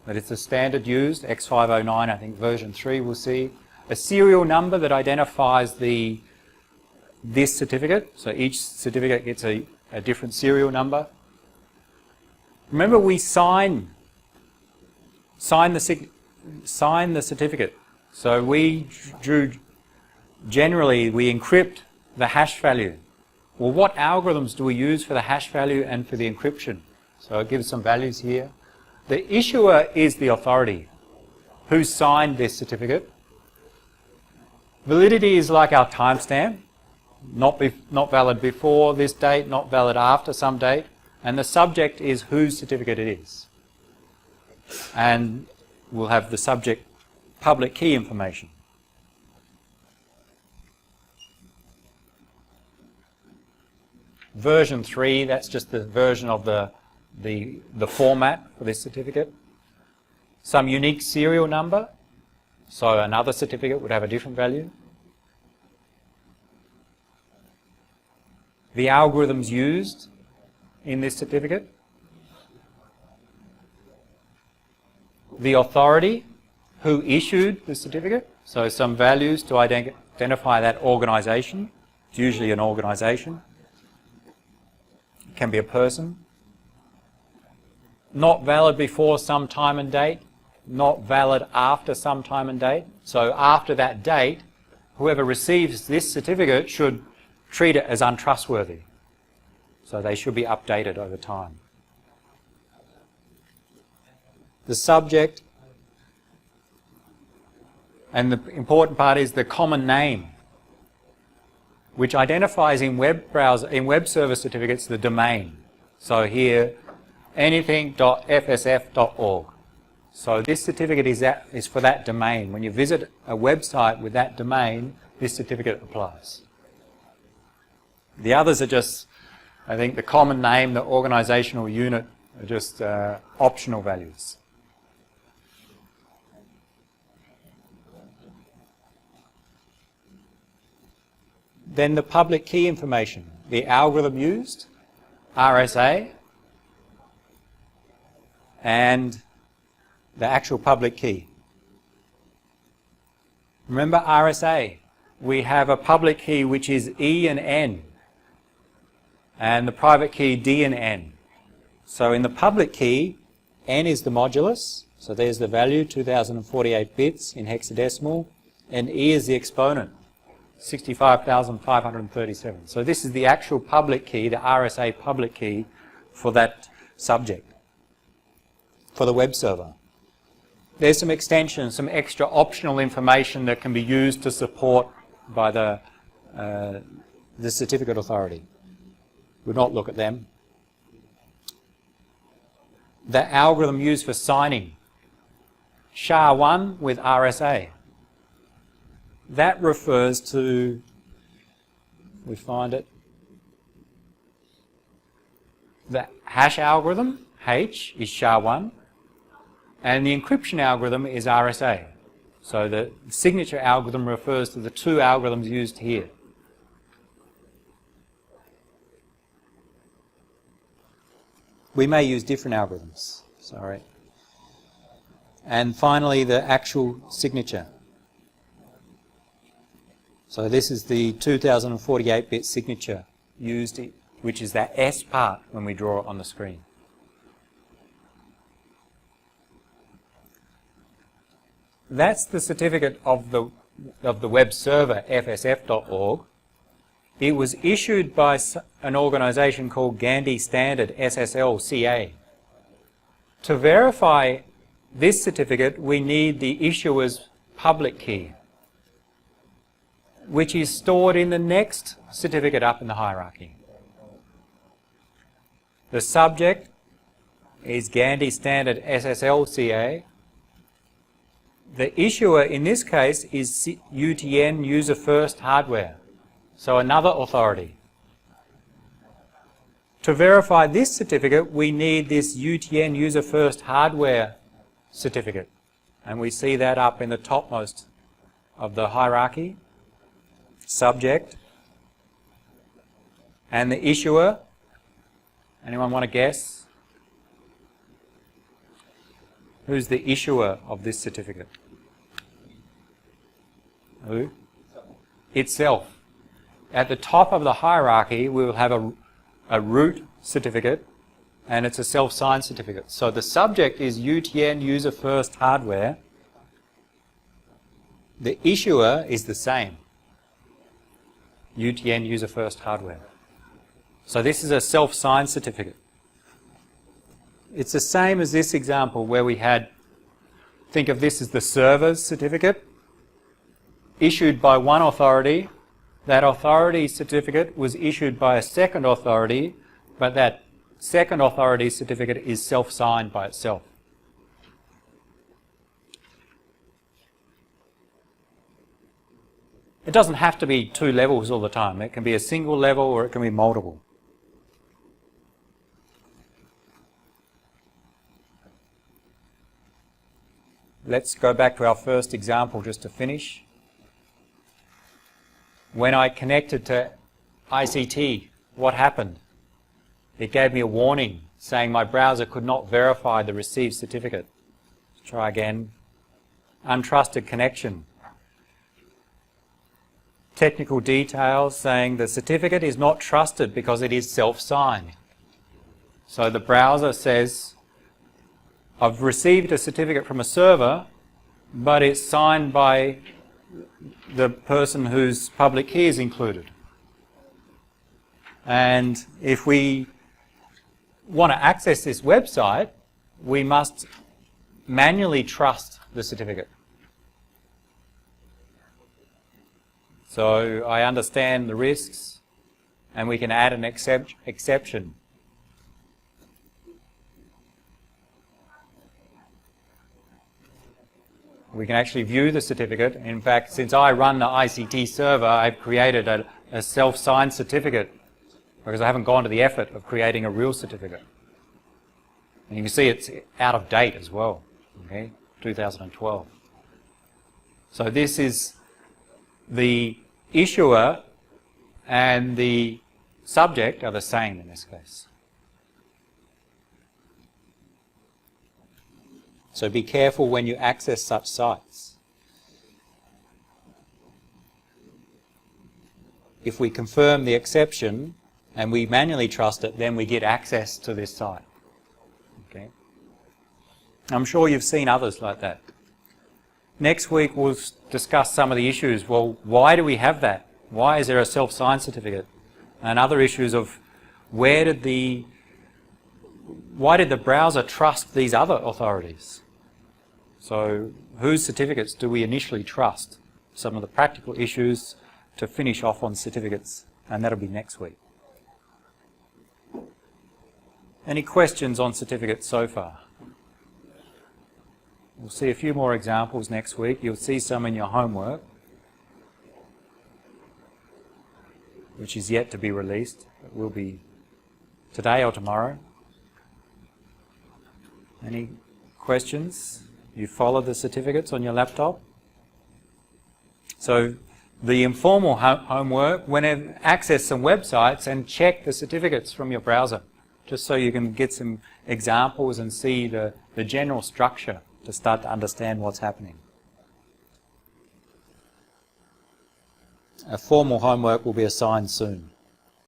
that it's the standard used, X509, I think version 3 we'll see. A serial number that identifies this certificate, so each certificate gets a different serial number. Remember we sign the certificate, so generally we encrypt the hash value. Well, what algorithms do we use for the hash value and for the encryption? So it gives some values here. The issuer is the authority who signed this certificate. Validity is like our timestamp, not valid before this date, not valid after some date, and the subject is whose certificate it is. And we'll have the subject public key information. Version 3, that's just the version of the format for this certificate. Some unique serial number, so another certificate would have a different value. The algorithms used in this certificate. The authority who issued the certificate, so some values to identify that organisation. It's usually an organisation. It can be a person. Not valid before some time and date, not valid after some time and date. So after that date, whoever receives this certificate should treat it as untrustworthy. So they should be updated over time. The subject, and the important part is the common name, which identifies in web server certificates the domain. So here, anything.fsf.org. So this certificate is for that domain. When you visit a website with that domain, this certificate applies. The others are just, I think, the common name, the organisational unit are just optional values. Then the public key information, the algorithm used, RSA, and the actual public key. Remember RSA, we have a public key which is E and N, and the private key D and N. So in the public key, N is the modulus, so there's the value, 2048 bits in hexadecimal, and E is the exponent, 65,537. So this is the actual public key, the RSA public key for that subject, for the web server. There's some extensions, some extra optional information that can be used to support by the the certificate authority. We'll not look at them. The algorithm used for signing, SHA-1 with RSA. That refers to, we find it, the hash algorithm, H, is SHA-1, and the encryption algorithm is RSA. So the signature algorithm refers to the two algorithms used here. We may use different algorithms, sorry. And finally, the actual signature. So this is the 2048-bit signature used, which is that S part when we draw it on the screen. That's the certificate of the web server, fsf.org. It was issued by an organisation called Gandhi Standard SSL-CA. To verify this certificate, we need the issuer's public key, which is stored in the next certificate up in the hierarchy. The subject is Gandhi Standard SSL-CA. The issuer in this case is UTN User First Hardware, so another authority. To verify this certificate, we need this UTN User First Hardware certificate, and we see that up in the topmost of the hierarchy. Subject and the issuer. Anyone want to guess? Who's the issuer of this certificate? Who? Itself. At the top of the hierarchy, we will have a root certificate, and it's a self-signed certificate. So the subject is UTN User First Hardware. The issuer is the same. UTN User First Hardware. So this is a self-signed certificate. It's the same as this example where we had, think of this as the server's certificate, issued by one authority. That authority certificate was issued by a second authority, but that second authority certificate is self-signed by itself. It doesn't have to be two levels all the time. It can be a single level or it can be multiple. Let's go back to our first example just to finish. When I connected to ICT, what happened? It gave me a warning saying my browser could not verify the received certificate. Let's try again. Untrusted connection. Technical details saying the certificate is not trusted because it is self-signed. So the browser says, I've received a certificate from a server, but it's signed by the person whose public key is included. And if we want to access this website, we must manually trust the certificate. So I understand the risks, and we can add an exception. We can actually view the certificate. In fact, since I run the ICT server, I've created a self-signed certificate because I haven't gone to the effort of creating a real certificate. And you can see it's out of date as well, okay, 2012. So this is the issuer and the subject are the same in this case. So be careful when you access such sites. If we confirm the exception and we manually trust it, then we get access to this site. Okay. I'm sure you've seen others like that. Next week we'll discuss some of the issues. Well, why do we have that? Why is there a self-signed certificate? And other issues of why did the browser trust these other authorities? So whose certificates do we initially trust? Some of the practical issues to finish off on certificates, and that'll be next week. Any questions on certificates so far? We'll see a few more examples next week. You'll see some in your homework, which is yet to be released. It will be today or tomorrow. Any questions? You followed the certificates on your laptop? So the informal homework, whenever access some websites and check the certificates from your browser, just so you can get some examples and see the general structure to start to understand what's happening. A formal homework will be assigned soon.